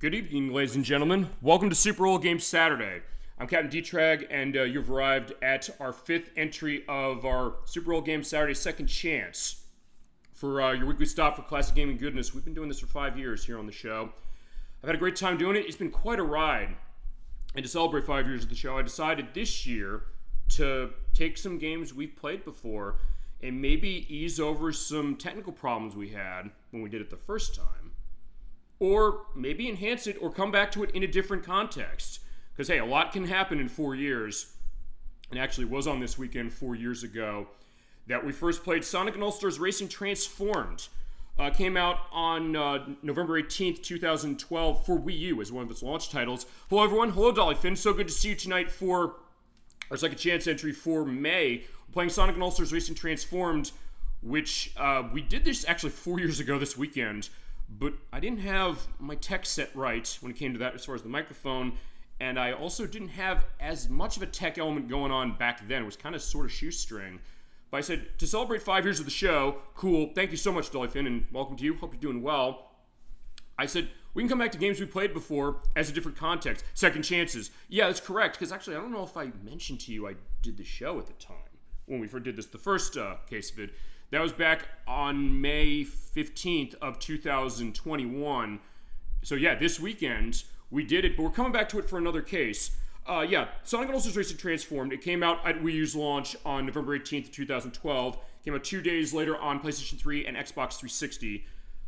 Good evening, ladies and gentlemen. Welcome to Super Old Game Saturday. I'm Captain D-Trag, and you've arrived at our fifth entry of our Super Old Game Saturday Second Chance for your weekly stop for classic gaming goodness. We've been doing this for 5 years here on the show. I've had a great time doing it. It's been quite a ride. And to celebrate 5 years of the show, I decided this year to take some games we've played before and maybe ease over some technical problems we had when we did it the first time. Or maybe enhance it or come back to it in a different context. Because, hey, a lot can happen in 4 years. And actually was on this weekend 4 years ago that we first played Sonic & All-Stars Racing Transformed. Came out on November 18th, 2012 for Wii U as one of its launch titles. Hello, everyone. Hello, Dolly Finn. So good to see you tonight for our second chance entry for May. We're playing Sonic & All-Stars Racing Transformed, which we did this actually 4 years ago this weekend. But I didn't have my tech set right when it came to that as far as the microphone, and I also didn't have as much of a tech element going on back then. It was kind of sort of shoestring. But I said, to celebrate 5 years of the show, cool, thank you so much, Dolly Finn, and welcome to you. Hope you're doing well. I said, we can come back to games we played before as a different context. Second chances. Yeah, that's correct, because actually I don't know if I mentioned to you I did the show at the time when we did this, the first case vid. That was back on May 15th of 2021. So yeah, this weekend we did it, but we're coming back to it for another case. Sonic & All-Stars Racing Transformed. It came out at Wii U's launch on November 18th of 2012. Came out 2 days later on PlayStation 3 and Xbox 360.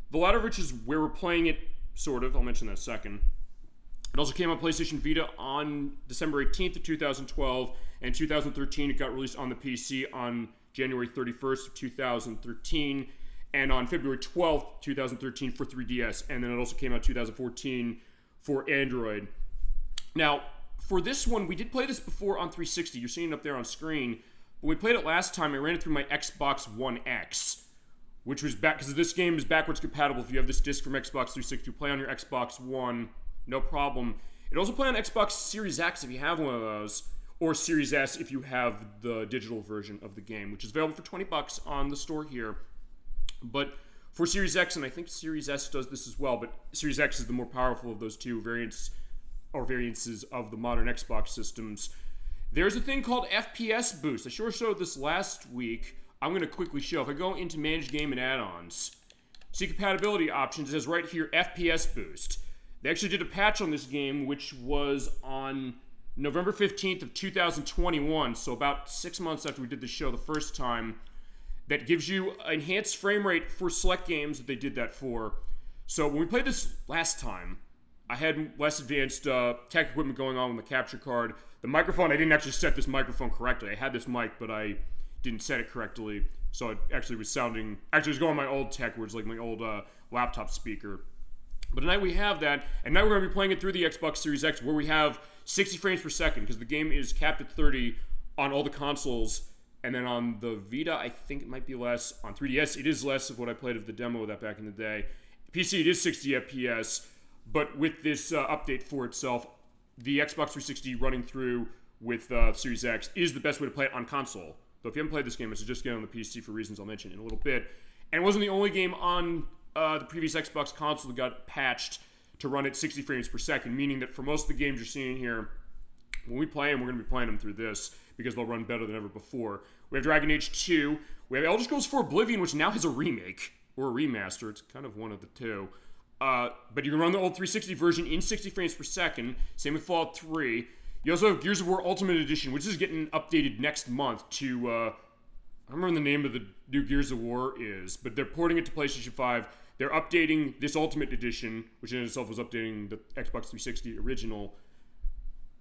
The latter of which is where we're playing it, sort of. I'll mention that in a second. It also came on PlayStation Vita on December 18th of 2012. And in 2013, it got released on the PC on January 31st of 2013, and on February 12th, 2013 for 3DS, and then it also came out 2014 for Android. Now, for this one, we did play this before on 360. You're seeing it up there on screen. When we played it last time, I ran it through my Xbox One X, which was back, because this game is backwards compatible. If you have this disc from Xbox 360, play on your Xbox One, no problem. It also play on Xbox Series X if you have one of those, or Series S if you have the digital version of the game, which is available for $20 on the store here. But for Series X, and I think Series S does this as well, but Series X is the more powerful of those two variants or variances of the modern Xbox systems. There's a thing called FPS boost. I sure showed this last week. I'm going to quickly show. If I go into Manage Game and Add-ons, see compatibility options, it says right here FPS boost. They actually did a patch on this game, which was on November 15th of 2021, so about 6 months after we did the show the first time, that gives you enhanced frame rate for select games that they did that for. So when we played this last time, I had less advanced tech equipment going on with the capture card. The microphone, I didn't actually set this microphone correctly. I had this mic, but I didn't set it correctly, so it actually was sounding, actually it was going on my old tech, where it's like my old laptop speaker. But tonight we have that, and now we're going to be playing it through the Xbox Series X, where we have 60 frames per second, because the game is capped at 30 on all the consoles, and then on the Vita, I think it might be less. On 3DS, it is less of what I played of the demo of that back in the day. PC, it is 60 FPS, but with this update for itself, the Xbox 360 running through with Series X is the best way to play it on console. So if you haven't played this game, I suggest getting on the PC for reasons I'll mention in a little bit. And it wasn't the only game on the previous Xbox console that got patched to run at 60 frames per second, meaning that for most of the games you're seeing here, when we play them, we're going to be playing them through this, because they'll run better than ever before. We have Dragon Age 2, we have Elder Scrolls 4 Oblivion, which now has a remake, or a remaster, it's kind of one of the two. But you can run the old 360 version in 60 frames per second, same with Fallout 3. You also have Gears of War Ultimate Edition, which is getting updated next month to, I don't remember the name of the new Gears of War is, but they're porting it to PlayStation 5. They're updating this Ultimate Edition, which in itself was updating the Xbox 360 original,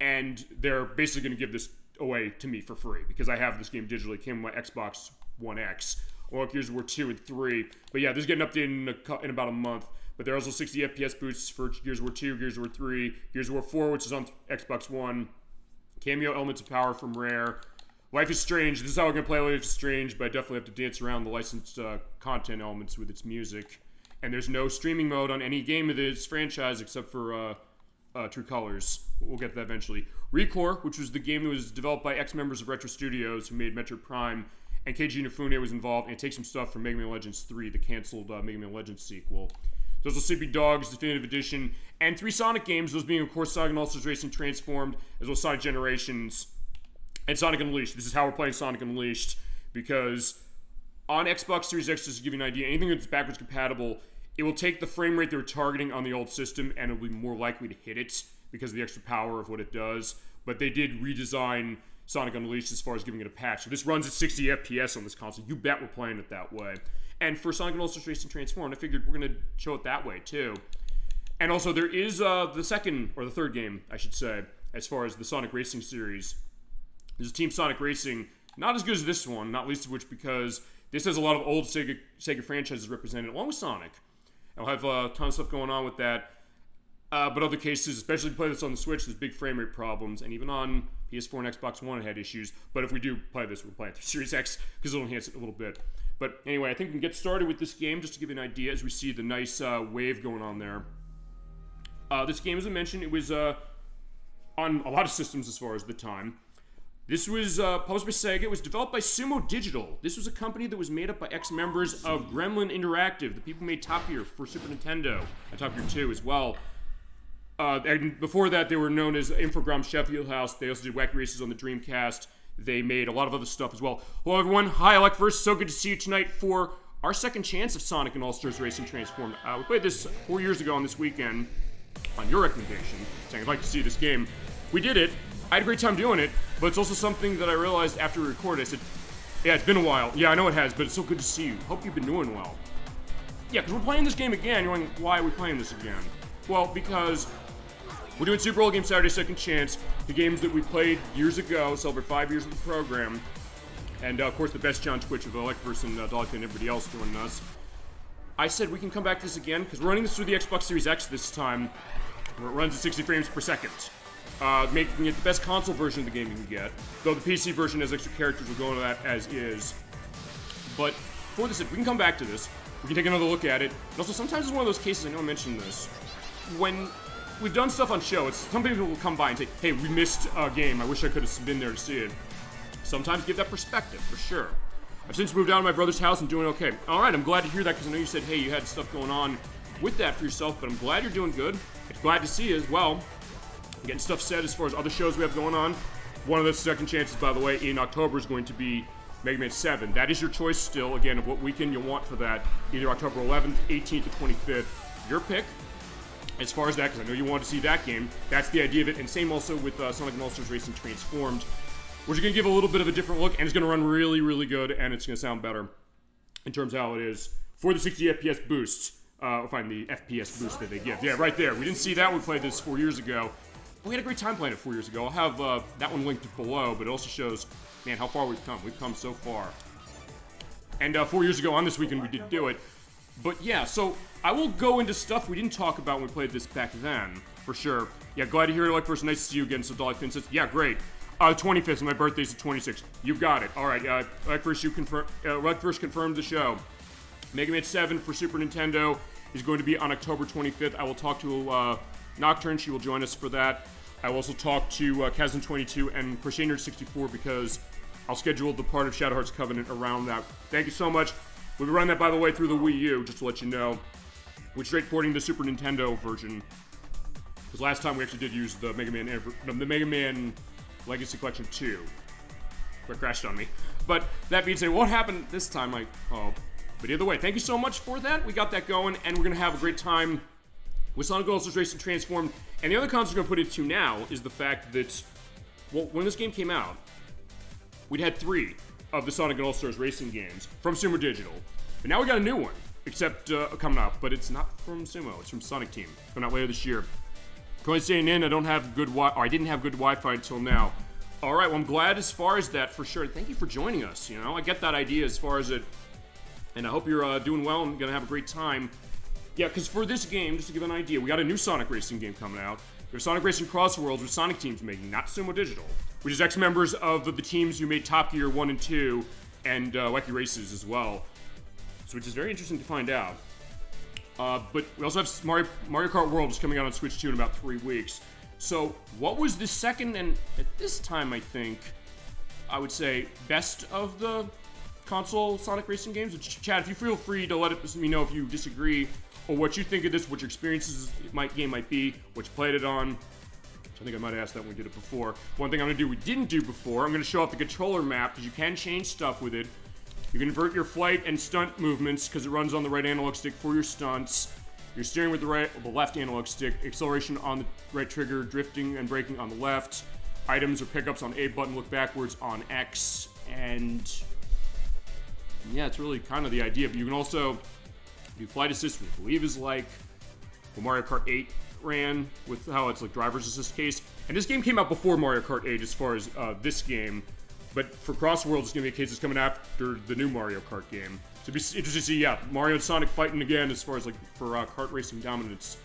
and they're basically going to give this away to me for free, because I have this game digitally. It came with my Xbox One X, or Gears of War 2 and 3. But yeah, this is getting updated in about a month. But there are also 60 FPS boosts for Gears of War 2, Gears of War 3, Gears of War 4, which is on Xbox One, cameo elements of power from Rare. Life is Strange. This is how we're going to play Life is Strange, but I definitely have to dance around the licensed content elements with its music. And there's no streaming mode on any game of this franchise except for True Colors. We'll get to that eventually. Recore, which was the game that was developed by ex-members of Retro Studios who made Metroid Prime, and Keiji Inafune was involved, and it takes some stuff from Mega Man Legends 3, the canceled Mega Man Legends sequel. Those are Sleepy Dogs Definitive Edition, and 3 Sonic games, those being, of course, Sonic All-Stars Racing Transformed, as well as Sonic Generations, and Sonic Unleashed. This is how we're playing Sonic Unleashed, because on Xbox Series X, just to give you an idea, anything that's backwards compatible, it will take the frame rate they were targeting on the old system, and it'll be more likely to hit it because of the extra power of what it does. But they did redesign Sonic Unleashed as far as giving it a patch. So this runs at 60 FPS on this console. You bet we're playing it that way. And for Sonic All-Stars Racing Transformed, I figured we're going to show it that way, too. And also, there is the second, or the third game, I should say, as far as the Sonic Racing series. There's a Team Sonic Racing, not as good as this one, not least of which because this has a lot of old Sega franchises represented, along with Sonic. I'll have a ton of stuff going on with that. But other cases, especially if you play this on the Switch, there's big frame rate problems, and even on PS4 and Xbox One it had issues. But if we do play this, we'll play it through Series X, because it'll enhance it a little bit. But anyway, I think we can get started with this game, just to give you an idea, as we see the nice wave going on there. This game, as I mentioned, it was on a lot of systems as far as the time. This was published by Sega. It was developed by Sumo Digital. This was a company that was made up by ex-members of Gremlin Interactive, the people who made Top Gear for Super Nintendo, and Top Gear 2 as well. And before that, they were known as Infogrames Sheffield House. They also did Wacky Races on the Dreamcast. They made a lot of other stuff as well. Hello, everyone. Hi, Alec First. So good to see you tonight for our second chance of Sonic and All-Stars Racing Transformed. We played this 4 years ago on this weekend, on your recommendation, saying I'd like to see this game. We did it. I had a great time doing it, but it's also something that I realized after we recorded. I said, yeah, it's been a while. Yeah, I know it has, but it's so good to see you. Hope you've been doing well. Yeah, because we're playing this game again. You're wondering, why are we playing this again? Well, because we're doing Super Bowl Game Saturday Second Chance, the games that we played years ago, celebrate 5 years of the program, and of course the best John Twitch of Electverse and Dolly and everybody else joining us. I said we can come back to this again, because we're running this through the Xbox Series X this time, where it runs at 60 frames per second. Making it the best console version of the game you can get, though the PC version has extra characters. We'll go into that as is. But for this, we can come back to this. We can take another look at it. And also, sometimes it's one of those cases, I know I mentioned this, when we've done stuff on show, some people will come by and say, hey, we missed a game. I wish I could have been there to see it. Sometimes give that perspective, for sure. I've since moved out of my brother's house and doing okay. All right, I'm glad to hear that, because I know you said, hey, you had stuff going on with that for yourself, but I'm glad you're doing good. I'm glad to see you as well. Getting stuff said as far as other shows we have going on. One of the second chances, by the way, in October is going to be Mega Man 7. That is your choice still, again, of what weekend you want for that. Either October 11th, 18th, or 25th. Your pick. As far as that, because I know you want to see that game. That's the idea of it. And same also with Sonic and All-Stars Racing Transformed, which is going to give a little bit of a different look, and it's going to run really, really good, and it's going to sound better in terms of how it is for the 60 FPS boosts. Or find the FPS boost that they give. Yeah, right there. We didn't see that when we played this 4 years ago. We had a great time playing it 4 years ago. I'll have that one linked below, but it also shows, man, how far we've come. We've come so far. And 4 years ago on this weekend, we did do it. But yeah, so I will go into stuff we didn't talk about when we played this back then, for sure. Yeah, glad to hear it, Like First. Nice to see you again. So Dolly Finn says, yeah, great. 25th, and my birthday's the 26th. You've got it. All right, Like First, Like First confirmed the show. Mega Man 7 for Super Nintendo is going to be on October 25th. I will talk to Nocturne. She will join us for that. I will also talk to Kazan22 and Crochet Nerd 64 because I'll schedule the part of Shadow Hearts Covenant around that. Thank you so much. We'll be running that, by the way, through the Wii U, just to let you know. We're straight porting the Super Nintendo version. Because last time we actually did use the Mega Man Legacy Collection 2. It crashed on me. But that being said, what happened this time? But either way, thank you so much for that. We got that going, and we're going to have a great time with Sonic All-Stars Racing Transformed. And the other concept we're going to put into now is the fact that, well, when this game came out, we'd had 3 of the Sonic and All-Stars Racing games from Sumo Digital. But now we got a new one, except coming out. But it's not from Sumo, it's from Sonic Team. Coming out later this year. Currently staying in, I didn't have good Wi-Fi until now. All right, well, I'm glad as far as that, for sure. Thank you for joining us, you know. I get that idea as far as it, and I hope you're doing well and going to have a great time. Yeah, because for this game, just to give an idea, we got a new Sonic Racing game coming out. There's Sonic Racing Cross Worlds, which Sonic Team's making, not Sumo Digital, which is ex-members of the teams who made Top Gear 1 and 2 and Wacky Races as well. So, which is very interesting to find out. But we also have Mario Kart World is coming out on Switch 2 in about 3 weeks. So, what was the second, and at this time, I think, I would say, best of the console Sonic Racing games? Chad, if you feel free to let me know if you disagree or what you think of this, what your experiences game might be, what you played it on. I think I might have asked that when we did it before. One thing I'm going to do we didn't do before, I'm going to show off the controller map, because you can change stuff with it. You can invert your flight and stunt movements, because it runs on the right analog stick for your stunts. You're steering with the left analog stick, acceleration on the right trigger, drifting and braking on the left. Items or pickups on A button, look backwards on X, and yeah, it's really kind of the idea. But you can also do flight assist, which I believe is like what Mario Kart 8 ran, with how it's like driver's assist case. And this game came out before Mario Kart 8 as far as this game, but for Cross Worlds, it's going to be a case that's coming after the new Mario Kart game. So it'd be interesting to see, yeah, Mario and Sonic fighting again as far as like for kart racing dominance.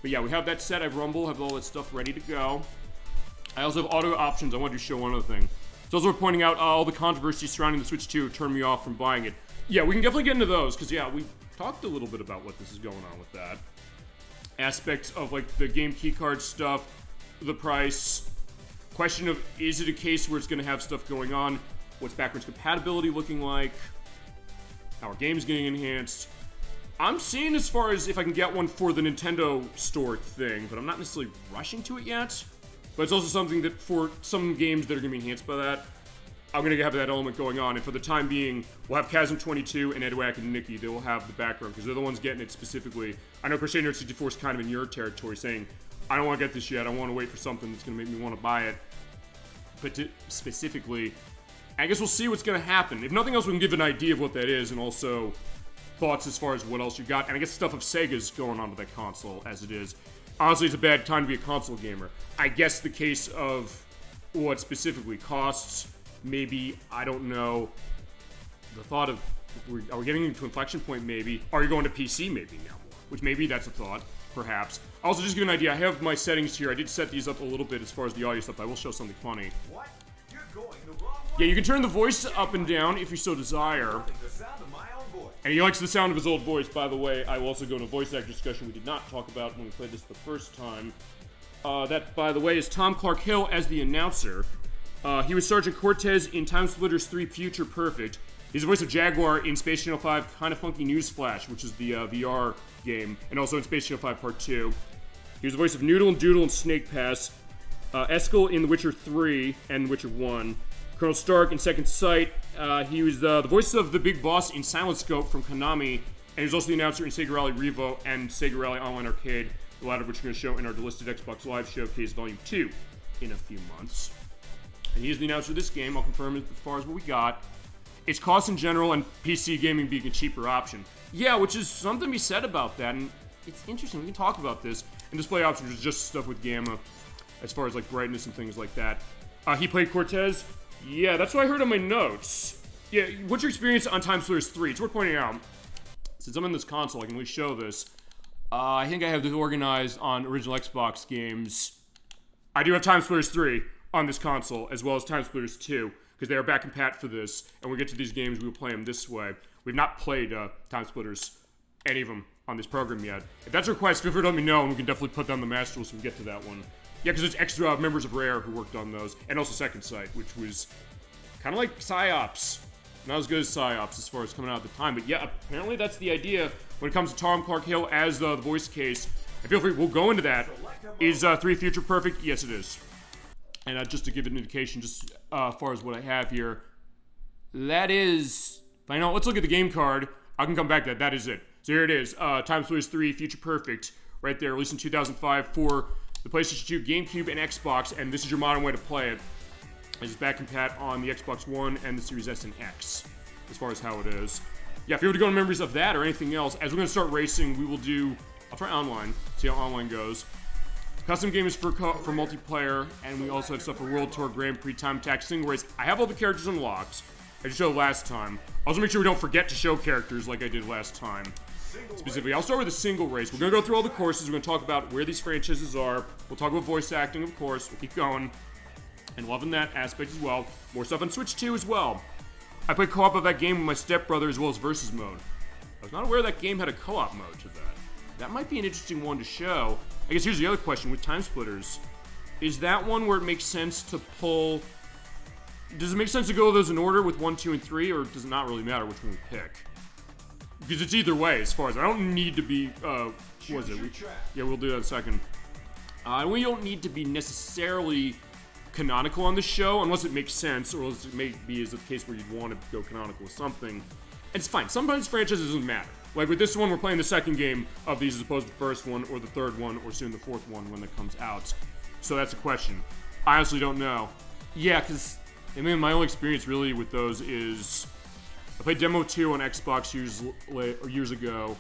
But yeah, we have that set. I have Rumble, have all that stuff ready to go. I also have auto options. I wanted to show one other thing. It's also worth pointing out all the controversy surrounding the Switch 2 turned me off from buying it. Yeah, we can definitely get into those, because yeah, we talked a little bit about what this is going on with that. Aspects of like the game keycard stuff, the price, question of is it a case where it's going to have stuff going on, what's backwards compatibility looking like, how our game's getting enhanced. I'm seeing as far as if I can get one for the Nintendo Store thing, but I'm not necessarily rushing to it yet. But it's also something that for some games that are going to be enhanced by that, I'm going to have that element going on. And for the time being, we'll have Chasm 22 and Edwack and Nikki. They will have the background, because they're the ones getting it specifically. I know Crusader Nerd 64 is kind of in your territory, saying, I don't want to get this yet. I want to wait for something that's going to make me want to buy it. But specifically, I guess we'll see what's going to happen. If nothing else, we can give an idea of what that is, and also thoughts as far as what else you got. And I guess stuff of Sega's going on with that console as it is. Honestly, it's a bad time to be a console gamer. I guess the case of what specifically costs, maybe, I don't know, the thought of, are we getting into inflection point maybe? Are you going to PC maybe now more? Which maybe that's a thought, perhaps. Also, just to give you an idea, I have my settings here. I did set these up a little bit as far as the audio stuff. I will show something funny. What? You're going the wrong way. Yeah, you can turn the voice up and down if you so desire. The sound of my own voice. And he likes the sound of his old voice, by the way. I will also go into a voice actor discussion we did not talk about when we played this the first time. That, by the way, is Tom Clark Hill as the announcer. He was Sergeant Cortez in Time Splitters 3 Future Perfect. He's the voice of Jaguar in Space Channel 5 Kinda Funky Newsflash, which is the VR game, and also in Space Channel 5 Part 2. He was the voice of Noodle and Doodle in Snake Pass, Eskel in The Witcher 3 and Witcher 1, Colonel Stark in Second Sight. He was the voice of the big boss in Silent Scope from Konami, and he was also the announcer in Sega Rally Revo and Sega Rally Online Arcade, the latter of which we're going to show in our delisted Xbox Live Showcase Volume 2 in a few months. And he's the announcer of this game. I'll confirm it as far as what we got. It's cost in general and PC gaming being a cheaper option. Yeah, which is something to be said about that, and it's interesting. We can talk about this. And display options is just stuff with Gamma, as far as like brightness and things like that. He played Cortez. Yeah, that's what I heard on my notes. Yeah, what's your experience on Time Splitters 3? It's worth pointing out, since I'm in this console, I can at least show this. I think I have this organized on original Xbox games. I do have Time Splitters 3 on this console, as well as Time Splitters 2, because they are back and pat for this, and when we get to these games, we will play them this way. We've not played Time Splitters, any of them, on this program yet. If that's a request, feel free to let me know, and we can definitely put down the master rules when we get to that one. Yeah, because there's extra members of Rare who worked on those, and also Second Sight, which was kind of like Psyops. Not as good as Psyops as far as coming out at the time, but yeah, apparently that's the idea when it comes to Tom Clark Hill as the voice case. And feel free, we'll go into that. Is 3 Future Perfect? Yes, it is. And just to give an indication, just as far as what I have here, that is, I know, let's look at the game card. I can come back to that. That is it. So here it is. Time Splitters 3 Future Perfect, right there, released in 2005 for the PlayStation 2, GameCube, and Xbox, and this is your modern way to play it. It's back and pat on the Xbox One and the Series S and X, as far as how it is. Yeah, if you were to go to memories of that or anything else, as we're going to start racing, we will do, I'll try online, see how online goes. Custom games for multiplayer, and we also have stuff for World Tour, Grand Prix, Time Attack, Single Race. I have all the characters unlocked. I just showed last time. Also make sure we don't forget to show characters like I did last time. Specifically, I'll start with a single race. We're going to go through all the courses. We're going to talk about where these franchises are. We'll talk about voice acting, of course. We'll keep going. And loving that aspect as well. More stuff on Switch 2 as well. I played co-op of that game with my stepbrother as well as Versus Mode. I was not aware that game had a co-op mode to that. That might be an interesting one to show. I guess here's the other question with Time Splitters. Is that one where it makes sense to pull... Does it make sense to go those in order with 1, 2, and 3, or does it not really matter which one we pick? because it's either way as far as I don't need to be. What was it? Yeah, we'll do that in a second. We don't need to be necessarily canonical on the show unless it makes sense, or else it may be as the case where you'd want to go canonical with something. And it's fine. Sometimes franchises doesn't matter. Like with this one, we're playing the second game of these as opposed to the first one, or the third one, or soon the fourth one when it comes out. So that's a question. I honestly don't know. Yeah, because my only experience really with those is I played Demo 2 on Xbox years ago.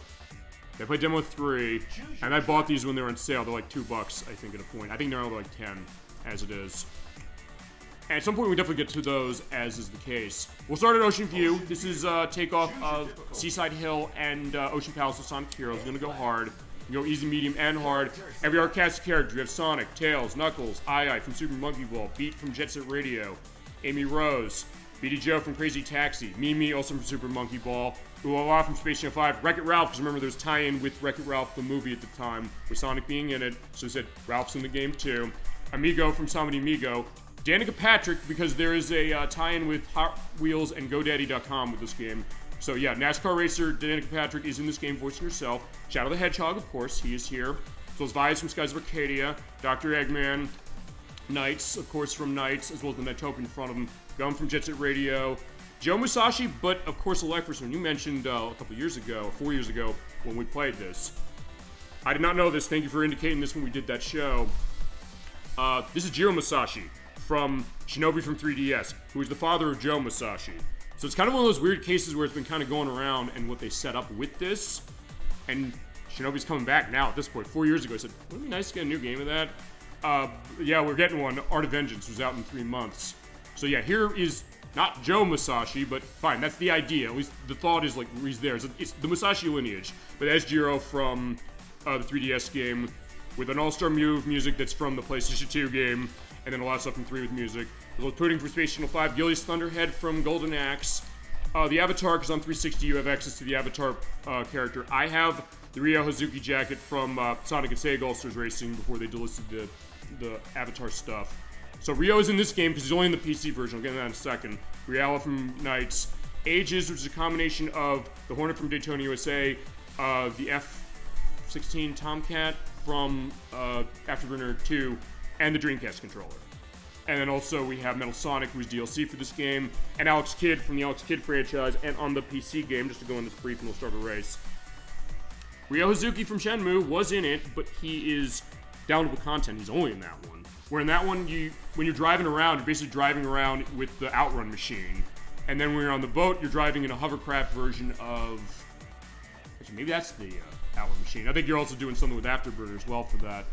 I played Demo 3, and I bought these when they were on sale. They're like $2, I think, at a point. I think they're only like 10, as it is. And at some point, we definitely get to those, as is the case. We'll start at Ocean View. This is takeoff of Seaside Hill and Ocean Palace of Sonic Heroes. Gonna go hard. You go easy, medium, and hard. Every arc cast character. You have Sonic, Tails, Knuckles, Ai from Super Monkey Ball, Beat from Jet Set Radio, Amy Rose, BD Joe from Crazy Taxi, Mimi also from Super Monkey Ball, Uala from Space Channel 5, Wreck-It Ralph, because remember there's tie-in with Wreck-It Ralph, the movie at the time, with Sonic being in it, so they said Ralph's in the game too, Amigo from Somebody Amigo, Danica Patrick, because there is a tie-in with Hot Wheels and GoDaddy.com with this game. So yeah, NASCAR racer Danica Patrick is in this game voicing herself. Shadow the Hedgehog, of course, he is here. So it's Vias from Skies of Arcadia, Dr. Eggman, Knights, of course, from Knights, as well as the Nightopia in front of him, Gum from Jet Set Radio, Joe Musashi, but of course Electrus, when you mentioned a couple years ago, 4 years ago, when we played this. I did not know this, thank you for indicating this when we did that show. This is Jiro Musashi from Shinobi from 3DS, who is the father of Joe Musashi. So it's kind of one of those weird cases where it's been kind of going around and what they set up with this. And Shinobi's coming back now at this point. 4 years ago, I said, wouldn't it be nice to get a new game of that? Yeah, we're getting one. Art of Vengeance was out in 3 months. So yeah, here is not Joe Musashi, but fine, that's the idea. At least the thought is like he's there. It's the Musashi lineage. But as Jiro from the 3DS game, with an all-star move music that's from the PlayStation 2 game, and then a lot of stuff from 3 with music. The little pudding from Space Channel 5, Gilly's Thunderhead from Golden Axe. The Avatar, because on 360 you have access to the Avatar character. I have the Ryo Hazuki jacket from Sonic and Sega All-Stars Racing before they delisted the Avatar stuff. So Ryo is in this game because he's only in the PC version. I'll get into that in a second. Riala from Knights. Ages, which is a combination of the Hornet from Daytona USA, the F-16 Tomcat from Afterburner 2, and the Dreamcast controller. And then also we have Metal Sonic, who's DLC for this game, and Alex Kidd from the Alex Kidd franchise, and on the PC game, just to go in this brief and we'll start a race. Ryo Hazuki from Shenmue was in it, but he is downloadable content. He's only in that one. Where in that one, when you're driving around, you're basically driving around with the Outrun machine. And then when you're on the boat, you're driving in a hovercraft version of... Actually, maybe that's the Outrun machine. I think you're also doing something with Afterburner as well for that.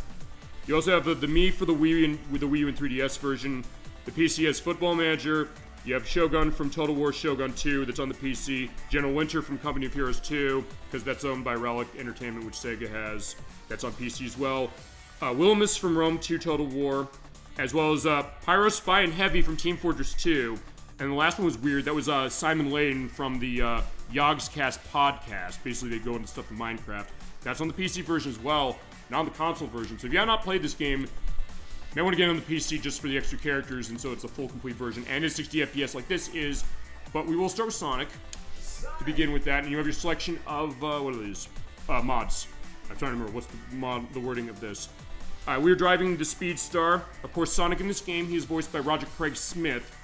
You also have the Mii for the Wii with the Wii U and 3DS version. The PC has Football Manager. You have Shogun from Total War Shogun 2 that's on the PC. General Winter from Company of Heroes 2, because that's owned by Relic Entertainment, which Sega has. That's on PC as well. Wilhelmus from Rome 2 Total War, as well as Pyro, Spy, and Heavy from Team Fortress 2. And the last one was weird. That was Simon Layden from the Yogscast podcast. Basically, they go into stuff in Minecraft. That's on the PC version as well, not on the console version. So if you have not played this game, you may want to get on the PC just for the extra characters, and so it's a full, complete version. And it's 60 FPS like this is. But we will start with Sonic to begin with that. And you have your selection of, what are these? Mods. I'm trying to remember what's the wording of this. We're driving the Speedstar. Of course, Sonic in this game, he is voiced by Roger Craig Smith.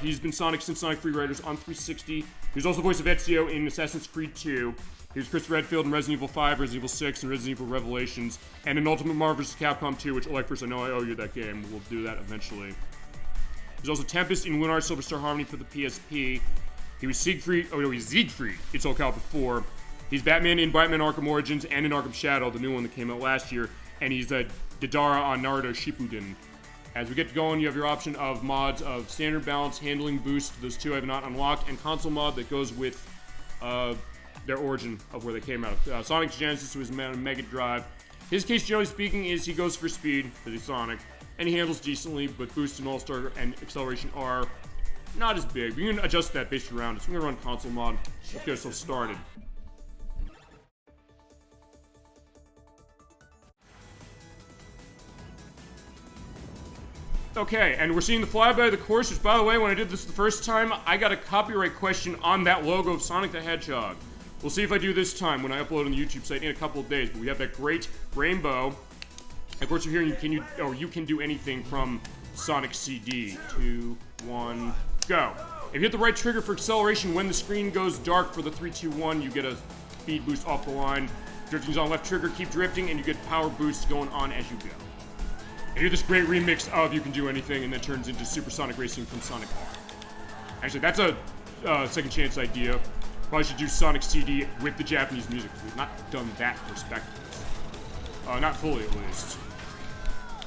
He's been Sonic since Sonic Free Riders on 360. He was also the voice of Ezio in Assassin's Creed 2. He was Chris Redfield in Resident Evil 5, Resident Evil 6, and Resident Evil Revelations. And in Ultimate Marvel vs. Capcom 2, which, Electrus, I know I owe you that game. We'll do that eventually. He's also Tempest in Lunar Silver Star Harmony for the PSP. He was Siegfried. Oh, no, he's Siegfried in Soul Calibur 4. He's Batman in Batman Arkham Origins and in Arkham Shadow, the new one that came out last year. And he's Deidara on Naruto Shippuden. As we get going, you have your option of mods of Standard, Balance, Handling, Boost. Those two I have not unlocked. And Console mod that goes with their origin of where they came out. Sonic's Genesis was on Mega Drive. His case, generally speaking, is he goes for speed, because he's Sonic. And he handles decently, but Boost and All-Star and Acceleration are not as big. But you can adjust that based around it. So we're going to run Console mod. Let's get ourselves started. Okay, and we're seeing the flyby of the course, which, by the way, when I did this the first time, I got a copyright question on that logo of Sonic the Hedgehog. We'll see if I do this time when I upload on the YouTube site in a couple of days. But we have that great rainbow. Of course, you're hearing you can do anything from Sonic CD. 2, 1, go. If you hit the right trigger for acceleration when the screen goes dark for the 3, 2, 1, you get a speed boost off the line. Drifting's on left trigger, keep drifting, and you get power boosts going on as you go. And you hear this great remix of You Can Do Anything, and then turns into Supersonic Racing from Sonic R. Actually, that's a second chance idea. Probably should do Sonic CD with the Japanese music, because we've not done that perspective. Not fully, at least.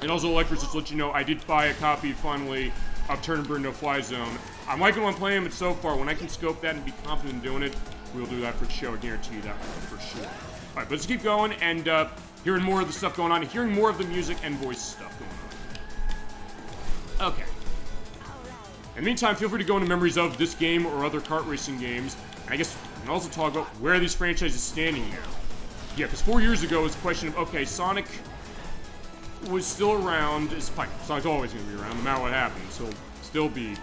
And also, Electros, just to let you know, I did buy a copy, finally, of Turn and Burn No Fly Zone. I'm liking what I'm playing, but so far, when I can scope that and be confident in doing it, we'll do that for the show. I guarantee you that one for sure. Alright, but let's keep going and hearing more of the stuff going on, hearing more of the music and voice stuff going on. Okay. In the meantime, feel free to go into memories of this game or other kart racing games. And I guess we can also talk about where are these franchises standing now. Yeah, because 4 years ago it was a question of, okay, Sonic was still around. Sonic's always going to be around, no matter what happens. He'll still be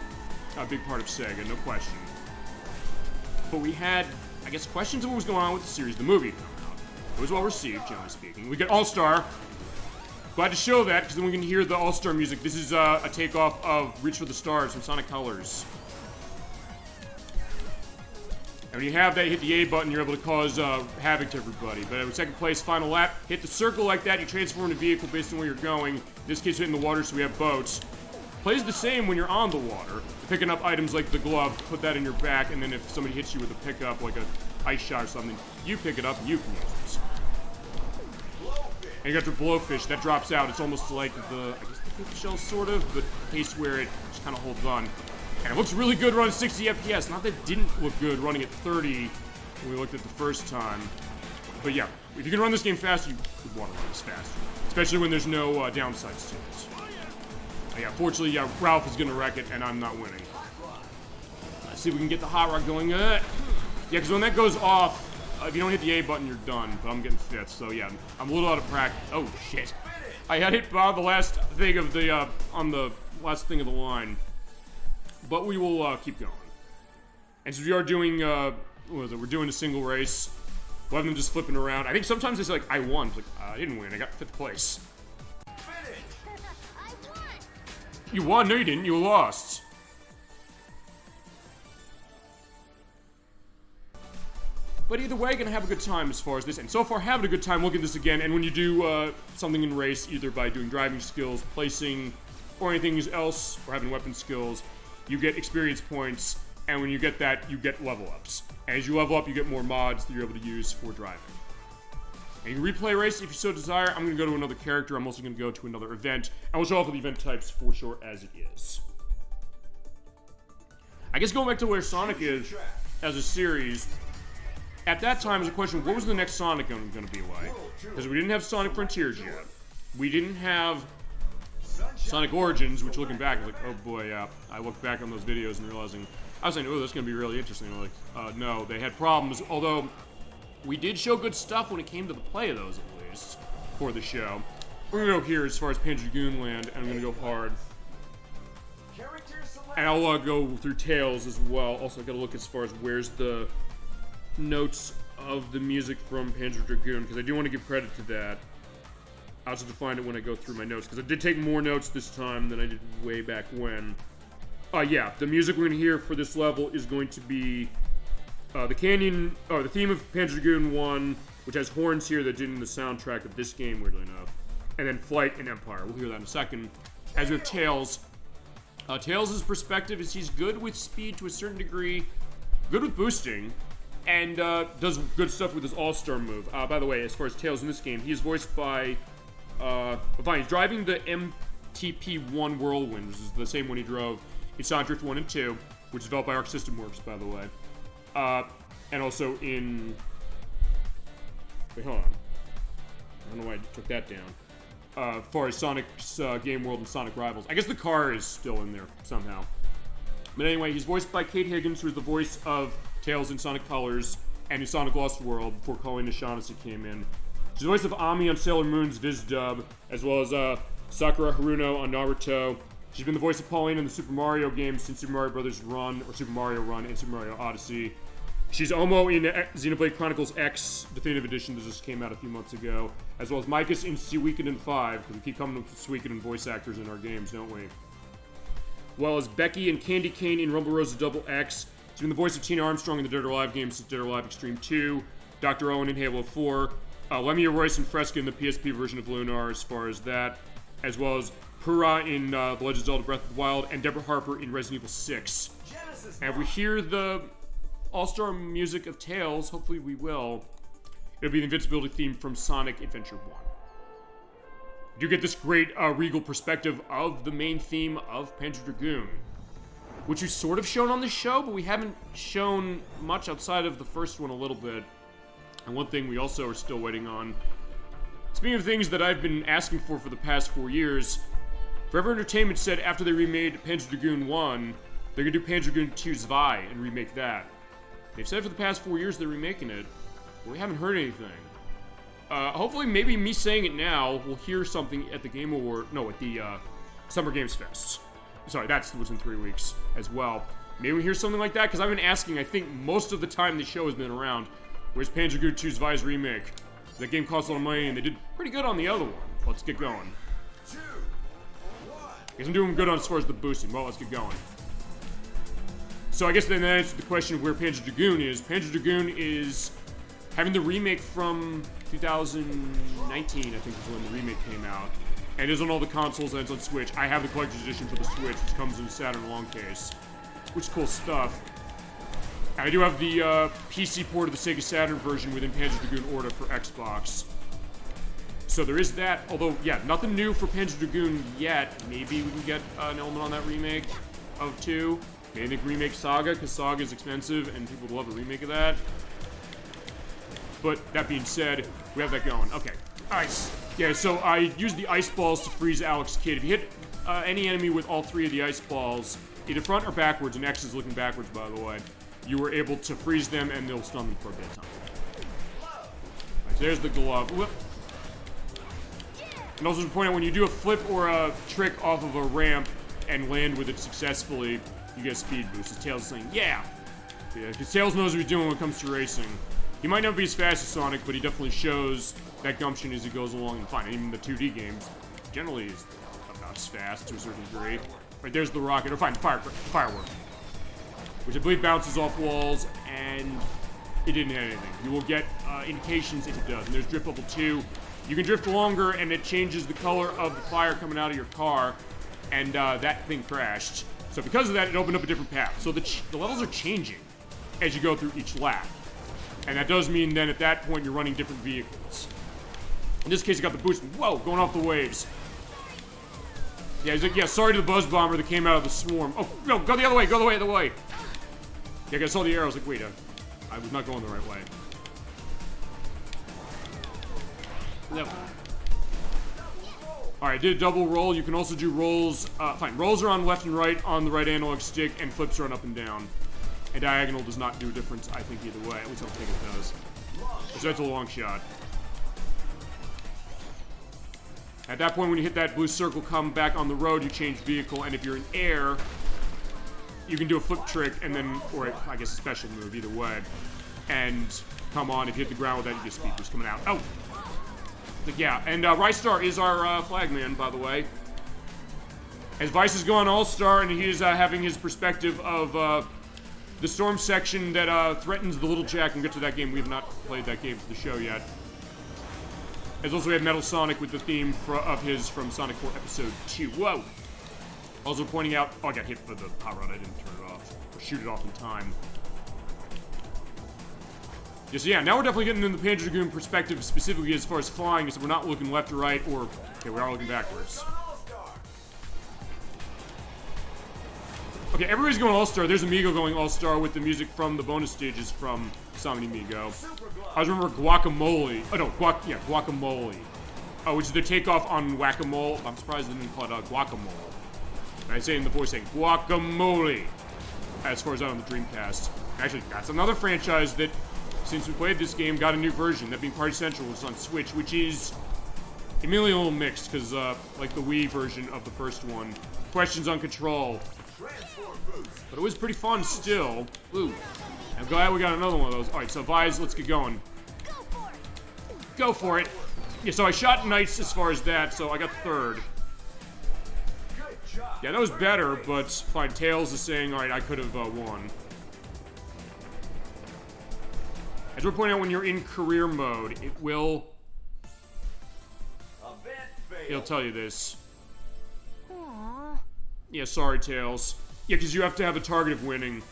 a big part of Sega, no question. But we had, I guess, questions of what was going on with the series. The movie had come out. It was well received, generally speaking. We get All-Star. Glad to show that, because then we can hear the All-Star music. This is a takeoff of Reach for the Stars from Sonic Colors. And when you have that, you hit the A button, you're able to cause havoc to everybody. But in second place, final lap, hit the circle like that, you transform in a vehicle based on where you're going. In this case, hitting the water, so we have boats. Plays the same when you're on the water. Picking up items like the glove, put that in your back, and then if somebody hits you with a pickup, like a ice shot or something, you pick it up and you can use it. And you got your blowfish, that drops out. It's almost like the, I guess the paper shell, sort of, but the case where it just kind of holds on. And it looks really good running 60 FPS. Not that it didn't look good running at 30 when we looked at the first time. But yeah, if you can run this game fast, you would want to run this fast. Especially when there's no downsides to it. Yeah, fortunately, Ralph is going to wreck it, and I'm not winning. Let's see if we can get the hot rod going. Yeah, because when that goes off, if you don't hit the A button, you're done. But I'm getting fifth, so yeah, I'm a little out of practice. Oh, shit. I had hit Bob the last thing of the, on the last thing of the line. But we will keep going. And since we are doing, what was it? We're doing a single race. We'll have them just flipping around. I think sometimes they say, like, I won. It's like, I didn't win. I got 5th place. You won? No, you didn't. You lost. But either way, gonna have a good time as far as this. And so far, having a good time. Look at this again. And when you do something in race, either by doing driving skills, placing, or anything else, or having weapon skills, you get experience points. And when you get that, you get level ups. And as you level up, you get more mods that you're able to use for driving. And you can replay a race if you so desire. I'm going to go to another character. I'm also going to go to another event. And we'll show off the event types for sure as it is. I guess going back to where Sonic is as a series, at that time is a question, what was the next Sonic going to be like? Because we didn't have Sonic Frontiers yet. We didn't have Sonic Origins, which looking back, I was like, oh boy, yeah. I looked back on those videos and realizing, I was saying, oh, that's going to be really interesting. I'm like, no, they had problems, although we did show good stuff when it came to the play of those, at least, for the show. We're going to go here as far as Panzer Dragoon land, and I'm going to go hard. And I'll go through Tails as well. Also, I got to look as far as where's the notes of the music from Panzer Dragoon, because I do want to give credit to that. I'll also find it when I go through my notes, because I did take more notes this time than I did way back when. Yeah, the music we're going to hear for this level is going to be the theme of Panzer Dragoon 1, which has horns here that did in the soundtrack of this game, weirdly enough. And then Flight and Empire. We'll hear that in a second. As with Tails. Tails' perspective is he's good with speed to a certain degree, good with boosting, and does good stuff with his All-Star move. By the way, as far as Tails in this game, he is voiced by, he's driving the MTP-1 Whirlwind, which is the same one he drove in Sonic Drift 1 and 2, which is developed by Arc System Works, by the way. And also in... Wait, hold on. I don't know why I took that down. As far as Sonic's Game World and Sonic Rivals. I guess the car is still in there somehow. But anyway, he's voiced by Kate Higgins, who's the voice of Tails in Sonic Colors and in Sonic Lost World before Colleen O'Shaughnessy came in. She's the voice of Ami on Sailor Moon's Viz dub, as well as Sakura Haruno on Naruto. She's been the voice of Pauline in the Super Mario games since Super Mario Bros. Run, or Super Mario Run, and Super Mario Odyssey. She's Omo in Xenoblade Chronicles X Definitive Edition that just came out a few months ago, as well as Micah's in Suikoden 5, because we keep coming up with Suikoden voice actors in our games, don't we? Well as Becky and Candy Cane in Rumble Rosa Double X. She's been the voice of Tina Armstrong in the Dead or Alive games since Dead or Alive Extreme 2, Dr. Owen in Halo 4, Lemia Royce and Fresca in the PSP version of Lunar as far as that, as well as Pura in The Legend of Zelda Breath of the Wild, and Deborah Harper in Resident Evil 6. And if we hear the all-star music of Tails, hopefully we will, it'll be the invincibility theme from Sonic Adventure 1. You get this great regal perspective of the main theme of Panzer Dragoon, which we've sort of shown on the show, but we haven't shown much outside of the first one a little bit. And one thing we also are still waiting on. Speaking of things that I've been asking for the past 4 years, Forever Entertainment said after they remade Panzer Dragoon 1, they're gonna do Panzer Dragoon II Zwei and remake that. They've said for the past 4 years they're remaking it, but we haven't heard anything. Hopefully, maybe me saying it now, we'll hear something at the Game Award, no, at the Summer Games Fest. Sorry, that's what's in 3 weeks as well. Maybe we hear something like that, because I've been asking, I think, most of the time the show has been around, where's Panzer Dragoon II Zwei's remake? That game cost a lot of money, and they did pretty good on the other one. Let's get going. I guess I'm doing good on as far as the boosting. Well, let's get going. So I guess then that answers the question of where Panzer Dragoon is. Panzer Dragoon is having the remake from 2019, I think is when the remake came out. And it is on all the consoles and it's on Switch. I have the collector's edition for the Switch, which comes in a Saturn long case. Which is cool stuff. And I do have the PC port of the Sega Saturn version within Panzer Dragoon Orta for Xbox. So there is that, although, yeah, nothing new for Panzer Dragoon yet. Maybe we can get an element on that remake of 2. Maybe they can remake Saga, because Saga is expensive and people would love a remake of that. But that being said, we have that going. Okay, ice. Yeah, so I used the ice balls to freeze Alex Kidd. If you hit any enemy with all 3 of the ice balls, either front or backwards, and X is looking backwards, by the way, you were able to freeze them and they'll stun them for a bit of time. Right, so there's the glove. Whoop. And also to point out, when you do a flip or a trick off of a ramp and land with it successfully, you get a speed boost. His Tails saying, yeah! Yeah, because Tails knows what he's doing when it comes to racing. He might not be as fast as Sonic, but he definitely shows that gumption as he goes along. And fine, even the 2D games generally is about as fast to a certain degree. Right, there's the rocket, or fine, firework. Which I believe bounces off walls, and it didn't hit anything. You will get indications if it does. And there's drift level 2. You can drift longer, and it changes the color of the fire coming out of your car, and that thing crashed. So because of that, it opened up a different path. So the levels are changing as you go through each lap. And that does mean then at that point you're running different vehicles. In this case, you got the boost. Whoa, going off the waves. Yeah, he's like, yeah, sorry to the buzz bomber that came out of the swarm. Oh, no, go the other way, go the other way. Yeah, I saw the arrows, like, wait, I was not going the right way. No. Alright, did a double roll. You can also do rolls. Fine, rolls are on left and right on the right analog stick, and flips are on up and down. And diagonal does not do a difference, I think, either way. At least I don't think it does. So that's a long shot. At that point, when you hit that blue circle, come back on the road, you change vehicle, and if you're in air, you can do a flip trick, and then, or I guess a special move, either way. And come on, if you hit the ground with that, you get speed boost coming out. Oh! Yeah, and Rystar is our flagman, by the way. As Vice is going All-Star, and he is having his perspective of the storm section that threatens the Little Jack. We'll get to that game. We have not played that game for the show yet. As also we have Metal Sonic with the theme of his from Sonic 4 Episode 2. Whoa! Also pointing out, oh, I got hit for the hot rod. I didn't turn it off, or shoot it off in time. Yeah, so yeah, now we're definitely getting in the Panzer Dragoon perspective, specifically as far as flying, so we're not looking left or right, or, okay, we are looking backwards. Okay, everybody's going All-Star. There's Amigo going All-Star with the music from the bonus stages from Summon Amigo. I was remember Guacamole. Oh, no, Guacamole. Oh, which is the takeoff on Whack-A-Mole. I'm surprised they didn't call it Guacamole. And I say in the voice saying, Guacamole. As far as out on the Dreamcast. Actually, that's another franchise that, since we played this game, got a new version. That being Party Central, was on Switch, which is admittedly a little mixed, because, like the Wii version of the first one, questions on control. But it was pretty fun still. Ooh. I'm glad we got another one of those. Alright, so Vise, let's get going. Go for it. Yeah, so I shot Knights as far as that, so I got third. Yeah, that was better, but fine. Tails is saying, alright, I could have won. As we're pointing out, when you're in career mode, it'll tell you this. Aww. Yeah, sorry, Tails. Yeah, because you have to have a target of winning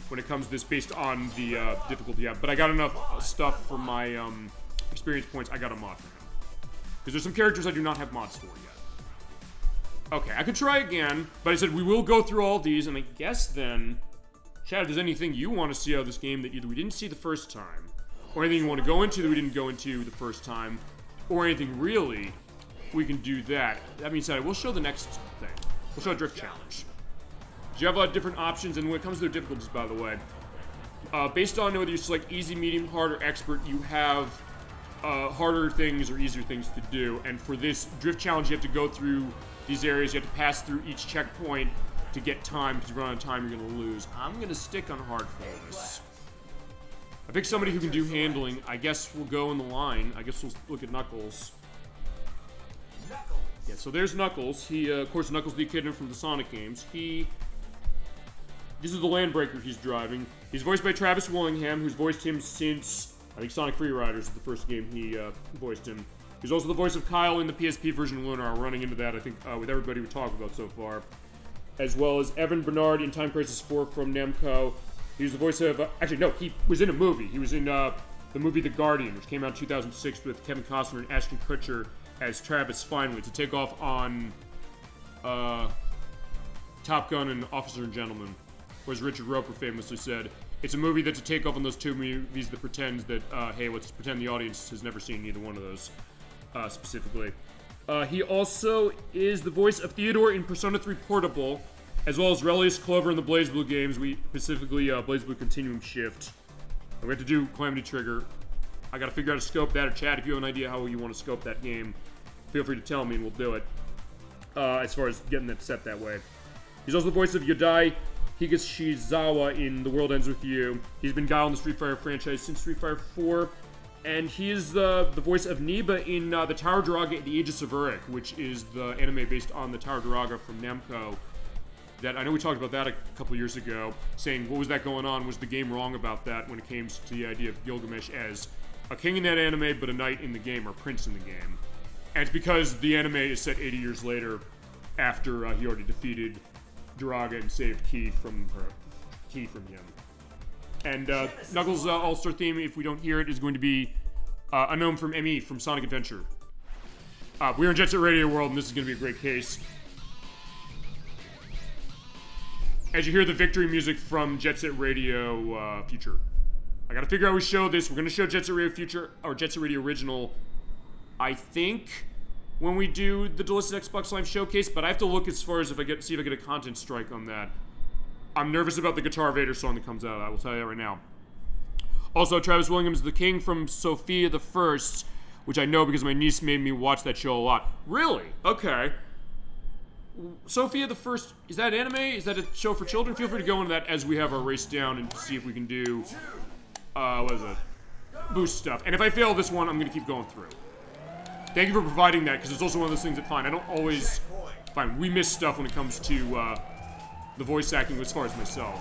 when it comes to this based on the difficulty. Yeah, but I got enough stuff for my experience points. I got a mod for him. Because there's some characters I do not have mods for yet. Okay, I could try again, but I said we will go through all these, and I guess then, Chad, if there's anything you want to see out of this game that either we didn't see the first time, or anything you want to go into that we didn't go into the first time, or anything really, we can do that. That being said, I will show the next thing. We'll show a drift challenge. You have a lot of different options, and when it comes to their difficulties, by the way, based on whether you select easy, medium, hard, or expert, you have harder things or easier things to do. And for this drift challenge, you have to go through these areas. You have to pass through each checkpoint to get time, because if you run out of time, you're going to lose. I'm going to stick on hard for this. I picked somebody who can do handling. I guess we'll go in the line. I guess we'll look at Knuckles. Yeah, so there's Knuckles. He, of course, Knuckles the Echidna from the Sonic games. This is the Landbreaker he's driving. He's voiced by Travis Willingham, who's voiced him since, I think, Sonic Free Riders is the first game he voiced him. He's also the voice of Kyle in the PSP version of Lunar. We're running into that, I think, with everybody we talked about so far. As well as Evan Bernard in Time Crisis 4 from Namco. He was the voice of... actually, no, he was in a movie. He was in the movie The Guardian, which came out in 2006 with Kevin Costner and Ashton Kutcher as Travis finally to take off on Top Gun and Officer and Gentleman. Or as Richard Roper famously said, it's a movie that's a takeoff on those two movies that pretends that, hey, let's pretend the audience has never seen either one of those, specifically. He also is the voice of Theodore in Persona 3 Portable, as well as Relius Clover in the BlazBlue games, specifically BlazBlue Continuum Shift. We have to do Calamity Trigger. I gotta figure out how to scope that, or Chad, if you have an idea how you want to scope that game, feel free to tell me and we'll do it. As far as getting that set that way. He's also the voice of Yodai Higashizawa in The World Ends With You. He's been Guile in the Street Fighter franchise since Street Fighter 4. And he is the voice of Niba in the Tower Draga The Aegis of Uruk, which is the anime based on the Tower Draga from Namco. That I know we talked about that a couple years ago, saying what was that going on? Was the game wrong about that when it came to the idea of Gilgamesh as a king in that anime, but a knight in the game, or prince in the game? And it's because the anime is set 80 years later, after he already defeated Draga and saved Ki from him. And Knuckles' All-Star theme, if we don't hear it, is going to be a gnome from ME from Sonic Adventure. We're in Jet Set Radio World, and this is going to be a great case. As you hear the victory music from Jet Set Radio Future. I gotta figure out how we show this. We're gonna show Jet Set Radio Future, or Jet Set Radio Original, I think, when we do the Delisted Xbox Live Showcase, but I have to look as far as see if I get a content strike on that. I'm nervous about the Guitar Vader song that comes out. I will tell you that right now. Also, Travis Williams, the king from Sophia the First, which I know because my niece made me watch that show a lot. Really? Okay. Sophia the First, is that anime? Is that a show for children? Feel free to go into that as we have our race down and see if we can do, what is it? Boost stuff. And if I fail this one, I'm going to keep going through. Thank you for providing that, because it's also one of those things that, fine, I don't always, fine, we miss stuff when it comes to the voice acting as far as myself.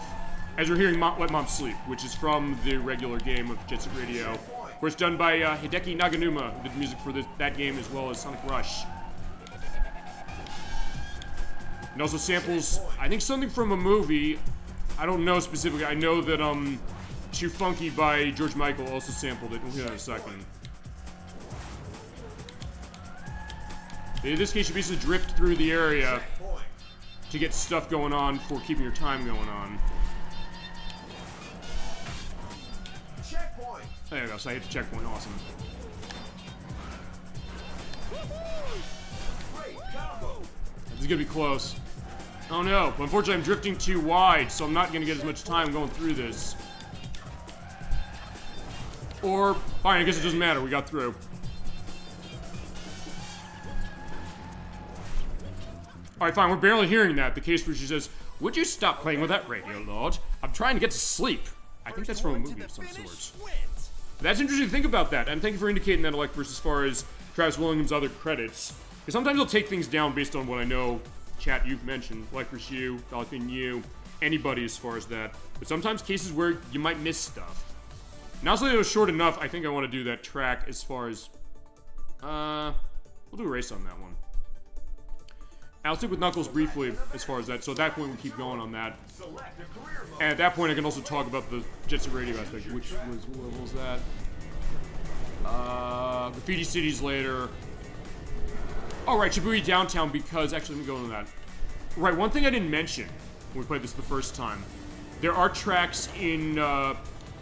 As we're hearing Let Mom Sleep, which is from the regular game of Jet Set Radio, of course done by Hideki Naganuma, who did music for that game as well as Sonic Rush. And also samples, I think something from a movie. I don't know specifically. I know that Too Funky by George Michael also sampled it. We'll hear that in a second. In this case, you basically drift through the area to get stuff going on for keeping your time going on. Checkpoint. There you go, so I hit the checkpoint, awesome. Great combo. This is gonna be close. Oh no, but unfortunately I'm drifting too wide, so I'm not gonna get as much time going through this. Or, fine, I guess it doesn't matter, we got through. Alright, fine, we're barely hearing that. The case where she says, "Would you stop playing with that radio, Lord? I'm trying to get to sleep." I think that's from a movie of some sort. That's interesting to think about that, and thank you for indicating that, Electverse, as far as Travis Williams' other credits. Because sometimes I'll take things down based on what I know. Chat, you've mentioned, Electverse, you, Dolphin, you, anybody as far as that. But sometimes cases where you might miss stuff. Now, so it was short enough, I think I want to do that track as far as... we'll do a race on that one. I'll stick with Knuckles briefly as far as that, so at that point we keep going on that. And at that point I can also talk about the Jet Set Radio aspect, which was, what was that? Graffiti Cities later. Oh right, Shibuya Downtown, because, actually let me go into that. Right, one thing I didn't mention when we played this the first time. There are tracks in the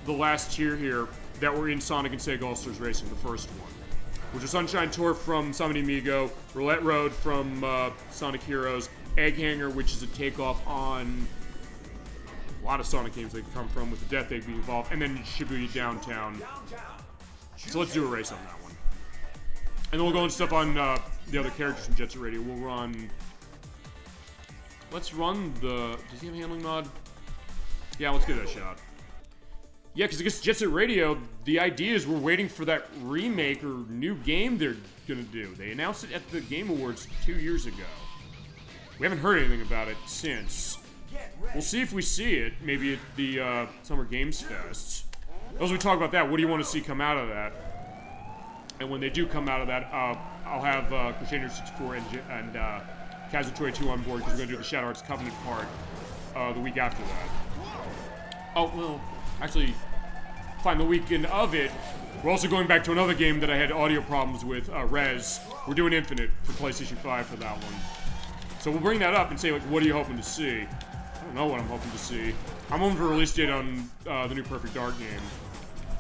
last tier here that were in Sonic and Sega All-Stars Racing, the first one. Which is Sunshine Tour from Summon Amigo, Roulette Road from Sonic Heroes, Egg Hanger, which is a takeoff on a lot of Sonic games they come from, with the Death Egg being involved, and then Shibuya Downtown. So let's do a race on that one. And then we'll go into stuff on the other characters from Jet Set Radio. We'll run... Let's run the... Does he have a handling mod? Yeah, let's give it a shot. Yeah, because I guess Jet Set Radio, the idea is we're waiting for that remake or new game they're gonna do. They announced it at the Game Awards 2 years ago. We haven't heard anything about it since. We'll see if we see it, maybe at the Summer Games Fest. As we talk about that, what do you want to see come out of that? And when they do come out of that, I'll have Crusader 64 and Kazutoy 2 on board, because we're gonna do the Shadow Hearts Covenant part the week after that. Oh, well... Actually, fine, the weekend of it, we're also going back to another game that I had audio problems with, Rez. We're doing Infinite for PlayStation 5 for that one. So we'll bring that up and say, like, what are you hoping to see? I don't know what I'm hoping to see. I'm hoping for a release date on the new Perfect Dark game,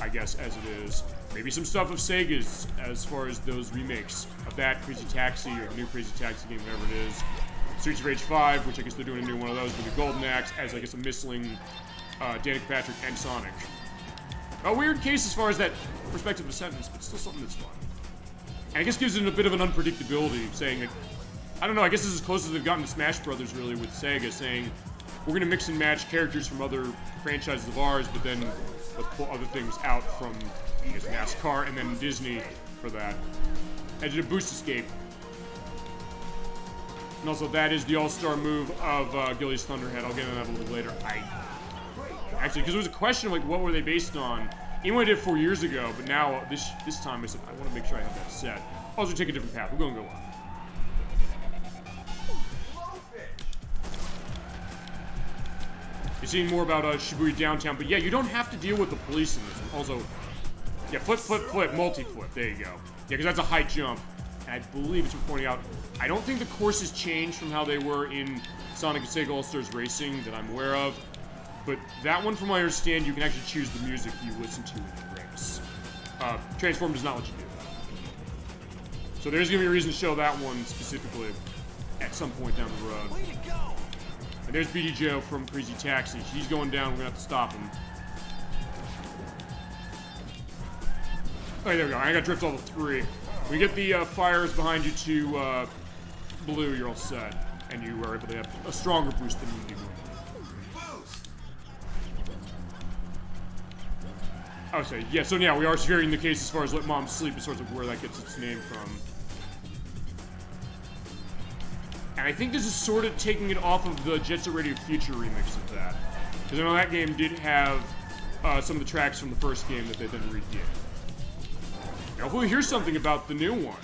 I guess, as it is. Maybe some stuff of Sega's as far as those remakes of that, Crazy Taxi, or the new Crazy Taxi game, whatever it is. Streets of Rage 5, which I guess they're doing a new one of those, with the Golden Axe as, I guess, a missling... Danica Patrick and Sonic. A weird case as far as that perspective of sentence, but still something that's fun. And I guess gives it a bit of an unpredictability, saying that, I don't know, I guess this is as close as they've gotten to Smash Brothers, really, with Sega, saying, we're gonna mix and match characters from other franchises of ours, but then let's pull other things out from, I guess, NASCAR and then Disney for that. I did a Boost Escape. And also, that is the all-star move of Gilly's Thunderhead. I'll get into that a little later. Actually, because there was a question of, like, what were they based on? Even when I did it 4 years ago, but now, this time, I said, I want to make sure I have that set. I'll also take a different path. We're going to go on. You're seeing more about Shibuya Downtown, but yeah, you don't have to deal with the police in this one. Also, yeah, flip, multi-flip. There you go. Yeah, because that's a high jump. And I believe it's worth pointing out, I don't think the courses changed from how they were in Sonic and Sega All-Stars Racing that I'm aware of. But that one, from what I understand, you can actually choose the music you listen to in the race. Transform does not let you do that. So there's going to be a reason to show that one specifically at some point down the road. And there's BD Joe from Crazy Taxi. He's going down. We're going to have to stop him. Oh, there we go. I got drift level 3. When you get the fires behind you to blue, you're all set. And you are able to have a stronger boost than you do. Okay, yeah, so yeah, we are securing the case as far as Let Mom Sleep, as far as where that gets its name from. And I think this is sort of taking it off of the Jet Set Radio Future remix of that. Because I know that game did have some of the tracks from the first game that they then redid. Now, hopefully we hear something about the new one.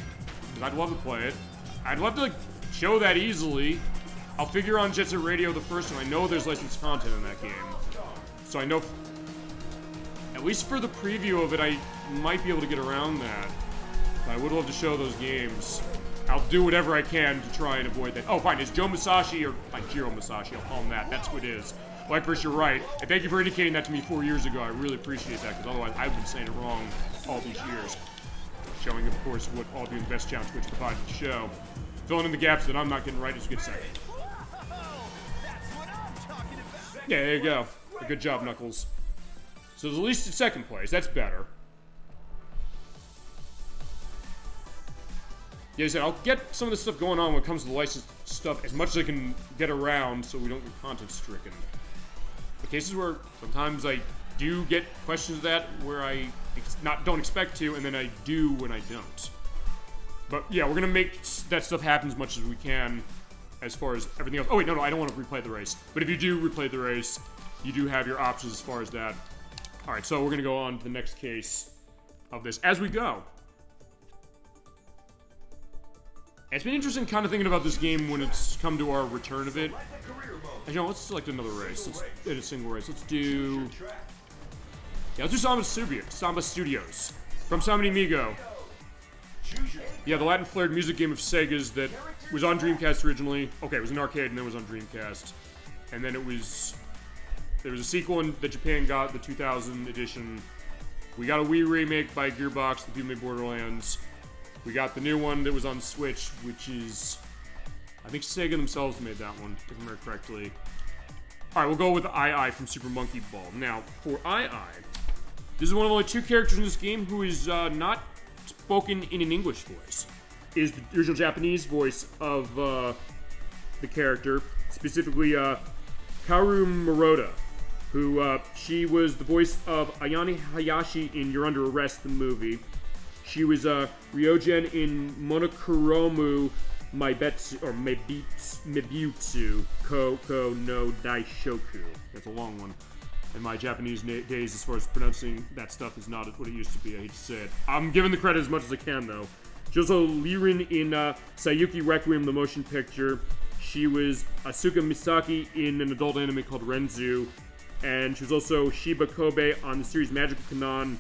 Because I'd love to play it. I'd love to, like, show that easily. I'll figure on Jet Set Radio the first one. I know there's licensed content in that game. So I know... At least for the preview of it, I might be able to get around that. But I would love to show those games. I'll do whatever I can to try and avoid that. Oh, fine. It's Joe Masashi, or like Jiro Masashi. I'll call him that. That's who it is. Electverse, you're right. And thank you for indicating that to me 4 years ago. I really appreciate that, because otherwise I've been saying it wrong all these years. Showing, of course, what all the best chat on Twitch provided the show. Filling in the gaps that I'm not getting right is a good second. Yeah, there you go. Good job, Knuckles. So there's at least in second place. That's better. Yeah, I said, I'll get some of this stuff going on when it comes to the licensed stuff as much as I can get around so we don't get content stricken. The cases where sometimes I do get questions of that where I don't expect to, and then I do when I don't. But yeah, we're gonna make that stuff happen as much as we can as far as everything else. Oh wait, no, I don't want to replay the race. But if you do replay the race, you do have your options as far as that. Alright, so we're gonna go on to the next case of this as we go. It's been interesting kind of thinking about this game when it's come to our return of it. You know, let's select another race. Let's hit a single race. Let's do... Yeah, let's do Samba Studios. From Samba Amigo. Yeah, the Latin flared music game of Sega's that was on Dreamcast originally. Okay, it was an arcade and then it was on Dreamcast. And then there was a sequel that Japan got, the 2000 edition. We got a Wii remake by Gearbox, the people made Borderlands. We got the new one that was on Switch, which is... I think Sega themselves made that one, if I remember correctly. Alright, we'll go with II from Super Monkey Ball. Now, for II, this is one of only 2 characters in this game who is not spoken in an English voice. It is the original Japanese voice of the character, specifically Kaoru Murata, who she was the voice of Ayane Hayashi in You're Under Arrest, the movie. She was Ryogen in Monokoromu Mebutsu Koko no Daishoku. That's a long one. And my Japanese days, as far as pronouncing that stuff, is not what it used to be. I hate to say it. I'm giving the credit as much as I can, though. She was also Lirin in Sayuki Requiem, the motion picture. She was Asuka Misaki in an adult anime called Renzu. And she was also Shiba Kobe on the series Magical Kanon,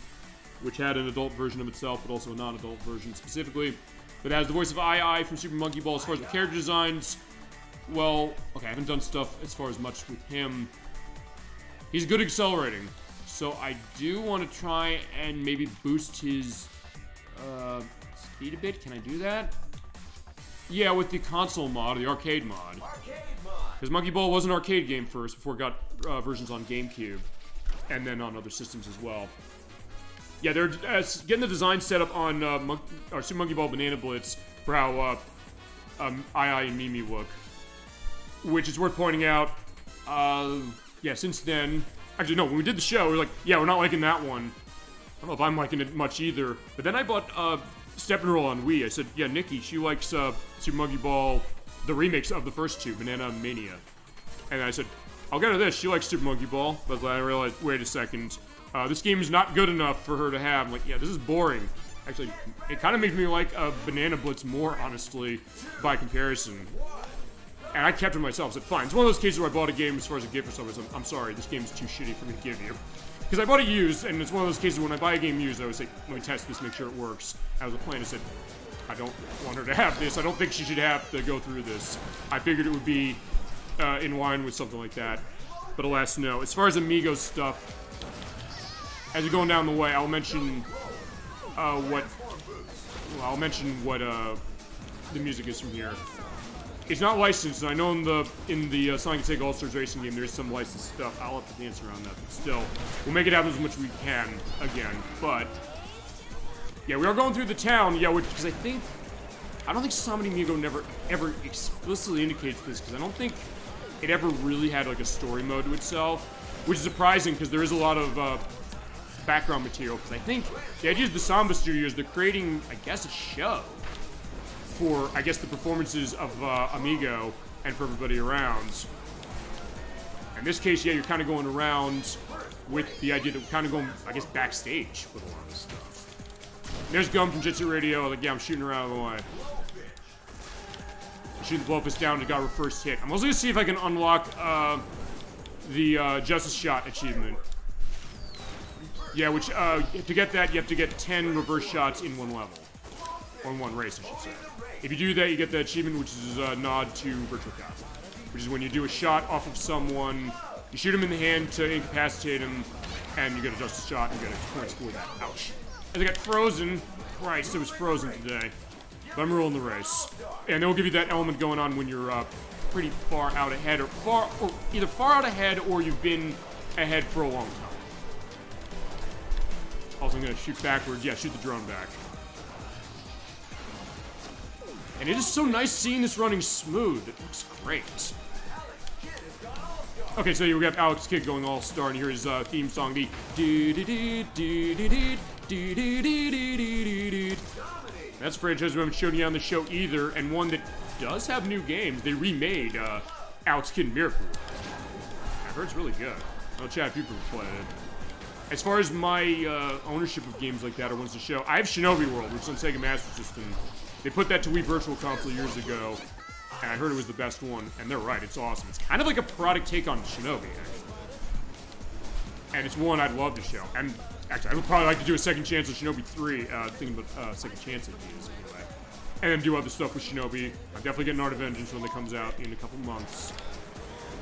which had an adult version of itself, but also a non-adult version specifically. But as the voice of II from Super Monkey Ball, as far as the character designs, well, okay, I haven't done stuff as far as much with him. He's good at accelerating, so I do want to try and maybe boost his speed a bit. Can I do that? Yeah, with the console mod, the arcade mod. Because Monkey Ball was an arcade game first, before it got versions on GameCube, and then on other systems as well. Yeah, they're getting the design set up on Super Monkey Ball Banana Blitz for how II and Mimi look. Which is worth pointing out, yeah, since then... Actually, no, when we did the show, we were like, yeah, we're not liking that one. I don't know if I'm liking it much either. But then I bought Steppenroll on Wii. I said, yeah, Nikki, she likes Super Monkey Ball, the remakes of the first 2, Banana Mania. And I said, I'll get her this. She likes Super Monkey Ball. But I realized, wait a second. This game is not good enough for her to have. I'm like, yeah, this is boring. Actually, it kind of makes me like Banana Blitz more, honestly, by comparison. And I kept it myself. I said, fine. It's one of those cases where I bought a game as far as a gift or something. I'm sorry, this game is too shitty for me to give you. Because I bought it used, and it's one of those cases when I buy a game used, I would say, let me test this, make sure it works. As a plan, I said, I don't want her to have this. I don't think she should have to go through this. I figured it would be in line with something like that. But alas, no. As far as Amigo stuff, as you're going down the way, I'll mention what the music is from here. It's not licensed, and I know in the Sonic & Sega All-Stars Racing game there is some licensed stuff. I'll have to dance around that, but still, we'll make it happen as much as we can again. But yeah, we are going through the town, yeah, because I don't think Samba Amigo never ever explicitly indicates this, because I don't think it ever really had like a story mode to itself, which is surprising because there is a lot of background material. Because I think the idea of the Samba Studios, they're creating, I guess, a show for, I guess, the performances of Amigo and for everybody around. In this case, yeah, you're kind of going around with the idea that we're kind of going, I guess, backstage with a lot of stuff. There's Gum from Jitsu Radio. Like, yeah, I'm shooting her out of the way. I'm shooting the Blowfist down to got her first hit. I'm also going to see if I can unlock the Justice Shot achievement. Yeah, which, to get that, you have to get 10 reverse shots in one level. Or in one race, I should say. If you do that, you get the achievement, which is a nod to Virtual Cop, which is when you do a shot off of someone, you shoot him in the hand to incapacitate him, and you get a Justice Shot, and you get a point for that. Ouch. As I got frozen, Christ, it was frozen today. But I'm ruling the race. And they'll give you that element going on when you're pretty far out ahead, or either far out ahead, or you've been ahead for a long time. Also, I'm going to shoot backwards. Yeah, shoot the drone back. And it is so nice seeing this running smooth. It looks great. Okay, so we have Alex Kidd going all-star, and here's his theme song, the That's a franchise we haven't shown you on the show either, and one that does have new games. They remade Alex Kidd Miracle. I've heard it's really good. I'll chat if you've played it. As far as my ownership of games like that or ones to show, I have Shinobi World, which is on Sega Master System. They put that to Wii Virtual Console years ago, and I heard it was the best one, and they're right, it's awesome. It's kind of like a product take on Shinobi, actually. And it's one I'd love to show. And actually, I would probably like to do a second chance of Shinobi 3, thinking about second chance ideas, anyway. And then do other stuff with Shinobi. I'm definitely getting Art of Vengeance when it comes out in a couple months.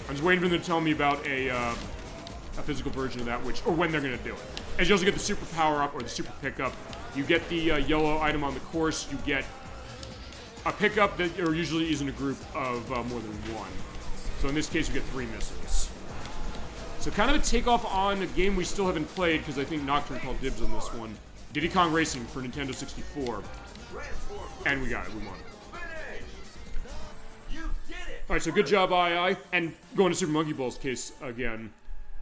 I'm just waiting for them to tell me about a physical version of that, or when they're going to do it. As you also get the super power-up, or the super pickup, you get the yellow item on the course, you get a pickup that usually is in a group of more than one. So in this case, you get 3 missiles. So kind of a takeoff on a game we still haven't played, because I think Nocturne called dibs on this one. Diddy Kong Racing for Nintendo 64. And we got it, we won. Alright, so good job, II. And going to Super Monkey Ball's case again.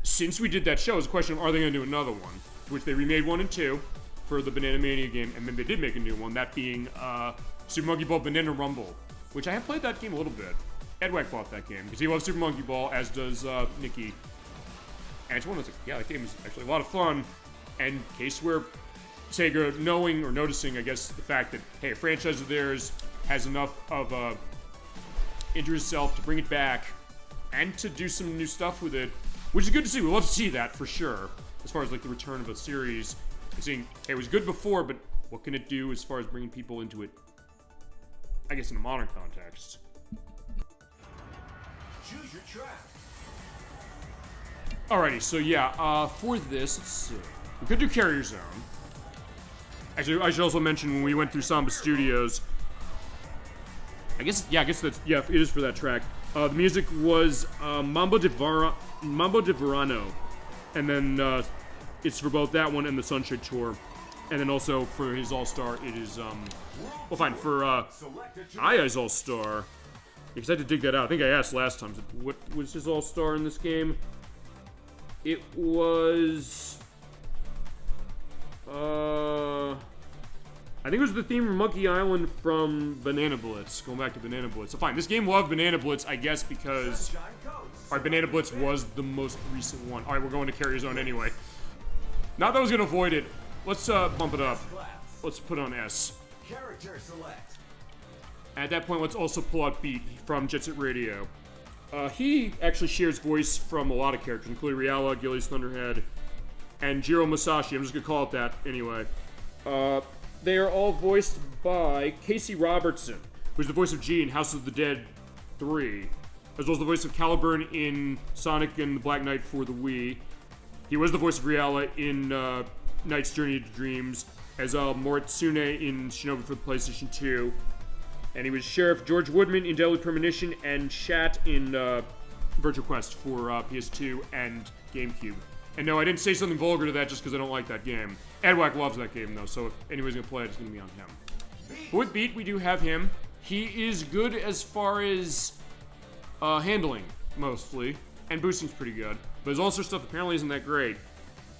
Since we did that show, it's a question of are they going to do another one? Which they remade 1 and 2 for the Banana Mania game, and then they did make a new one, that being Super Monkey Ball Banana Rumble, which I have played that game a little bit. Edwack bought that game, because he loves Super Monkey Ball, as does Nikki. And it's one of those, yeah, that game is actually a lot of fun, and in case where Sega knowing or noticing, I guess, the fact that, hey, a franchise of theirs has enough of into itself to bring it back, and to do some new stuff with it, which is good to see. We love to see that, for sure, as far as, like, the return of a series. And seeing, hey, it was good before, but what can it do as far as bringing people into it, I guess, in a modern context? Choose your track. Alrighty, so yeah, for this, let's see. We could do Carrier Zone. Actually, I should also mention when we went through Samba Studios, I guess that's, yeah, it is for that track. The music was Mambo de Verano, and then it's for both that one and the Sunshine Tour, and then also for his All-Star, it is well, fine, for II's All-Star, because I had to dig that out. I think I asked last time, what was his All-Star in this game? It was I think it was the theme from Monkey Island from Banana Blitz. Going back to Banana Blitz. So fine, this game loved Banana Blitz, I guess, because alright, Banana Blitz was the most recent one. Alright, we're going to Carrier Zone anyway. Not that I was gonna avoid it. Let's bump it up. Let's put it on S. Character select. At that point, let's also pull out Beat from Jet Set Radio. He actually shares voice from a lot of characters, including Riala, Gillies Thunderhead, and Jiro Masashi. I'm just gonna call it that anyway. They are all voiced by Casey Robertson, who's the voice of G in House of the Dead 3, as well as the voice of Caliburn in Sonic and the Black Knight for the Wii. He was the voice of Riala in Knight's Journey to Dreams, as Moritsune in Shinobi for the PlayStation 2. And he was Sheriff George Woodman in Deadly Premonition, and Shat in Virtual Quest for PS2 and GameCube. And no, I didn't say something vulgar to that just because I don't like that game. Edwack loves that game, though, so if anybody's going to play it, it's going to be on him. But with Beat, we do have him. He is good as far as handling, mostly, and boosting's pretty good. But his All-Star stuff apparently isn't that great.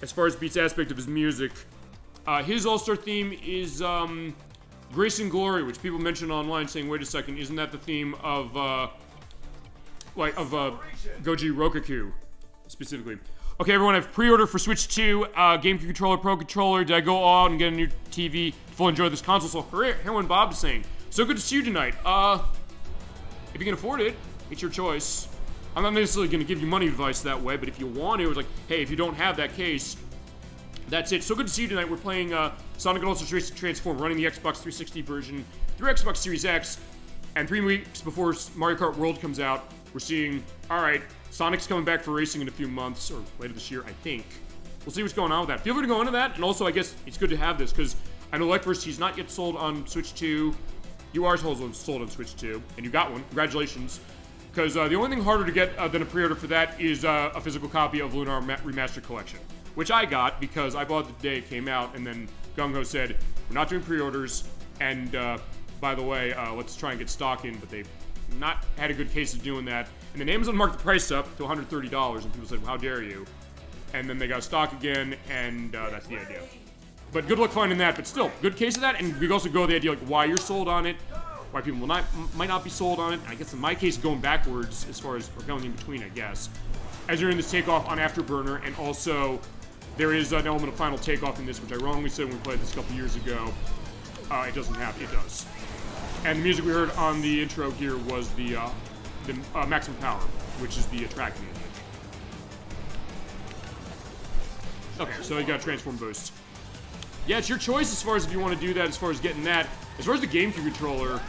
As far as Beat's aspect of his music, his All-Star theme is Grace and Glory, which people mention online saying, wait a second, isn't that the theme of Goji Rokaku, specifically? Okay, everyone, I've pre-ordered for Switch 2, GameCube controller, Pro controller. Did I go all out and get a new TV? Full enjoy this console. So, Heroin Bob is saying, so good to see you tonight. If you can afford it, it's your choice. I'm not necessarily going to give you money advice that way, but if you want to, it's like, hey, if you don't have that case, that's it. So good to see you tonight. We're playing Sonic and All-Stars Transform, running the Xbox 360 version through Xbox Series X, and 3 weeks before Mario Kart World comes out, we're seeing, alright, Sonic's coming back for racing in a few months, or later this year, I think. We'll see what's going on with that. Feel free to go into that, and also, I guess, it's good to have this, because I know Lekverse, he's not yet sold on Switch 2. You are sold on Switch 2, and you got one. Congratulations. Because the only thing harder to get than a pre-order for that is a physical copy of Lunar Remastered Collection, which I got because I bought it the day it came out, and then Gung-Ho said, we're not doing pre-orders, and by the way, let's try and get stock in, but they not had a good case of doing that. And then Amazon marked the price up to $130, and people said, well, how dare you? And then they got stock again, and that's the idea. But good luck finding that, but still, good case of that, and we also go with the idea, like, why you're sold on it, why people might not be sold on it. I guess in my case, going backwards as far as, or going in between, I guess. As you're in this takeoff on Afterburner, and also, there is an element of final takeoff in this, which I wrongly said when we played this a couple years ago. It doesn't have, it does. And the music we heard on the intro here was the Maximum Power, which is the track music. Okay, so you got a transform boost. Yeah, it's your choice as far as if you want to do that, as far as getting that. As far as the GameCube controller,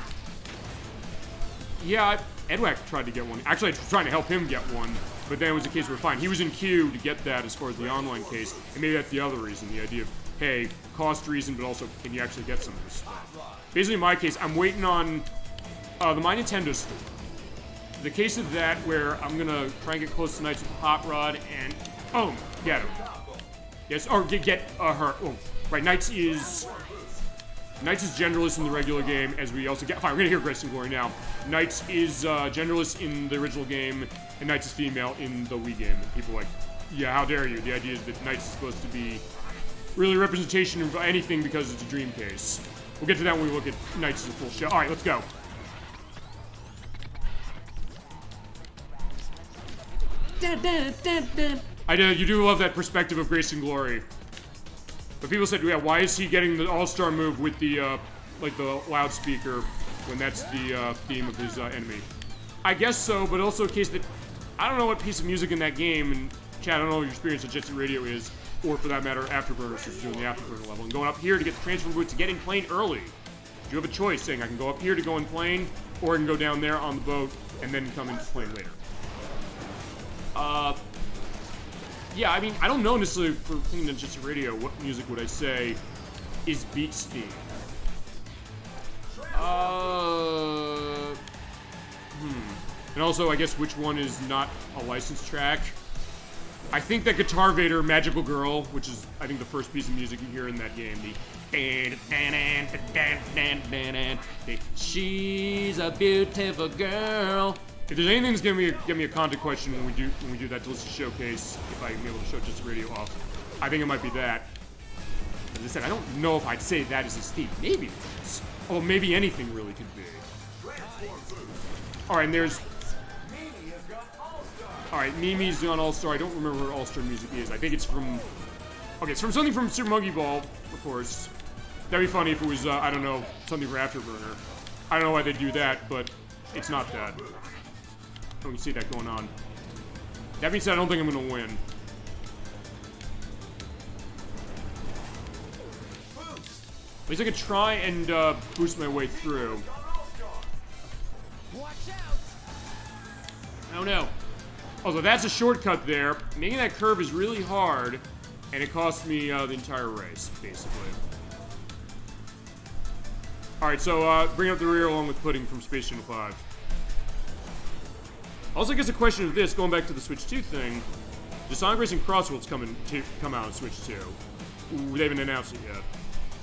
yeah, Edwack tried to get one. Actually, I was trying to help him get one, but then it was a case where fine. He was in queue to get that as far as the online case, and maybe that's the other reason, the idea of, hey, cost reason, but also, can you actually get some of this stuff? Basically, in my case, I'm waiting on the My Nintendo store. The case of that, where I'm gonna try and get close to Knights with the Hot Rod, and, oh, get him. Yes, or get her. Oh, right, Knights is generalist in the regular game, as we also get. Fine, we're gonna hear Grace and Glory now. Knights is generalist in the original game, and Knights is female in the Wii game. And people are like, yeah, how dare you? The idea is that Knights is supposed to be really representation of anything because it's a dream case. We'll get to that when we look at Knights as a full show. All right, let's go. You do love that perspective of Grace and Glory. But people said, yeah, why is he getting the all-star move with the, like the loudspeaker when that's the theme of his enemy? I guess so, but also a case that I don't know what piece of music in that game, and Chad, I don't know what your experience at Jet Set Radio is, or for that matter, Afterburner, since you're doing the Afterburner level, and going up here to get the transfer boots to get in plane early. You have a choice, saying I can go up here to go in plane, or I can go down there on the boat, and then come into plane later. Yeah, I mean, I don't know necessarily for thinking of Jet Set Radio, what music would I say is beat Steam? And also, I guess, which one is not a licensed track? I think that Guitar Vader Magical Girl, which is, I think, the first piece of music you hear in that game, the she's a beautiful girl. If there's anything that's gonna give me a content question when we do that Delicious Showcase, if I can be able to show Jet Set Radio off, I think it might be that. As I said, I don't know if I'd say that is a Steam. Maybe it is. Oh, maybe anything really could be. Alright, and there's... Alright, Mimi's on All-Star. I don't remember what All-Star music is. I think it's from... Okay, it's from something from Super Monkey Ball, of course. That'd be funny if it was, I don't know, something for Afterburner. I don't know why they'd do that, but it's not that. Oh, you see that going on. That being said, I don't think I'm gonna win. At least I could try and boost my way through. Oh no. Also, that's a shortcut there. Making that curve is really hard, and it cost me the entire race, basically. Alright, so bring up the rear along with Pudding from Space Channel 5. Also, I guess a question of this, going back to the Switch 2 thing, does Sonic Racing Crossworld's come out on Switch 2? Ooh, they haven't announced it yet.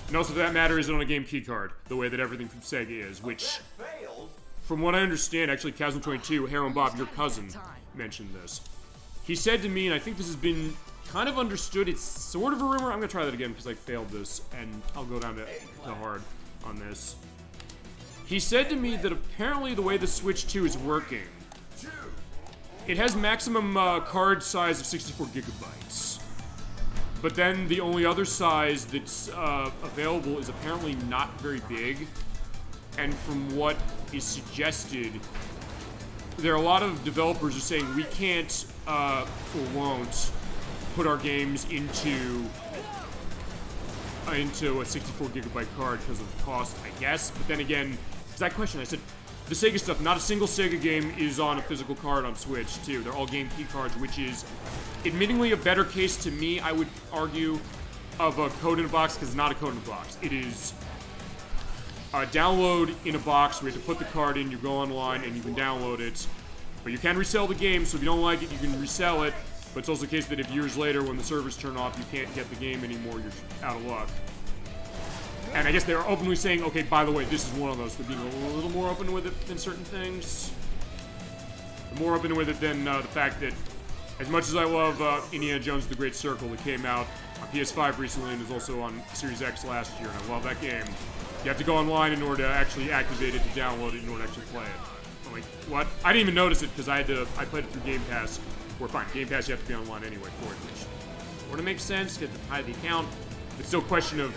And also, for that matter, is it on a game keycard, the way that everything from Sega is, which, from what I understand, actually, Chasm22, Harold Bob, your cousin, mentioned this. He said to me, and I think this has been kind of understood, it's sort of a rumor, I'm gonna try that again because I failed this, and I'll go down to hard on this. He said to me that apparently the way the Switch 2 is working, it has maximum card size of 64 gigabytes. But then the only other size that's available is apparently not very big. And from what is suggested, there are a lot of developers who are saying we can't or won't put our games into a 64 gigabyte card because of the cost, I guess. But then again, to that question, I said, the Sega stuff, not a single Sega game is on a physical card on Switch, too. They're all game key cards, which is admittingly a better case to me, I would argue, of a code in a box, because it's not a code in a box. It is a download in a box where you have to put the card in, you go online, and you can download it. But you can resell the game, so if you don't like it, you can resell it. But it's also the case that if years later, when the servers turn off, you can't get the game anymore, you're out of luck. And I guess they're openly saying, okay, by the way, this is one of those. They're being a little more open with it than certain things. They're more open with it than the fact that, as much as I love Indiana Jones The Great Circle that came out on PS5 recently and is also on Series X last year, and I love that game, you have to go online in order to actually activate it, to download it, in order to actually play it. I'm like, what? I didn't even notice it because I played it through Game Pass. Or fine, Game Pass you have to be online anyway for it, which sort of makes sense, because to hide the account. It's still a question of,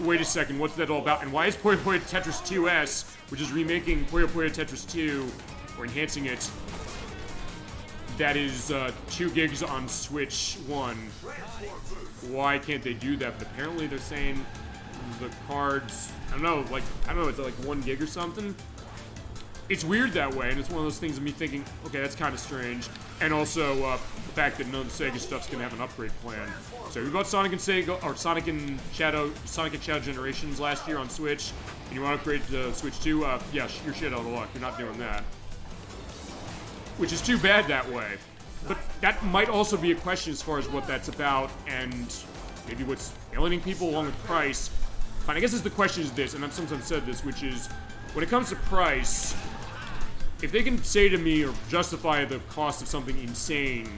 wait a second, what's that all about? And why is Puyo Puyo Tetris 2S, which is remaking Puyo Puyo Tetris 2, or enhancing it, that is 2 gigs on Switch 1. Why can't they do that? But apparently they're saying the cards, I don't know, it's like 1 gig or something. It's weird that way, and it's one of those things of me thinking, okay, that's kind of strange. And also the fact that none of the Sega stuff's gonna have an upgrade plan. So we bought Sonic and Sonic and Shadow Generations last year on Switch, and you want to upgrade to Switch 2, yeah, you're shit out of luck. You're not doing that. Which is too bad that way. But that might also be a question as far as what that's about, and maybe what's alienating people along with price. Fine, I guess the question is this, and I've sometimes said this, which is, when it comes to price, if they can say to me or justify the cost of something insane,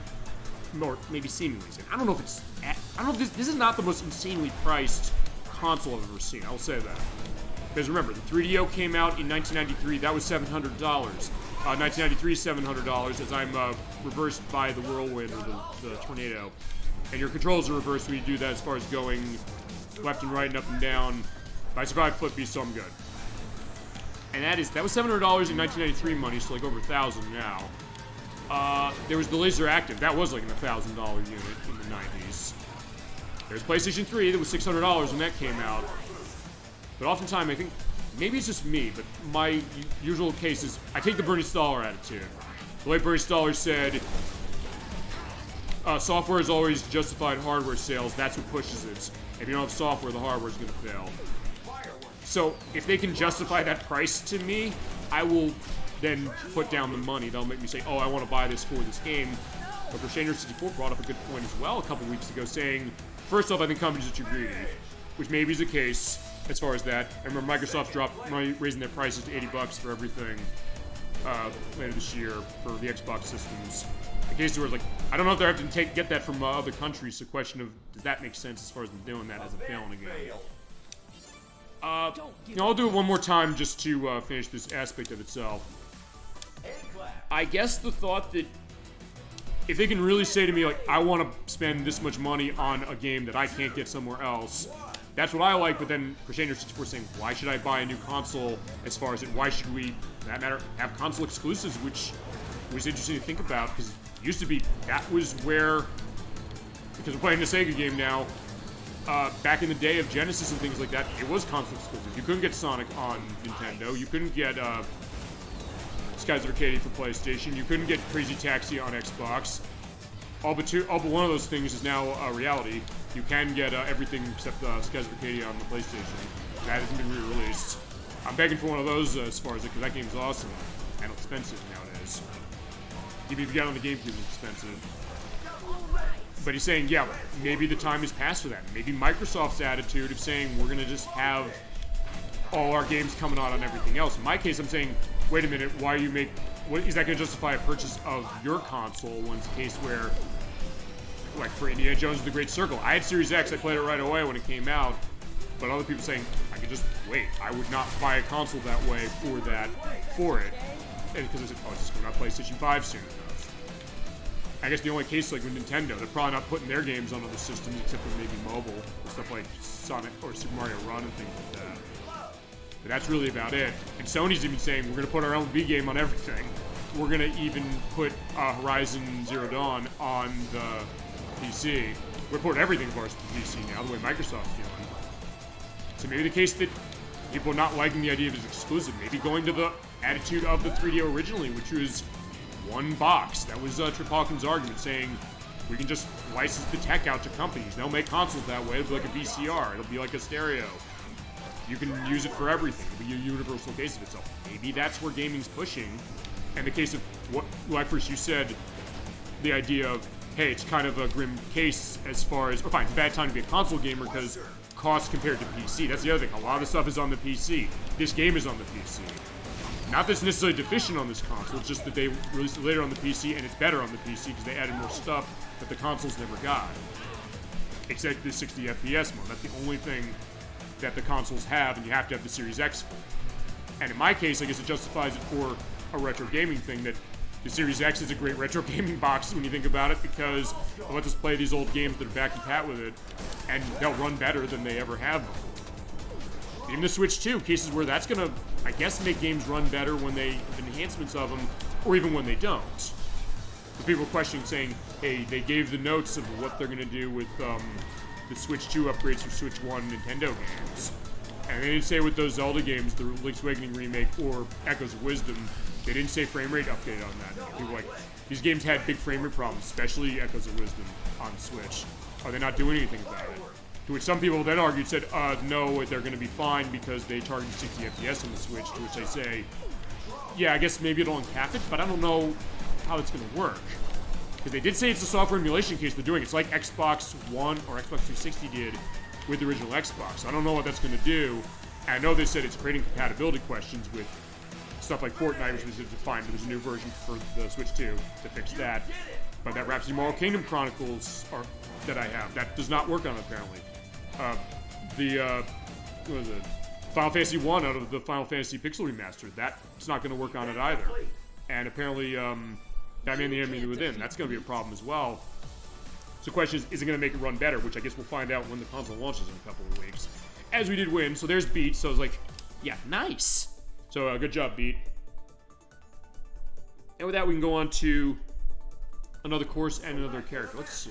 or maybe seemingly insane, I don't know if this is not the most insanely priced console I've ever seen, I'll say that. Because remember, the 3DO came out in 1993, that was $700. 1993 is $700, as I'm reversed by the whirlwind or the tornado. And your controls are reversed when you do that as far as going left and right and up and down. If I survive Foot Beast, so I'm good. And that was $700 in 1993 money, so like over $1,000 now. There was the Laser Active, that was like an $1,000 unit in the 90s. There's PlayStation 3, that was $600 when that came out. But oftentimes, I think, maybe it's just me, but my usual case is, I take the Bernie Stoller attitude. The late Bernie Stoller said, software is always justified hardware sales, that's what pushes it. If you don't have software, the hardware is going to fail. So, if they can justify that price to me, I will then put down the money. They'll make me say, oh, I want to buy this for this game. But Crusader64 brought up a good point as well a couple weeks ago, saying, first off, I think companies are too greedy, which maybe is the case as far as that. I remember Microsoft raising their prices to $80 for everything later this year for the Xbox systems. In case where it's like, I don't know if they're having to get that from other countries. So, question of, does that make sense as far as them doing that as a failing again? I'll do it one more time just to finish this aspect of itself. I guess the thought that if they can really say to me, like, I want to spend this much money on a game that I can't get somewhere else, that's what I like. But then Crusader64 saying, why should I buy a new console? As far as it, why should we, for that matter, have console exclusives? Which was interesting to think about, because it used to be that was where, because we're playing the Sega game now. Back in the day of Genesis and things like that, it was console exclusive. You couldn't get Sonic on Nintendo. You couldn't get Skies of Arcadia for PlayStation. You couldn't get Crazy Taxi on Xbox. All but one of those things is now a reality. You can get everything except Skies of Arcadia on the PlayStation. That hasn't been re-released. I'm begging for one of those as far as it, because that game's awesome and expensive nowadays. Even if you get on the GameCube, it's expensive. But he's saying, yeah, maybe the time has passed for that. Maybe Microsoft's attitude of saying, we're going to just have all our games coming out on everything else. In my case, I'm saying, wait a minute, why you make... What, is that going to justify a purchase of your console when it's a case where, like for Indiana Jones The Great Circle, I had Series X, I played it right away when it came out, but other people saying, I could just wait. I would not buy a console that way for it. And because I said, oh, it's just coming out PlayStation 5 soon enough. I guess the only case like with Nintendo, they're probably not putting their games on other systems except for maybe mobile, with stuff like Sonic or Super Mario Run and things like that. But that's really about it. And Sony's even saying, we're going to put our LB game on everything. We're going to even put Horizon Zero Dawn on the PC. We're putting everything for us to the PC now, the way Microsoft's doing. So maybe the case that people are not liking the idea of it as exclusive, maybe going to the attitude of the 3DO originally, which was one box. That was Trip Hawkins' argument, saying we can just license the tech out to companies. They'll make consoles that way. It'll be like a VCR. It'll be like a stereo. You can use it for everything. It'll be a universal case of itself. Maybe that's where gaming's pushing. And the case of what, like first you said, the idea of, hey, it's kind of a grim case as far as, or fine, it's a bad time to be a console gamer because cost compared to PC. That's the other thing. A lot of the stuff is on the PC. This game is on the PC. Not that it's necessarily deficient on this console, it's just that they released it later on the PC and it's better on the PC because they added more stuff that the consoles never got. Except the 60 FPS mode. That's the only thing that the consoles have, and you have to have the Series X for. And in my case, I guess it justifies it for a retro gaming thing, that the Series X is a great retro gaming box when you think about it, because it lets us play these old games that are back and pat with it, and they'll run better than they ever have before. Even the Switch 2, cases where that's gonna, I guess, make games run better when they have enhancements of them, or even when they don't. But people are questioning, saying, hey, they gave the notes of what they're gonna do with the Switch 2 upgrades for Switch 1 Nintendo games. And they didn't say with those Zelda games, the Link's Awakening remake or Echoes of Wisdom, they didn't say frame rate update on that. People were like, these games had big frame rate problems, especially Echoes of Wisdom on Switch. Are they not doing anything about it? To which some people then argued, said, no, they're going to be fine because they target 60 FPS on the Switch, to which I say, yeah, I guess maybe it'll uncap it, but I don't know how it's going to work. Because they did say it's a software emulation case they're doing. It's like Xbox One or Xbox 360 did with the original Xbox. I don't know what that's going to do. And I know they said it's creating compatibility questions with stuff like Fortnite, which was defined. There's a new version for the Switch 2 to fix that. But that Rhapsody Moral Kingdom Chronicles that I have, that does not work on it, apparently. What was it? Final Fantasy 1 out of the Final Fantasy Pixel Remastered, that's not going to work on it either. And apparently, Batman the Enemy Within, that's going to be a problem as well. So the question is it going to make it run better? Which I guess we'll find out when the console launches in a couple of weeks. As we did win, so there's Beat, so I was like, yeah, nice. So good job, Beat. And with that, we can go on to another course and another character. Let's see.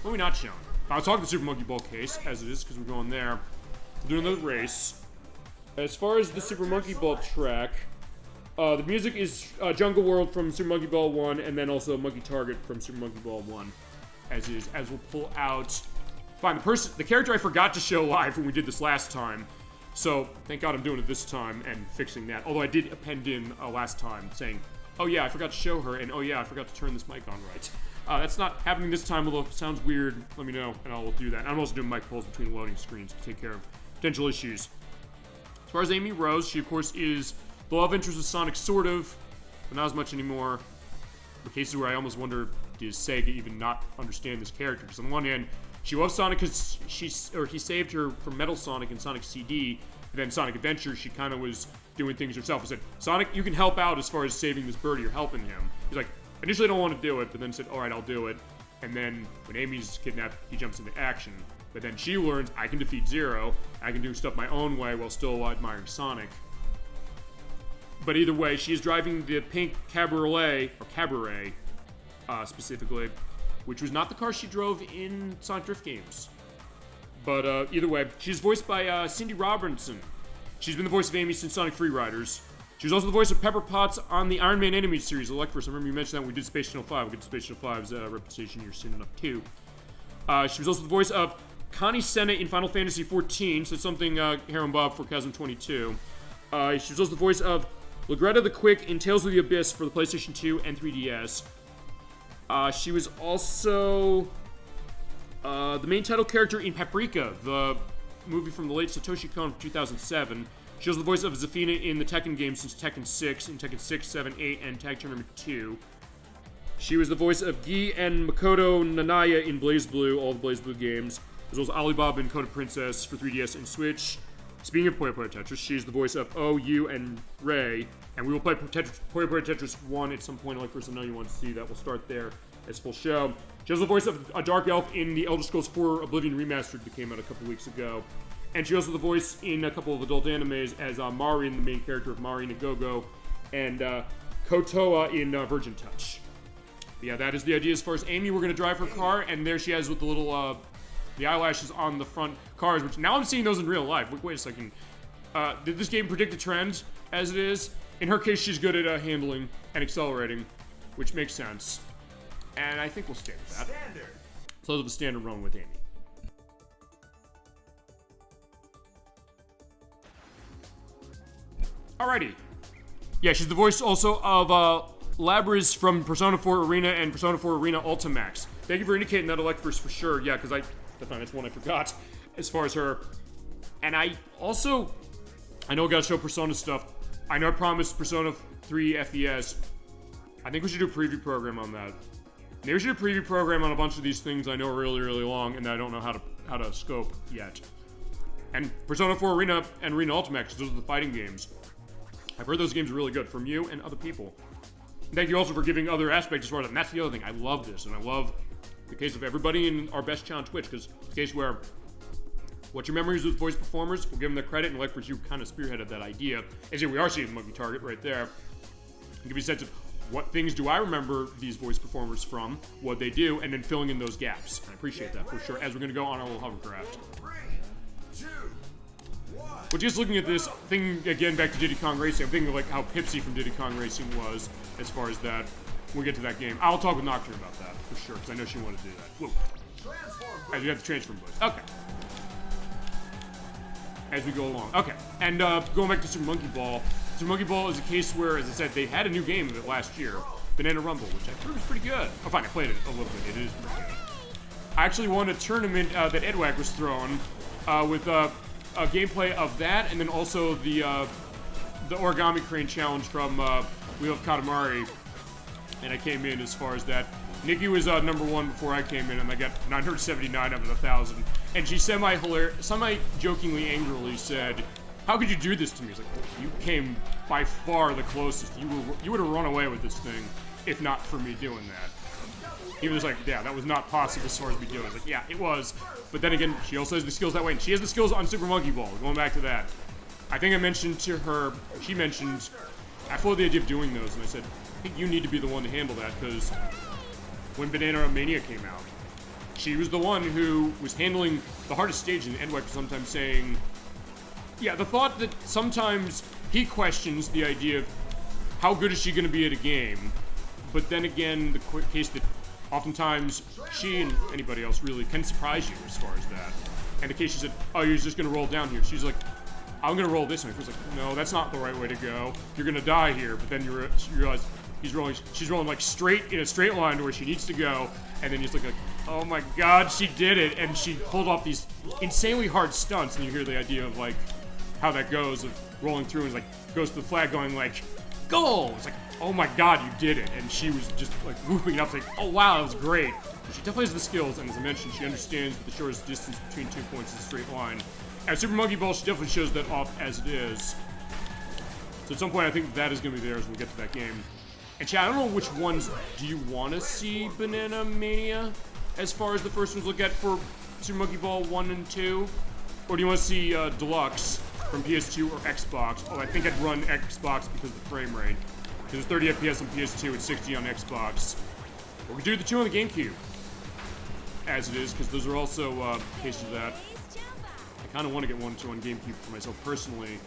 What are we not shown? I'll talk the Super Monkey Ball case, as it is, because we're going there. We're doing another race. As far as the Super Monkey Ball track, the music is Jungle World from Super Monkey Ball 1, and then also Monkey Target from Super Monkey Ball 1, as is. As we'll pull out... Fine, the character I forgot to show live when we did this last time. So, thank God I'm doing it this time and fixing that. Although I did append in last time saying, oh yeah, I forgot to show her, and oh yeah, I forgot to turn this mic on right. That's not happening this time, although if it sounds weird, let me know, and I'll do that. And I'm also doing mic pulls between loading screens to take care of potential issues. As far as Amy Rose, she of course is the love interest of Sonic, sort of, but not as much anymore. The cases where I almost wonder, does Sega even not understand this character? Because on the one hand, she loves Sonic because he saved her from Metal Sonic and Sonic CD, and then Sonic Adventure, she kind of was doing things herself. He said, Sonic, you can help out as far as saving this birdie, you're helping him. He's like, initially I don't want to do it, but then said, alright, I'll do it. And then, when Amy's kidnapped, he jumps into action. But then she learns, I can defeat Zero, I can do stuff my own way while still admiring Sonic. But either way, she is driving the pink Cabriolet, or Cabaret, specifically, which was not the car she drove in Sonic Drift games. But either way, she's voiced by Cindy Robinson. She's been the voice of Amy since Sonic Free Riders. She was also the voice of Pepper Potts on the Iron Man Enemies series, Electros. I remember you mentioned that when we did Space Channel 5. We'll get to Space Channel 5's reputation here soon enough, too. She was also the voice of Connie Senna in Final Fantasy XIV, so something Harold Bob for Chasm 22. She was also the voice of Lagretta the Quick in Tales of the Abyss for the PlayStation 2 and 3DS. She was also the main title character in Paprika, the movie from the late Satoshi Kon from 2007. She was the voice of Zafina in the Tekken games since Tekken 6, in Tekken 6, 7, 8, and Tag Tournament 2. She was the voice of Guy and Makoto Nanaya in BlazBlue, all the BlazBlue games, as well as Alibaba in Code Princess for 3DS and Switch. Speaking of Puyo Puyo Tetris, she's the voice of O, U, and Ray, and we will play Puyo Puyo Tetris 1 at some point. Like, first I know you want to see that. We'll start there as full show. She has the voice of a Dark Elf in the Elder Scrolls 4 Oblivion Remastered that came out a couple weeks ago. And she also the voice in a couple of adult animes as Marin, the main character of Marin and Go-Go, and Kotoa in Virgin Touch. But yeah, that is the idea as far as Amy. We're going to drive her car, and there she has with the little, the eyelashes on the front cars, which now I'm seeing those in real life. Wait a second. Did this game predict a trend as it is? In her case, she's good at handling and accelerating, which makes sense. And I think we'll stay with that. Standard. So those are the standard run with Amy. Alrighty. Yeah, she's the voice also of Labris from Persona 4 Arena and Persona 4 Arena Ultimax. Thank you for indicating that, Electverse, for sure. Yeah, because that's one I forgot as far as her. And I also, I know I gotta show Persona stuff. I know I promised Persona 3 FPS. I think we should do a preview program on that. Maybe we should do a preview program on a bunch of these things I know are really, really long and that I don't know how to scope yet. And Persona 4 Arena and Arena Ultimate, because those are the fighting games. I've heard those games are really good from you and other people. Thank you also for giving other aspects as far as that. And that's the other thing. I love this, and I love the case of everybody in our best chat on Twitch, because it's a case where what's your memories with voice performers? We'll give them their credit, and like what you kind of spearheaded that idea. As we are seeing Monkey Target right there. And give you a sense of what things do I remember these voice performers from, what they do, and then filling in those gaps. I appreciate that for sure, as we're going to go on our little hovercraft. 3, 2, 1. But just looking at this thing, again, back to Diddy Kong Racing, I'm thinking of like how Pipsy from Diddy Kong Racing was, as far as that. When we get to that game. I'll talk with Nocturne about that, for sure, because I know she wanted to do that. Whoa. As we have the transform boost. Okay. As we go along. Okay. And going back to Super Monkey Ball. Super Monkey Ball is a case where, as I said, they had a new game of it last year, Banana Rumble, which I thought was pretty good. Oh, fine, I played it a little bit. It is pretty good. I actually won a tournament that Edwag was throwing with a gameplay of that, and then also the Origami Crane Challenge from Wheel of Katamari. And I came in as far as that. Nikki was number 1 before I came in, and I got 979 out of 1,000. And she semi-jokingly, angrily said, "How could you do this to me?" It's like, well, you came by far the closest. You would have run away with this thing if not for me doing that. He was like, yeah, that was not possible as far as me doing it. I was like, yeah, it was. But then again, she also has the skills that way, and she has the skills on Super Monkey Ball. Going back to that. I think I mentioned to her, she mentioned, I floated the idea of doing those, and I said, I think you need to be the one to handle that, because when Banana Mania came out, she was the one who was handling the hardest stage, and Edward was sometimes saying, yeah, the thought that sometimes he questions the idea of how good is she going to be at a game, but then again, the case that oftentimes she and anybody else really can surprise you as far as that. And the case she said, oh, you're just going to roll down here. She's like, I'm going to roll this way. He was like, no, that's not the right way to go. You're going to die here. But then you realize she's rolling like straight in a straight line to where she needs to go. And then you just look like, oh my God, she did it. And she pulled off these insanely hard stunts. And you hear the idea of like how that goes of rolling through and like goes to the flag going like, goal. It's like, oh my God, you did it. And she was just like whooping it up like, oh wow, that was great. But she definitely has the skills. And as I mentioned, she understands the shortest distance between 2 points is a straight line. At Super Monkey Ball, she definitely shows that off as it is. So at some point, I think that is going to be there as we get to that game. And Chad, I don't know which ones do you want to see Banana Mania as far as the first ones look at for Super Monkey Ball 1 and 2? Or do you want to see Deluxe from PS2 or Xbox? Oh, I think I'd run Xbox because of the frame rate. Because it's 30 FPS on PS2 and 60 on Xbox. But we do the 2 on the GameCube. As it is, because those are also cases of that. I kind of want to get 1 and 2 on GameCube for myself personally.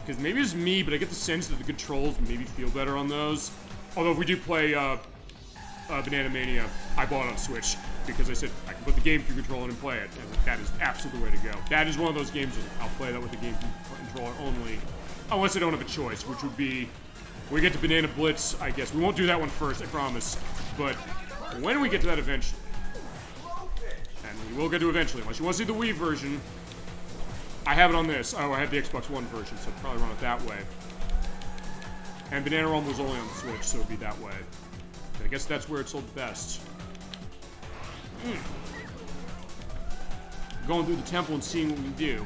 Because maybe it's me, but I get the sense that the controls maybe feel better on those. Although if we do play Banana Mania, I bought it on Switch. Because I said I can put the GameCube controller in and play it. And like, that is absolutely the way to go. That is one of those games that I'll play that with the GameCube controller only. Unless I don't have a choice, which would be when we get to Banana Blitz, I guess. We won't do that one first, I promise. But when we get to that eventually, and we will get to eventually, unless you want to see the Wii version, I have it on this. Oh, I have the Xbox One version, so I'll probably run it that way. And Banana Rumble was only on the Switch, so it would be that way. I guess that's where it sold best. Going through the temple and seeing what we can do.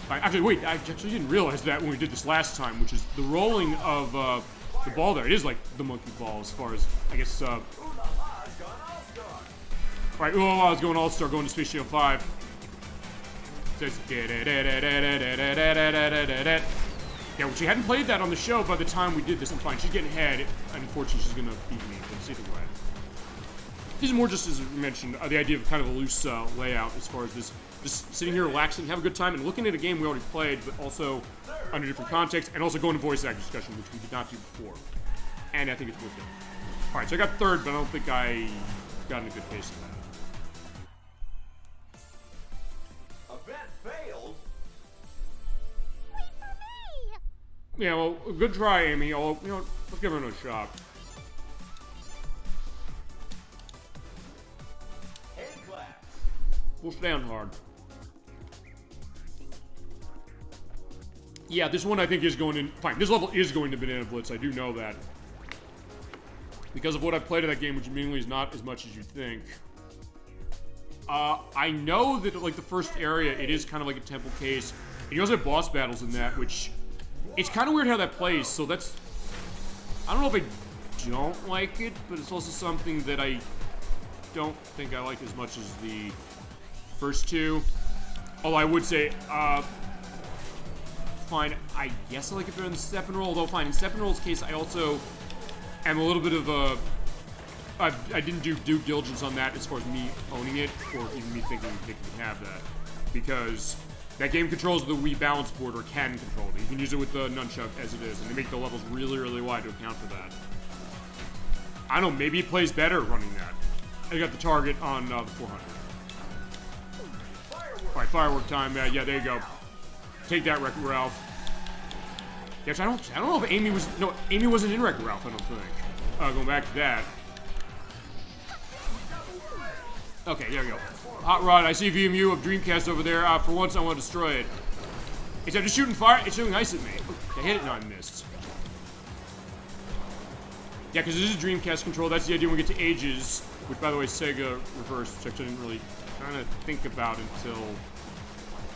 Actually, wait, I actually didn't realize that when we did this last time, which is the rolling of the ball there. It is like the monkey ball as far as, I guess, right, Ooh is going All-Star, going to Space Channel 5. So yeah, she hadn't played that on the show by the time we did this. I'm fine. She's getting ahead, and unfortunately, she's going to beat me. But either way. These are more just, as we mentioned, the idea of kind of a loose layout as far as this. Just sitting here relaxing, have a good time, and looking at a game we already played, but also under different context, and also going to voice act discussion, which we did not do before. And I think it's worth it. Alright, so I got third, but I don't think I got in a good pace of that. Event failed. Wait for me! Yeah, well, good try, Amy. Let's give her another shot. A class. We'll stand hard. Yeah, this one I think is going in... Fine, this level is going to Banana Blitz. I do know that. Because of what I've played of that game, which meaningfully is not as much as you think. I know that, like, the first area, it is kind of like a temple case. And you also have boss battles in that, which... It's kind of weird how that plays, so that's... I don't know if I don't like it, but it's also something that I don't think I like as much as the first two. Although I would say, fine, I guess I like it better than the step and roll, although fine, in step and roll's case, I also am a little bit of a... I didn't do due diligence on that as far as me owning it, or even me thinking they can have that. Because that game controls the Wii balance board, or can control it. You can use it with the nunchuck as it is, and they make the levels really, really wide to account for that. I don't know, maybe it plays better running that. I got the target on the 400. Alright, firework time. Yeah, there you go. Take that, Wreck-It Ralph. Yeah, I don't know if Amy was... No, Amy wasn't in Wreck-It Ralph, I don't think. Going back to that. Okay, there we go. Hot Rod, I see VMU of Dreamcast over there. For once, I want to destroy it. Instead of shooting fire, it's shooting ice at me. I hit it and I missed. Yeah, because this is Dreamcast control. That's the idea when we get to Ages, which, by the way, Sega reversed, which I didn't really kind of think about until,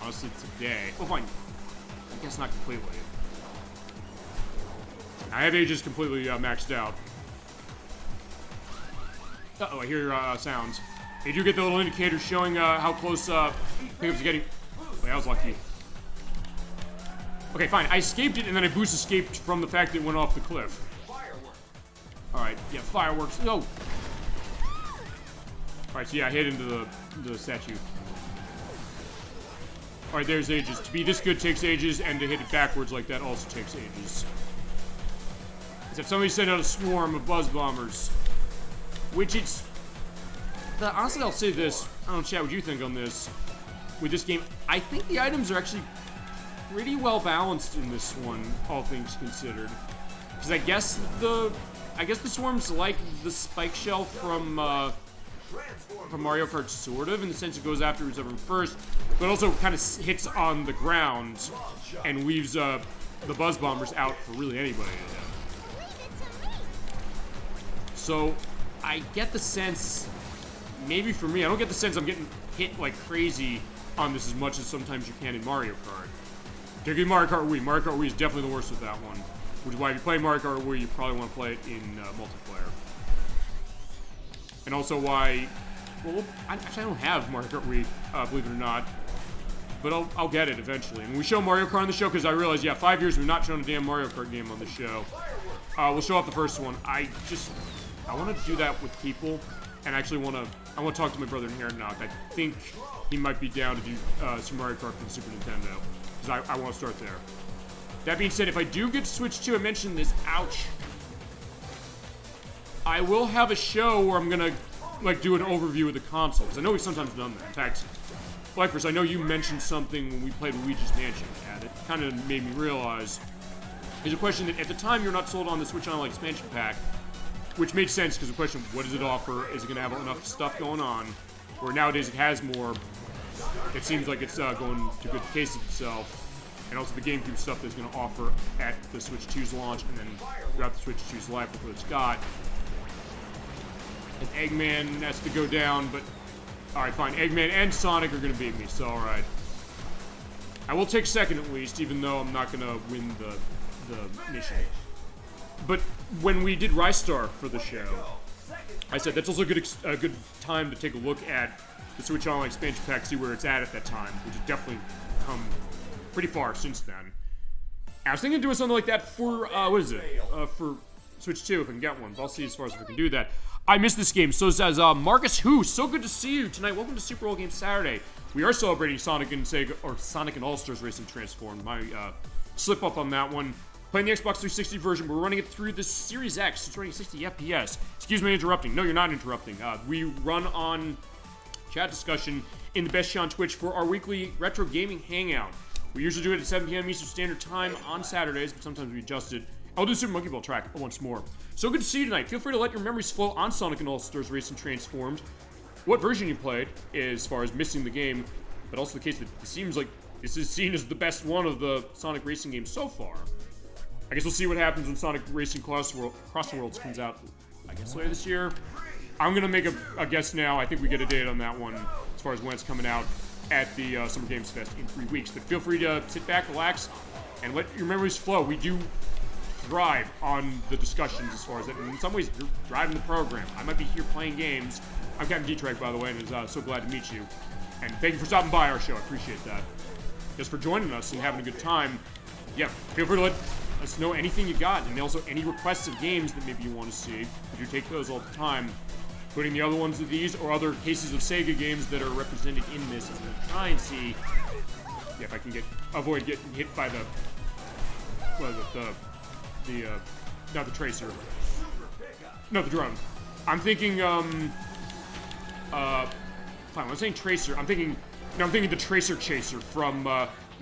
honestly, today. Oh, fine. I guess not completely. I have Ages completely maxed out. Uh-oh, I hear sounds. They do get the little indicator showing how close pickups are getting. Wait, I was lucky. Okay, fine. I escaped it, and then I boost escaped from the fact that it went off the cliff. Alright, yeah, fireworks. No! Alright, so yeah, I hit into the statue. Alright, there's Ages. To be this good takes ages, and to hit it backwards like that also takes ages. Except somebody sent out a swarm of buzz bombers. Which it's... honestly, I'll say this. I don't know, chat, what you think on this. With this game, I think the items are actually pretty well balanced in this one, all things considered. Because I guess the swarm's like the spike shell from Mario Kart, sort of, in the sense it goes after whoever first, but also kind of hits on the ground and leaves the buzz bombers out for really anybody to hit. So, I get the sense, maybe for me, I don't get the sense I'm getting hit like crazy on this as much as sometimes you can in Mario Kart. Particularly Mario Kart Wii. Mario Kart Wii is definitely the worst with that one. Which is why if you play Mario Kart Wii, you probably want to play it in multiplayer. And also why... Well, actually I don't have Mario Kart Wii, believe it or not. But I'll get it eventually. And we show Mario Kart on the show because I realized, yeah, 5 years we've not shown a damn Mario Kart game on the show. We'll show off the first one. I wanted to do that with people. And actually I want to talk to my brother in here now. I think he might be down to do Super Mario Kart for the Super Nintendo. Because I want to start there. That being said, if I do get to Switch 2, I mentioned this, ouch. I will have a show where I'm gonna, like, do an overview of the console. Because I know we've sometimes done that. In fact, Lifers, I know you mentioned something when we played Luigi's Mansion, and it kind of made me realize there's a question that at the time you're not sold on the Switch Online expansion pack, which made sense because the question, what does it offer? Is it gonna have enough stuff going on? Where nowadays it has more. It seems like it's going to good case of itself. And also the GameCube stuff that it's going to offer at the Switch 2's launch, and then throughout the Switch 2's life with what it's got. And Eggman has to go down, but... Alright, fine. Eggman and Sonic are going to beat me, so alright. I will take second at least, even though I'm not going to win the mission. But when we did Rystar for the show, I said that's also a good time to take a look at the Switch Online expansion pack, see where it's at that time, which has definitely come pretty far since then. I was thinking of doing something like that for, what is it? For Switch 2, if I can get one. But I'll see as far as if I can do that. I missed this game. So says Marcus Who. So good to see you tonight. Welcome to Super Bowl Game Saturday. We are celebrating Sonic and Sega, or Sonic and All-Stars Racing Transformed. My slip up on that one. Playing the Xbox 360 version, but we're running it through the Series X. It's running 60 FPS. Excuse me interrupting. No, you're not interrupting. We run on chat discussion in the best show on Twitch for our weekly retro gaming hangout. We usually do it at 7 p.m. Eastern Standard Time on Saturdays, but sometimes we adjust it. I'll do Super Monkey Ball track once more. So good to see you tonight. Feel free to let your memories flow on Sonic and All-Stars Racing Transformed. What version you played, as far as missing the game, but also the case that it seems like This is seen as the best one of the Sonic racing games so far. I guess we'll see what happens when Sonic Racing Cross Worlds comes out, I guess later this year. I'm gonna make a guess now. I think we get a date on that one as far as when it's coming out at the Summer Games Fest in 3 weeks. But feel free to sit back, relax, and let your memories flow. We do thrive on the discussions as far as that. And in some ways, you're driving the program. I might be here playing games. I'm Captain D-Track, by the way, and is so glad to meet you. And thank you for stopping by our show. I appreciate that. Just for joining us and having a good time. Yeah, feel free to let us know anything you got, and also any requests of games that maybe you want to see. We do take those all the time, including the other ones of these or other cases of Sega games that are represented in this. As we try and see, yeah, if I can avoid getting hit by the not the tracer, no, the drone. I'm thinking fine. When I'm saying tracer, I'm thinking the Tracer Chaser from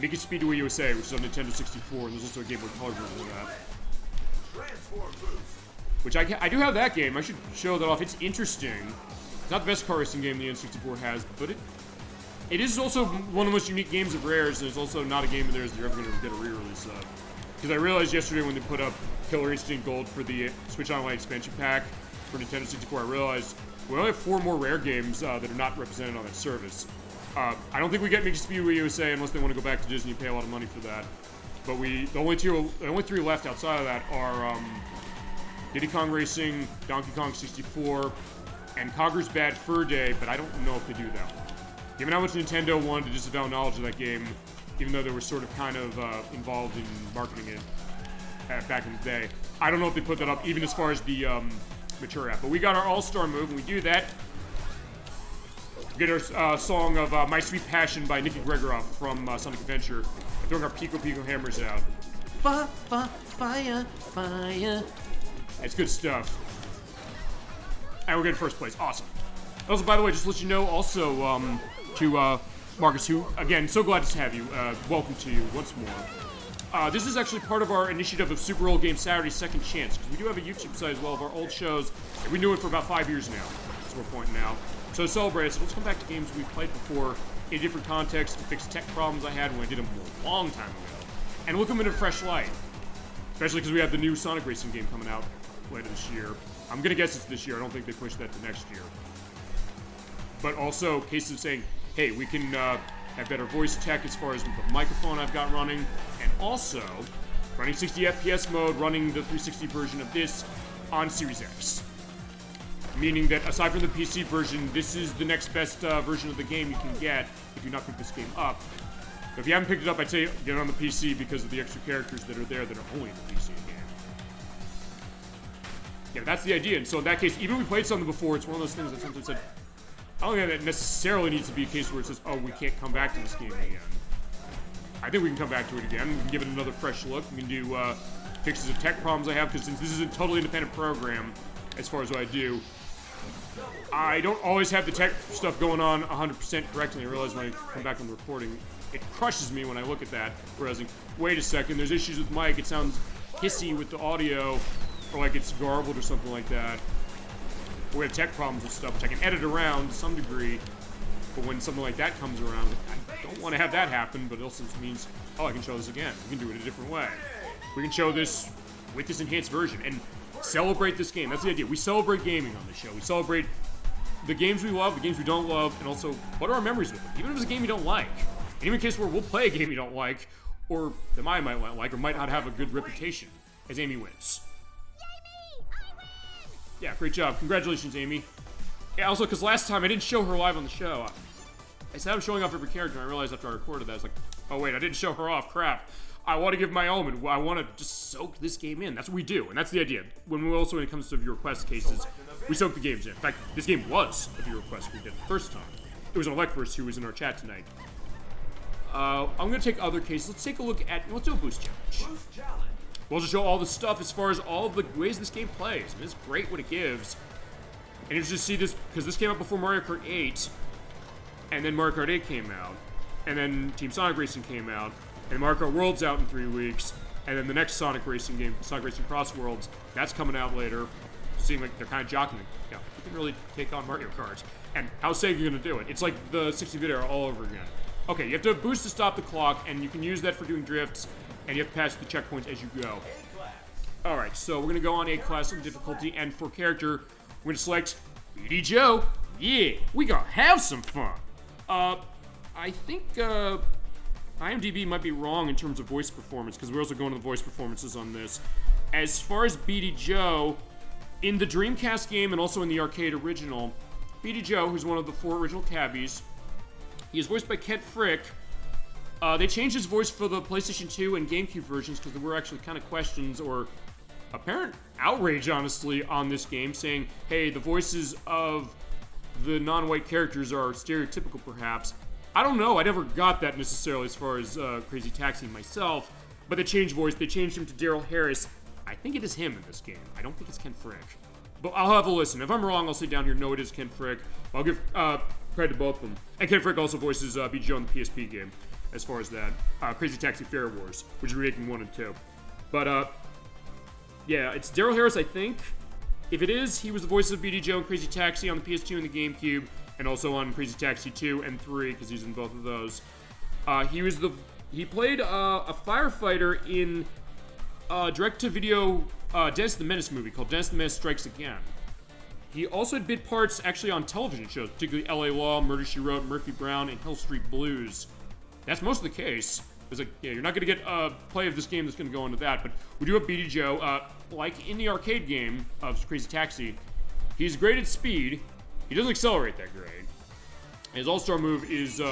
Make It Speedway USA, which is on Nintendo 64, and there's also a Game Boy Color version of that. Which I do have that game. I should show that off. It's interesting. It's not the best car racing game the N64 has, but it is also one of the most unique games of Rare's, and it's also not a game of theirs that you're ever going to get a re-release of. Because I realized yesterday when they put up Killer Instinct Gold for the Switch Online expansion pack for Nintendo 64, I realized we only have 4 more Rare games that are not represented on that service. I don't think we get Make It Speedway USA unless they want to go back to Disney and pay a lot of money for that. But the only 3 left outside of that are Diddy Kong Racing, Donkey Kong 64, and Conker's Bad Fur Day, but I don't know if they do that one. Given how much Nintendo wanted to disavow knowledge of that game, even though they were sort of kind of involved in marketing it back in the day, I don't know if they put that up even as far as the mature app. But we got our All-Star move, and we do that. We get our song of My Sweet Passion by Nikki Gregoroff from Sonic Adventure, and throwing our Pico Pico hammers out. Fire. It's good stuff. And we're getting first place. Awesome. Also, by the way, just to let you know, also, to Marcus, who, again, so glad to have you. Welcome to you once more. This is actually part of our initiative of Super Old Game Saturday Second Chance, because we do have a YouTube site as well of our old shows, and we knew it for about 5 years now. That's what we're pointing out. So to celebrate it, so let's come back to games we've played before in different contexts to fix tech problems I had when I did them a long time ago, and look them in a fresh light. Especially because we have the new Sonic Racing game coming out later this year. I'm gonna guess it's this year. I don't think they pushed that to next year. But also cases of saying, hey, we can have better voice tech as far as the microphone I've got running, and also running 60 FPS mode, running the 360 version of this on Series X. Meaning that aside from the PC version, this is the next best version of the game you can get if you not pick this game up. But if you haven't picked it up, I'd say get it on the PC because of the extra characters that are there that are only in the PC game. Yeah, that's the idea. And so in that case, even if we played something before, it's one of those things that sometimes said, I don't think that necessarily needs to be a case where it says, oh, we can't come back to this game again. I think we can come back to it again. We can give it another fresh look. We can do fixes of tech problems I have, because since this is a totally independent program, as far as what I do, I don't always have the tech stuff going on 100% correctly. I realize when I come back on the recording, it crushes me when I look at that, realizing, wait a second, there's issues with mic, it sounds hissy with the audio, or like it's garbled or something like that. We have tech problems with stuff, which I can edit around to some degree, but when something like that comes around, I don't want to have that happen, but it also means, oh, I can show this again. We can do it a different way. We can show this with this enhanced version, and celebrate this game. That's the idea. We celebrate gaming on this show. We celebrate the games we love, the games we don't love, and also what are our memories with them. Even if it's a game you don't like. And even in a case where we'll play a game you don't like, or that I might not like, or might not have a good reputation, as Amy wins. Yay me! I win! Yeah, great job. Congratulations, Amy. Yeah, also, because last time I didn't show her live on the show. I said I'm showing off every character, and I realized after I recorded that, I was like, oh wait, I didn't show her off. Crap. I want to give my element. I want to just soak this game in. That's what we do, and that's the idea. When it comes to viewer request cases, we soak the games in. In fact, this game was a viewer request we did the first time. It was an Electverse who was in our chat tonight. I'm going to take other cases. Let's take a look at, let's do a boost challenge. We'll just show all the stuff as far as all the ways this game plays. I mean, it's great what it gives. And you just see this, because this came out before Mario Kart 8, and then Mario Kart 8 came out, and then Team Sonic Racing came out, and Mario Kart World's out in 3 weeks, and then the next Sonic Racing game, Sonic Racing Cross Worlds, that's coming out later. Seeing like they're kind of jockeying. Yeah, we can really take on Mario Kart. And how's Sega going to do it? It's like the 16-bit era all over again. Okay, you have to boost to stop the clock, and you can use that for doing drifts, and you have to pass the checkpoints as you go. Alright, so we're going to go on A class of difficulty, and for character, we're going to select BD Joe. Yeah, we gonna have some fun. I think, IMDb might be wrong in terms of voice performance, because we're also going to the voice performances on this. As far as BD Joe, in the Dreamcast game and also in the arcade original, BD Joe, who's one of the 4 original cabbies, he is voiced by Kent Frick. They changed his voice for the PlayStation 2 and GameCube versions because there were actually kind of questions or apparent outrage, honestly, on this game, saying, hey, the voices of the non-white characters are stereotypical, perhaps. I don't know. I never got that necessarily as far as Crazy Taxi myself, but they changed voice. They changed him to Daryl Harris. I think it is him in this game. I don't think it's Ken Frick. But I'll have a listen. If I'm wrong, I'll say down here, no, it is Ken Frick. I'll give credit to both of them. And Ken Frick also voices BD Joe in the PSP game, as far as that. Crazy Taxi Fair Wars, which is remaking 1 and 2. But, yeah, it's Daryl Harris, I think. If it is, he was the voice of BD Joe in Crazy Taxi on the PS2 and the GameCube, and also on Crazy Taxi 2 and 3, because he's in both of those. He played a firefighter in direct-to-video Dennis the Menace movie called Dennis the Menace Strikes Again. He also had bit parts actually on television shows, particularly L.A. Law, Murder, She Wrote, Murphy Brown, and Hill Street Blues. That's most of the case. It's like, yeah, you're not going to get a play of this game that's going to go into that, but we do have BD Joe. Like in the arcade game of Crazy Taxi, he's great at speed. He doesn't accelerate that great. His all-star move is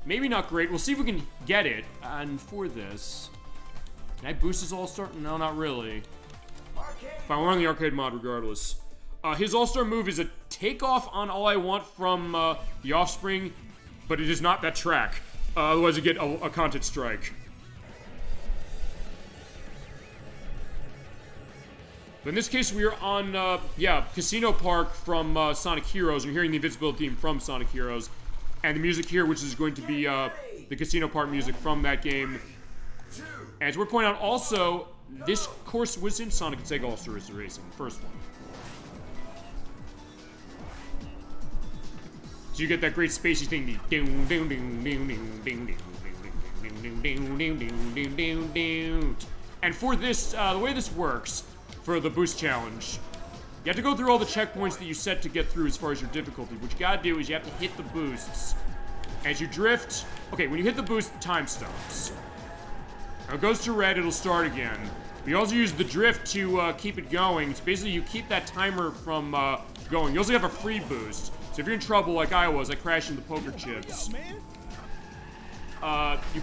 maybe not great. We'll see if we can get it. And for this, can I boost his all-star? No, not really. Fine, we're on the arcade mod regardless. His all-star move is a takeoff on All I Want from The Offspring, but it is not that track. Otherwise you get a content strike. But in this case, we are on, Casino Park from Sonic Heroes. You're hearing the invincibility theme from Sonic Heroes. And the music here, which is going to be the Casino Park music from that game. And as we're pointing out also, this course was in Sonic and Sega All-Star Racing, the first one. So you get that great spacey thing, and for this, the way this works, for the boost challenge, you have to go through all the checkpoints that you set to get through as far as your difficulty. What you gotta do is you have to hit the boosts. As you drift, okay, when you hit the boost, the time stops. Now it goes to red, it'll start again. You also use the drift to keep it going. So basically, you keep that timer from going. You also have a free boost. So if you're in trouble like I was, I crashed into poker chips. You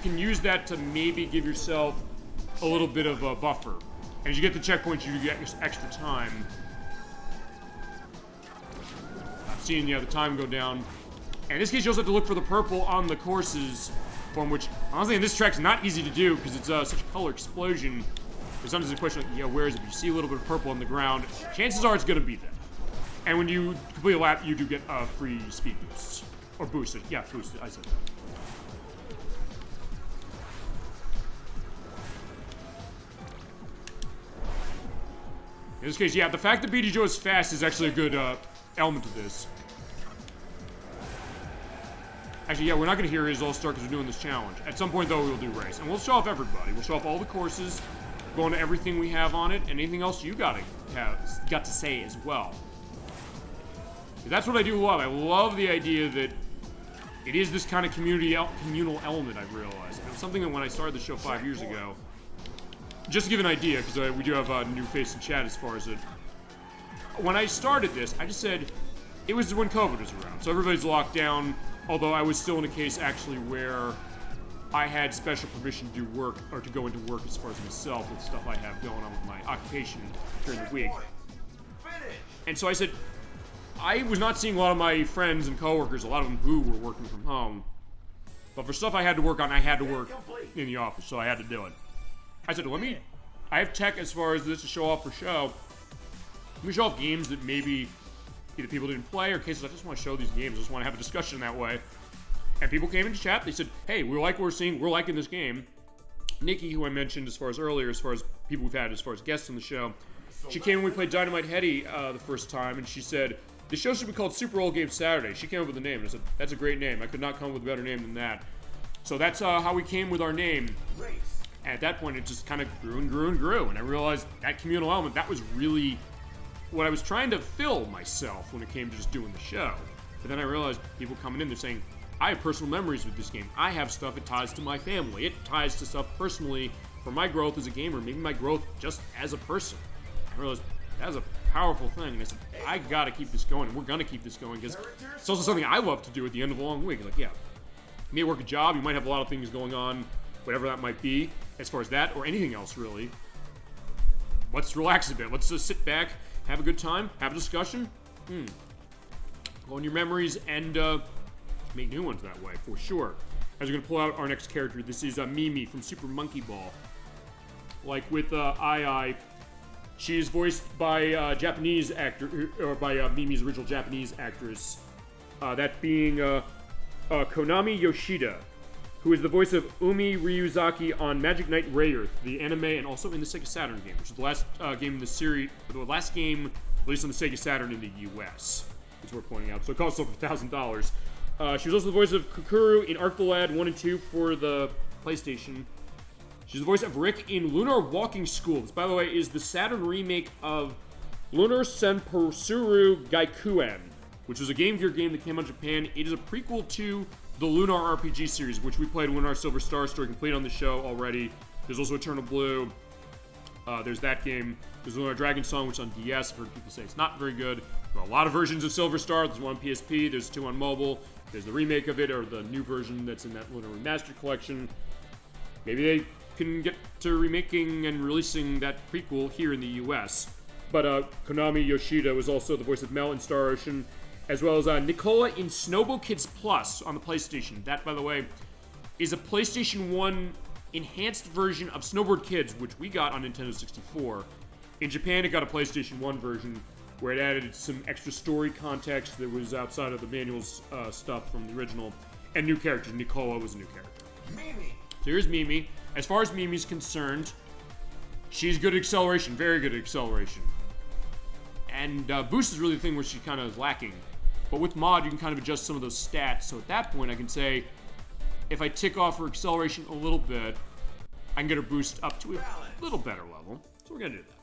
can use that to maybe give yourself a little bit of a buffer. And as you get the checkpoints, you get extra time. I've seen, the time go down. And in this case, you also have to look for the purple on the courses form, which, honestly, in this track's not easy to do, because it's such a color explosion. There's sometimes a question like, where is it? If you see a little bit of purple on the ground, chances are it's going to be there. And when you complete a lap, you do get free speed boosts. Or boosted. Yeah, boosted. I said that. In this case, the fact that BD Joe is fast is actually a good element to this. Actually, we're not going to hear his all-star because we're doing this challenge. At some point, though, we'll do race. And we'll show off everybody. We'll show off all the courses, go into everything we have on it, and anything else you got to say as well. That's what I do love. I love the idea that it is this kind of communal element, I've realized. It was something that when I started the show 5 years ago, just to give an idea, because we do have a new face in chat as far as it. When I started this, I just said, it was when COVID was around, so everybody's locked down, although I was still in a case actually where I had special permission to do work, or to go into work as far as myself with stuff I have going on with my occupation during the week. And so I said, I was not seeing a lot of my friends and coworkers, a lot of them who were working from home. But for stuff I had to work on, I had to work in the office, so I had to do it. I said, I have tech as far as this to show off for show. Let me show off games that maybe either people didn't play or cases I just want to show these games. I just want to have a discussion that way. And people came into chat, they said, hey, we like what we're seeing, we're liking this game. Nikki, who I mentioned as far as earlier, as far as people we've had as far as guests on the show, she came when we played Dynamite Hetty the first time, and she said, the show should be called Super Old Game Saturday. She came up with the name, and I said, that's a great name. I could not come up with a better name than that. So that's how we came with our name. Race. And at that point, it just kind of grew and grew and grew. And I realized that communal element, that was really what I was trying to fill myself when it came to just doing the show. But then I realized people coming in, they're saying, I have personal memories with this game. I have stuff, it ties to my family. It ties to stuff personally for my growth as a gamer, maybe my growth just as a person. I realized that was a powerful thing. And I said, I gotta keep this going. And we're gonna keep this going because it's also something I love to do at the end of a long week. Like, yeah, you may work a job, you might have a lot of things going on, whatever that might be, as far as that or anything else really. Let's relax a bit. Let's just sit back, have a good time, have a discussion. Go on your memories and make new ones that way, for sure. As we're going to pull out our next character, this is Mimi from Super Monkey Ball. Like with Ai, she is voiced by Japanese actor, or by Mimi's original Japanese actress. That being Konami Yoshida, who is the voice of Umi Ryuzaki on Magic Knight Rayearth, the anime, and also in the Sega Saturn game, which is the last game in the series, the last game released on the Sega Saturn in the US, is worth pointing out. So it costs over $1,000. She was also the voice of Kukuru in Arc the Lad 1 and 2 for the PlayStation. She's the voice of Rick in Lunar Walking School. This, by the way, is the Saturn remake of Lunar Senpurusuru Gaikuen, which was a Game Gear game that came out in Japan. It is a prequel to the Lunar RPG series, which we played Lunar Silver Star Story complete on the show already. There's also Eternal Blue. There's that game. There's Lunar Dragon Song, which on DS, I've heard people say it's not very good. There are a lot of versions of Silver Star. There's one on PSP, there's two on mobile. There's the remake of it, or the new version that's in that Lunar Remastered collection. Maybe they can get to remaking and releasing that prequel here in the US. But Konami Yoshida was also the voice of Mel in Star Ocean, as well as Nicola in Snowball Kids Plus on the PlayStation. That, by the way, is a PlayStation 1 enhanced version of Snowboard Kids, which we got on Nintendo 64. In Japan, it got a PlayStation 1 version, where it added some extra story context that was outside of the manual's stuff from the original, and new characters. Nicola was a new character. Mimi. So here's Mimi. As far as Mimi's concerned, she's good at acceleration, very good at acceleration. And boost is really the thing where she kind of is lacking. But with mod, you can kind of adjust some of those stats. So at that point, I can say, if I tick off her acceleration a little bit, I can get her boost up to a little better level. So we're going to do that.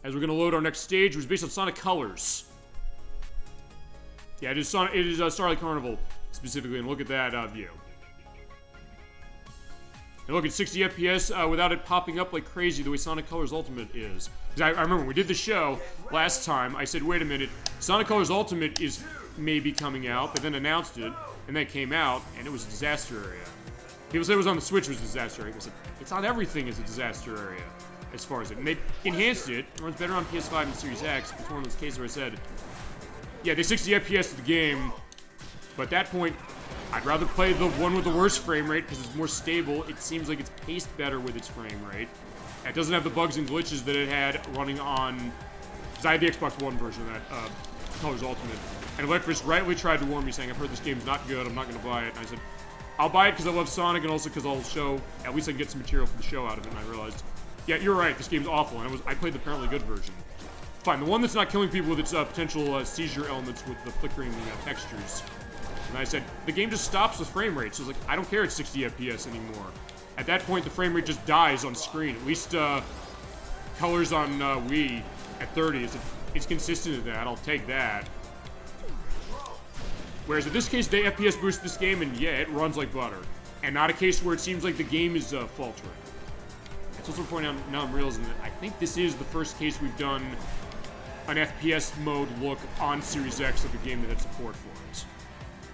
As we're going to load our next stage, which is based on Sonic Colors. Yeah, it is Starlight Carnival, specifically, and look at that view. And look at 60 FPS without it popping up like crazy the way Sonic Colors Ultimate is. Because I remember when we did the show last time, I said, wait a minute, Sonic Colors Ultimate is maybe coming out, but then announced it, and then it came out, and it was a disaster area. People said it was on the Switch, it was a disaster area. I said, it's not everything is a disaster area, as far as it. And they enhanced it. It runs better on PS5 and Series X. It's one of those cases where I said, yeah, they 60 FPS to the game, but at that point, I'd rather play the one with the worst frame rate because it's more stable. It seems like it's paced better with its frame rate. It doesn't have the bugs and glitches that it had running on... Because I had the Xbox One version of that, Colors Ultimate. And Electrus rightly tried to warn me, saying, I've heard this game's not good, I'm not going to buy it. And I said, I'll buy it because I love Sonic and also because I'll show... At least I can get some material for the show out of it. And I realized, yeah, you're right, this game's awful. And I played the apparently good version. Fine, the one that's not killing people with its potential seizure elements with the flickering textures. And I said, the game just stops with frame rate. So I was like, I don't care it's 60 FPS anymore. At that point, the frame rate just dies on screen. At least Colors on Wii at 30, it's consistent to that. I'll take that. Whereas in this case, they FPS boost this game, and yeah, it runs like butter. And not a case where it seems like the game is faltering. That's also pointing out, now I'm realizing that I think this is the first case we've done an FPS mode look on Series X of a game that had support for it.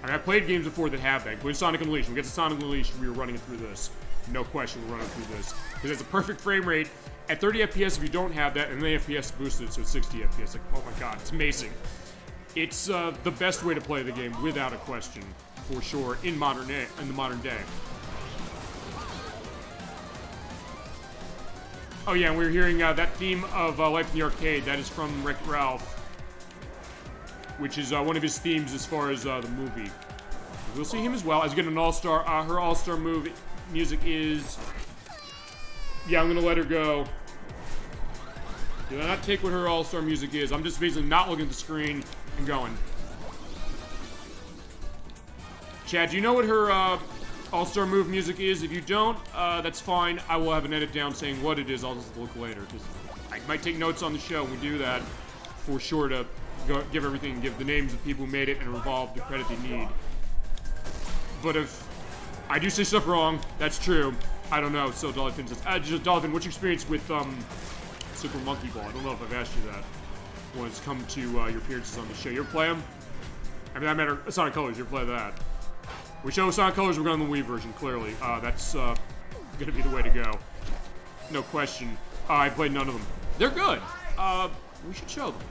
I mean, I've played games before that have that. With Sonic Unleashed, when we get to Sonic Unleashed, we were running it through this. No question, we're running through this. Because it's a perfect frame rate. At 30 FPS, if you don't have that, and then FPS boosted, so it's 60 FPS. Like, oh my god, it's amazing. It's the best way to play the game, without a question, for sure, in the modern day. Oh yeah, and we're hearing that theme of Life in the Arcade. That is from Wreck-It Ralph, which is one of his themes as far as the movie. We'll see him as well. As we get an all-star, her all-star music is... Yeah, I'm gonna let her go. Do I not take what her all-star music is? I'm just basically not looking at the screen and going. Chad, do you know what her all-star move music is? If you don't, that's fine. I will have an edit down saying what it is. I'll just look later, because I might take notes on the show when we do that. For sure to give everything, give the names of people who made it, and revolve the credit they need. But if I do say stuff wrong, that's true. I don't know. So Dolphin says, Dolphin, what's your experience with Super Monkey Ball? I don't know if I've asked you that when it's come to your appearances on the show. You ever play them? I mean, that matter. Sonic Colors. You ever play that? We show Sonic Colors. We're going on the Wii version. Clearly, that's going to be the way to go. No question. I played none of them. They're good. We should show them.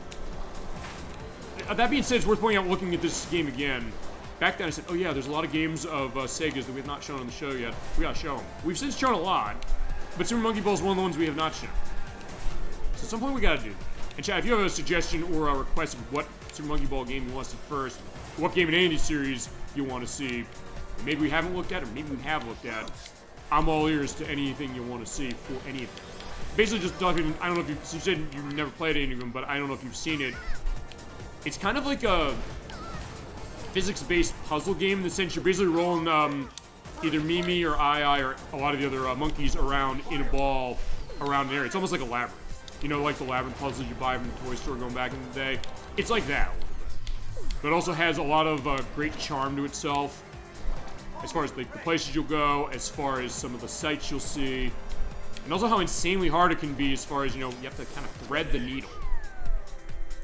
That being said, it's worth pointing out, looking at this game again. Back then I said, oh yeah, there's a lot of games of Sega's that we have not shown on the show yet. We gotta show them. We've since shown a lot, but Super Monkey Ball is one of the ones we have not shown. So at some point we gotta do that. And Chad, if you have a suggestion or a request of what Super Monkey Ball game you want to see first, what game in any series you want to see, maybe we haven't looked at, or maybe we have looked at, I'm all ears to anything you want to see for any of them. Basically just, I don't know if you said you've never played any of them, but I don't know if you've seen it. It's kind of like a physics-based puzzle game in the sense you're basically rolling either Mimi or Ai or a lot of the other monkeys around in a ball around an area. It's almost like a labyrinth. You know, like the labyrinth puzzles you buy from the toy store going back in the day. It's like that. But it also has a lot of great charm to itself. As far as like the places you'll go, as far as some of the sights you'll see. And also how insanely hard it can be as far as, you know, you have to kind of thread the needle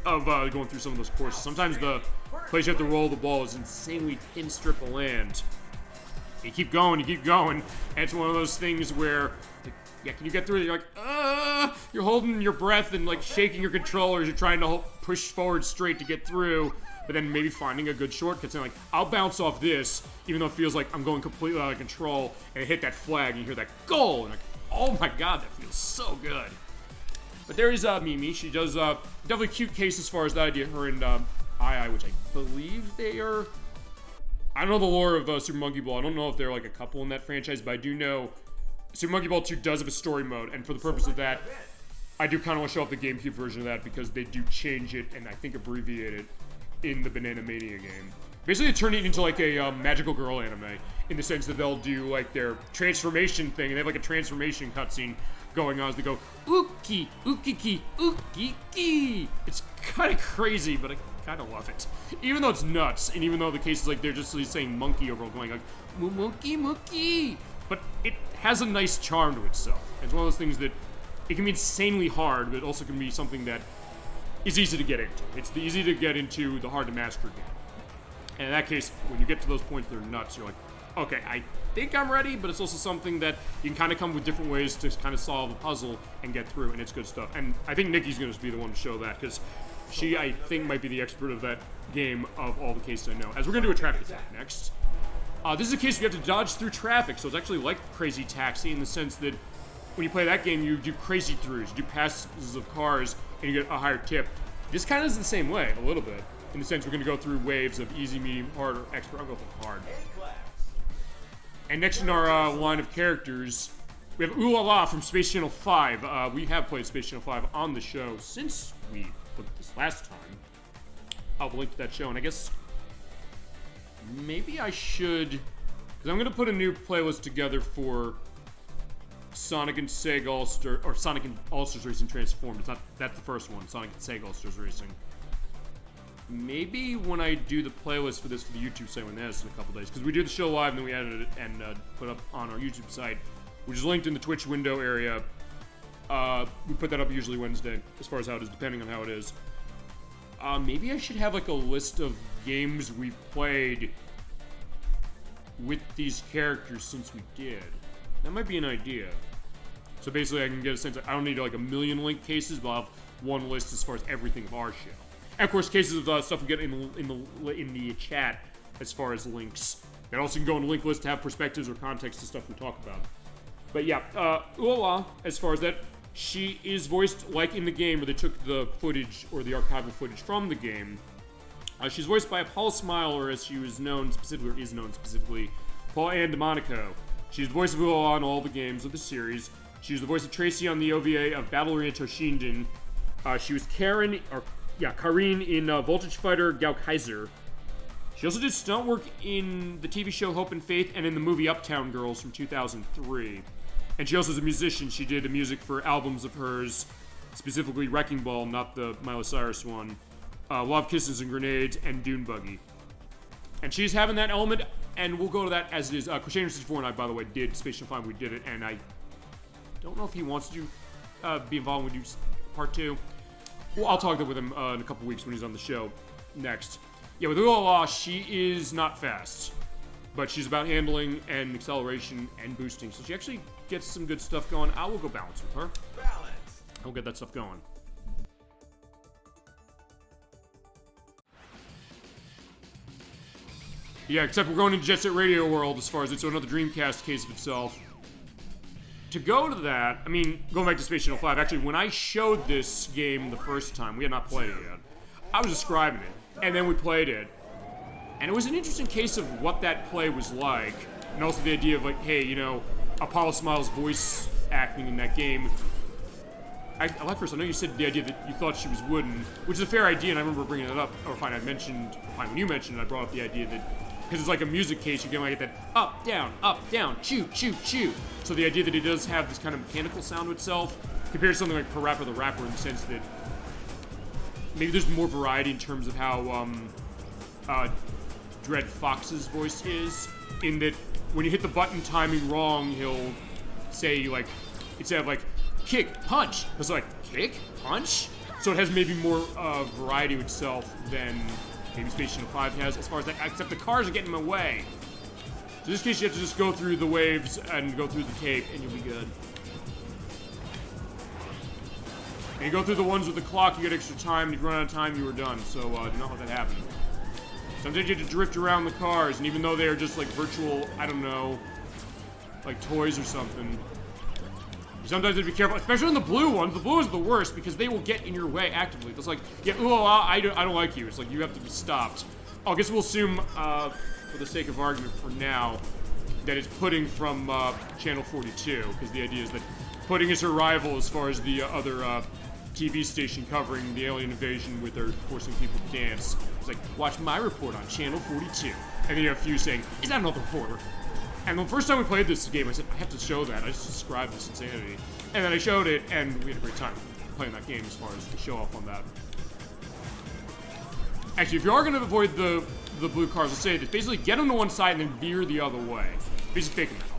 of going through some of those courses. Sometimes the place you have to roll the ball is insanely thin strip of land. You keep going, and it's one of those things where, like, yeah, can you get through it? You're like, you're holding your breath and like shaking your controllers. You're trying to push forward straight to get through, but then maybe finding a good shortcut. Saying like, I'll bounce off this, even though it feels like I'm going completely out of control, and I hit that flag, and you hear that goal, and like, oh my god, that feels so good. But there is Mimi. She does definitely cute case as far as that idea. Her and Ai, which I believe they are. I don't know the lore of Super Monkey Ball. I don't know if they're like a couple in that franchise, but I do know Super Monkey Ball 2 does have a story mode, and for the purpose of that, I do kind of want to show off the GameCube version of that because they do change it and I think abbreviate it in the Banana Mania game. Basically, they turn it into like a magical girl anime in the sense that they'll do like their transformation thing, and they have like a transformation cutscene going on as they go, ookie, ookiki, ookiki. It's kind of crazy, but I kind of love it. Even though it's nuts, and even though the case is like they're just saying monkey overall, going like, mookie, mookie. But it has a nice charm to itself. It's one of those things that it can be insanely hard, but it also can be something that is easy to get into. It's the easy to get into, the hard to master game. And in that case, when you get to those points that are nuts, you're like, okay, I think I'm ready, but it's also something that you can kind of come with different ways to kind of solve a puzzle and get through, and it's good stuff. And I think Nikki's going to be the one to show that, because she, I think, might be the expert of that game of all the cases I know. As we're going to do a traffic attack next. This is a case where you have to dodge through traffic, so it's actually like Crazy Taxi in the sense that when you play that game, you do crazy throughs, you do passes of cars, and you get a higher tip. This kind of is the same way, a little bit, in the sense we're going to go through waves of easy, medium, hard, or expert. I'll go for hard. And next in our line of characters, we have Ooh La La from Space Channel 5. We have played Space Channel 5 on the show since we put this last time. I'll link to that show, and I guess maybe I should, because I'm going to put a new playlist together for Sonic and Sega All-Star, or Sonic and All-Stars Racing Transformed. It's not, that's the first one, Sonic and Sega All-Stars Racing. Maybe when I do the playlist for this for the YouTube site when that's in a couple days, because we do the show live and then we edit it and put it up on our YouTube site, which is linked in the Twitch window area. We put that up usually Wednesday, as far as how it is, depending on how it is. Maybe I should have like a list of games we've played with these characters since we did. That might be an idea. So basically I can get a sense of, I don't need like a million link cases, but I'll have one list as far as everything of our show. And of course, cases of stuff we get in the chat as far as links. And also you can go in the link list to have perspectives or context to stuff we talk about. But yeah, Ooh La La, as far as that, she is voiced like in the game where they took the footage or the archival footage from the game. She's voiced by Paul Smile, or as she was known specifically, or is known specifically, Paul Ann DeMonico. She's the voice of Ooh La La in all the games of the series. She was the voice of Tracy on the OVA of Battle Arena Toshinden. She was Karine in Voltage Fighter Gao Kaiser. She also did stunt work in the TV show Hope and Faith and in the movie Uptown Girls from 2003. And she also is a musician. She did the music for albums of hers, specifically Wrecking Ball, not the Miley Cyrus one, Love, Kisses, and Grenades, and Dune Buggy. And she's having that element, and we'll go to that as it is. Crusader64 and I, by the way, did Space Shuttle 5. We did it, and I don't know if he wants to be involved when we do part 2. Well, I'll talk with him in a couple weeks when he's on the show next. Yeah, with Ulala, she is not fast, but she's about handling and acceleration and boosting, so she actually gets some good stuff going. I will go balance with her. Balance. I'll get that stuff going. Yeah, except we're going into Jet Set Radio World as far as it's another Dreamcast case of itself. To go to that, I mean, going back to Space Shuttle 5, actually, when I showed this game the first time, we had not played it yet, I was describing it, and then we played it. And it was an interesting case of what that play was like, and also the idea of, like, hey, you know, Apollo Smiles' voice acting in that game. I like first, I know you said the idea that you thought she was wooden, which is a fair idea, and I remember bringing it up, or fine, when you mentioned it, I brought up the idea that, because it's like a music case, you can like get that up, down, choo, choo, choo. So the idea that it does have this kind of mechanical sound to itself, compared to something like Parappa the Rapper, in the sense that maybe there's more variety in terms of how Dread Fox's voice is, in that when you hit the button timing wrong, he'll say, like, instead of like, kick, punch, it's like, kick, punch? So it has maybe more variety to itself than maybe Space Shuttle 5 has, as far as that, except the cars are getting in my way. So in this case, you have to just go through the waves and go through the tape, and you'll be good. And you go through the ones with the clock, you get extra time, and if you run out of time, you were done. So do not let that happen. Sometimes you have to drift around the cars, and even though they are just like virtual, I don't know, like toys or something, sometimes you have to be careful, especially in the blue ones. The blue ones are the worst because they will get in your way actively. It's like, yeah, I don't like you. It's like you have to be stopped. I guess we'll assume, for the sake of argument for now, that it's Pudding from Channel 42, because the idea is that Pudding is her rival as far as the other TV station covering the alien invasion with her forcing people to dance. It's like, watch my report on Channel 42. And then you have Fuse saying, is that another reporter? And the first time we played this game, I said, I have to show that. I just described this insanity. And then I showed it, and we had a great time playing that game as far as the show off on that. Actually, if you are going to avoid the blue cars, I'll say this. Basically, get them to one side and then veer the other way. Basically, faking that off.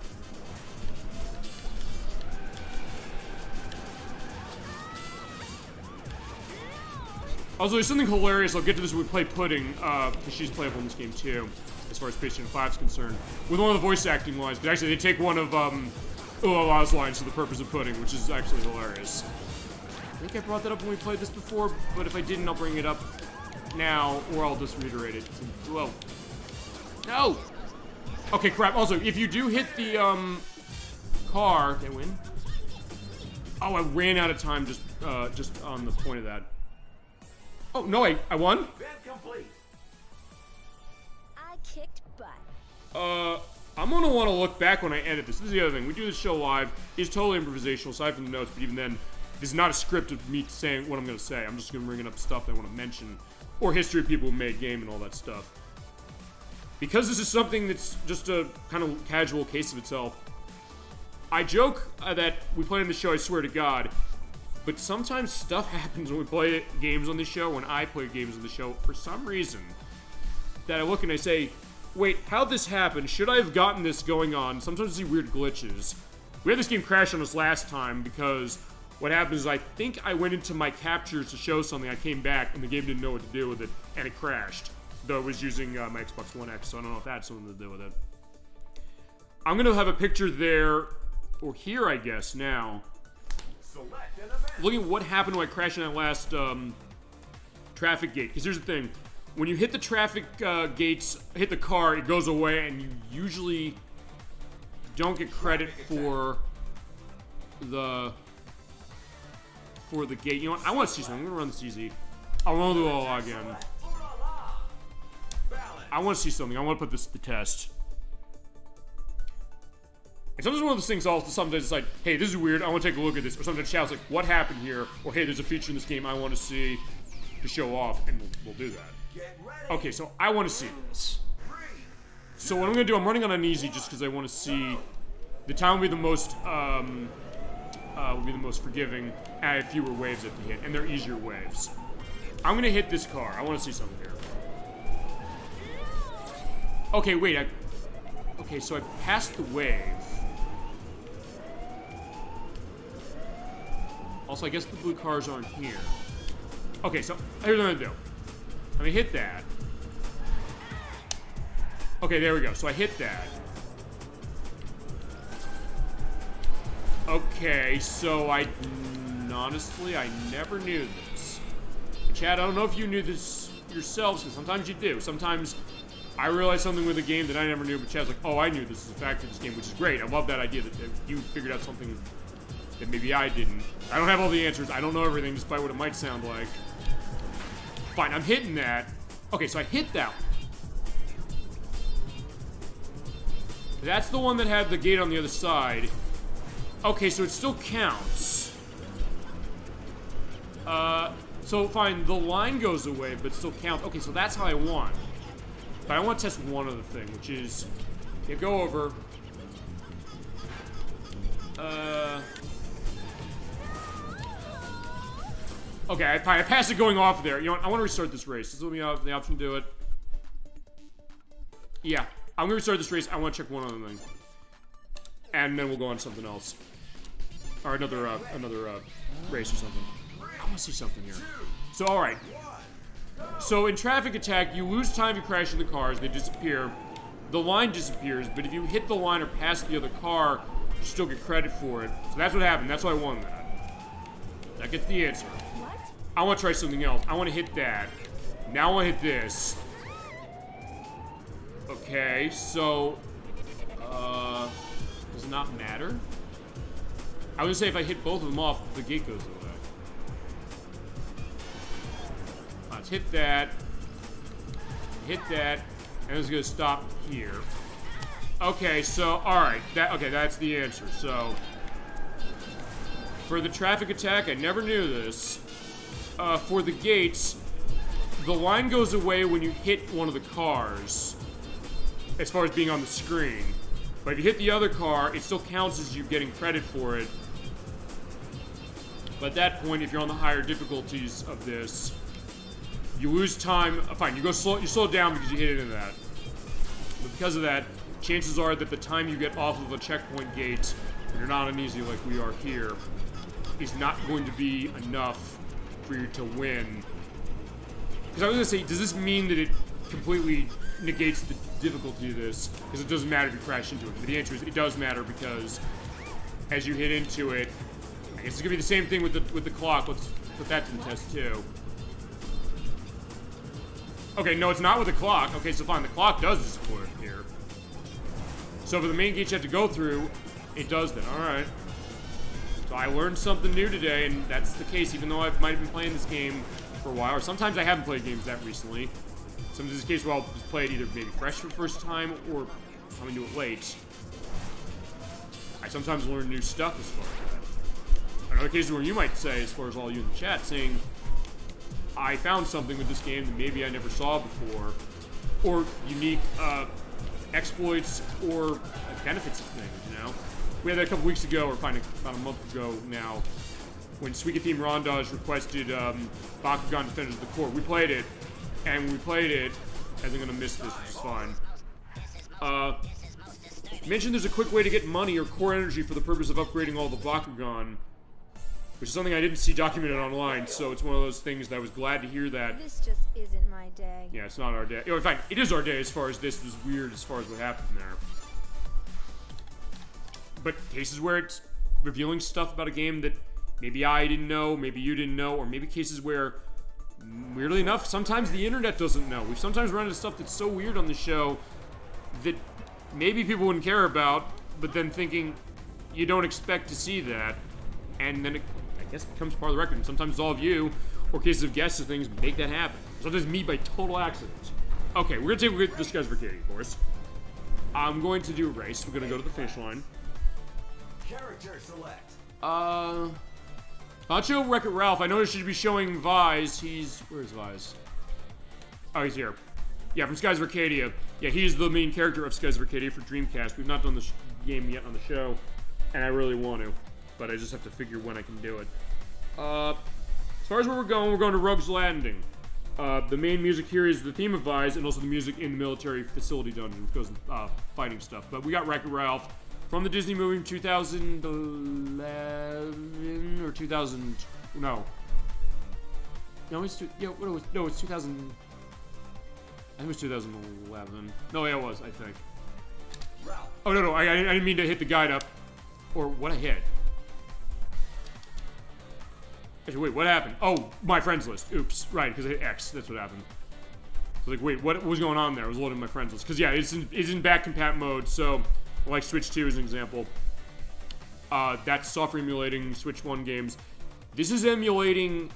Also, there's something hilarious. I'll get to this when we play Pudding, because she's playable in this game too, as far as Space Shuttle 5 is concerned, with one of the voice acting lines. But actually, they take one of Ulala's lines for the purpose of Pudding, which is actually hilarious. I think I brought that up when we played this before, but if I didn't, I'll bring it up now, or I'll just reiterate it. Whoa. No! Okay, crap. Also, if you do hit the, car... Did I win? Oh, I ran out of time just on the point of that. Oh, no, I won? Event complete. I kicked butt. I'm gonna want to look back when I edit this. This is the other thing. We do this show live. It's totally improvisational, aside from the notes, but even then, this is not a script of me saying what I'm gonna say. I'm just gonna bring up stuff I want to mention, or history of people who made game and all that stuff. Because this is something that's just a kind of casual case of itself, I joke that we play on the show, I swear to God, but sometimes stuff happens when we play games on the show, when I play games on the show, for some reason, that I look and I say, wait, how'd this happen? Should I have gotten this going on? Sometimes I see weird glitches. We had this game crash on us last time because what happened is I think I went into my captures to show something, I came back, and the game didn't know what to do with it, and it crashed. Though it was using my Xbox One X, so I don't know if that had something to do with it. I'm gonna have a picture there, or here, I guess, now. Select an event. Looking at what happened when I crashed in that last traffic gate. Because here's the thing. When you hit the traffic gates, hit the car, it goes away, and you usually don't get credit for the gate. You know what? I want to see something. I'm going to run this easy. I want to do it all again. Balance. I want to see something. I want to put this to the test. And sometimes one of those things also, sometimes it's like, hey, this is weird, I want to take a look at this. Or sometimes it shouts like, what happened here? Or hey, there's a feature in this game I want to see to show off, and we'll do that. Get ready. Okay, so I want to see this. So what I'm gonna do, I'm running on an easy just because I want to see. The time will be the most forgiving. I have fewer waves at the hit, and they're easier waves. I'm gonna hit this car. I want to see something here. Okay, wait. Okay, so I passed the wave. Also, I guess the blue cars aren't here. Okay, so here's what I'm gonna do. I'm gonna hit that. Okay, there we go. So I hit that. Okay, so honestly, I never knew this. Chad, I don't know if you knew this yourselves, because sometimes you do. Sometimes I realize something with a game that I never knew, but Chad's like, oh, I knew this is a fact of this game, which is great. I love that idea that you figured out something that maybe I didn't. I don't have all the answers. I don't know everything, despite what it might sound like. Fine, I'm hitting that. Okay, so I hit that one. That's the one that had the gate on the other side. Okay, so it still counts. So fine, the line goes away, but it still counts. Okay, so that's how I want. But I want to test one other thing, which is, you go over. Okay, I passed it going off there. You know what? I want to restart this race. This will be the option to do it. Yeah, I'm gonna restart this race. I want to check one other thing, and then we'll go on to something else, or another race or something. I want to see something here. So, all right. So in traffic attack, you lose time to crash into cars. They disappear. The line disappears, but if you hit the line or pass the other car, you still get credit for it. So that's what happened. That's why I won that. That gets the answer. What? I want to try something else. I want to hit that. Now I want to hit this. Okay, so does it not matter? I would say if I hit both of them off, the gate goes away. Let's hit that, and it's gonna stop here. Okay, so all right, that's the answer. So for the traffic attack, I never knew this. For the gates, the line goes away when you hit one of the cars, as far as being on the screen. But if you hit the other car, it still counts as you getting credit for it. But at that point, if you're on the higher difficulties of this, you lose time. Fine, you slow down because you hit into that. But because of that, chances are that the time you get off of a checkpoint gate, when you're not on easy like we are here, is not going to be enough for you to win. Because I was gonna say, does this mean that it completely negates the difficulty of this? Because it doesn't matter if you crash into it. But the answer is it does matter, because as you hit into it, I guess it's gonna be the same thing with the clock. Let's put that to the test too. Okay, no, it's not with the clock. Okay, so fine, the clock does disappear here. So for the main gate you have to go through, it does that. Alright. So I learned something new today, and that's the case, even though I might have been playing this game for a while, or sometimes I haven't played games that recently. Sometimes it's a case where I'll just play it either maybe fresh for the first time, or coming to it late. I sometimes learn new stuff as far as that. Another case where you might say, as far as all you in the chat, saying, I found something with this game that maybe I never saw before, or unique exploits or benefits of things, you know? We had that a couple weeks ago, or about a month ago now, when Suika Theme Rondage requested Bakugan Defenders of the Court. We played it, and when we played it, I think I'm gonna miss this, which is fine. Mentioned there's a quick way to get money or core energy for the purpose of upgrading all the Bakugan, which is something I didn't see documented online, so it's one of those things that I was glad to hear that. This just isn't my day. Yeah, it's not our day. In fact, it is our day as far as this was weird as far as what happened there. But cases where it's revealing stuff about a game that maybe I didn't know, maybe you didn't know, or maybe cases where, weirdly enough, sometimes the internet doesn't know. We've sometimes run into stuff that's so weird on the show that maybe people wouldn't care about, but then thinking you don't expect to see that, and then it, I guess, becomes part of the record. And sometimes it's all of you, or cases of guests and things, make that happen. Sometimes me by total accident. Okay, we're gonna take a look at this guy's Verkady, of course. I'm going to do a race. We're gonna go to the finish line. Character select. Nacho Wreck-It Ralph. I noticed you should be showing Vise. Where's Vise? Oh, he's here. Yeah, from Skies of Arcadia. Yeah, he's the main character of Skies of Arcadia for Dreamcast. We've not done the game yet on the show, and I really want to, but I just have to figure when I can do it. As far as where we're going to Rogue's Landing. The main music here is the theme of Vice, and also the music in the military facility dungeon, which goes fighting stuff. But we got Wreck-It Ralph from the Disney movie in 2011 or 2000. No, it's 2000. I think it was 2011. No, yeah, it was, I think. Oh, no, I didn't mean to hit the guide up. Or what I hit. Actually, wait, what happened? Oh, my friends list. Oops, right, because I hit X. That's what happened. I was like, wait, what was going on there? I was loading my friends list. Because, yeah, it's in back compat mode, so, like Switch 2 as an example. That's software emulating Switch 1 games. This is emulating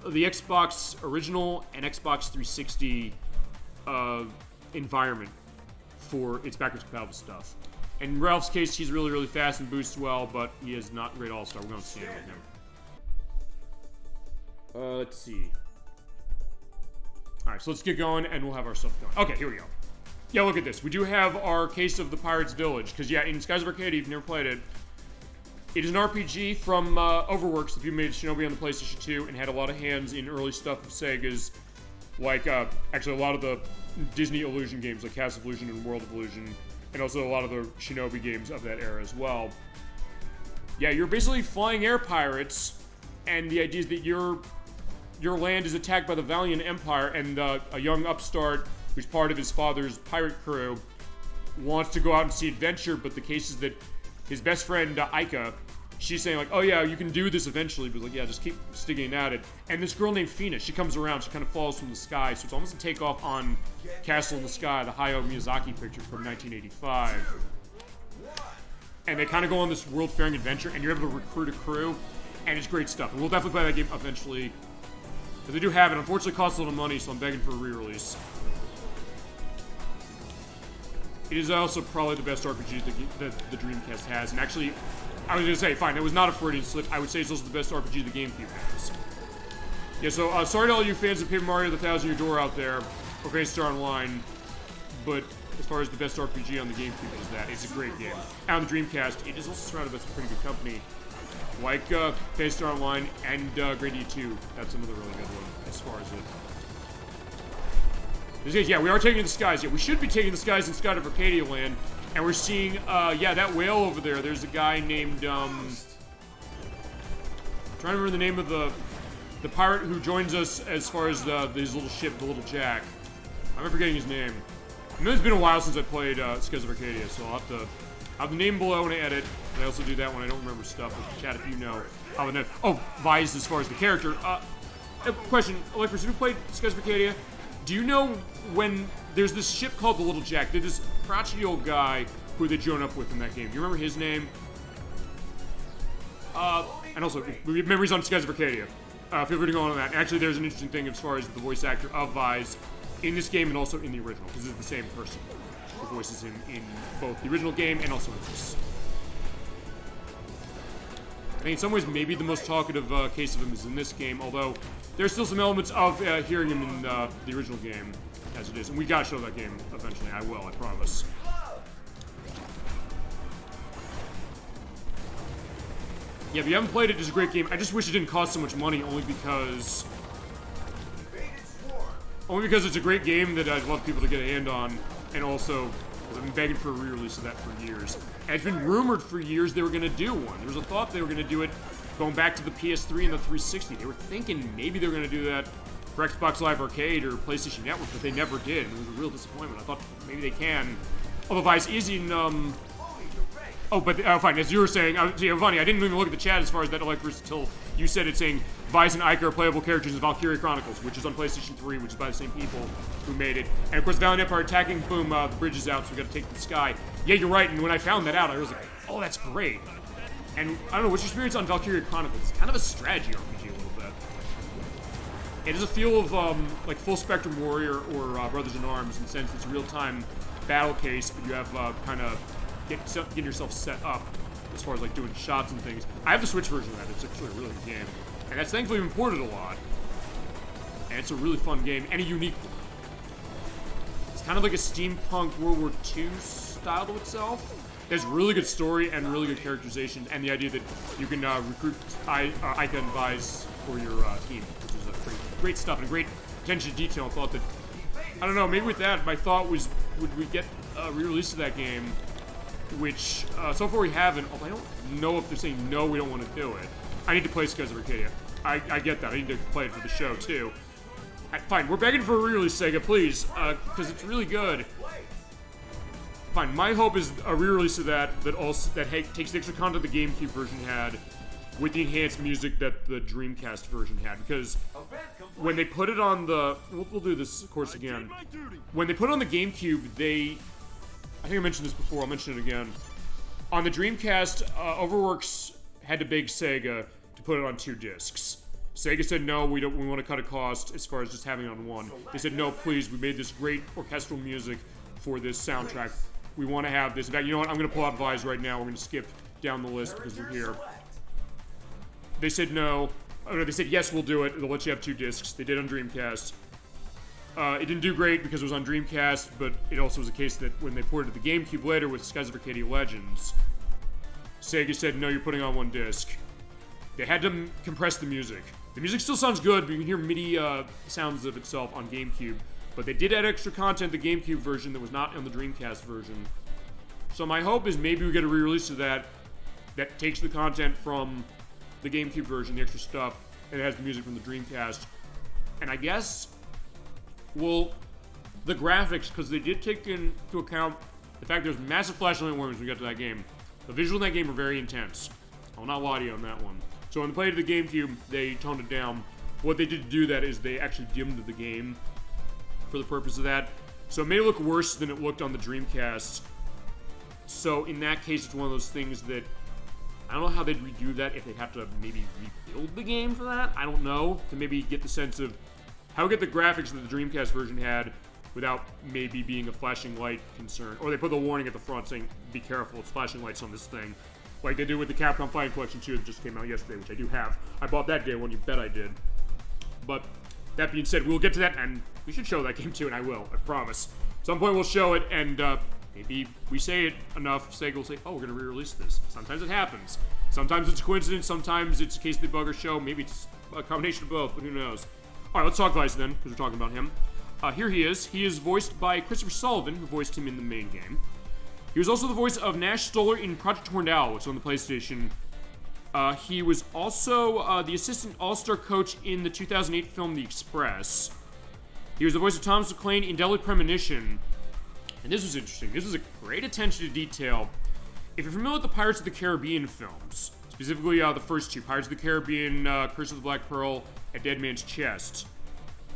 the Xbox original and Xbox 360 environment for its backwards compatible stuff. In Ralph's case, he's really, really fast and boosts well, but he is not great all-star. We're going to see it with him. Let's see. Alright, so let's get going, and we'll have our stuff going. Okay, here we go. Yeah, look at this. We do have our case of the Pirate's Village, because, yeah, in Skies of Arcadia, if you've never played it, it is an RPG from Overworks, the people who made Shinobi on the PlayStation 2, and had a lot of hands in early stuff of Sega's, like, actually a lot of the Disney Illusion games, like Castle of Illusion and World of Illusion, and also a lot of the Shinobi games of that era as well. Yeah, you're basically flying air pirates, and the idea is that your land is attacked by the Valiant Empire, and a young upstart who's part of his father's pirate crew wants to go out and see adventure, but the case is that his best friend, Aika, she's saying, like, oh yeah, you can do this eventually, but like, yeah, just keep sticking at it. And this girl named Fina, she comes around, she kind of falls from the sky, so it's almost a takeoff on Castle in the Sky, the Hayao Miyazaki picture from 1985. And they kind of go on this world-faring adventure, and you're able to recruit a crew, and it's great stuff. And we'll definitely play that game eventually, because they do have it. Unfortunately, it costs a little money, so I'm begging for a re-release. It is also probably the best RPG that the Dreamcast has, and actually, I was gonna say, fine, it was not a Freudian slip. I would say it's also the best RPG the GameCube has. Yeah, so sorry to all you fans of Paper Mario: The Thousand Year Door out there, or fans of Star Online, but as far as the best RPG on the GameCube is that, it's a great game. And on the Dreamcast, it is also surrounded by some pretty good company, like Phantasy Star Online and Great E2. That's another really good one as far as it. Yeah, we are taking the skies. Yeah, we should be taking the skies in Skies of Arcadia Land. And we're seeing, yeah, that whale over there. There's a guy named, I'm trying to remember the name of the pirate who joins us as far as his little ship, the Little Jack. I'm forgetting his name. I know it's been a while since I played Skies of Arcadia, so I'll have the name below when I edit. And I also do that when I don't remember stuff. With chat, if you know. Oh, Vice as far as the character. Question, Electris, who played Skies of Arcadia? Do you know when there's this ship called the Little Jack? There's this crotchety old guy who they join up with in that game. Do you remember his name? And also, we have memories on Skies of Arcadia. Feel free to go on that. Actually, there's an interesting thing as far as the voice actor of Vice in this game and also in the original, because it's the same person who voices him in both the original game and also in this. I think in some ways, maybe the most talkative case of him is in this game, although there's still some elements of hearing him in the original game as it is. And we gotta show that game eventually. I will, I promise. Yeah, if you haven't played it, it's a great game. I just wish it didn't cost so much money, only because it's a great game that I'd love people to get a hand on, and also because I've been begging for a re-release of that for years. And it's been rumored for years they were going to do one. There was a thought they were going to do it going back to the PS3 and the 360. They were thinking maybe they were going to do that for Xbox Live Arcade or PlayStation Network, but they never did. It was a real disappointment. I thought maybe they can. Although Vice is in, fine, as you were saying, funny, I didn't even look at the chat as far as that Electris until you said it, saying Vice and Iker are playable characters in Valkyria Chronicles, which is on PlayStation 3, which is by the same people who made it. And of course, Valiant Empire attacking, boom, the bridge is out, so we gotta take the sky. Yeah, you're right, and when I found that out, I was like, oh, that's great. And I don't know, what's your experience on Valkyria Chronicles? It's kind of a strategy RPG a little bit. It has a feel of, like Full Spectrum Warrior or Brothers in Arms, in the sense it's a real-time battle case, but you have kind of getting yourself set up as far as like doing shots and things. I have the Switch version of that. It's actually a really good game. And that's thankfully been ported a lot. And it's a really fun game and a unique one. kind of like a steampunk World War II style to itself. There's really good story and really good characterization, and the idea that you can recruit icon buys for your team, which is great stuff and great attention to detail. I thought that, I don't know, maybe with that, my thought was, would we get a re-release of that game, which so far we haven't. I don't know if they're saying no, we don't want to do it. I need to play Skies of Arcadia. I get that. I need to play it for the show too. Fine, we're begging for a re-release, Sega, please, because it's really good. Fine, my hope is a re-release of that takes the extra content the GameCube version had with the enhanced music that the Dreamcast version had, because when they put it on the... We'll do this, of course, again. When they put it on the GameCube, I think I mentioned this before, I'll mention it again. On the Dreamcast, Overworks had to beg Sega to put it on 2 discs. Sega said, no, we want to cut a cost as far as just having it on 1. They said, no, please, we made this great orchestral music for this soundtrack. We want to have this. In fact, you know what? I'm going to pull out Vise right now. We're going to skip down the list because we're here. They said no. Oh, no, they said yes, we'll do it. They'll let you have 2 discs. They did on Dreamcast. It didn't do great because it was on Dreamcast, but it also was a case that when they ported to the GameCube later with Skies of Arcadia Legends, Sega said, no, you're putting on 1 disc. They had to compress the music. The music still sounds good, but you can hear MIDI sounds of itself on GameCube. But they did add extra content to the GameCube version that was not on the Dreamcast version. So my hope is maybe we get a re-release of that takes the content from the GameCube version, the extra stuff, and it has the music from the Dreamcast. And I guess, well, the graphics, because they did take into account the fact there's massive flashlight warnings when we got to that game. The visuals in that game are very intense. I'll not lie to you on that one. So when they played the GameCube, they toned it down. What they did to do that is they actually dimmed the game for the purpose of that. So it made it look worse than it looked on the Dreamcast. So in that case, it's one of those things that I don't know how they'd redo that, if they'd have to maybe rebuild the game for that. I don't know, to maybe get the sense of how to get the graphics that the Dreamcast version had without maybe being a flashing light concern. Or they put the warning at the front saying, be careful, it's flashing lights on this thing. Like they did with the Capcom Fighting Collection 2 that just came out yesterday, which I do have. I bought that day one, you bet I did. But that being said, we'll get to that, and we should show that game too, and I will, I promise. At some point we'll show it, and maybe we say it enough, Sega will say, oh, we're going to re-release this. Sometimes it happens. Sometimes it's a coincidence, sometimes it's a case they bug or show, maybe it's a combination of both, but who knows. Alright, let's talk Vice then, because we're talking about him. Here he is. He is voiced by Christopher Sullivan, who voiced him in the main game. He was also the voice of Nash Stoller in Project Horned Owl, which is on the PlayStation. He was also the assistant all-star coach in the 2008 film The Express. He was the voice of Thomas McClane in Deadly Premonition. And this was interesting. This was a great attention to detail. If you're familiar with the Pirates of the Caribbean films, specifically the first 2, Pirates of the Caribbean, Curse of the Black Pearl, and Dead Man's Chest,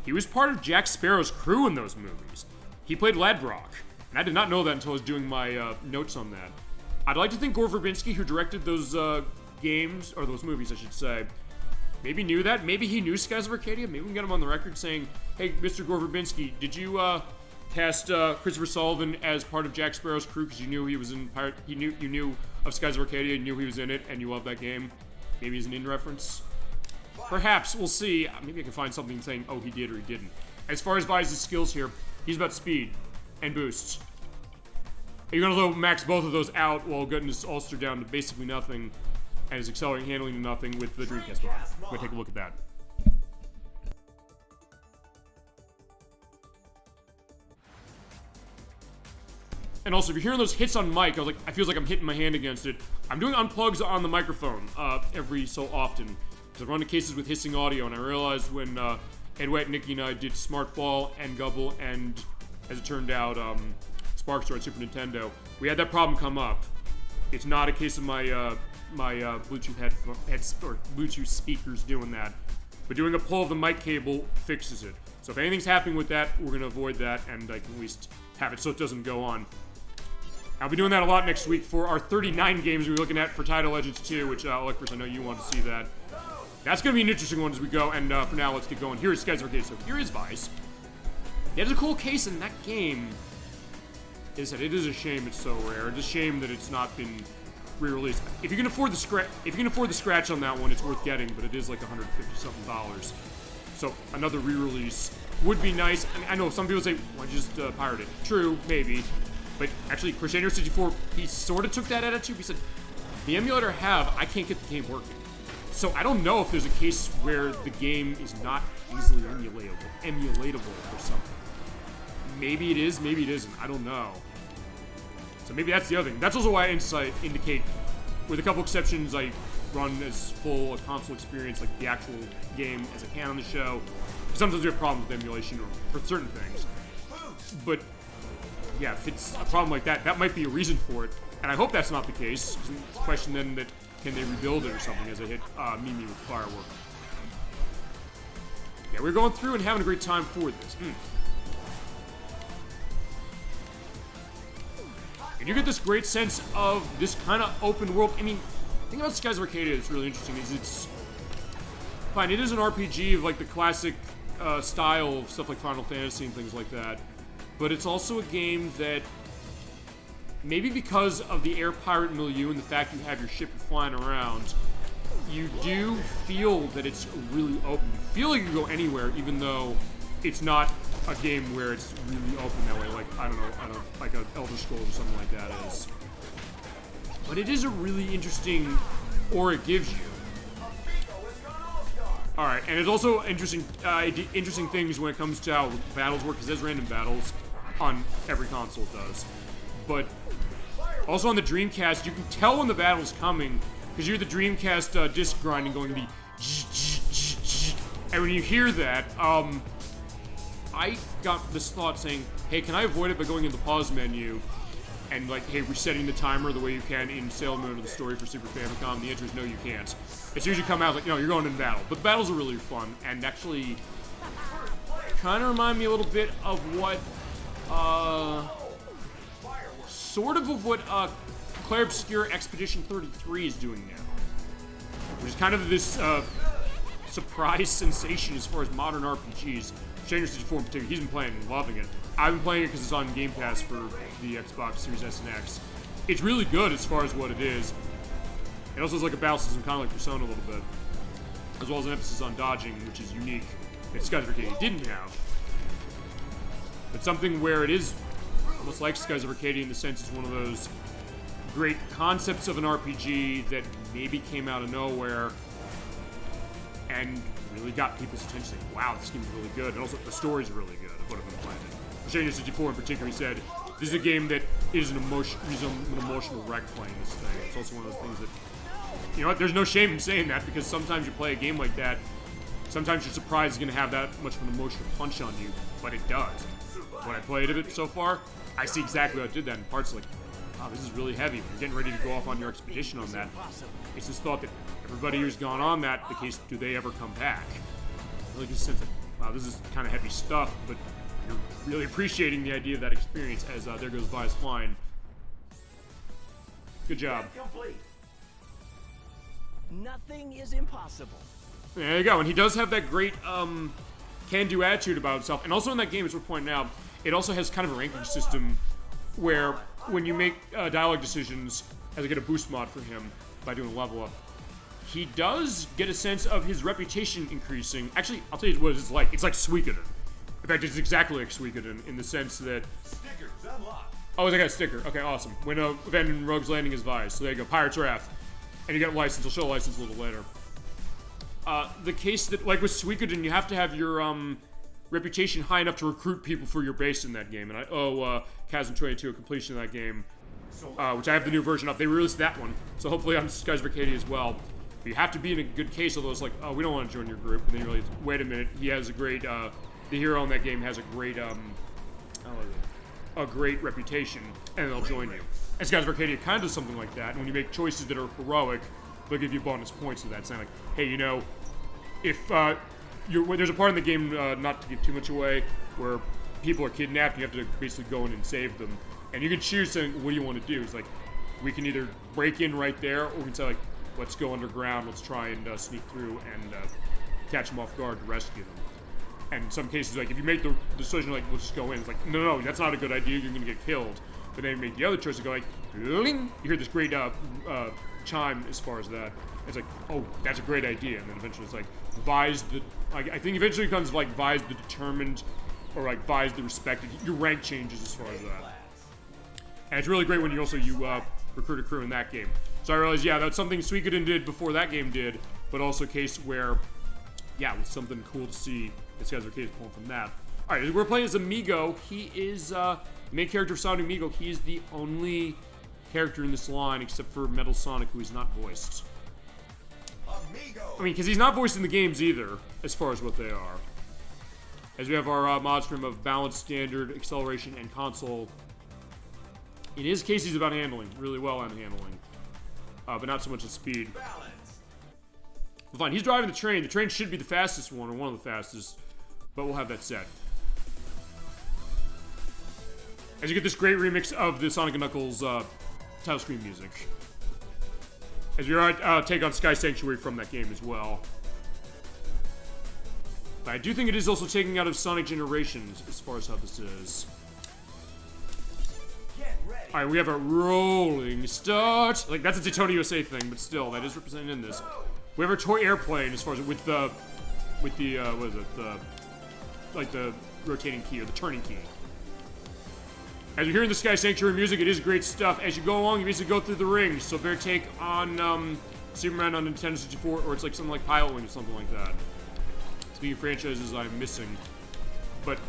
he was part of Jack Sparrow's crew in those movies. He played Ladrock, and I did not know that until I was doing my notes on that. I'd like to think Gore Verbinski, who directed those games, or those movies, I should say, maybe knew that. Maybe he knew Skies of Arcadia. Maybe we can get him on the record saying, hey, Mr. Gore Verbinski, did you cast Christopher Sullivan as part of Jack Sparrow's crew because you knew he was in Pirate? You knew of Skies of Arcadia, you knew he was in it, and you loved that game? Maybe he's an in-reference? Perhaps. We'll see. Maybe I can find something saying, oh, he did or he didn't. As far as Vize's skills here, he's about speed and boosts. You're going to max both of those out while getting his ulster down to basically nothing and his accelerating handling to nothing with the Dreamcast mod. We're going to take a look at that. And also, if you're hearing those hits on mic, I feel like I'm hitting my hand against it. I'm doing unplugs on the microphone every so often, because I've run into cases with hissing audio, and I realized when Ed White, Nikki, and I did Smartball and Gubble, and as it turned out, Sparkstar at Super Nintendo, we had that problem come up. It's not a case of my Bluetooth or Bluetooth speakers doing that, but doing a pull of the mic cable fixes it. So if anything's happening with that, we're going to avoid that, and I can at least have it so it doesn't go on. I'll be doing that a lot next week for our 39 games we're looking at for Title Legends 2, which, Electris, I know you want to see that. That's going to be an interesting one as we go, and for now, let's get going. Here is Skies of Arcadia. So here is Vice. He has a cool case in that game. It is a shame it's so rare. It's a shame that it's not been re-released. If you can afford the scratch on that one, it's worth getting, but it is like $150-something. So another re-release would be nice. I mean, I know some people say, why don't you just pirate it? True, maybe. But actually, Crusader 64, he sort of took that attitude. He said, the emulator I have, I can't get the game working. So I don't know if there's a case where the game is not easily emulatable or something. Maybe it is, maybe it isn't. I don't know. So maybe that's the other thing. That's also why I indicate, with a couple exceptions, I run as full a console experience, like the actual game, as I can on the show. Sometimes we have problems with emulation or for certain things. But yeah, if it's a problem like that, that might be a reason for it. And I hope that's not the case. It's a question then that, can they rebuild it or something as I hit Mimi with Firework. Yeah, we're going through and having a great time for this. And you get this great sense of this kind of open world. I mean, the thing about Skies of Arcadia that's really interesting is it's... Fine, it is an RPG of like the classic style of stuff like Final Fantasy and things like that. But it's also a game that, maybe because of the air pirate milieu and the fact you have your ship flying around, you do feel that it's really open. You feel like you can go anywhere, even though it's not a game where it's really open that way, like, I don't know, like an Elder Scrolls or something like that is. But it is a really interesting aura it gives you. Alright, and it's also interesting things when it comes to how battles work, because there's random battles on every console it does. But also on the Dreamcast, you can tell when the battle's coming, because you hear the Dreamcast disc grinding going the and when you hear that, I got this thought saying, hey, can I avoid it by going in the pause menu and like, hey, resetting the timer the way you can in Sailor Moon or the story for Super Famicom? The answer is no, you can't. As soon as you come out, like, no, you're going in battle. But the battles are really fun, and actually kind of remind me a little bit of what, sort of what Clair Obscur Expedition 33 is doing now. Which is kind of this surprise sensation as far as modern RPGs. Stranger 64 in particular, he's been playing and loving it. I've been playing it because it's on Game Pass for the Xbox Series S and X. It's really good as far as what it is. It also has like a battle system, kind of like Persona a little bit. As well as an emphasis on dodging, which is unique, that Skies of Arcadia didn't have. But something where it is almost like Skies of Arcadia in the sense it's one of those great concepts of an RPG that maybe came out of nowhere and really got people's attention, saying, wow, this game's really good. And also, the story's really good of what I've been playing. Stranger 64 in particular, he said, this is a game that is an emotional wreck playing this thing. It's also one of those things that, you know what, there's no shame in saying that, because sometimes you play a game like that, sometimes you're surprised it's going to have that much of an emotional punch on you, but it does. When I played of it so far, I see exactly how it did that in parts like, wow, this is really heavy. You're getting ready to go off on your expedition on that. It's this thought that everybody who's gone on that, the case, do they ever come back? I really get a sense that, wow, this is kind of heavy stuff, but you're really appreciating the idea of that experience as There Goes Vi's flying. Good job. Nothing is impossible. There you go, and he does have that great can-do attitude about himself. And also in that game, as we're pointing out, it also has kind of a ranking system where when you make dialogue decisions, as I get a boost mod for him by doing a level up, he does get a sense of his reputation increasing. Actually, I'll tell you what it's like. It's like Suikoden. In fact, it's exactly like Suikoden in the sense that... Stickers unlocked. Oh, I got a sticker. Okay, awesome. When abandoned Rogue's Landing is Vi's. So there you go, Pirate's Wrath. And you get a license. I'll show a license a little later. The case that, like with Suikoden, you have to have your reputation high enough to recruit people for your base in that game. And I owe Chasm 22 a completion of that game, which I have the new version of. They released that one, so hopefully on Skies of Arcadia as well. But you have to be in a good case, although it's like, oh, we don't want to join your group. And then you realize, wait a minute, he has a great, the hero in that game has a great reputation, and they'll join you. And Skies of Arcadia kind of does something like that. And when you make choices that are heroic, they'll give you bonus points to that, saying like, hey, you know, if there's a part in the game, not to give too much away, where people are kidnapped, you have to basically go in and save them. And you can choose saying, what do you want to do? It's like, we can either break in right there, or we can say like, let's go underground, let's try and sneak through and catch them off guard to rescue them. And in some cases, like, if you make the decision, like, let's just go in, it's like, no, that's not a good idea, you're gonna get killed. But then you make the other choice to go like, ling! You hear this great chime as far as that. It's like, oh, that's a great idea. And then eventually it's like, Vi's the Like, I think eventually it becomes like Vi's the determined, or like Vi's the respected. Your rank changes as far as that. And it's really great when you recruit a crew in that game. So I realized, yeah, that's something Suikoden did before that game did, but also a case where, yeah, it was something cool to see. This guy's a case pulling from that. All right, we're playing as Amigo. He is the main character of Sonic Amigo. He is the only character in this line except for Metal Sonic, who is not voiced. Amigo. I mean, because he's not voiced in the games either, as far as what they are. As we have our mods from of balance, standard, acceleration, and console. In his case, he's about handling, really well on handling, but not so much at speed. Balance. Well, fine, he's driving the train. The train should be the fastest one, or one of the fastest, but we'll have that set. As you get this great remix of the Sonic & Knuckles title screen music. As we take on Sky Sanctuary from that game as well. But I do think it is also taking out of Sonic Generations as far as how this is. Get ready. Alright, we have a rolling start. Like, that's a Daytona USA thing, but still, that is represented in this. We have our toy airplane as far as with the what is it, the rotating key or the turning key. As you're hearing the Sky Sanctuary music, it is great stuff. As you go along, you basically go through the rings. So better take on Superman on Nintendo 64, or it's like something like Pilot Wing or something like that. Speaking of franchises I'm missing. But,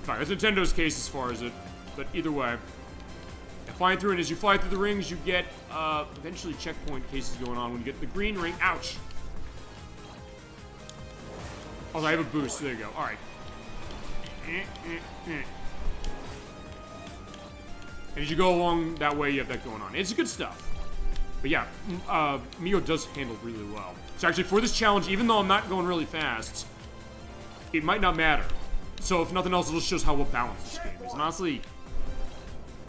fine, that's Nintendo's case as far as it. But either way, flying through, and as you fly through the rings, you get eventually checkpoint cases going on when you get the green ring. Ouch! Oh, I have a boost. There you go. Alright. And as you go along that way, you have that going on. It's good stuff. But yeah, Mio does handle really well. So actually, for this challenge, even though I'm not going really fast, it might not matter. So if nothing else, it just shows how well balanced this game is. And honestly,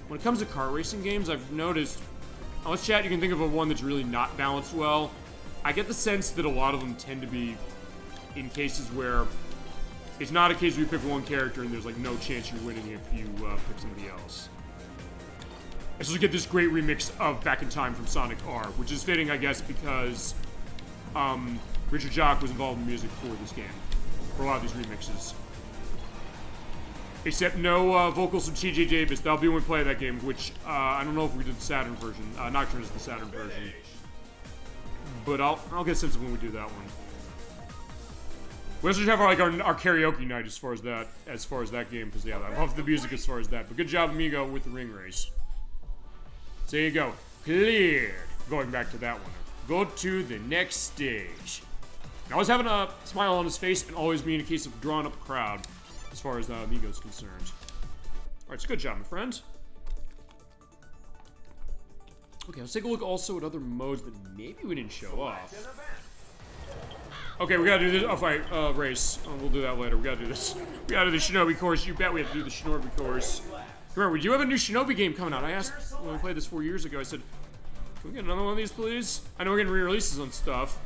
when it comes to kart racing games, I've noticed, unless chat, you can think of a one that's really not balanced well. I get the sense that a lot of them tend to be in cases where it's not a case where you pick one character and there's like no chance you're winning if you pick somebody else. And so we get this great remix of Back in Time from Sonic R, which is fitting, I guess, because Richard Jacques was involved in music for this game, for a lot of these remixes. Except no vocals from T.J. Davis. That'll be when we play that game, which I don't know if we did the Saturn version. Nocturne is the Saturn version. But I'll get a sense of when we do that one. We also have like our karaoke night as far as that game, because yeah, I love the music as far as that. But good job, Amigo, with the ring race. So there you go. Cleared. Going back to that one. Go to the next stage. And always having a smile on his face and always being a case of drawing up a crowd as far as Amigo's concerned. Alright, so good job, my friend. Okay, let's take a look also at other modes that maybe we didn't show off. Okay, we gotta do this. Oh, fight, race. Oh, we'll do that later. We gotta do this. We gotta do the Shinobi course. You bet we have to do the Shinobi course. Remember, we do have a new Shinobi game coming out. I asked when we played this 4 years ago, I said, can we get another one of these, please? I know we're getting re-releases on stuff,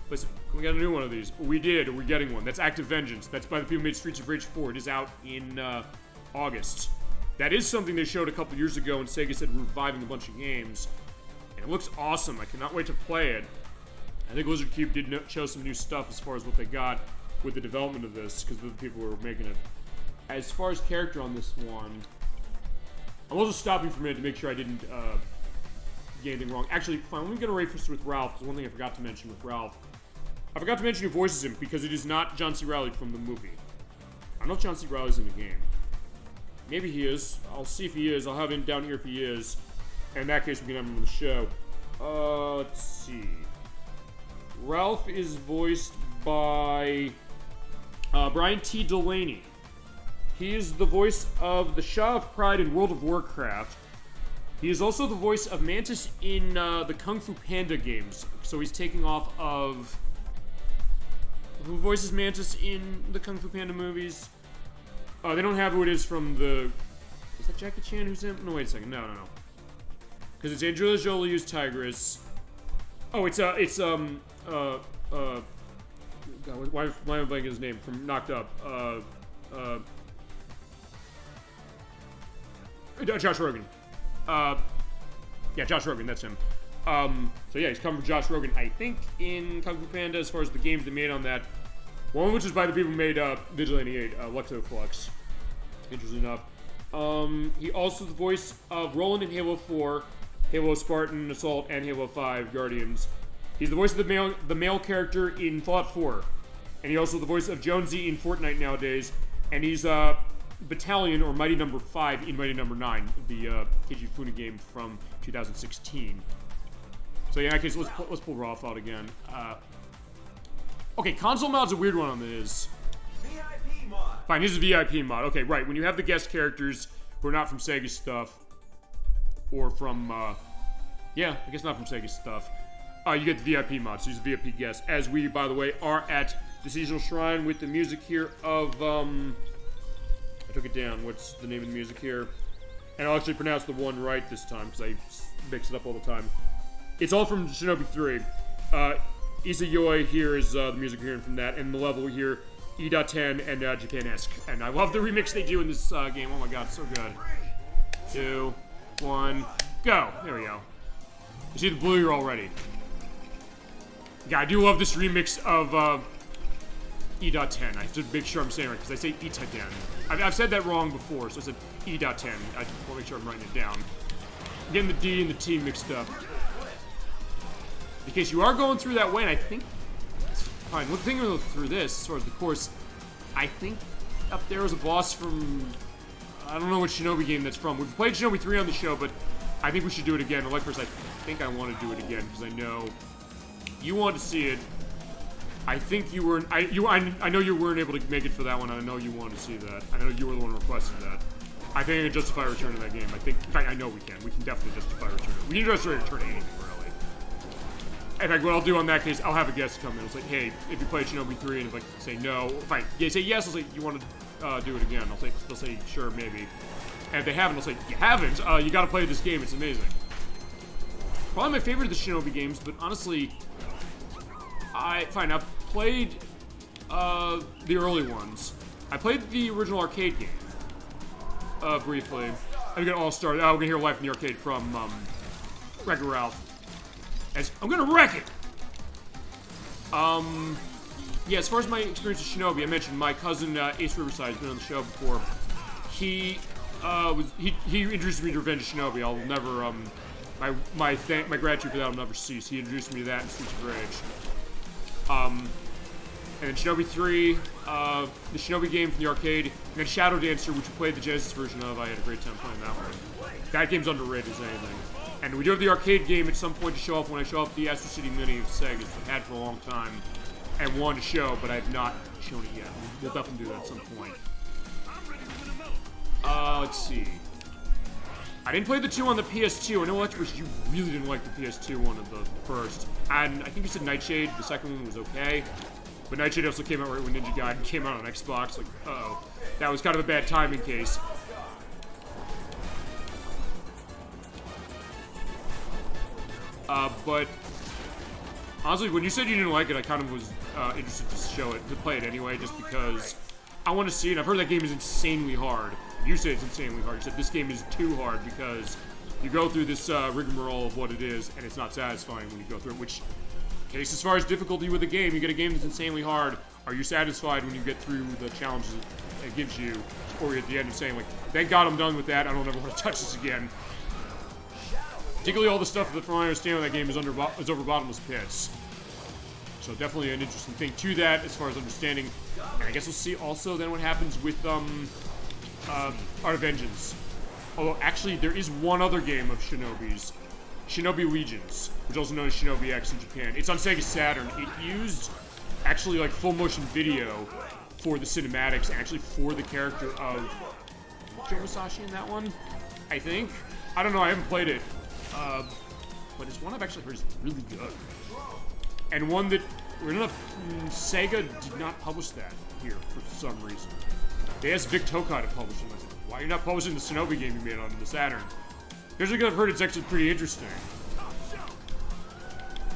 but I said, can we get a new one of these? We did. We're getting one. That's Active Vengeance. That's by the people who made Streets of Rage 4. It is out in August. That is something they showed a couple years ago, and Sega said we're reviving a bunch of games. And it looks awesome. I cannot wait to play it. I think Lizard Cube did show some new stuff as far as what they got with the development of this, because they're the people who were making it. As far as character on this one, I'm also stopping for a minute to make sure I didn't get anything wrong. Actually, fine, let me get a race with Ralph, because one thing I forgot to mention with Ralph. I forgot to mention who voices him, because it is not John C. Reilly from the movie. I don't know if John C. Reilly's in the game. Maybe he is. I'll see if he is. I'll have him down here if he is. And in that case, we can have him on the show. Let's see. Ralph is voiced by Brian T. Delaney. He is the voice of the Shah of Pride in World of Warcraft. He is also the voice of Mantis in the Kung Fu Panda games. So he's taking off of... Who voices Mantis in the Kung Fu Panda movies? They don't have who it is from the... Is that Jackie Chan who's in? No, wait a second. No. Because it's Angelina Jolie who's Tigress. Oh, God, why am I blanking his name? From Knocked Up. Josh Rogan. Yeah, Josh Rogan, that's him. So yeah, he's coming from Josh Rogan, I think, in Kung Fu Panda, as far as the games they made on that One which is by the people who made Vigilante 8, Luxoflux. Interesting enough. He also is the voice of Roland in Halo 4, Halo Spartan Assault, and Halo 5 Guardians. He's the voice of the male character in Fallout 4. And he also the voice of Jonesy in Fortnite nowadays. And he's Battalion, or Mighty Number 5 in Mighty Number 9, the Keiji Funa game from 2016. So yeah, in that case, let's pull Rolf out again. Okay, console mod's a weird one on this. VIP mod. Fine, here's a VIP mod. Okay, right, when you have the guest characters who are not from Sega stuff, or from, yeah, I guess not from Sega stuff, you get the VIP mod, so he's a VIP guest. As we, by the way, are at the Seasonal Shrine with the music here of, I took it down. What's the name of the music here? And I'll actually pronounce the one right this time, because I mix it up all the time. It's all from Shinobi 3. Isayoi here is the music we're hearing from that, and the level here, E.10 and Japan-esque. And I love the remix they do in this game. Oh my god, so good. 2, 1, go! There we go. You see the blue here already. Yeah, I do love this remix of E.10. I have to make sure I'm saying it right, because I say E.10. I've said that wrong before, so I said E.10. I just want to make sure I'm writing it down. I'm getting the D and the T mixed up. In case you are going through that way, and I think... Fine, one thing through this, as far as the course, I think up there was a boss from... I don't know what Shinobi game that's from. We've played Shinobi 3 on the show, but I think we should do it again. Electros, I think I want to do it again, because I know you want to see it. I think you were... I know you weren't able to make it for that one, and I know you wanted to see that. I know you were the one who requested that. I think I can justify returning that game. I think... In fact, I know we can. We can definitely justify returning it. We can justify returning anything, really. In fact, what I'll do on that case, I'll have a guest come in. It's like, hey, if you played Shinobi 3, and if I say no, if I say yes, I'll say, you want to do it again? They'll say, sure, maybe. And if they haven't, they'll say, you haven't? You gotta play this game, it's amazing. Probably my favorite of the Shinobi games, but honestly, I've played the early ones. I played the original arcade game, briefly. I'm gonna all-star, we're gonna hear Live in the Arcade from, Wreck-It Ralph. I'm gonna wreck it! Yeah, as far as my experience with Shinobi, I mentioned my cousin, Ace Riverside, has been on the show before. He introduced me to Revenge of Shinobi. I'll never, my gratitude for that will never cease. He introduced me to that in Streets of Rage. And then Shinobi 3, the Shinobi game from the arcade, and then Shadow Dancer, which we played the Genesis version of. I had a great time playing that one. That game's underrated as anything. And we do have the arcade game at some point to show off when I show off the Astro City Mini of Sega, which I've had for a long time, and wanted to show, but I have not shown it yet. We'll definitely do that at some point. Let's see. I didn't play the 2 on the PS2. I know, Electricus, you really didn't like the PS2 one of the first. And I think you said Nightshade, the second one was okay. But Nightshade also came out right when Ninja Gaiden came out on Xbox. Like, uh-oh. That was kind of a bad timing case. But honestly, when you said you didn't like it, I kind of was interested to play it anyway, just because I want to see it. I've heard that game is insanely hard. You say it's insanely hard. You said this game is too hard because you go through this rigmarole of what it is, and it's not satisfying when you go through it, which, case as far as difficulty with a game, you get a game that's insanely hard. Are you satisfied when you get through the challenges it gives you, or at the end of saying, like, thank God I'm done with that, I don't ever want to touch this again. Particularly all the stuff that, from what I understand, that game is over bottomless pits. So definitely an interesting thing to that as far as understanding. And I guess we'll see also then what happens with Art of Vengeance. Although actually there is one other game of Shinobi's, Shinobi Legions, which is also known as Shinobi X in Japan. It's on Sega Saturn. It used actually like full motion video for the cinematics, and actually for the character of Joe Musashi in that one, I think. I don't know. I haven't played it. But it's one I've actually heard is really good. And one that, weird enough, Sega did not publish that here for some reason. They asked Vic Tokai to publish it, and I said, why are you not publishing the Shinobi game you made on the Saturn? Here's because I've heard it's actually pretty interesting.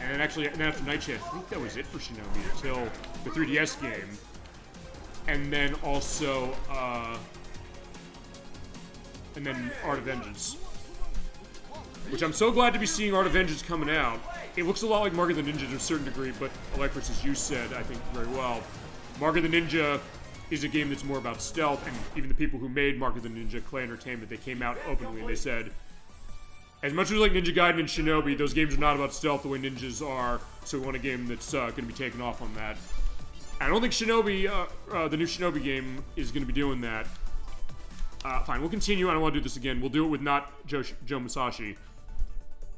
And actually, and then after Nightshade, I think that was it for Shinobi until the 3DS game. And then also, and then Art of Vengeance. Which I'm so glad to be seeing Art of Vengeance coming out. It looks a lot like Mark of the Ninja to a certain degree, but Electricus, as you said, I think very well, Mark of the Ninja is a game that's more about stealth, and even the people who made Mark of the Ninja, Clay Entertainment, they came out openly and they said, as much as we like Ninja Gaiden and Shinobi, those games are not about stealth the way ninjas are, so we want a game that's going to be taken off on that. I don't think Shinobi, the new Shinobi game, is going to be doing that. Fine, we'll continue. I don't want to do this again. We'll do it with not Joe Musashi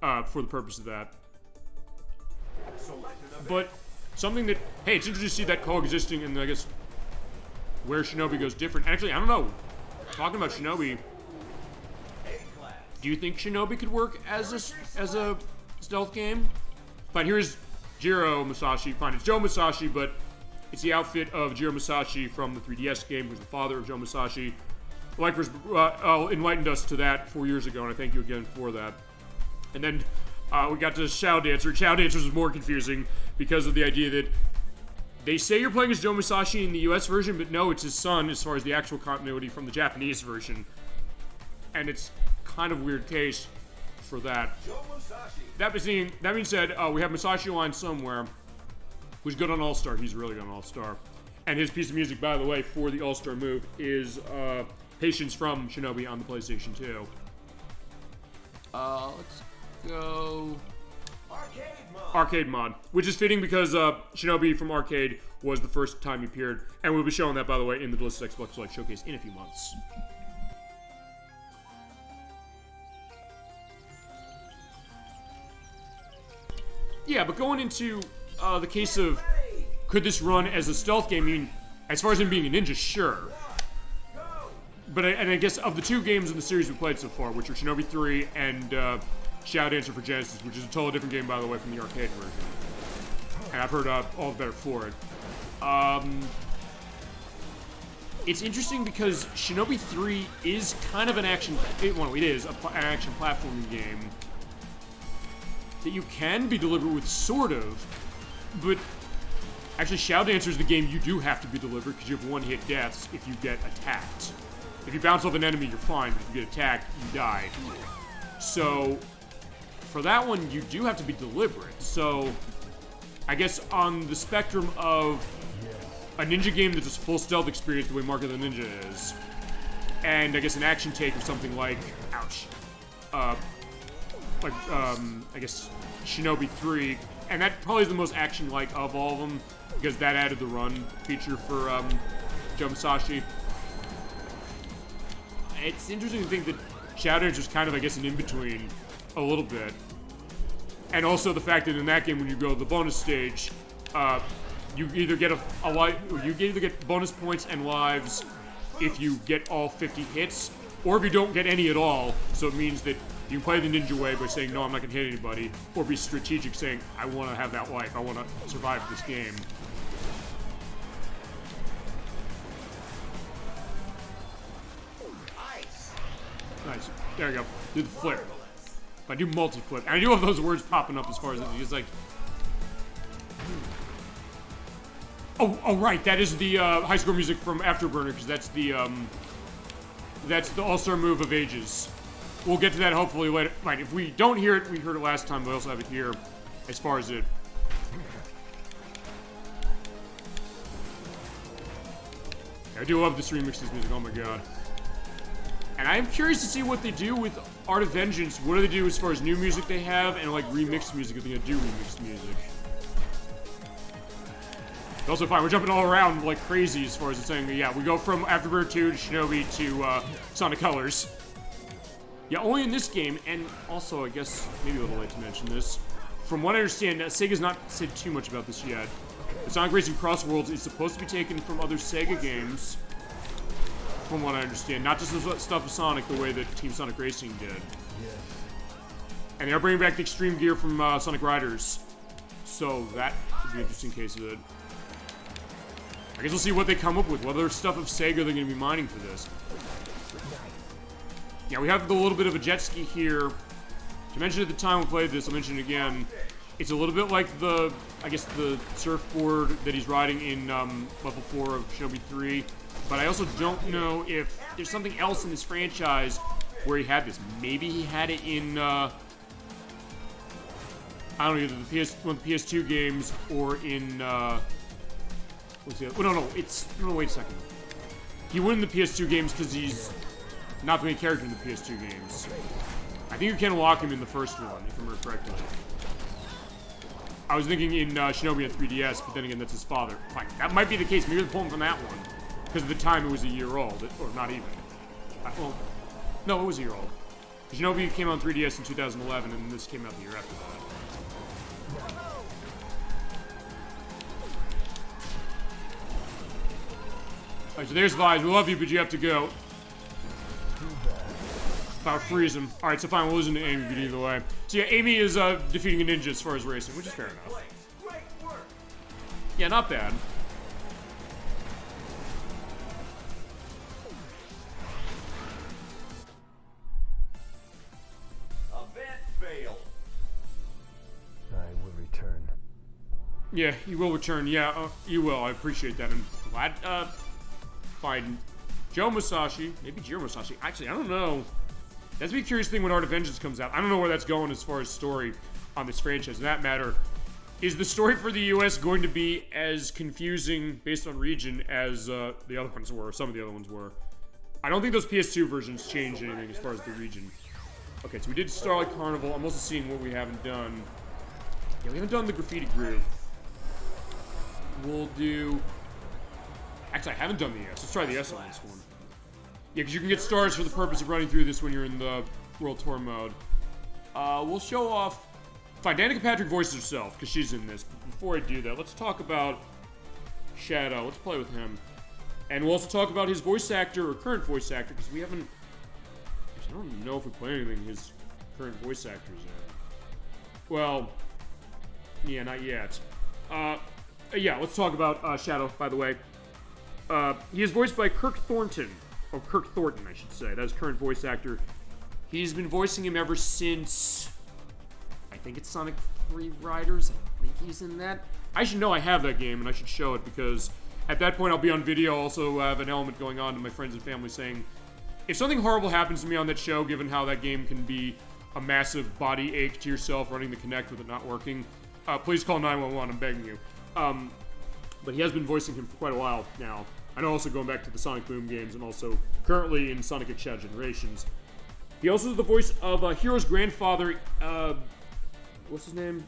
for the purpose of that. But something that, hey, it's interesting to see that coexisting, and I guess where Shinobi goes different. Actually, I don't know. Talking about Shinobi, do you think Shinobi could work as a stealth game? Fine, here's Jiro Musashi. Fine, it's Joe Musashi, but it's the outfit of Jiro Musashi from the 3DS game, who's the father of Joe Musashi. Likers enlightened us to that 4 years ago, and I thank you again for that. And then we got to Shao Dancer. Shao Dancer was more confusing because of the idea that they say you're playing as Joe Musashi in the US version, but no, it's his son as far as the actual continuity from the Japanese version. And it's kind of a weird case for that. That being said, we have Musashi line somewhere, who's good on All-Star. He's really good on All-Star. And his piece of music, by the way, for the All-Star move is Patience from Shinobi on the PlayStation 2. Let's go Arcade mod, which is fitting because Shinobi from Arcade was the first time he appeared, and we'll be showing that, by the way, in the Ballistic Xbox Select Showcase in a few months. Yeah, but going into the case of could this run as a stealth game, I mean, as far as him being a ninja, sure. But I guess of the two games in the series we played so far, which are Shinobi 3 and Shao Dancer for Genesis, which is a totally different game, by the way, from the arcade version. And I've heard all the better for it. It's interesting because Shinobi 3 is kind of an action... Well, it is an action platforming game that you can be deliberate with, sort of, but actually Shao Dancer is the game you do have to be deliberate because you have one-hit deaths if you get attacked. If you bounce off an enemy, you're fine, but if you get attacked, you die. So, for that one, you do have to be deliberate. So, I guess on the spectrum of a ninja game that's a full stealth experience the way Mark of the Ninja is, and I guess an action take of something like, I guess Shinobi 3, and that probably is the most action-like of all of them, because that added the run feature for Joe Musashi. It's interesting to think that Shao Dancer is kind of, I guess, an in-between a little bit. And also the fact that in that game, when you go to the bonus stage, you either get you either get bonus points and lives if you get all 50 hits, or if you don't get any at all. So it means that you can play the ninja way by saying, no, I'm not going to hit anybody, or be strategic saying, I want to have that life, I want to survive this game. Nice. There you go. Do the flip. I do multi-flip. And I do have those words popping up as far as it's like... Oh, right. That is the high score music from Afterburner, because that's the all-star move of ages. We'll get to that hopefully later. Right, if we don't hear it, we heard it last time, but we also have it here as far as it... I do love this remix of this music. Oh my god. And I'm curious to see what they do with Art of Vengeance. What do they do as far as new music they have and like remixed music if they're gonna do remixed music? Also fine, we're jumping all around like crazy as far as it's saying, yeah, we go from Afterburner 2 to Shinobi to Sonic Colors. Yeah, only in this game, and also I guess maybe a little late to mention this. From what I understand, Sega's not said too much about this yet. The Sonic Racing Cross Worlds is supposed to be taken from other Sega games. From what I understand, not just the stuff of Sonic the way that Team Sonic Racing did. And they are bringing back the extreme gear from Sonic Riders. So that could be an interesting case of it. I guess we'll see what they come up with, what other stuff of Sega they're going to be mining for this. Yeah, we have a little bit of a jet ski here. I mentioned at the time we played this, I'll mention it again. It's a little bit like the, I guess, the surfboard that he's riding in level 4 of Shinobi 3. But I also don't know if there's something else in this franchise where he had this. Maybe he had it in, I don't know, either one of the PS2 games or in What's the other? Oh, no, it's... No, wait a second. He won the PS2 games because he's not the main character in the PS2 games. I think you can lock him in the first one, if I remember correctly. I was thinking in Shinobi and 3DS, but then again, that's his father. Fine, that might be the case. Maybe they're pulling from that one. Because at the time, it was a year old. Or not even. Well, no, it was a year old. Shinobi came out on 3DS in 2011, and this came out the year after that. Alright, so there's Vibes. We love you, but you have to go. About freeze him. Alright, so fine, we'll listen to Amy, but either way. So yeah, Amy is defeating a ninja as far as racing, which is fair enough. Yeah, not bad. Event failed. I will return. Yeah, you will return. Yeah, you will. I appreciate that. I'm glad, fine. Joe Musashi. Maybe Jiro Musashi. Actually, I don't know. That's be a curious thing when Art of Vengeance comes out. I don't know where that's going as far as story on this franchise. In that matter, is the story for the US going to be as confusing based on region as the other ones were, or some of the other ones were? I don't think those PS2 versions changed anything as far as the region. Okay, so we did Starlight Carnival. I'm also seeing what we haven't done. Yeah, we haven't done the Graffiti Groove. We'll do... Actually, I haven't done the S. Let's try the S on this one. Yeah, because you can get stars for the purpose of running through this when you're in the World Tour mode. We'll show off... Fine, Danica Patrick voices herself, because she's in this. But before I do that, let's talk about Shadow. Let's play with him. And we'll also talk about his voice actor, or current voice actor, because we haven't... Actually, I don't know if we play anything his current voice actor's in. Well... Yeah, not yet. Yeah, let's talk about Shadow, by the way. He is voiced by Kirk Thornton. Or Kirk Thornton, I should say. That's his current voice actor. He's been voicing him ever since... I think it's Sonic 3 Riders. I think he's in that. I should know I have that game, and I should show it, because at that point I'll be on video. I'll also have an element going on to my friends and family saying, if something horrible happens to me on that show, given how that game can be a massive body ache to yourself running the Kinect with it not working, please call 911, I'm begging you. But he has been voicing him for quite a while now. I know, also going back to the Sonic Boom games, and also currently in Sonic X Shadow Generations. He also is the voice of Hero's grandfather, what's his name?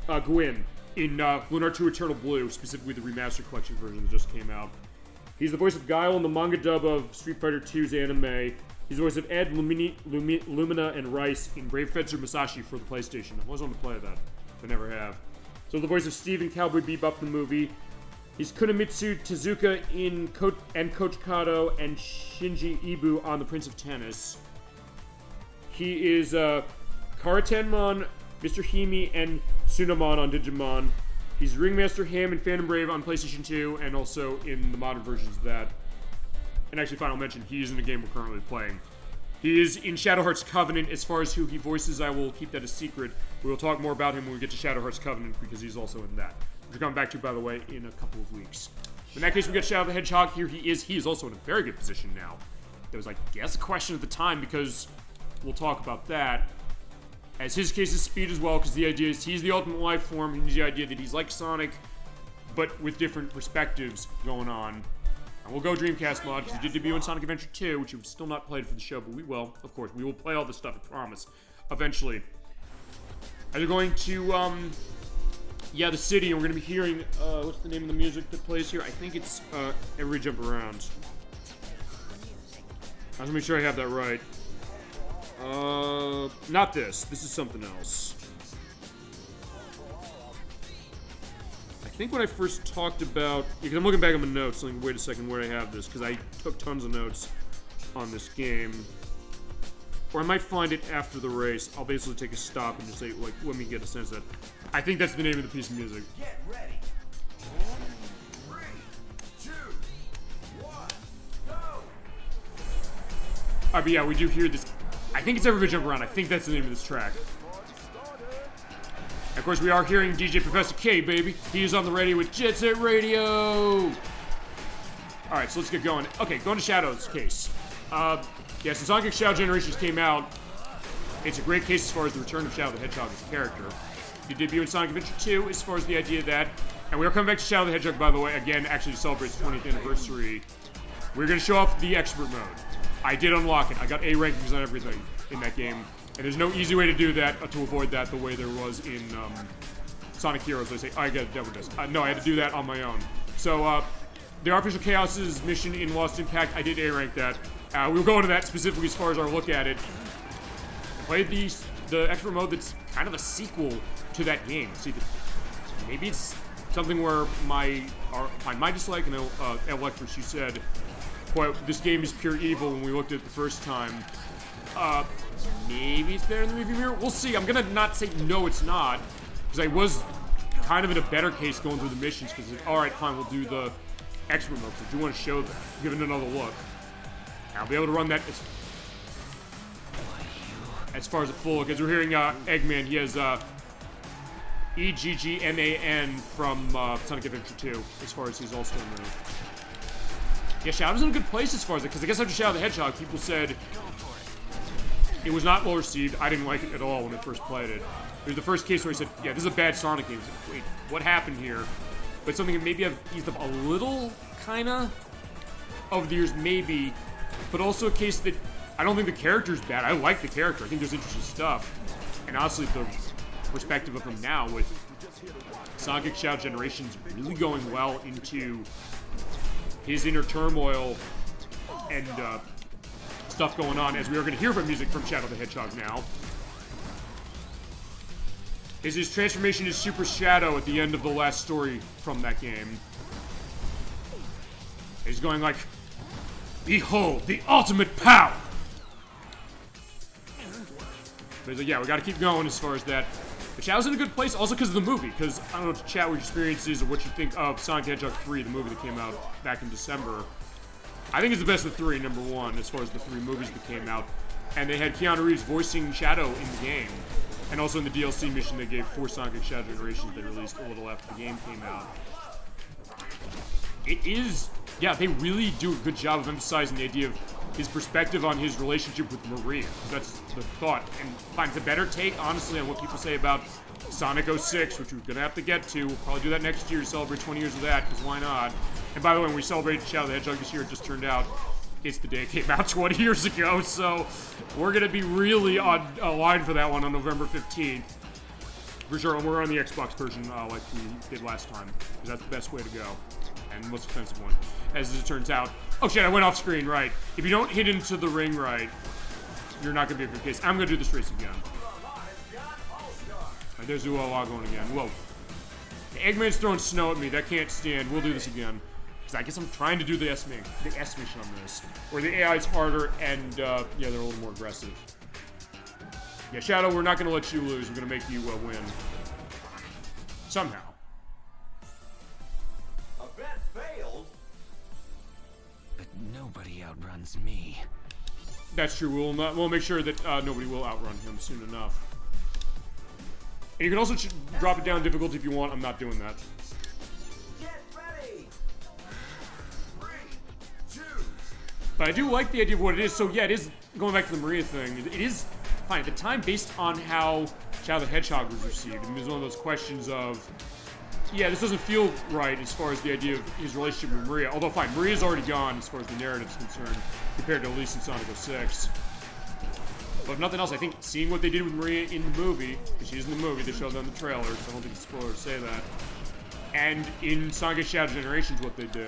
Gwyn, in Lunar 2 Eternal Blue, specifically the Remastered Collection version that just came out. He's the voice of Guile in the manga dub of Street Fighter 2's anime. He's the voice of Ed, Lumina, and Rice in Brave Fencer Musashi for the PlayStation. I was on to play that. I never have. So the voice of Steve in Cowboy Bebop the movie. He's Kunimitsu Tezuka in Coach Kato and Shinji Ibu on The Prince of Tennis. He is Karatenmon, Mr. Himi, and Sunamon on Digimon. He's Ringmaster Ham in Phantom Brave on PlayStation 2, and also in the modern versions of that. And actually, final mention, he is in the game we're currently playing. He is in Shadow Hearts Covenant. As far as who he voices, I will keep that a secret. We will talk more about him when we get to Shadow Hearts Covenant, because he's also in that. Which we're coming back to, by the way, in a couple of weeks. In that case, we get Shadow the Hedgehog. Here he is. He is also in a very good position now. There was, I guess, a question at the time, because we'll talk about that. As his case is speed as well, because the idea is he's the ultimate life form. He's the idea that he's like Sonic, but with different perspectives going on. And we'll go Dreamcast mod, because he did debut in Sonic Adventure 2, which we've still not played for the show, but we will, of course. We will play all this stuff, I promise, eventually. And they're going to, yeah, the city, and we're going to be hearing, what's the name of the music that plays here? I think it's, Every Jump Around. I want to make sure I have that right. Not this. This is something else. I think when I first talked about... Because I'm looking back at my notes, like, wait a second, where I have this, because I took tons of notes on this game. Or I might find it after the race. I'll basically take a stop and just say, like, let me get a sense of that. I think that's the name of the piece of music. Get ready. 3, 2, 1, go. But yeah, we do hear this. I think it's Every Jump Around. I think that's the name of this track. Of course, we are hearing DJ Professor K, baby. He is on the radio with Jet Set Radio. Alright, so let's get going. Okay, going to Shadow's case. Yeah, since Sonic X Shadow Generations came out, it's a great case as far as the return of Shadow the Hedgehog as a character. He debut in Sonic Adventure 2 as far as the idea that And we are coming back to Shadow the Hedgehog, by the way, again, actually to celebrate its 20th anniversary. We're going to show off the expert mode. I did unlock it. I got A rankings on everything in that game. And there's no easy way to do that, to avoid that, the way there was in Sonic Heroes. They say, I got it, never does. No, I had to do that on my own. So, the Artificial Chaos's mission in Lost Impact, I did A rank that. We'll go into that specifically as far as our look at it. I played the expert mode that's kind of a sequel to that game. See, maybe it's something where my dislike, and Electra, she said, quote, this game is pure evil when we looked at it the first time. Maybe it's better in the review mirror? We'll see. I'm gonna not say no, it's not. Because I was kind of in a better case going through the missions, because alright, fine, we'll do the expert mode. So I do want to show that, give it another look. I'll be able to run that as far as a full look. As we're hearing Eggman, he has EGGMAN from Sonic Adventure 2, as far as his all-star move. Yeah, Shadow's in a good place as far as it, because I guess after Shadow the Hedgehog, people said it was not well received. I didn't like it at all when I first played it. It was the first case where I said, yeah, this is a bad Sonic game. Like, wait, what happened here? But something that maybe I've eased up a little, kinda, over the years, maybe. But also a case that I don't think the character's bad. I like the character. I think there's interesting stuff. And honestly, the perspective of him now with Sonic Shadow Generations really going well into his inner turmoil and stuff going on, as we are going to hear from music from Shadow the Hedgehog now. Is his transformation is Super Shadow at the end of the last story from that game. He's going like, behold, the ultimate power! But he's like, yeah, we gotta keep going as far as that. But Shadow's in a good place, also because of the movie, because I don't know to chat what your experience is or what you think of Sonic the Hedgehog 3, the movie that came out back in December. I think it's the best of the three, number one, as far as the three movies that came out. And they had Keanu Reeves voicing Shadow in the game. And also in the DLC mission they gave for Sonic Shadow Generations they released a little after the game came out. It is, yeah, they really do a good job of emphasizing the idea of his perspective on his relationship with Maria. That's the thought. And finds a better take, honestly, on what people say about Sonic 06, which we're going to have to get to. We'll probably do that next year to celebrate 20 years of that, because why not? And by the way, when we celebrated Shadow the Hedgehog this year, it just turned out it's the day it came out 20 years ago, so we're going to be really on a line for that one on November 15th. For sure, and we're on the Xbox version like we did last time, because that's the best way to go. And the most expensive one, as it turns out. Oh shit, I went off screen, right. If you don't hit into the ring right, you're not going to be a good case. I'm going to do this race again. Right, there's Uala going again. Whoa. Eggman's throwing snow at me. That can't stand. We'll do this again. Because I guess I'm trying to do the S mission on this. Where the AI is harder and, yeah, they're a little more aggressive. Yeah, Shadow, we're not going to let you lose. We're going to make you win. Somehow. Failed. But nobody outruns me. That's true. We'll make sure that nobody will outrun him soon enough. And you can also drop it down difficulty if you want. I'm not doing that. Get ready. 3, 2. But I do like the idea of what it is. So yeah, it is going back to the Maria thing. It is fine at the time based on how Shadow the Hedgehog was received. I mean, there's one of those questions of, yeah, this doesn't feel right as far as the idea of his relationship with Maria. Although, fine, Maria's already gone as far as the narrative is concerned, compared to at least in Sonic 06. But if nothing else, I think seeing what they did with Maria in the movie, because she is in the movie, they showed that in the trailer, so I don't think it's a spoiler to say that. And in Sonic Shadow Generations, what they do,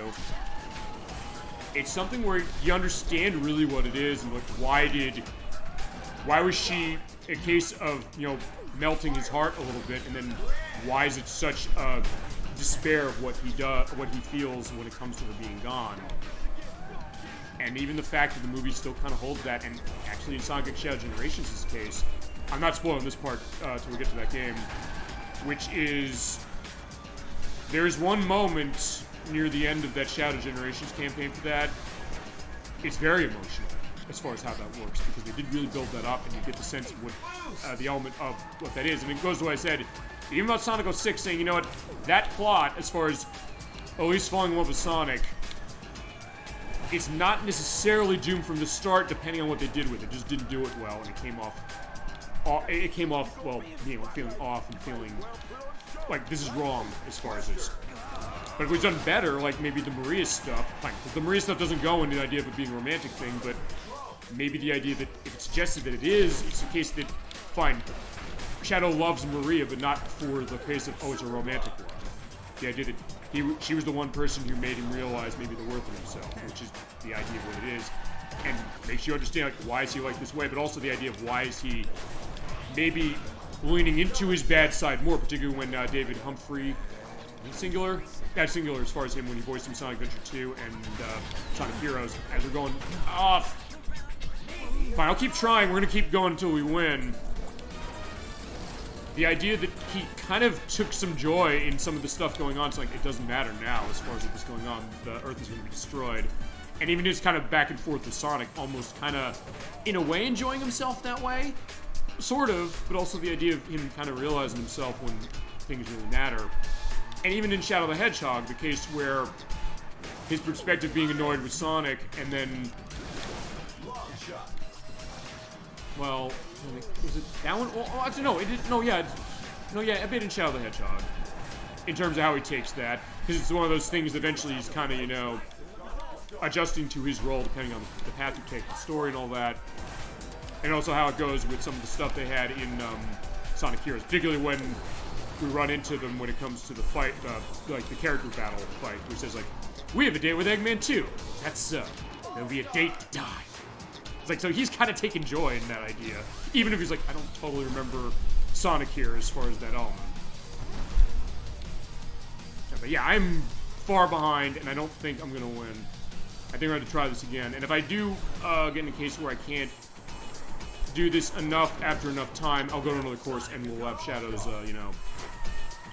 it's something where you understand really what it is, and like, why was she a case of, you know, melting his heart a little bit, and then why is it such a despair of what he does, what he feels when it comes to her being gone? And even the fact that the movie still kind of holds that, and actually in Sonic Shadow Generations' case, I'm not spoiling this part till we get to that game, which is, there's one moment near the end of that Shadow Generations campaign for that. It's very emotional as far as how that works, because they did really build that up, and you get the sense of what the element of what that is. And it goes to what I said, even about Sonic 06 saying, you know what, that plot, as far as Elise falling in love with Sonic, it's not necessarily doomed from the start, depending on what they did with it. It just didn't do it well, and it came off, well, you know, feeling off and feeling like this is wrong as far as this. But if we've done better, like maybe the Maria stuff, fine. The Maria stuff doesn't go into the idea of it being a romantic thing, but maybe the idea that if it's suggested that it is, it's the case that, fine, Shadow loves Maria, but not for the case of, oh, it's a romantic love. The idea that she was the one person who made him realize maybe the worth of himself, which is the idea of what it is. And makes you understand, like, why is he like this way, but also the idea of why is he maybe leaning into his bad side more, particularly when David Humphrey, singular? Yeah, singular as far as him when he voiced in Sonic Adventure 2 and Sonic Heroes, as we're going off. Fine, I'll keep trying. We're going to keep going until we win. The idea that he kind of took some joy in some of the stuff going on, it's like, it doesn't matter now as far as what's going on. The Earth is going to be destroyed. And even his kind of back and forth with Sonic, almost kind of, in a way, enjoying himself that way. Sort of, but also the idea of him kind of realizing himself when things really matter. And even in Shadow the Hedgehog, the case where his perspective being annoyed with Sonic, and then... Well, was it that one? Well, actually, no, it didn't. No, yeah, a bit in Shadow the Hedgehog. In terms of how he takes that. Because it's one of those things that eventually he's kind of, you know, adjusting to his role depending on the path you take, the story and all that. And also how it goes with some of the stuff they had in Sonic Heroes, particularly when we run into them when it comes to the fight, like the character battle fight, which says like, we have a date with Eggman too. That's so. There'll be a date to die. It's like, so he's kind of taking joy in that idea, even if he's like, I don't totally remember Sonic here as far as that element. Yeah, but yeah, I'm far behind, and I don't think I'm gonna win. I think I'm going to try this again, and if I do get in a case where I can't do this enough after enough time, I'll go to another course and we'll have Shadow's, you know,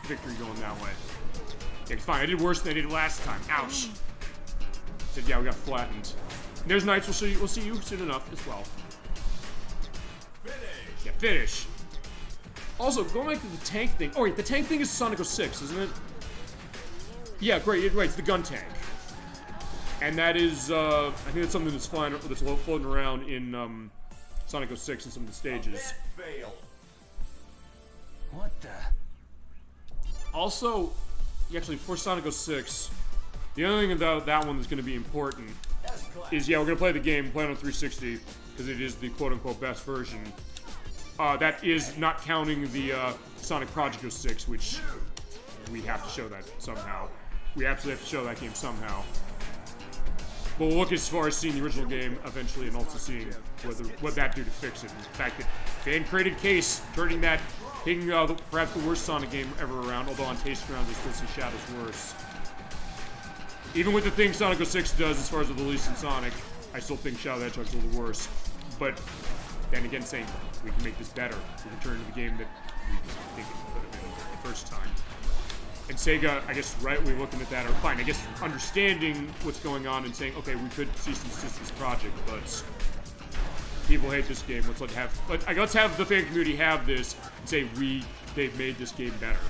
victory going that way. Yeah, it's fine. I did worse than I did last time. Ouch. Said, yeah, we got flattened. There's Knights. We'll see you soon enough as well. Yeah, finish. Also, going back to the tank thing. Oh wait, the tank thing is Sonic 06, isn't it? Yeah, great. Right, it's the gun tank. And that is, I think that's something that's floating around in Sonic 06 and some of the stages. What the? Also, actually, for Sonic 06, the only thing about that one that's going to be important is, yeah, we're going to play the game, play it on 360, because it is the quote-unquote best version. That is not counting the Sonic Project 06, which we have to show that somehow. We absolutely have to show that game somehow. But we'll look as far as seeing the original game eventually and also seeing what that do to fix it. And the fact that fan-created case, turning that, taking perhaps the worst Sonic game ever around, although on taste grounds I still see Shadow's worse. Even with the things Sonic 06 does as far as the release in Sonic, I still think Shadow the Hedgehog's a little worse. But then again, saying we can make this better, we can turn to the game that we think it could have been the first time. And Sega, I guess, rightly looking at that, or fine, I guess, understanding what's going on and saying, okay, we could cease and desist this project, but people hate this game. Let's have the fan community have this and say they've made this game better.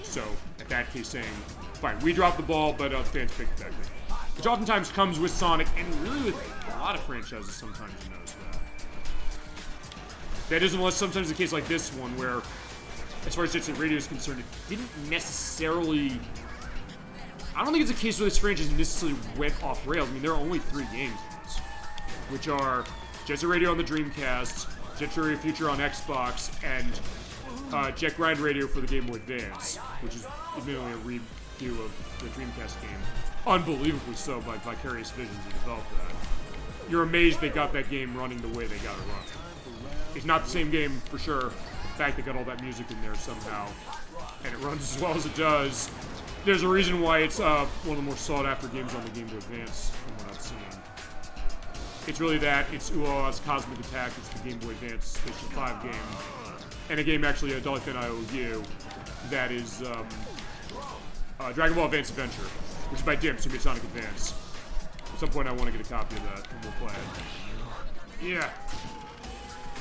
So, at that case, saying, fine, we dropped the ball, but fans picked it back. Which oftentimes comes with Sonic, and really with a lot of franchises. Sometimes you notice that. That isn't unless sometimes the case like this one, where, as far as Jet Set Radio is concerned, it didn't necessarily... I don't think it's a case where this franchise necessarily went off rails. I mean, there are only 3 games in this, which are Jet Set Radio on the Dreamcast, Jet Set Radio Future on Xbox, and Jet Grind Radio for the Game Boy Advance, which is admittedly a review of the Dreamcast game. Unbelievably so by Vicarious Visions who developed that. You're amazed they got that game running the way they got it running. It's not the same game, for sure. In fact, they got all that music in there somehow, and it runs as well as it does. There's a reason why it's one of the more sought-after games on the Game Boy Advance, from what I've seen. It's really that, it's UO's Cosmic Attack, it's the Game Boy Advance Station 5 game, and a game actually, a Dolly Fan IOU, that is Dragon Ball Advance Adventure, which is by Dimps, who made Sonic Advance. At some point I want to get a copy of that, and we'll play it. Yeah.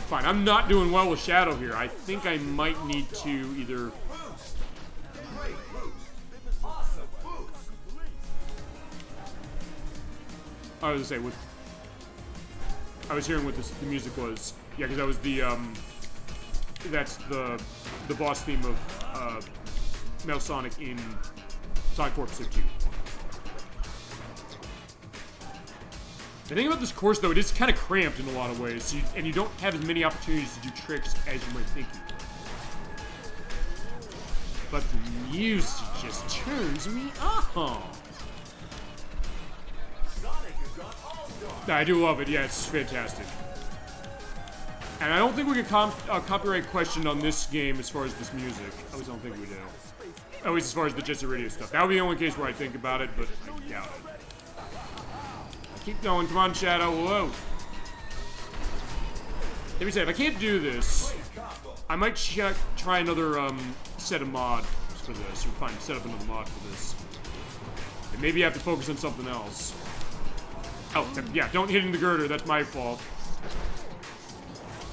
Fine, I'm not doing well with Shadow here. I think I might need to either... I was gonna say, I was hearing what the music was. Yeah, because that was the, that's the boss theme of Metal Sonic in Sonic 4 Episode 2. The thing about this course, though, it is kind of cramped in a lot of ways, so and you don't have as many opportunities to do tricks as you might think you would. But the music just turns me on. I do love it. Yeah, it's fantastic. And I don't think we get copyright questioned on this game as far as this music. At least I don't think we do. At least as far as the Jet Set Radio stuff. That would be the only case where I think about it, but I doubt it. Keep going. Come on, Shadow. Whoa. Let me say, if I can't do this, I might try another set of mod for this, or set up another mod for this. And maybe I have to focus on something else. Oh, yeah, don't hit in the girder. That's my fault.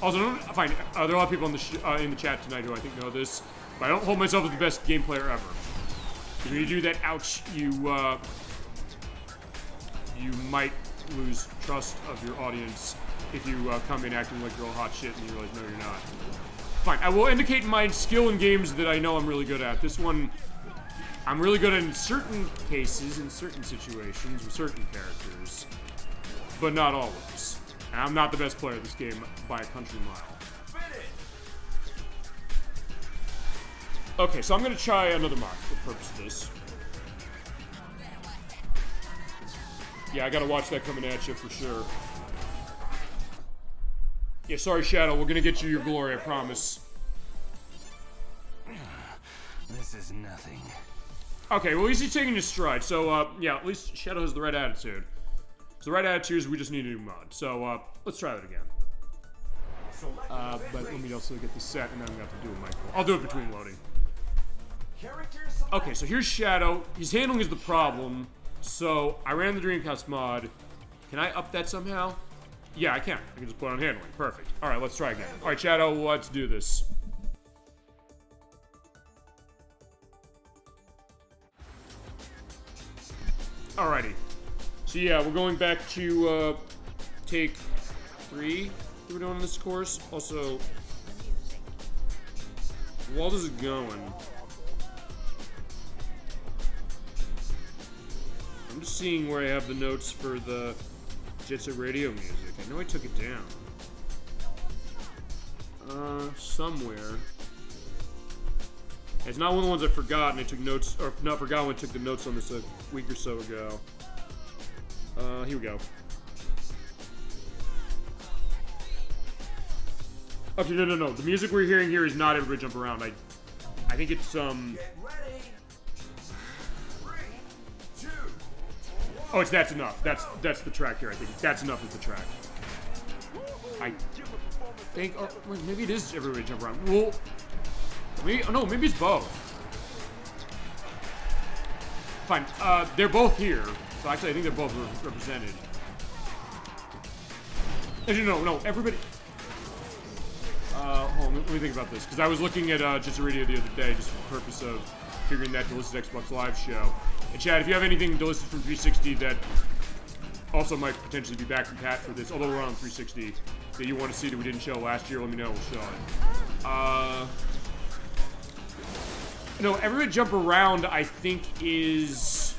Also, there are a lot of people in the chat tonight who I think know this, but I don't hold myself as the best game player ever. If you do that, ouch, you might lose trust of your audience if you come in acting like you're all hot shit and you realize, no, you're not. Fine, I will indicate my skill in games that I know I'm really good at. This one, I'm really good at in certain cases, in certain situations, with certain characters, but not always. And I'm not the best player at this game by a country mile. Okay, so I'm going to try another mod for the purpose of this. Yeah, I gotta watch that coming at you for sure. Yeah, sorry, Shadow. We're gonna get you your glory, I promise. This is nothing. Okay, well, at least he's taking his stride. So, yeah, at least Shadow has the right attitude. So the right attitude is we just need a new mod. So, let's try that again. But let me also get the set, and then I'm gonna have to do a micro. I'll do it between loading. Okay, so here's Shadow. His handling is the problem. So, I ran the Dreamcast mod. Can I up that somehow? Yeah, I can. I can just put on handling. Perfect. Alright, let's try again. Alright, Shadow, let's do this. Alrighty. So yeah, we're going back to, take 3 that we're doing in this course. Also, how is it going? I'm just seeing where I have the notes for the Jet Set Radio music. I know I took it down. Somewhere. It's not one of the ones I forgot and I took notes, or not forgot when I took the notes on this a week or so ago. Here we go. Okay, no. The music we're hearing here is not Everybody Jump Around. I think it's, Get ready. 3, 2, oh, it's That's Enough. That's the track here, I think. That's Enough is the track. I think, oh, wait, maybe it is Everybody Jump Around. Well, maybe, oh, no, maybe it's both. Fine, they're both here. So actually, I think they're both represented. Actually, no, everybody... hold on, let me think about this. Because I was looking at Jet Set Radio the other day, just for the purpose of figuring that delisted Xbox Live show. And Chad, if you have anything delisted from 360 that also might potentially be back from Pat for this, although we're on 360, that you want to see that we didn't show last year, let me know, we'll show it. No, Everybody Jump Around, I think, is...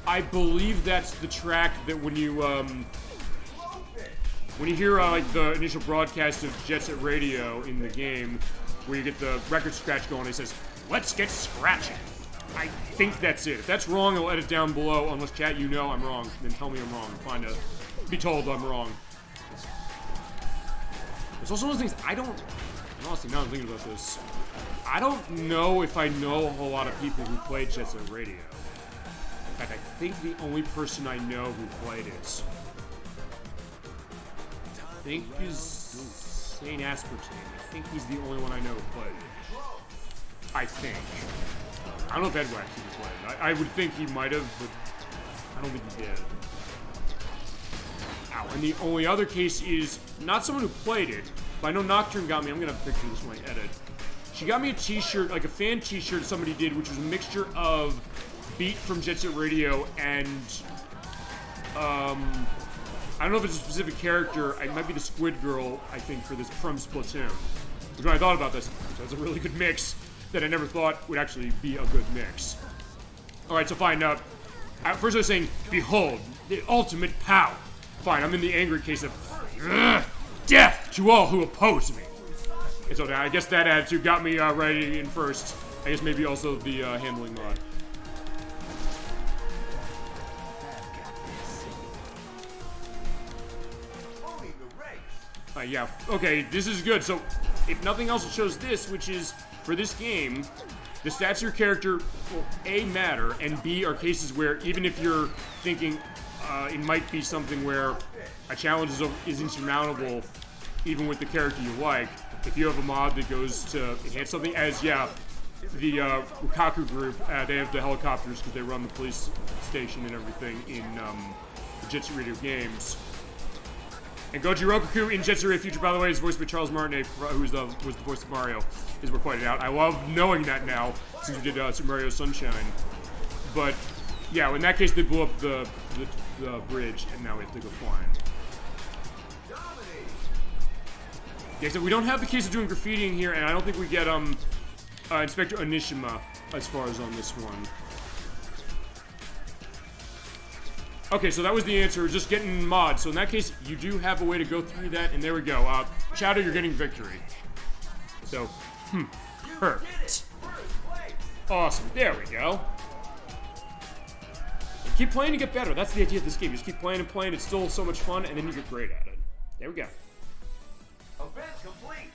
I believe that's the track that when you hear, like, the initial broadcast of Jet Set Radio in the game, where you get the record scratch going, it says, "Let's get scratching." I think that's it. If that's wrong, I'll edit down below, unless, chat, you know I'm wrong. Then tell me I'm wrong. I'm fine to be told I'm wrong. It's also one of those things, honestly, now I'm thinking about this, I don't know if I know a whole lot of people who played Jet Set Radio. In fact, I think the only person I know who played it, I think is St. Aspertine. I think he's the only one I know who played it. I think. I don't know if Ed Wax even played it. I would think he might have, but I don't think he did. Ow. And the only other case is not someone who played it, but I know Nocturne got me. I'm gonna picture this when I edit. She got me a t-shirt, like a fan t-shirt somebody did, which was a mixture of Beat from Jet Set Radio and, I don't know if it's a specific character. It might be the Squid Girl, I think, for this, from Splatoon. Because when I thought about this, it's a really good mix that I never thought would actually be a good mix. Alright, so fine. First I was saying, behold, the ultimate power. Fine, I'm in the angry case of death to all who oppose me. And so I guess that attitude got me ready in first. I guess maybe also the handling mod. Yeah, okay, this is good. So, if nothing else, it shows this, which is, for this game, the stats of your character will A, matter, and B, are cases where, even if you're thinking it might be something where a challenge is insurmountable, even with the character you like, if you have a mod that goes to enhance something, as, yeah, the Rukaku group, they have the helicopters because they run the police station and everything in Jitsu Radio games. And Goji Rokaku in Jet Set Radio Future, by the way, is voiced by Charles Martinet, who was the voice of Mario, as we're pointed out. I love knowing that now, since we did Super Mario Sunshine. But, yeah, in that case, they blew up the bridge, and now we have to go flying. Yeah, so we don't have the case of doing graffitiing here, and I don't think we get Inspector Onishima as far as on this one. Okay, so that was the answer, just getting mods. So in that case, you do have a way to go through that, and there we go. Shadow, you're getting victory. So, perfect. Awesome, there we go. And keep playing to get better. That's the idea of this game. You just keep playing and playing. It's still so much fun, and then you get great at it. There we go. Event complete.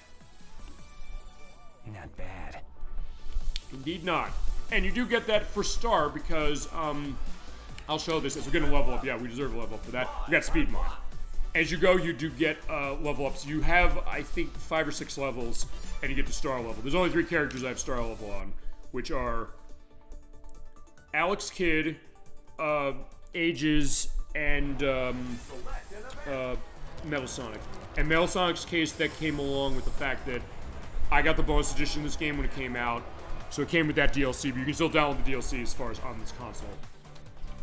Not bad. Indeed not. And you do get that for star because, I'll show this as we're getting a level up. Yeah, we deserve a level up for that. We got speed mod. As you go, you do get level ups. You have, I think, 5 or 6 levels, and you get to star level. There's only 3 characters I have star level on, which are Alex Kidd, Ages, and Metal Sonic. And Metal Sonic's case, that came along with the fact that I got the bonus edition of this game when it came out, so it came with that DLC, but you can still download the DLC as far as on this console.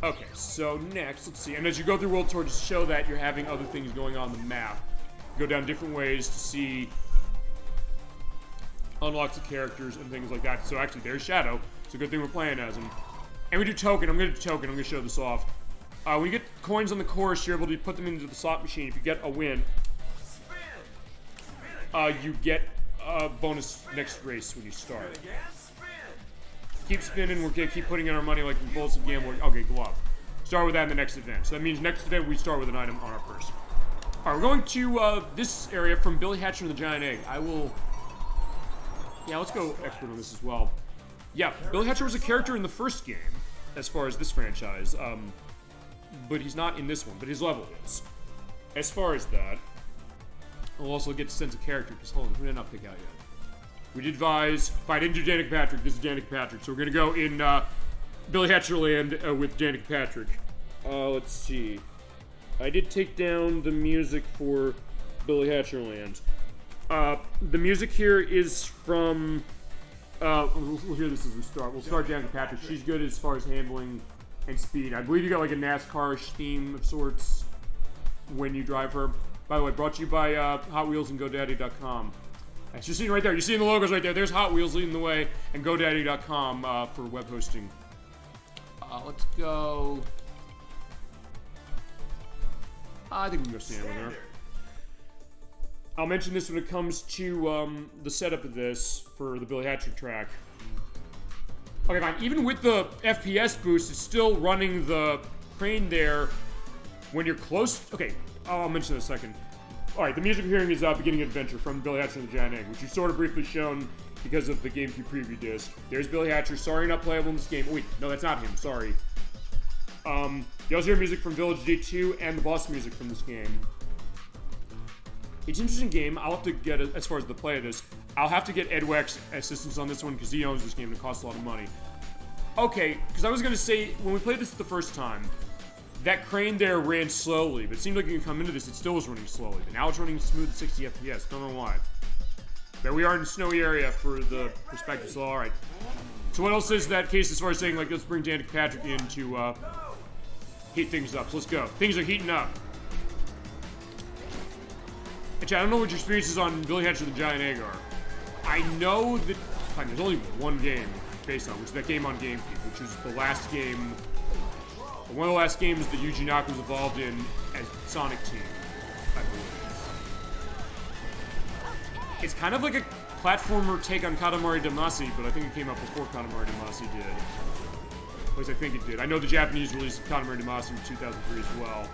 Okay, so next, let's see. And as you go through World Tour, just show that you're having other things going on the map. You go down different ways to see unlocks of characters and things like that. So actually, there's Shadow. It's a good thing we're playing as him. And we do token. I'm going to do token. I'm going to show this off. When you get coins on the course, you're able to put them into the slot machine. If you get a win, you get a bonus next race when you start. Keep spinning, we're gonna keep putting in our money like compulsive gambler. Okay, glove. Start with that in the next event. So that means next event we start with an item on our purse. Alright, we're going to this area from Billy Hatcher and the Giant Egg. Yeah, let's go expert on this as well. Yeah, Billy Hatcher was a character in the first game, as far as this franchise. But he's not in this one, but his level is. As far as that, we'll also get a sense of character, because hold on, we did not pick out yet. We did advise, if I didn't do Danica Patrick, this is Danica Patrick. So we're gonna go in Billy Hatcher land with Danica Patrick. Let's see. I did take down the music for Billy Hatcher land. The music here is from, we'll hear this as we start. We'll start Danica Patrick. She's good as far as handling and speed. I believe you got like a NASCAR-ish theme of sorts when you drive her. By the way, brought to you by Hot Wheels and GoDaddy.com. As you're seeing right there, you're seeing the logos right there. There's Hot Wheels leading the way, and GoDaddy.com for web hosting. Let's go. I think we can go stand with her. I'll mention this when it comes to the setup of this for the Billy Hatcher track. Okay, fine. Even with the FPS boost, it's still running the crane there when you're close. Okay, I'll mention in a second. Alright, the music we're hearing is Beginning Adventure from Billy Hatcher and the Giant Egg, which you've sort of briefly shown because of the GameCube preview disc. There's Billy Hatcher. Sorry, not playable in this game. Oh, wait, no, that's not him. Sorry. You also hear music from Village J2 and the boss music from this game. It's an interesting game. I'll have to get, as far as the play of this, I'll have to get Edweck's assistance on this one because he owns this game and it costs a lot of money. Okay, because I was going to say, when we played this the first time, that crane there ran slowly, but it seemed like when you come into this, it still was running slowly. But now it's running smooth at 60 FPS. Don't know why. But we are in a snowy area for the perspective, so alright. So what else is that case as far as saying, like, let's bring Danica Patrick in to heat things up. So let's go. Things are heating up. Actually, I don't know what your experiences on Billy Hatcher and the Giant Egg are. I know that there's only one game based on, which is that game on GameCube, which was the last game But one of the last games that Yuji Naka was involved in as Sonic Team, I believe. It's kind of like a platformer take on Katamari Damacy, but I think it came out before Katamari Damacy did. At least I think it did. I know the Japanese release of Katamari Damacy in 2003 as well,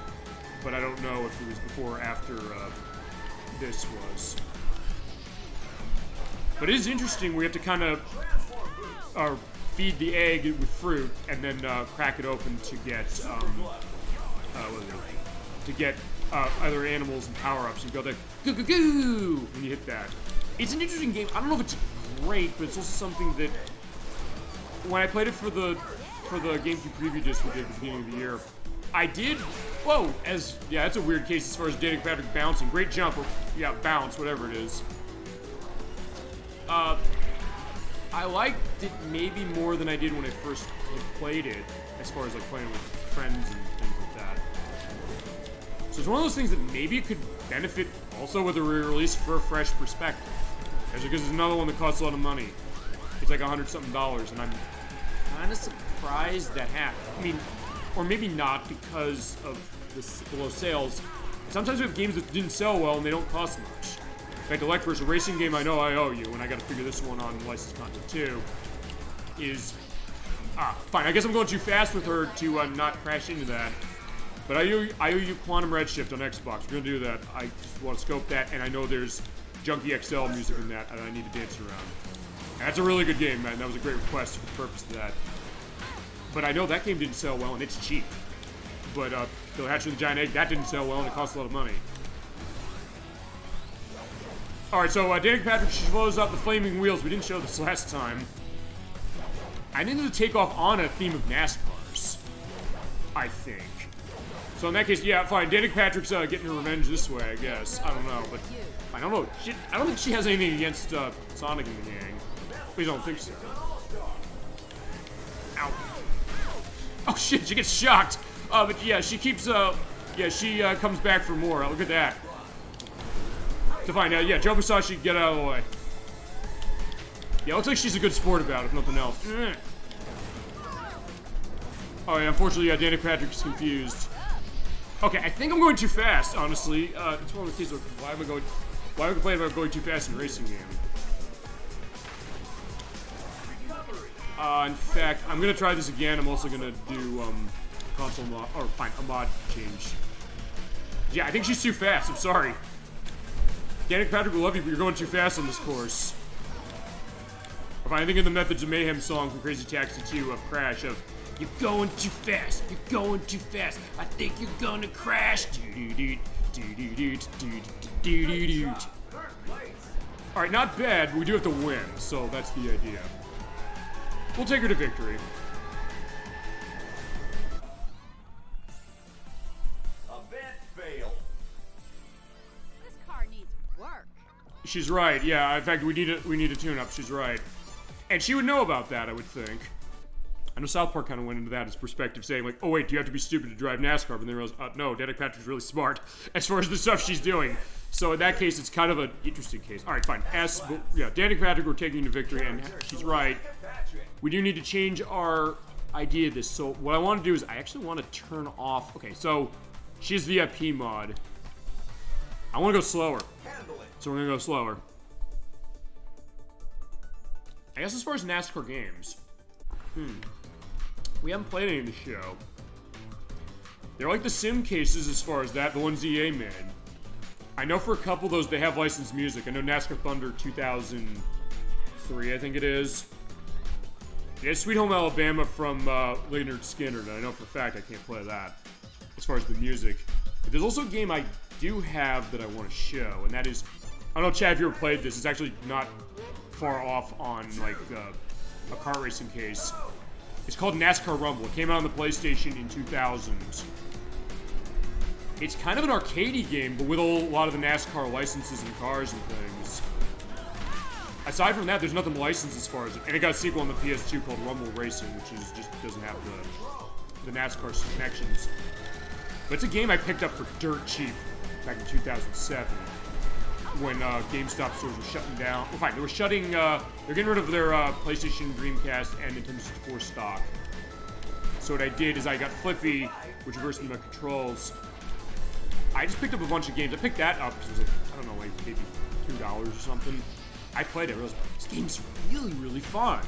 but I don't know if it was before or after this was. But it is interesting. We have to kind of feed the egg with fruit and then crack it open to get other animals and power-ups. You go there, goo goo goo, when you hit that. It's an interesting game. I don't know if it's great, but it's also something that when I played it for the GameCube preview disc we did at the beginning of the year, I did. Whoa, that's a weird case as far as Danik Patrick bouncing. Great jump, or bounce, whatever it is. I liked it maybe more than I did when I first had played it, as far as like playing with friends and things like that. So it's one of those things that maybe it could benefit also with a re-release for a fresh perspective. Because it's another one that costs a lot of money. It's like $100-something, and I'm kind of surprised that happened. I mean, or maybe not because of the low sales. Sometimes we have games that didn't sell well and they don't cost much. Like the Electverse, a racing game I know I owe you, and I gotta figure this one on licensed content too, is... fine, I guess I'm going too fast with her to not crash into that. But I owe you Quantum Redshift on Xbox. We're gonna do that. I just want to scope that, and I know there's Junkie XL music in that, and I need to dance around. And that's a really good game, man. That was a great request for the purpose of that. But I know that game didn't sell well, and it's cheap. But the Hatch with the Giant Egg, that didn't sell well, and it cost a lot of money. Alright, so Danik Patrick, she blows up the flaming wheels. We didn't show this last time. I needed to take off on a theme of NASCARs, I think. So in that case, yeah, fine. Danik Patrick's getting her revenge this way, I guess. I don't know, but I don't know. I don't think she has anything against Sonic and the gang. Please don't think so. Ow. Oh shit, she gets shocked. But yeah, she keeps, she comes back for more. Look at that. To find out, yeah, Joe Musashi, get out of the way. Yeah, looks like she's a good sport about it, if nothing else. Oh yeah, unfortunately, Danik Patrick's confused. Okay, I think I'm going too fast, honestly. It's one of the cases of why am I complaining about going too fast in a racing game? In fact, I'm gonna try this again. I'm also gonna do, console mod, or fine, a mod change. Yeah, I think she's too fast, I'm sorry. Danik Patrick will love you, but you're going too fast on this course. Or fine, I think in the Methods of Mayhem song from Crazy Taxi 2 of Crash of, you're going too fast, you're going too fast, I think you're gonna crash. Alright, not bad, but we do have to win, so that's the idea. We'll take her to victory. Event failed. This car needs work. She's right, yeah, in fact, we need a tune-up, she's right. And she would know about that, I would think. I know South Park kind of went into that as perspective, saying like, oh wait, do you have to be stupid to drive NASCAR? But then they realized, no, Danik Patrick's really smart as far as the stuff she's doing. So in that case, it's kind of an interesting case. All right, fine. Yeah, Danik Patrick, we're taking to victory, and she's right. We do need to change our idea of this. So what I want to do is I actually want to turn off. Okay, so she's VIP mod. I want to go slower, so we're gonna go slower. I guess as far as NASCAR games, we haven't played any of the show. They're like the sim cases as far as that, the ones EA made. I know for a couple of those they have licensed music. I know NASCAR Thunder 2003, I think it is. Yeah, Sweet Home Alabama from Leonard Skinner, and I know for a fact I can't play that as far as the music. But there's also a game I do have that I want to show, and that is, I don't know, Chad, if you ever played this. It's actually not far off on like a kart racing case. It's called NASCAR Rumble. It came out on the PlayStation in 2000. It's kind of an arcadey game, but with a lot of the NASCAR licenses and cars and things. Aside from that, there's nothing licensed as far as it. And it got a sequel on the PS2 called Rumble Racing, which is just doesn't have the NASCAR connections. But it's a game I picked up for dirt cheap back in 2007 when GameStop stores were shutting down. Well, fine, they were shutting. They're getting rid of their PlayStation, Dreamcast, and Nintendo 64 stock. So what I did is I got Flippy, which reversed my controls. I just picked up a bunch of games. I picked that up because it was like, I don't know, like maybe $2 or something. I played it. I was like, this game's really, really fun.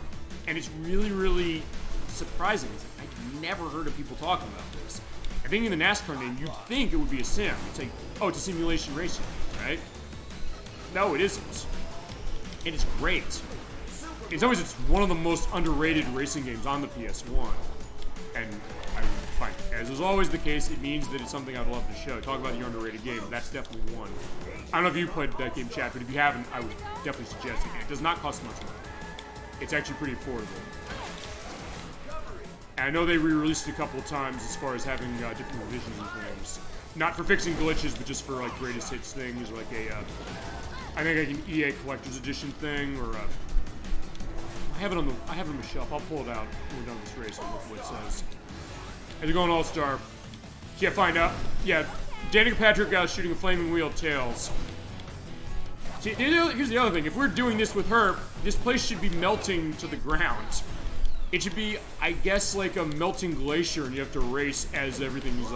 And it's really, really surprising. It's like, I've never heard of people talking about this. I think in the NASCAR name, you'd think it would be a sim. It's like, oh, it's a simulation racing, right? No, it isn't. And it's great. In some ways, it's one of the most underrated racing games on the PS1. And I find, as is always the case, it means that it's something I'd love to show. Talk about your underrated game. That's definitely one. I don't know if you played that game, chat, but if you haven't, I would definitely suggest it. It does not cost much money. It's actually pretty affordable. And I know they re-released it a couple of times as far as having different revisions and things. Not for fixing glitches, but just for like greatest hits things, or like a, I think like an EA Collector's Edition thing, or I have it on the shelf. I'll pull it out when we're done with this race and look what it says. How's it going, All-Star? Can't find out. Yeah, Danica Patrick shooting a flaming wheel of tails. See, here's the other thing. If we're doing this with her, this place should be melting to the ground. It should be, I guess, like a melting glacier, and you have to race as everything's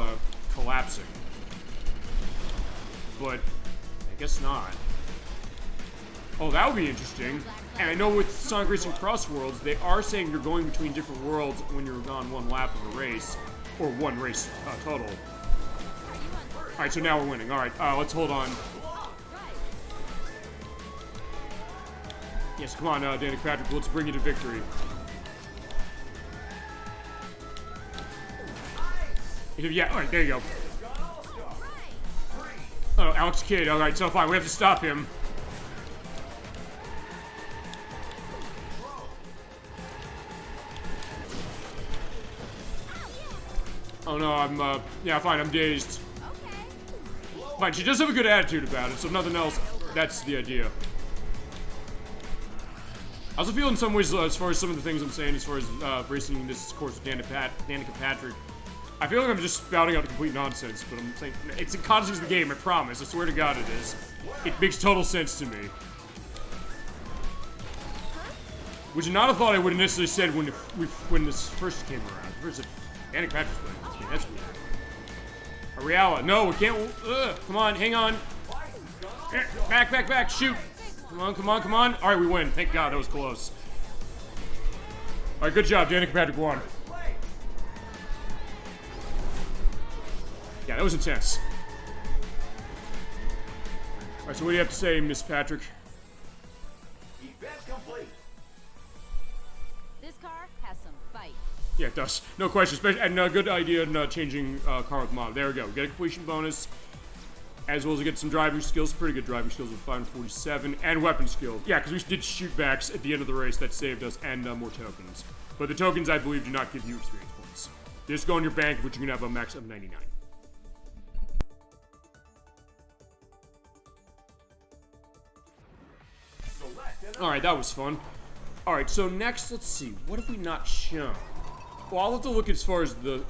collapsing. But I guess not. Oh, that would be interesting. And I know with Sonic Racing Cross Worlds, they are saying you're going between different worlds when you're on one lap of a race, or one race total. Alright, so now we're winning. Alright, let's hold on. Yes, come on, Danica Patrick, let's bring you to victory. Yeah, alright, there you go. Oh, Alex Kidd, alright, so fine, we have to stop him. Oh no, yeah, fine, I'm dazed. Fine, she does have a good attitude about it, so if nothing else, that's the idea. I also feel in some ways, as far as some of the things I'm saying, as far as racing this course with Danica Patrick, I feel like I'm just spouting out complete nonsense, but I'm saying, it's in context of the game, I promise, I swear to God it is. It makes total sense to me. Which is not a thought I would have necessarily said when this first came around. First, Danica Patrick's playing this game, that's weird. Ariella, no, we can't, come on, hang on. Back, shoot. Come on. Alright, we win. Thank God, that was close. Alright, good job. Danica Patrick won. Yeah, that was intense. Alright, so what do you have to say, Miss Patrick? Event complete. This car has some fight. Yeah, it does. No question. And a good idea in changing car with mod. There we go. We get a completion bonus. As well as we get some driving skills, pretty good driving skills with 547, and weapon skills. Yeah, because we did shootbacks at the end of the race that saved us, and more tokens. But the tokens, I believe, do not give you experience points. They just go in your bank, which you can have a max of 99. Alright, that was fun. Alright, so next, let's see. What have we not shown? Well, I'll have to look as far as the...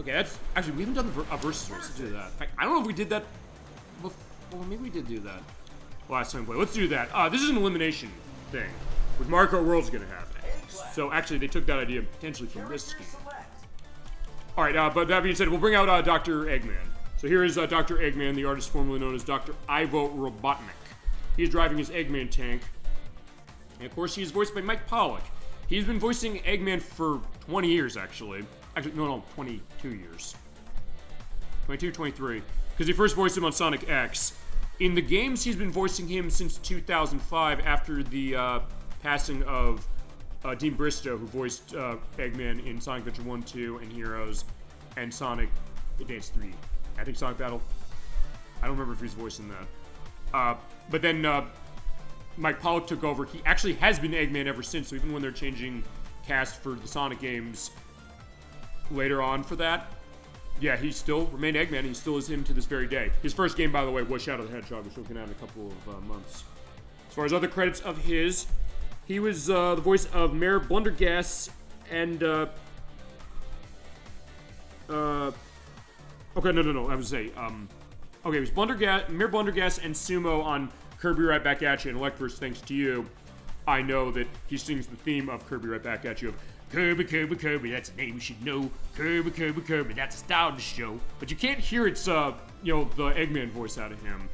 Okay, that's... Actually, we haven't done the versus race. Let's do that. I don't know if we did that before. Well, maybe we did do that last time we played. Let's do that. This is an elimination thing, which Mario Kart World's gonna have. So, actually, they took that idea potentially from this game. Alright, but that being said, we'll bring out Dr. Eggman. So here is Dr. Eggman, the artist formerly known as Dr. Ivo Robotnik. He's driving his Eggman tank. And, of course, he's voiced by Mike Pollock. He's been voicing Eggman for 20 years, actually. Actually, no, 22 years. 22, 23. Because he first voiced him on Sonic X. In the games, he's been voicing him since 2005 after the passing of Dean Bristow, who voiced Eggman in Sonic Adventure 1, 2, and Heroes, and Sonic Advance 3. I think Sonic Battle. I don't remember if he's voicing that. But then Mike Pollock took over. He actually has been Eggman ever since, so even when they're changing cast for the Sonic games later on for that, yeah, he still remained Eggman. He still is him to this very day. His first game, by the way, was Shadow the Hedgehog, which will come out in a couple of months. As far as other credits of his, he was the voice of Mayor Blundergas and okay, no. I would say okay, it was Mayor Blundergas and Sumo on Kirby Right Back At You, and Electverse, thanks to you, I know that he sings the theme of Kirby Right Back At You. Kirby, Kirby, Kirby, that's a name you should know. Kirby, Kirby, Kirby, that's a style to show. But you can't hear its, the Eggman voice out of him,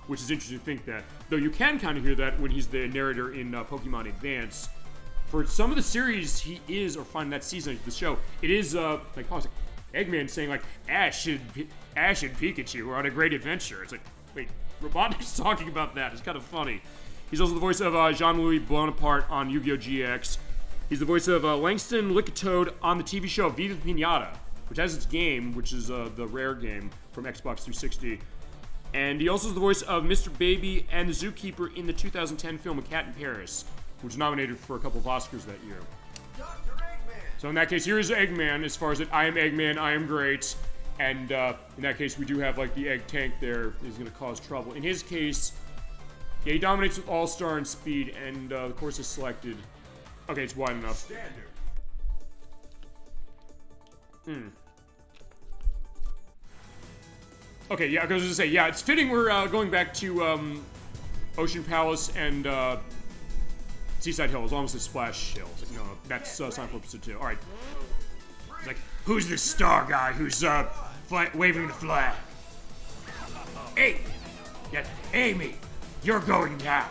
which is interesting to think that. Though you can kind of hear that when he's the narrator in Pokemon Advance. For some of the series, he is, or find that season of the show, it is, Eggman saying, like, Ash and Pikachu are on a great adventure. It's like, wait, Robotnik's talking about that. It's kind of funny. He's also the voice of Jean-Louis Bonaparte on Yu-Gi-Oh! GX. He's the voice of Langston Licketoad on the TV show Viva Pinata, which has its game, which is the rare game from Xbox 360. And he also is the voice of Mr. Baby and the Zookeeper in the 2010 film A Cat in Paris, which was nominated for a couple of Oscars that year. Dr. Eggman. So in that case, here is Eggman, as far as I am Eggman, I am great. And in that case, we do have, like, the egg tank there is going to cause trouble. In his case, yeah, he dominates with All-Star and Speed, and the course is selected. Okay, it's wide enough. Standard. Okay, yeah, I was going to say, yeah, it's fitting we're going back to Ocean Palace and Seaside Hill, as long as it's Splash Hill. Like, no, that's Sonic Episode 2. Alright. It's like, who's this star guy who's waving the flag? Hey! Yeah, Amy! You're going down!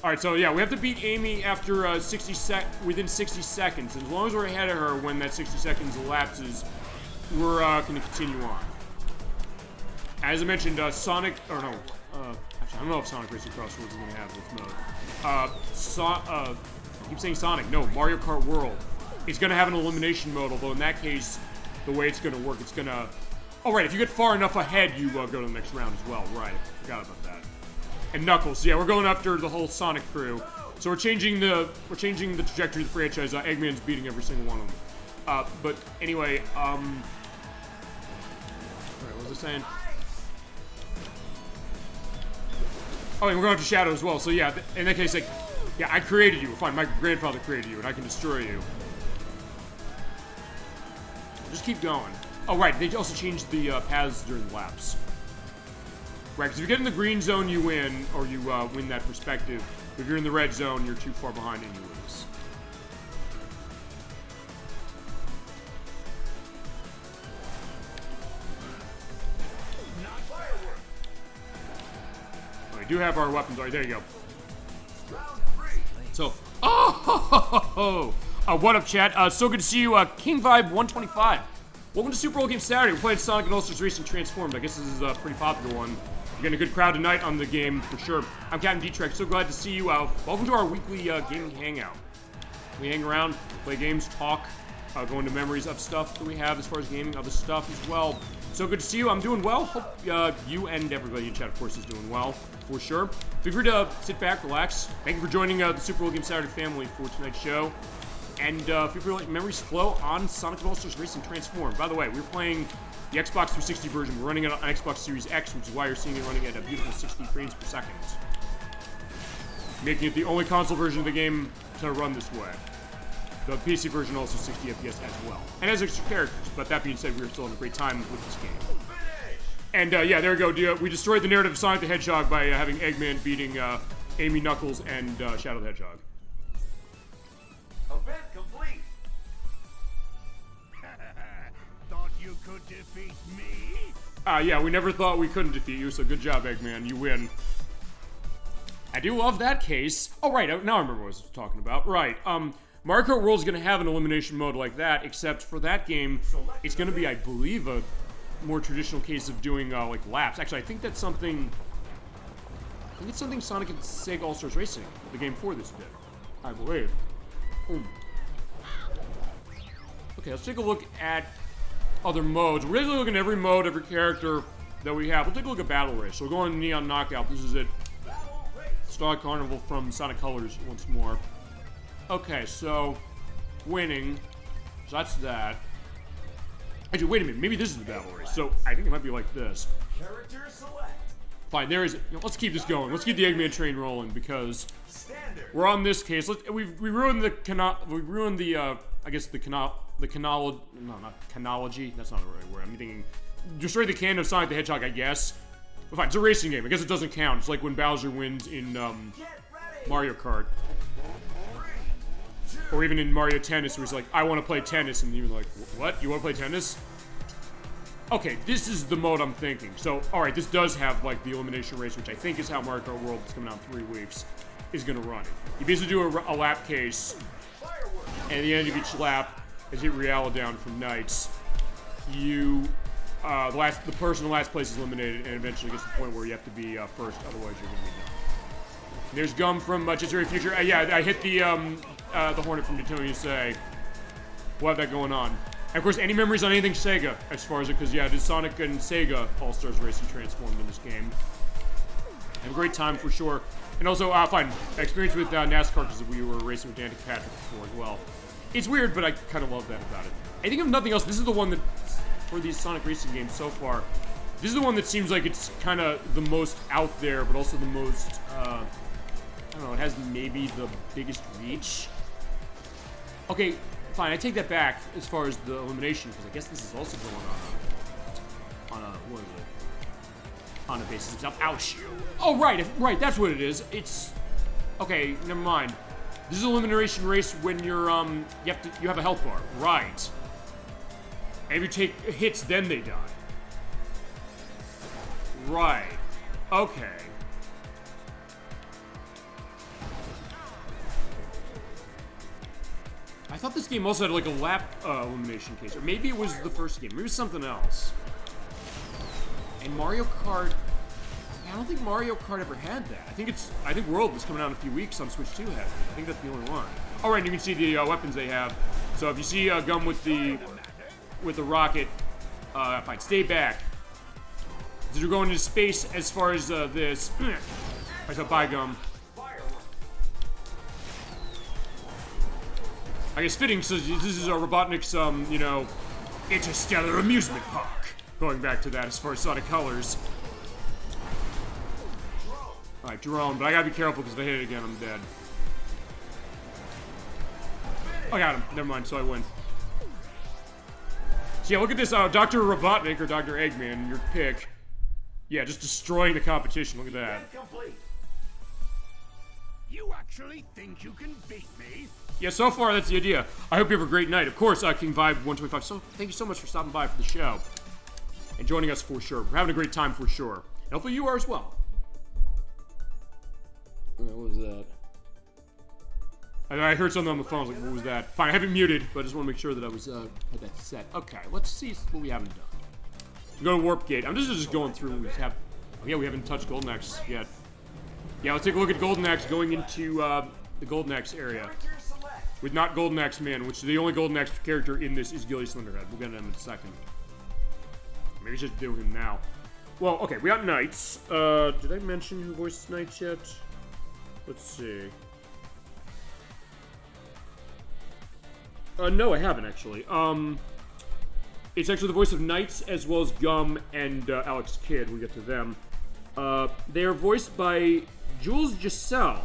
Alright, so yeah, we have to beat Amy after within 60 seconds. As long as we're ahead of her when that 60 seconds elapses, we're going to continue on. As I mentioned, Sonic, or no, actually, I don't know if Sonic Racing Crossroads is going to have this mode. I keep saying Sonic, no, Mario Kart World. It's going to have an elimination mode, although in that case, the way it's going to work, it's going to... Oh, right, if you get far enough ahead, you go to the next round as well. Right, I forgot about that. And Knuckles, yeah, we're going after the whole Sonic crew. So we're changing the trajectory of the franchise. Eggman's beating every single one of them. But anyway, alright, what was I saying? Oh, and we're going after Shadow as well. So yeah, in that case, like, yeah, I created you. Fine, my grandfather created you, and I can destroy you. Just keep going. Oh, right, they also changed the paths during laps. Right, because if you get in the green zone, you win, or you win that perspective. If you're in the red zone, you're too far behind and you lose. Oh, we do have our weapons. All right, there you go. So, what up, chat? So good to see you, King Vibe 125. Welcome to Super Bowl Game Saturday. We're playing Sonic and All-Stars Racing Transformed. I guess this is a pretty popular one. We're getting a good crowd tonight on the game, for sure. I'm Captain D-Trek. So glad to see you. Welcome to our weekly gaming hangout. We hang around, play games, talk, go into memories of stuff that we have as far as gaming, other stuff as well. So good to see you. I'm doing well. Hope you and everybody in chat, of course, is doing well, for sure. Feel free to sit back, relax. Thank you for joining the Super Bowl Game Saturday family for tonight's show. And feel free to let your memories flow on Sonic and All-Stars Racing Transformed. By the way, we're playing the Xbox 360 version. We're running it on Xbox Series X, which is why you're seeing it running at a beautiful 60 frames per second. Making it the only console version of the game to run this way. The PC version also 60 FPS as well. And has extra characters, but that being said, we're still having a great time with this game. And yeah, there we go. We destroyed the narrative of Sonic the Hedgehog by having Eggman beating Amy, Knuckles, and Shadow the Hedgehog. Event complete. Thought you could defeat me? Yeah, we never thought we couldn't defeat you, so good job, Eggman. You win. I do love that case. Oh, right, now I remember what I was talking about. Right, Mario Kart World's gonna have an elimination mode like that, except for that game, it's gonna be, I believe, a more traditional case of doing, like, laps. Actually, I think that's something... I think it's something Sonic and Sega All-Stars Racing, the game for this bit, I believe. Okay, let's take a look at other modes. We're really looking at every mode, every character that we have. We'll take a look at Battle Race. So we're going to Neon Knockout. This is it. Star Carnival from Sonic Colors once more. Okay, so winning. So that's that. Actually, wait a minute. Maybe this is the Battle Race. So I think it might be like this. Character select. Fine, there is it. Let's keep this going. Let's keep the Eggman train rolling because Standard. we're on this case. We ruined the I guess the canology. No, not canology. That's not the right word. I'm thinking destroy the canon of Sonic the Hedgehog. I guess. But fine, it's a racing game. I guess it doesn't count. It's like when Bowser wins in Get ready. Mario Kart. 3, 2, Or even in Mario Tennis, where he's like, I want to play tennis, and you're like, what? You want to play tennis? Okay, this is the mode I'm thinking. So, alright, this does have, like, the elimination race, which I think is how Mario Kart World, that's coming out in 3 weeks, is going to run it. You basically do a lap case, and at the end of each lap, as you hit Reala down from Knights, you, the person in last place is eliminated, and eventually gets to the point where you have to be first, otherwise you're going to be done. There's Gum from Jittery Future. Yeah, I hit the Hornet from Daytona USA. We'll have that going on. And of course, any memories on anything Sega, as far as it, because yeah, it is Sonic and Sega All-Stars Racing transformed in this game. Have a great time for sure. And also, fine, experience with NASCAR, because we were racing with Danica Patrick before as well. It's weird, but I kind of love that about it. I think if nothing else, this is the one that, for these Sonic racing games so far, this is the one that seems like it's kind of the most out there, but also the most, I don't know, it has maybe the biggest reach. Okay, fine, I take that back as far as the elimination, because I guess this is also going on a, what is it? On a basis of self. Ouch! Oh, right, that's what it is. It's, okay, never mind. This is an elimination race when you're, you have a health bar. Right. And if you take hits, then they die. Right. Okay. I thought this game also had like a lap elimination case, or maybe it was the first game. Maybe it was something else. And Mario Kart, I don't think Mario Kart ever had that. I think World was coming out in a few weeks on Switch 2 had it. I think that's the only one. All right, and you can see the weapons they have. So if you see Gum with the rocket, fine, stay back. So you're going into space as far as this. I said bye, Gum. I guess fitting, so this is Robotnik's, you know, interstellar amusement park. Going back to that as far as Sonic Colors. Alright, drone, but I gotta be careful because if I hit it again, I'm dead. I got him. Never mind, so I win. So yeah, look at this, Dr. Robotnik or Dr. Eggman, your pick. Yeah, just destroying the competition, look at that. You actually think you can beat me? Yeah, so far that's the idea. I hope you have a great night. Of course, King Vibe 125. So thank you so much for stopping by for the show and joining us for sure. We're having a great time for sure. And hopefully you are as well. What was that? I heard something on the phone. I was like, what was that? Fine, I have it muted, but I just want to make sure that I was had that set. Okay, let's see what we haven't done. Go to Warp Gate. I'm just going through. We haven't touched Golden Axe yet. Yeah, let's take a look at Golden Axe going into the Golden Axe area. With not Golden Axe Man, which the only Golden Axe character in this is Gilly Slenderhead. We'll get to him in a second. Maybe just do him now. Well, okay, we got Knights. Did I mention who voices Knights yet? Let's see. No, I haven't actually. It's actually the voice of Knights as well as Gum and Alex Kidd. We'll get to them. They are voiced by Jules Giselle,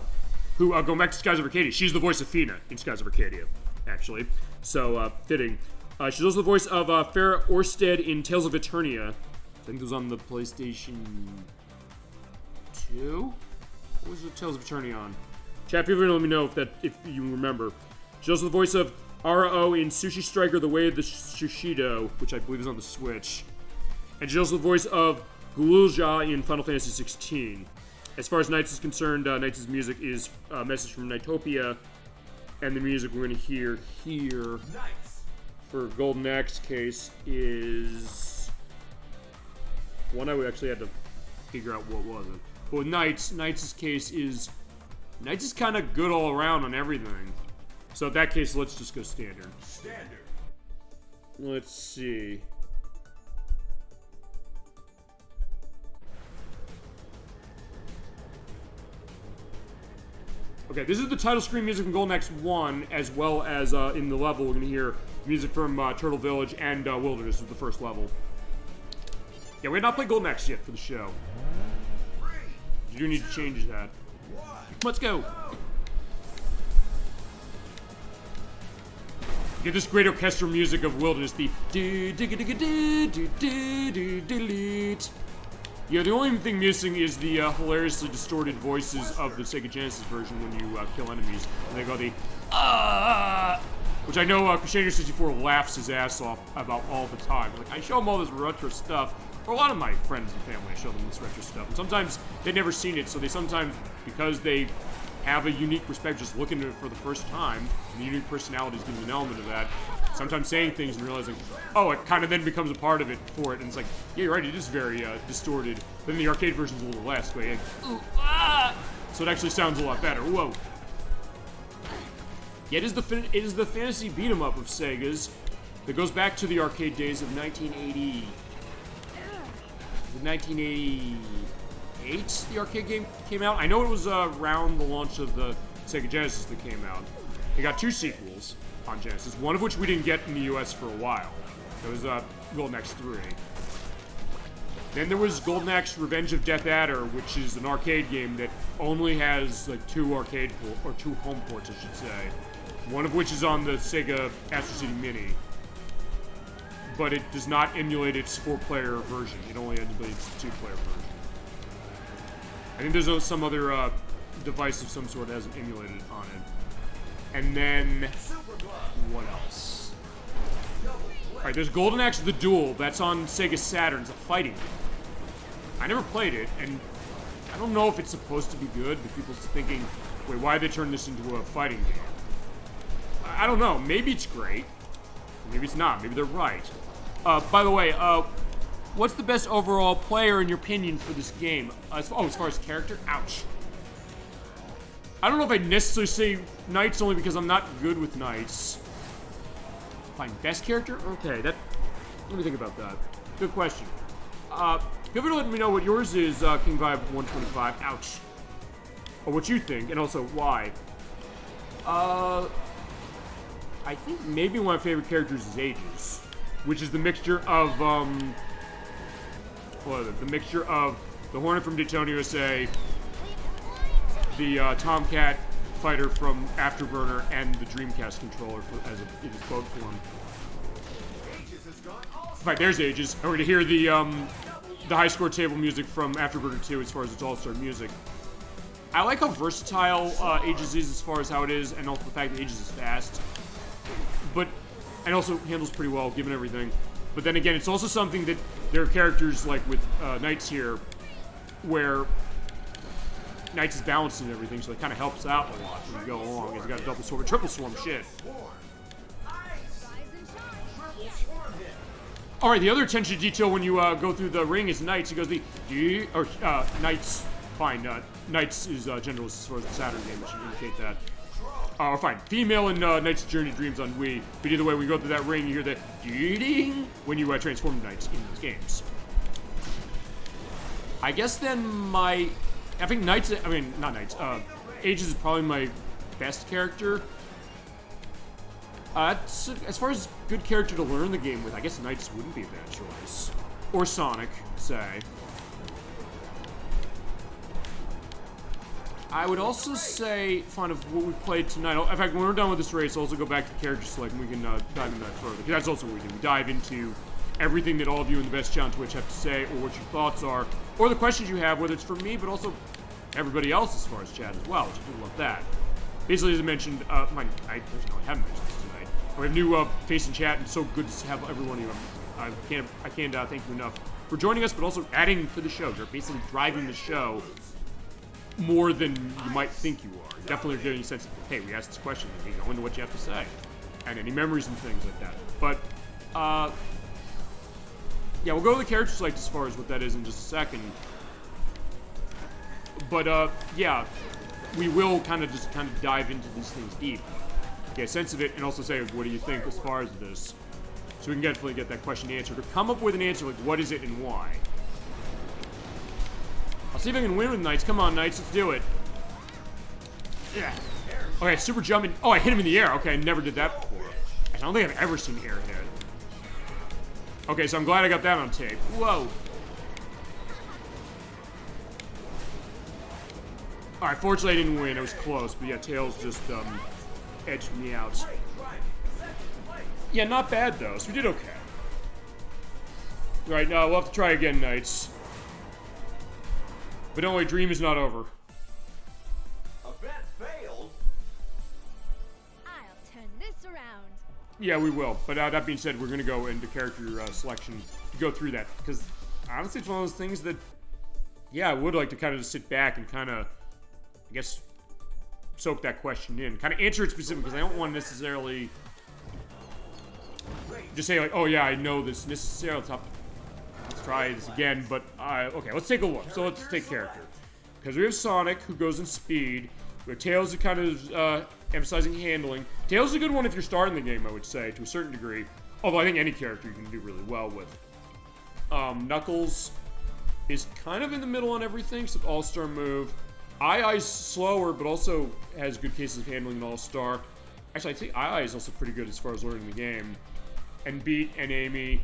who, going back to Skies of Arcadia, she's the voice of Fina in Skies of Arcadia, actually. So, fitting. She's also the voice of Farrah Orsted in Tales of Eternia. I think it was on the PlayStation 2? What was the Tales of Eternia on? Chat, feel free to let me know if you remember. She's also the voice of Ara-O in Sushi Striker: The Way of the Sushido, which I believe is on the Switch. And she's also the voice of Gulja in Final Fantasy 16. As far as Knights is concerned, Knights' music is a message from Nightopia, and the music we're going to hear here for Golden Axe case is one I actually had to figure out what was it. But with Knights' case is Knights is kind of good all around on everything. So in that case, let's just go standard. Let's see. Okay, this is the title screen music from Golden Axe 1, as well as in the level we're going to hear music from Turtle Village and Wilderness, is the first level. Yeah, we have not played Golden Axe yet for the show. You do need to change that. Let's go! Get this great orchestral music of Wilderness, the yeah, the only thing missing is the hilariously distorted voices of the Sega Genesis version when you kill enemies. And they go the which I know Crusader64 laughs his ass off about all the time. Like, I show him all this retro stuff. For a lot of my friends and family, I show them this retro stuff. And sometimes they've never seen it, so they sometimes, because they have a unique perspective, just looking at it for the first time, and the unique personalities give them an element of that, sometimes saying things and realizing, oh, it kind of then becomes a part of it for it, and it's like, yeah, you're right, it is very distorted. But then the arcade version's a little less, like, so it actually sounds a lot better. Whoa. Yeah, it is the fantasy beat-em-up of Sega's that goes back to the arcade days of 1980. 1988, the arcade game came out. I know it was around the launch of the Sega Genesis that came out. It got 2 sequels on Genesis, one of which we didn't get in the US for a while. It was Golden Axe 3. Then there was Golden Axe Revenge of Death Adder, which is an arcade game that only has like 2 home ports, I should say. One of which is on the Sega Astro City Mini. But it does not emulate its 4-player version. It only emulates the 2-player version. I think there's some other device of some sort that hasn't emulated on it. And then, what else? Alright, there's Golden Axe The Duel. That's on Sega Saturn. It's a fighting game. I never played it, and I don't know if it's supposed to be good, but people's thinking, wait, why did they turn this into a fighting game? I don't know. Maybe it's great. Maybe it's not. Maybe they're right. By the way, what's the best overall player in your opinion for this game? As far as character? Ouch. I don't know if I'd necessarily say Knights only because I'm not good with Knights. Fine, best character? Okay, let me think about that. Good question. Feel free to let me know what yours is, King Vibe 125. Ouch. Or what you think, and also why. I think maybe one of my favorite characters is Aegis, which is the mixture of, the mixture of the Hornet from Daytona, USA, the Tomcat fighter from Afterburner, and the Dreamcast controller in its boat form. Right, there's Aegis. And we're gonna hear the high score table music from Afterburner 2 as far as its all-star music. I like how versatile Aegis is as far as how it is, and also the fact that Aegis is fast. And also handles pretty well, given everything. But then again, it's also something that there are characters like with Knights here, where Knights is balanced and everything, so it kind of helps out a lot when you go along. He's got a double swarm, triple swarm, shit. All right, the other attention to detail when you go through the ring is Knights. He goes Knights. Fine, Knights is genderless as far as the Saturn game, which should indicate that. Fine. Female in Knight's Journey Dreams on Wii. But either way, when you go through that ring, you hear the ding when you transform Knights in those games. I guess then I think Knights, not Knights, Aegis is probably my best character. As far as good character to learn the game with, I guess Knights wouldn't be a bad choice. Or Sonic, say. I would also say, fun of what we played tonight. In fact, when we're done with this race, I'll also go back to character select and we can dive into that further. Because that's also what we do. We dive into everything that all of you in the Best Chat on Twitch have to say, or what your thoughts are, or the questions you have, whether it's for me, but also everybody else as far as chat as well, which I do love that. Basically, as I mentioned, I haven't mentioned this tonight. We have new face in chat, and so good to have everyone of you. I can't thank you enough for joining us, but also adding to the show. You're basically driving the show more than you might think you are. Definitely getting a sense of, hey, we asked this question, and you go into what you have to say. And any memories and things like that. But, yeah, we'll go to the character select as far as what that is in just a second. But, yeah, we will kind of dive into these things deep. Get a sense of it, and also say, what do you think as far as this? So we can definitely get that question answered. Or come up with an answer, like, what is it and why? I'll see if I can win with Knights. Come on, Knights, let's do it. Yeah. Okay, super jumping. Oh, I hit him in the air. Okay, I never did that before. I don't think I've ever seen air hit. Okay, so I'm glad I got that on tape. Whoa. Alright, fortunately I didn't win. It was close, but yeah, Tails just edged me out. Yeah, not bad though, so we did okay. Alright, now we'll have to try again, Knights. But don't worry, dream is not over. Event failed. I Yeah, we will. But that being said, we're going to go into character selection to go through that. Because honestly, it's one of those things that, yeah, I would like to kind of just sit back and kind of, I guess, soak that question in. Kind of answer it specifically, because I don't want to necessarily just say, like, oh, yeah, I know this necessarily. Let's try this again. But, okay, let's take a look. So let's take character. Because we have Sonic, who goes in speed. We have Tails, who kind of emphasizing handling. Tails is a good one if you're starting the game, I would say, to a certain degree. Although I think any character you can do really well with. Knuckles is kind of in the middle on everything, so all-star move. I's slower, but also has good cases of handling an all-star. Actually, I think I is also pretty good as far as learning the game. And Beat and Amy.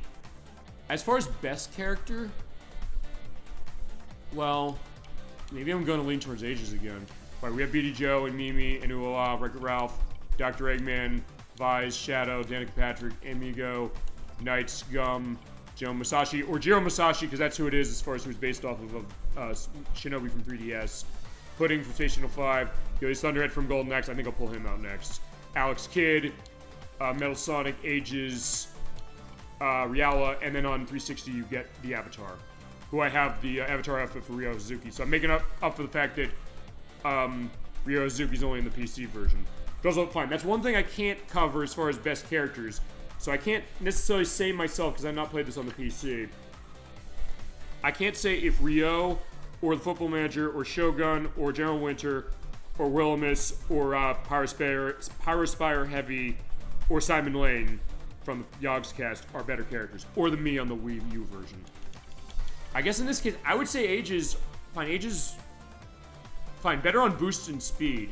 As far as best character, well, maybe I'm going to lean towards ages again. Right, we have BD Joe and Mimi and Uala, Wreck-It Ralph, Dr. Eggman, Vise, Shadow, Danica Patrick, Amigo, Knights, Gum, Joe Masashi, or Jiro Masashi, because that's who it is as far as who's based off of Shinobi from 3DS. Pudding from Station 05, Gilly's Thunderhead from Golden Axe, I think I'll pull him out next. Alex Kidd, Metal Sonic, Ages, Riala, and then on 360 you get the Avatar, who I have the Avatar outfit for Ryo Suzuki. So I'm making up for the fact that Ryo Suzuki's only in the PC version. But also, fine, that's one thing I can't cover as far as best characters. So I can't necessarily say myself, because I've not played this on the PC. I can't say if Ryo, or the Football Manager, or Shogun, or General Winter, or Wilhelmus, or Pyrospire Heavy, or Simon Lane from the Yogg's cast are better characters. Or the me on the Wii U version. I guess in this case, I would say Ages, fine, better on boost and speed.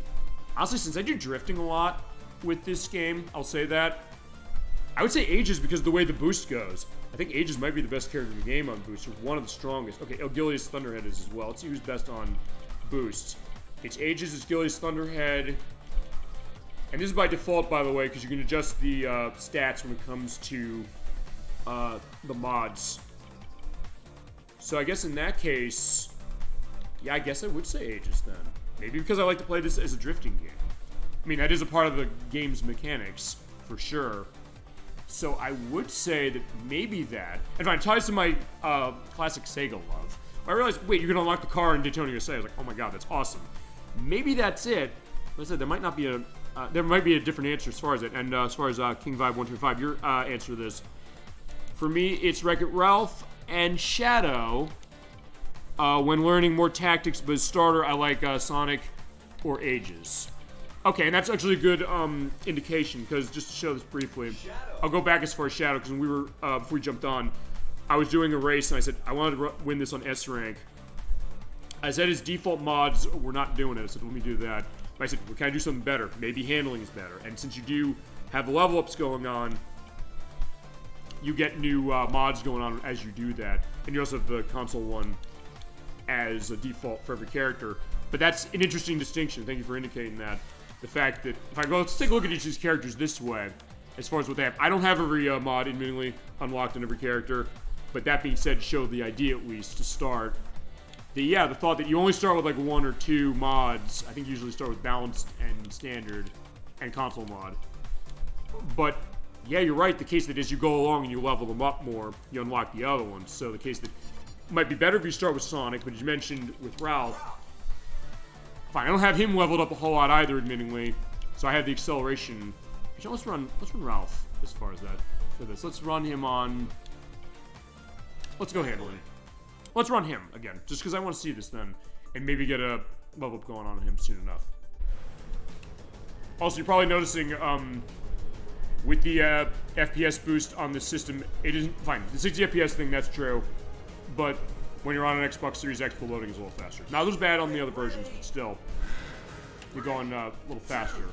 Honestly, since I do drifting a lot with this game, I'll say that. I would say Ages because of the way the boost goes. I think Ages might be the best character in the game on boost, or one of the strongest. Okay, Gillius Thunderhead is as well. Let's see who's best on boost. It's Ages, it's Gillius Thunderhead. And this is by default, by the way, because you can adjust the stats when it comes to the mods. So I guess in that case, yeah, I guess I would say Ages then. Maybe because I like to play this as a drifting game. I mean, that is a part of the game's mechanics, for sure. So I would say that maybe that, and fine, it ties to my classic Sega love. I realized, wait, you can unlock the car in Daytona USA. I was like, oh my god, that's awesome. Maybe that's it. Like I said, there might not be a different answer as far as it. And as far as King Vibe 125, your answer to this. For me, it's Wreck-It Ralph and Shadow. When learning more tactics, but as starter, I like Sonic or Ages. Okay, and that's actually a good indication, because just to show this briefly, I'll go back as far as Shadow, because when we were, before we jumped on, I was doing a race, and I said, I wanted to win this on S rank. I said his default mods were not doing it. I said, let me do that. But I said, well, can I do something better? Maybe handling is better. And since you do have the level ups going on, you get new mods going on as you do that. And you also have the console one as a default for every character. But that's an interesting distinction. Thank you for indicating that. The fact that, if I go, let's take a look at each of these characters this way, as far as what they have. I don't have every mod, admittedly, unlocked on every character. But that being said, show the idea at least to start. The thought that you only start with like 1 or 2 mods. I think you usually start with balanced and standard and console mod. But yeah, you're right. The case that as you go along and you level them up more, you unlock the other ones. So the case that might be better if you start with Sonic, but as you mentioned with Ralph, fine, I don't have him leveled up a whole lot either, admittingly. So I have the acceleration. Actually, let's run Ralph as far as that for this. Let's run him on. Let's go handling. Let's run him again, just because I want to see this then, and maybe get a level up going on him soon enough. Also, you're probably noticing, with the FPS boost on this system, it isn't fine. The 60 FPS thing, that's true, but when you're on an Xbox Series X, the loading is a little faster. Now, there's bad on the other versions, but still, you're going a little faster.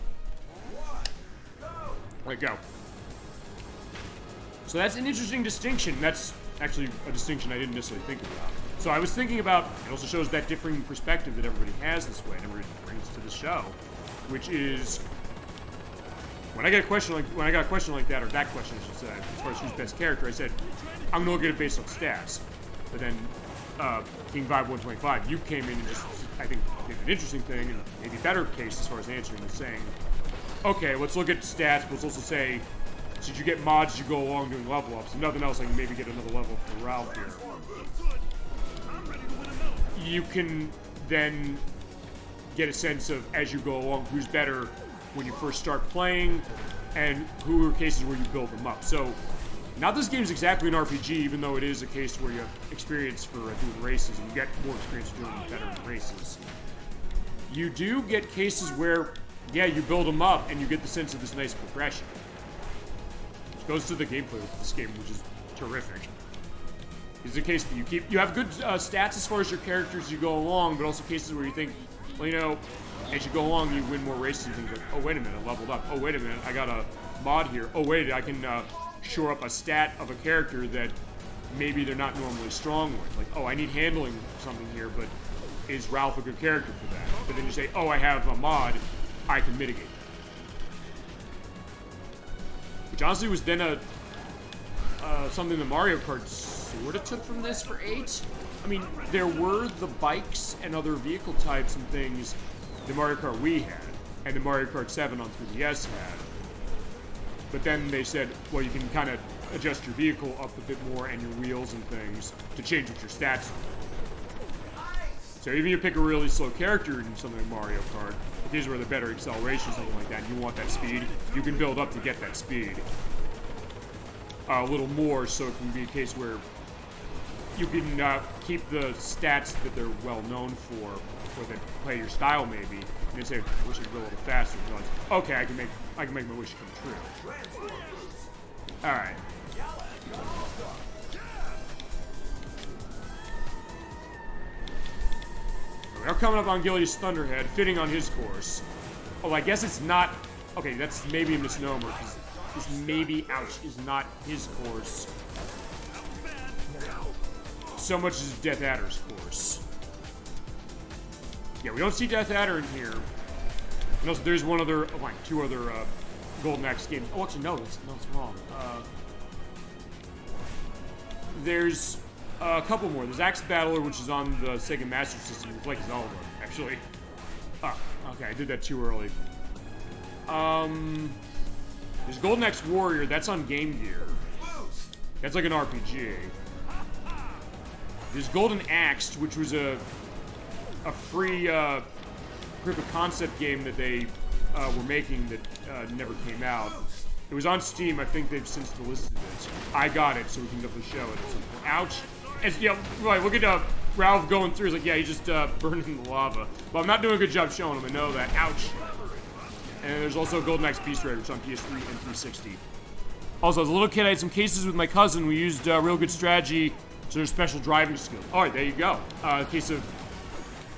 Right, go. So that's an interesting distinction. That's actually a distinction I didn't necessarily think about. So I was thinking about, it also shows that differing perspective that everybody has this way, and everybody brings to the show, which is, when I get a question like that, or that question I should say, as far as who's best character, I said, I'm gonna look at it based on stats. But then, King Vibe 125, you came in and just, I think, did an interesting thing, and maybe a better case as far as answering, is saying, okay, let's look at stats, but let's also say, since you get mods as you go along doing level ups, and nothing else, I can maybe get another level up for Ralph here. You can then get a sense of, as you go along, who's better when you first start playing, and who are cases where you build them up. So, not this game's exactly an RPG, even though it is a case where you have experience for doing races, and you get more experience doing better in races. You do get cases where, yeah, you build them up, and you get the sense of this nice progression. Which goes to the gameplay of this game, which is terrific. It's a case that you have good stats as far as your characters as you go along, but also cases where you think, well, you know, as you go along, you win more races and things like, oh, wait a minute, I leveled up. Oh, wait a minute, I got a mod here. Oh, wait, I can shore up a stat of a character that maybe they're not normally strong with. Like, oh, I need handling something here, but is Ralph a good character for that? But then you say, oh, I have a mod, I can mitigate that. Which honestly was then something the Mario Kart sort of took from this for 8. I mean, there were the bikes and other vehicle types and things the Mario Kart Wii had, and the Mario Kart 7 on 3DS had. But then they said, well, you can kind of adjust your vehicle up a bit more and your wheels and things to change what your stats are. So even if you pick a really slow character in something like Mario Kart, these were the better acceleration, something like that, and you want that speed, you can build up to get that speed a little more, so it can be a case where you can keep the stats that they're well known for, or that play your style maybe, and then say, I wish I could go a little faster. And realize, okay, I can make my wish come true. All right. We're coming up on Gillius Thunderhead, fitting on his course. Oh, I guess it's not. Okay, that's maybe a misnomer, because this maybe, ouch, is not his course so much as Death Adder's course. Yeah, we don't see Death Adder in here. And also, there's one other, oh, like, 2 other Golden Axe games. Oh, actually, no, that's wrong. There's a couple more. There's Axe Battler, which is on the Sega Master System. It's like Zelda, actually. Oh, okay, I did that too early. There's Golden Axe Warrior. That's on Game Gear. That's like an RPG. There's Golden Axe, which was a free proof of concept game that they were making that never came out. It was on Steam. I think they've since delisted it. I got it, so we can definitely show it at some point. Ouch! As, yeah, right, look at Ralph going through. He's like, yeah, he just burned in the lava. But I'm not doing a good job showing him. I know that. Ouch! And there's also Golden Axe Beast Raider, which is on PS3 and 360. Also, as a little kid, I had some cases with my cousin. We used real good strategy, so there's special driving skills. All right, there you go. Case of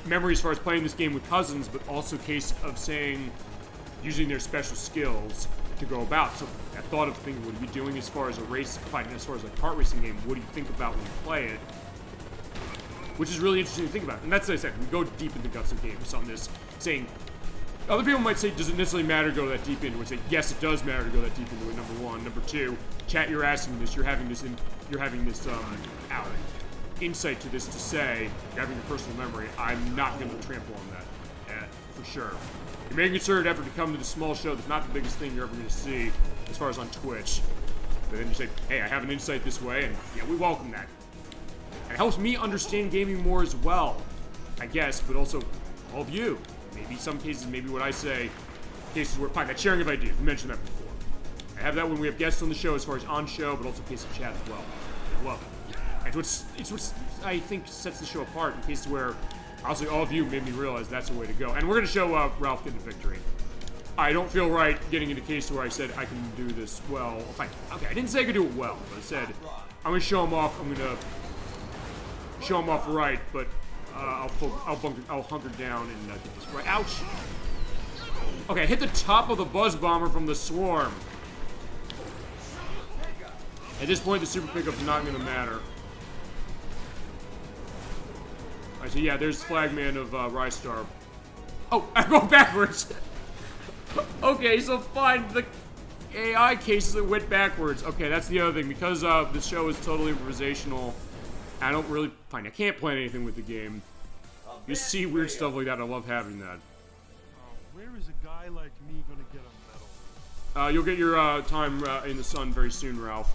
memory as far as playing this game with cousins, but also case of saying, using their special skills to go about. So I thought of thinking, what are you doing as far as a race, as far as a kart racing game? What do you think about when you play it? Which is really interesting to think about. And that's what I said. We go deep into guts of games on this, saying, other people might say, does it necessarily matter to go that deep into it? Say, yes, it does matter to go that deep into it, number one. Number two, chat, you're asking this, you're having this insight to this to say, you're having your personal memory. I'm not going to trample on that, for sure. You're making a concerted effort to come to the small show that's not the biggest thing you're ever going to see, as far as on Twitch. But then you say, hey, I have an insight this way, and yeah, we welcome that. It helps me understand gaming more as well, I guess, but also all of you. Maybe some cases, maybe what I say, cases where, fine, that sharing of ideas, we mentioned that before. I have that when we have guests on the show as far as on show, but also case of chat as well. I love it. And it's what I think sets the show apart in cases where, honestly, all of you made me realize that's the way to go. And we're going to show Ralph getting the victory. I don't feel right getting into a case where I said I can do this well. Fine. Okay, I didn't say I could do it well, but I said I'm going to show him off. I'm going to show him off right, but I'll hunker down and get this right. Ouch! Okay, I hit the top of the buzz bomber from the swarm. At this point, the super pickup's not going to matter. Alright, so yeah, there's Flagman of Rystar. Oh, I go backwards! Okay, so fine, the AI cases that went backwards. Okay, that's the other thing. Because the show is totally improvisational, I don't really... Fine, I can't plan anything with the game. You see weird stuff like that, I love having that. Where is a guy like me gonna get a medal? You'll get your time in the sun very soon, Ralph.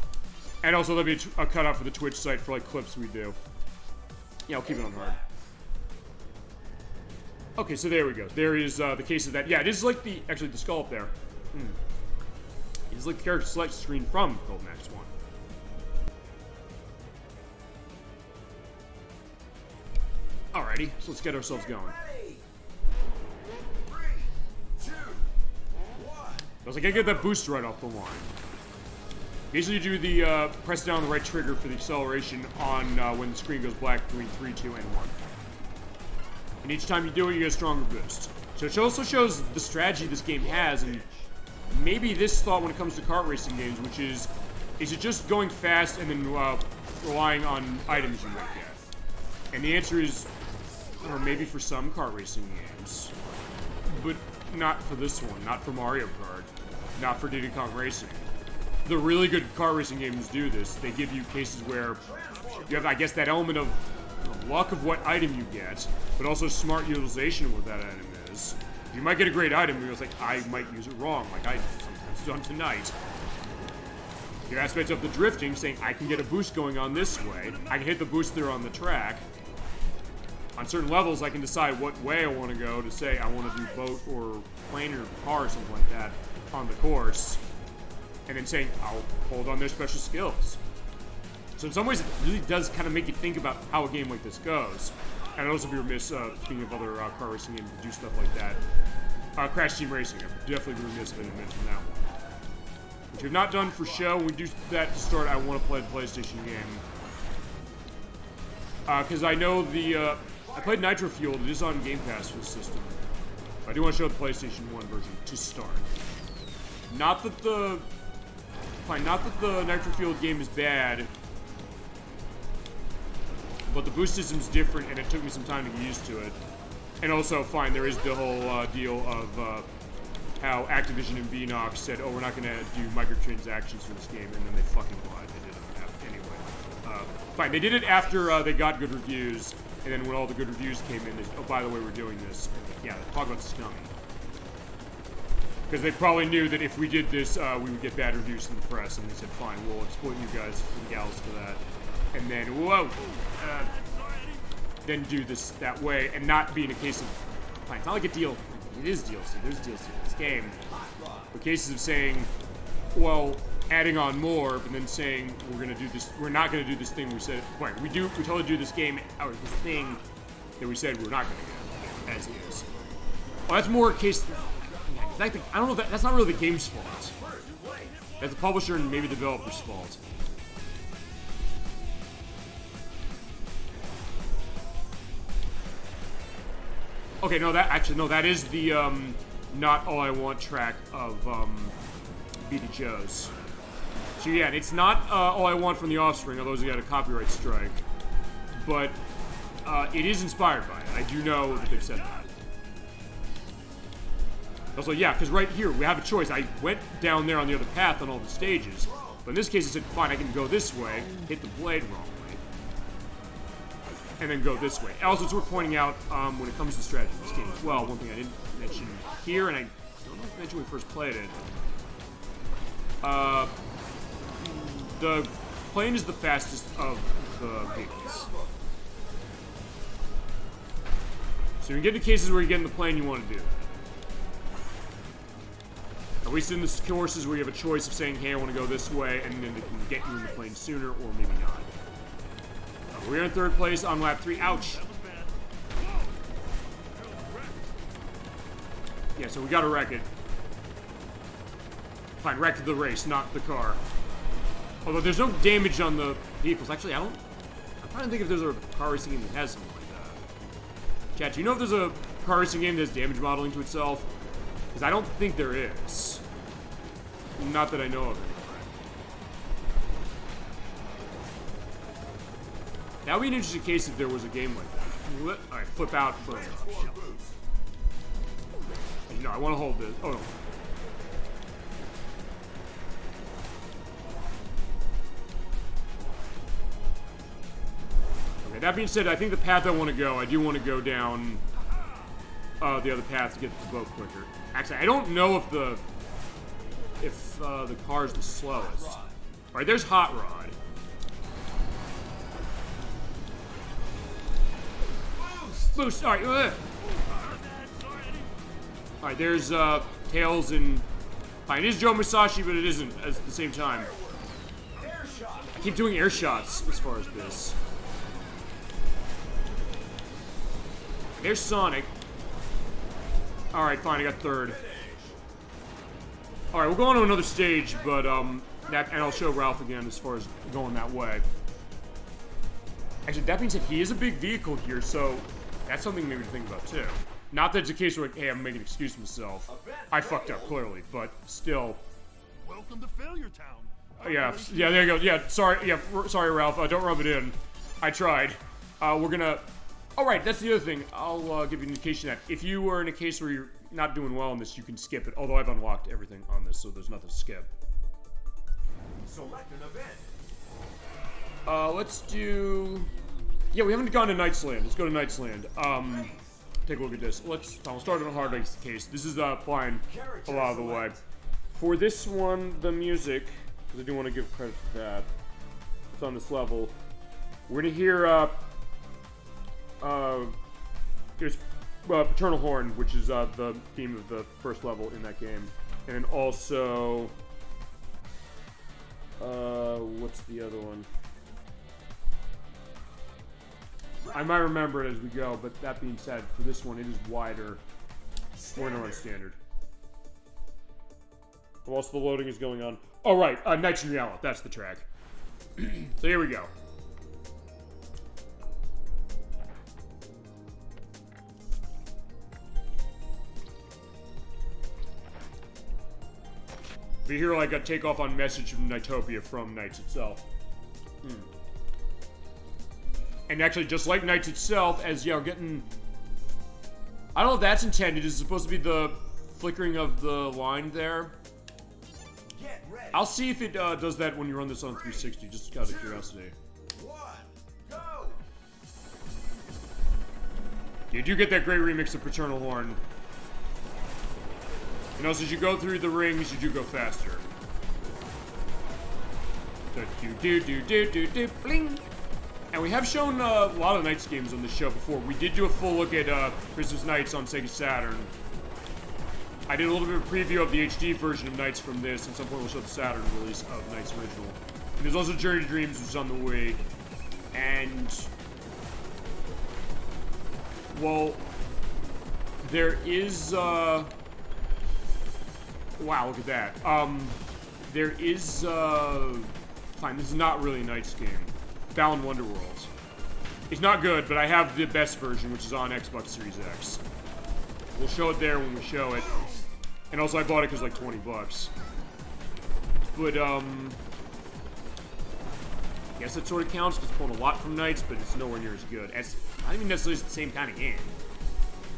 And also there'll be a cutout for the Twitch site for like clips we do. Yeah, I'll keep it on hard. Okay, so there we go. There is the case of that. Yeah, it is like the actually the skull up there. It is like the character select screen from Golden Axe 1. Alrighty, so let's get ourselves going. Ready. 3, 2, 1. I was like, I get that boost right off the line. Basically, you do the press down the right trigger for the acceleration on when the screen goes black between 3, 2, and 1. And each time you do it, you get a stronger boost. So it also shows the strategy this game has, and maybe this thought when it comes to kart racing games, which is it just going fast and then relying on items you might get? And the answer is, or maybe for some kart racing games, but not for this one, not for Mario Kart, not for Diddy Kong Racing. The really good kart racing games do this. They give you cases where you have, I guess, that element of luck of what item you get, but also smart utilization of what that item is. You might get a great item, but it's like, I might use it wrong, like I sometimes done tonight. Your aspect of the drifting, saying, I can get a boost going on this way. I can hit the boost there on the track. On certain levels, I can decide what way I want to go to say I want to do boat or plane or car or something like that on the course. And then saying, I'll hold on their special skills. So in some ways, it really does kind of make you think about how a game like this goes. And I'd also be remiss, speaking of other car racing games that do stuff like that. Crash Team Racing, I'd definitely be remiss if I didn't mention that one. Which we've not done for show. When we do that to start, I want to play the PlayStation game. Because I know the, I played Nitro Fueled, it is on Game Pass for the system. But I do want to show the PlayStation 1 version to start. Not that the Nitro Fueled game is bad, but the boost system's different and it took me some time to get used to it. And also, fine, there is the whole deal of how Activision and VNOX said, oh, we're not going to do microtransactions for this game, and then they fucking lied. They did it anyway. Fine, they did it after they got good reviews, and then when all the good reviews came in, they said, oh, by the way, we're doing this. Yeah, talk about scummy. Because they probably knew that if we did this, we would get bad reviews from the press, and they said, fine, we'll exploit you guys and gals for that. And then, whoa, then do this that way, and not be in a case of, fine, it's not like a deal, it is DLC, there's DLC in this game. The cases of saying, well, adding on more, but then saying, we're gonna do this, we're not gonna do this thing we said, right, we totally do this game, or this thing that we said we're not gonna get, as is. Well, that's more a case, I don't know, that's not really the game's fault. That's the publisher and maybe the developer's fault. Okay, no, that is the, Not All I Want track of, BD Joe's. So yeah, it's not, All I Want from The Offspring, although he got a copyright strike. But, it is inspired by it. I do know that they've said that. Also, yeah, because right here, we have a choice. I went down there on the other path on all the stages. But in this case, I said, fine, I can go this way, hit the blade wrong way, and then go this way. Also, it's worth pointing out, when it comes to strategy in this game as well, one thing I didn't mention here, and I don't know if I mentioned when we first played it, the plane is the fastest of the vehicles. So you can get into cases where you get in the plane, you want to do that. At least in the courses where you have a choice of saying, hey, I want to go this way, and then they can get you in the plane sooner, or maybe not. We're in third place on lap 3. Ouch! Yeah, so we gotta wreck it. Fine, wreck the race, not the car. Although there's no damage on the vehicles. Actually, I'm trying to think if there's a car racing game that has something like that. Chat, do you know if there's a car racing game that has damage modeling to itself? Because I don't think there is. Not that I know of it. That would be an interesting case if there was a game like that. Alright, flip out, boom. No, I want to hold this. Oh, no. Okay, that being said, I think the path I want to go, I do want to go down the other path to get to the boat quicker. Actually, I don't know if the if the car's the slowest. Alright, there's Hot Rod. Boost! Alright, alright, there's Tails and... Fine, it is Joe Musashi, but it isn't at the same time. I keep doing air shots as far as this. There's Sonic. Alright, fine, I got third. Alright, we'll go on to another stage, but, and I'll show Ralph again as far as going that way. Actually, that being said, he is a big vehicle here, so that's something maybe to think about, too. Not that it's a case where, hey, I'm making an excuse for myself. I fucked up, clearly, but still. Welcome to Failure Town. Yeah, there you go. Yeah, sorry, sorry, Ralph. Don't rub it in. I tried. We're gonna... Alright, that's the other thing. I'll give you an indication that if you were in a case where you're not doing well in this, you can skip it. Although I've unlocked everything on this, so there's nothing to skip. Select an event. Let's do... Yeah, we haven't gone to Knight's Land. Let's go to Knight's Land. Take a look at this. I'll start on a hard case. This is flying a lot of the way. For this one, the music, because I do want to give credit to that. It's on this level. We're gonna hear there's Paternal Horn, which is the theme of the first level in that game, and then also what's the other one? I might remember it as we go, but that being said, for this one, it is wider. We're gonna run standard. Whilst the loading is going on. Oh, right, Knights in Reality, that's the track. So here we go. We hear like a takeoff on message from Knightopia from Knights itself. And actually, just like Knights itself, as you're getting... I don't know if that's intended. Is it supposed to be the flickering of the line there? Get ready. I'll see if it does that when you run this on 360, just out of curiosity. 1, go. You do get that great remix of Paternal Horn. And also, as you go through the rings, you do go faster. Do bling. And we have shown a lot of Knights games on this show before. We did do a full look at Christmas Knights on Sega Saturn. I did a little bit of a preview of the HD version of Knights from this, and at some point we'll show the Saturn release of Knights original. And there's also Journey to Dreams, which is on the Wii. And... well... there is, wow, look at that. There is, fine, this is not really a Knights game. Balan Wonderworld. It's not good, but I have the best version, which is on Xbox Series X. We'll show it there when we show it. And also, I bought it because like 20 bucks. But, I guess it sort of counts because it's pulling a lot from Knights, but it's nowhere near as good. It's not even necessarily the same kind of game.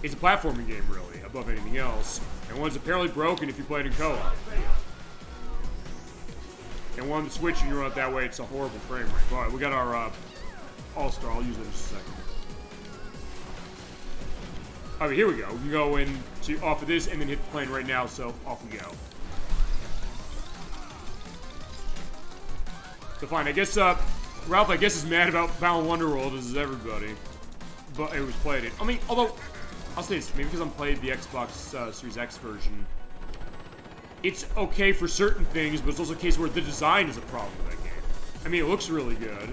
It's a platforming game, really, above anything else. And one's apparently broken if you play it in co-op. And one on the Switch and you run it that way, it's a horrible frame rate. Alright, we got our All-Star. I'll use it in just a second. Alright, here we go. We can go in to off of this and then hit the plane right now, so off we go. So fine, I guess, Ralph, I guess, is mad about Balan Wonderworld, as is everybody. But it was played it. I mean, although, I'll say this, maybe because I'm played the Xbox Series X version. It's okay for certain things, but it's also a case where the design is a problem with that game. I mean, it looks really good.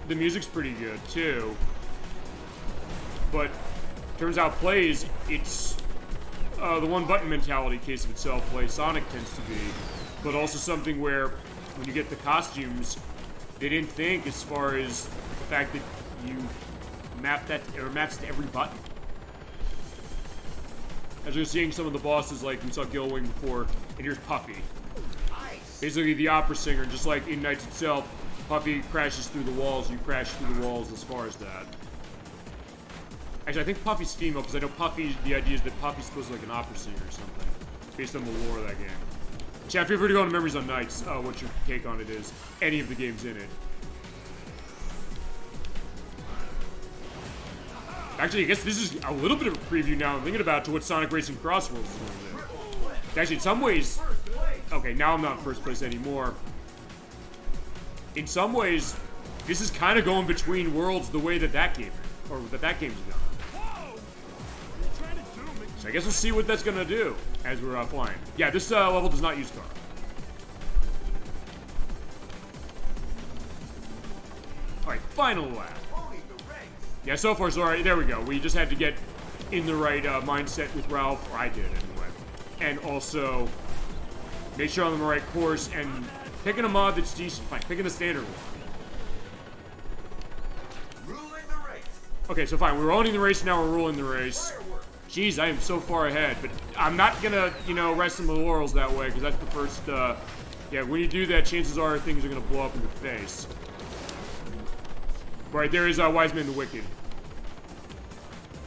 The music's pretty good, too. But, turns out plays, it's the one-button mentality case of itself, play Sonic tends to be. But also something where, when you get the costumes, they didn't think as far as the fact that you map that, or maps to every button. As you're seeing some of the bosses, like we saw Gilwing before, and here's Puffy. Basically the opera singer, just like in Knights itself, Puffy crashes through the walls, you crash through the walls as far as that. Actually, I think Puffy's female, because I know Puffy, the idea is that Puffy's supposed to be like an opera singer or something, based on the lore of that game. Chat, feel free to go on Memories on Knights, what your take on it is, any of the games in it. Actually, I guess this is a little bit of a preview now I'm thinking about to what Sonic Racing Crossworlds is going to do. Actually, in some ways, Okay, now I'm not in first place anymore. In some ways, this is kind of going between worlds the way that game is, or that game's going. So I guess we'll see what that's gonna do as we're flying. Yeah, this level does not use car. Alright, final lap. Yeah, so far so alright. There we go. We just had to get in the right mindset with Ralph, or I did anyway. And also make sure I'm on the right course and picking a mod that's decent. Fine, picking the standard one. Ruling the race. Okay, so fine. We're owning the race now. We're ruling the race. Jeez, I am so far ahead, but I'm not gonna, you know, rest on my laurels that way, because that's the first, yeah, when you do that, chances are things are gonna blow up in your face. Right, there is Wise Man the Wicked.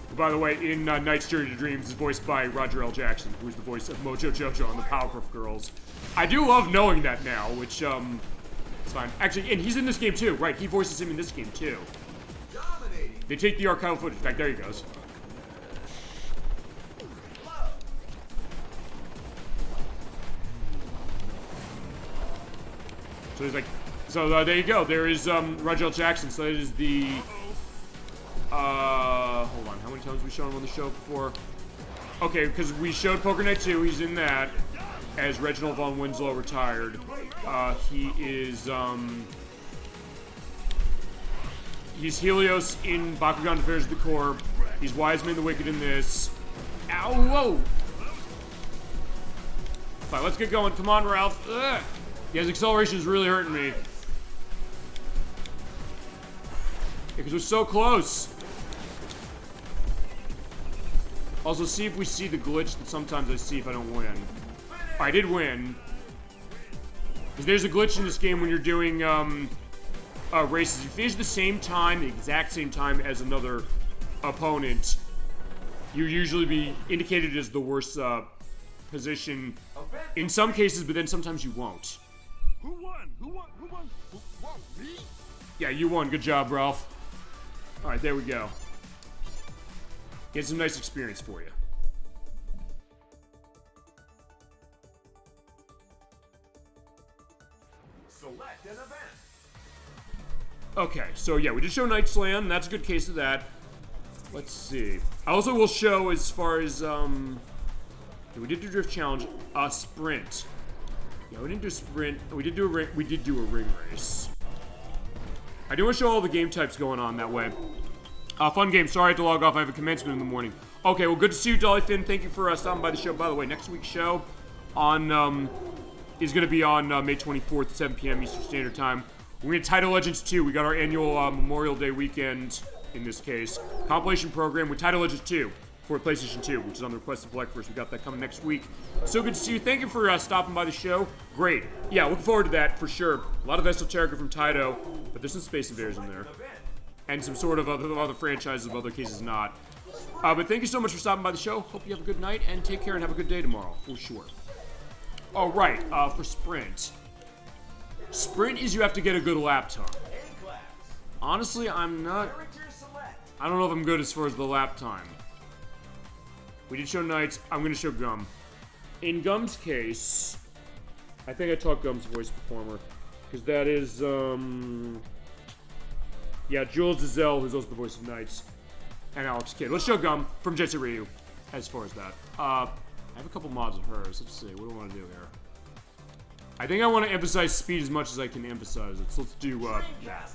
Who, by the way, in Knight's Journey to Dreams is voiced by Roger L. Jackson, who's the voice of Mojo Jojo on the Powerpuff Girls. I do love knowing that now, which, it's fine. Actually, and he's in this game too, right, he voices him in this game too. Dominating. They take the archival footage back, there he goes. So he's like, so there you go. There is Roger L. Jackson. So that is the. Hold on. How many times have we shown him on the show before? Okay, because we showed Poker Night 2. He's in that as Reginald Von Winslow retired. He is he's Helios in Bakugan Affairs of the Corps. He's Wiseman the Wicked in this. Ow! Whoa! Fine, let's get going. Come on, Ralph. Ugh. Yeah, his acceleration is really hurting me. Because we're so close. Also, see if we see the glitch that sometimes I see if I don't win. I did win. Because there's a glitch in this game when you're doing races. If you finish the same time, the exact same time as another opponent, you usually be indicated as the worst position in some cases, but then sometimes you won't. Who won? Who won? Who won? Who won? Me? Yeah, you won. Good job, Ralph. Alright, there we go. Get some nice experience for you. Select an event. Okay, so yeah, we did show Night Slam. That's a good case of that. Let's see. I also will show as far as, we did do Drift Challenge, Sprint. Yeah, we didn't do Sprint. We did do a ring race. I do want to show all the game types going on that way. Fun game. Sorry I had to log off. I have a commencement in the morning. Okay, well, good to see you, Dollyfin. Thank you for stopping by the show. By the way, next week's show on is going to be on May 24th, 7 p.m. Eastern Standard Time. We're going to Title Legends 2. We got our annual Memorial Day weekend, in this case, compilation program with Title Legends 2 for PlayStation 2, which is on the request of Blackfirst. We got that coming next week. So good to see you. Thank you for stopping by the show. Great. Yeah, looking forward to that for sure. A lot of esoterica from Taito, but there's some Space Invaders in there. And some sort of other franchises, of other cases not. But thank you so much for stopping by the show. Hope you have a good night, and take care and have a good day tomorrow, for sure. All right, for Sprint. Sprint is you have to get a good lap time. Honestly, I'm not... I don't know if I'm good as far as the lap time. We did show Knights. I'm going to show Gum. In Gum's case, I think I taught Gum's voice performer. Because that is, yeah, Jules Giselle, who's also the voice of Knights. And Alex Kidd. Let's show Gum from Jet Set Ryu, as far as that. I have a couple mods of hers. Let's see. What do I want to do here? I think I want to emphasize speed as much as I can emphasize it. So let's do that.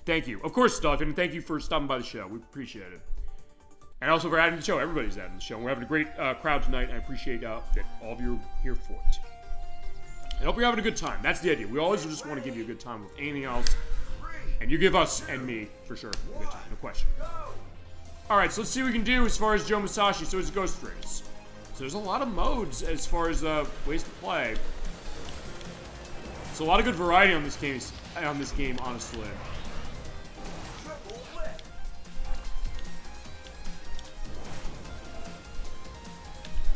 Thank you. Of course, Dolphin, and thank you for stopping by the show. We appreciate it. And also for adding to the show. Everybody's adding to the show. We're having a great crowd tonight, and I appreciate that all of you are here for it. I hope you're having a good time. That's the idea. We always just want to give you a good time with anything else. And you give us and me, for sure, a good time. No question. Alright, so let's see what we can do as far as Joe Musashi. So it's Ghost Race. So there's a lot of modes as far as ways to play. So a lot of good variety on this game, honestly.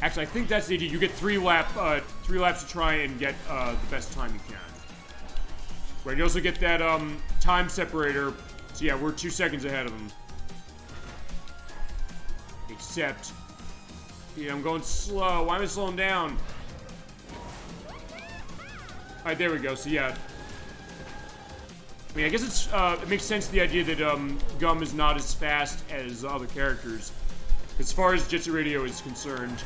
Actually, I think that's the idea. You get 3 laps to try and get the best time you can. Right, you also get that time separator. So yeah, we're 2 seconds ahead of them. Except, yeah, I'm going slow. Why am I slowing down? Alright, there we go. So, yeah. I mean, I guess it's, it makes sense, the idea that, Gum is not as fast as other characters. As far as Jet Set Radio is concerned,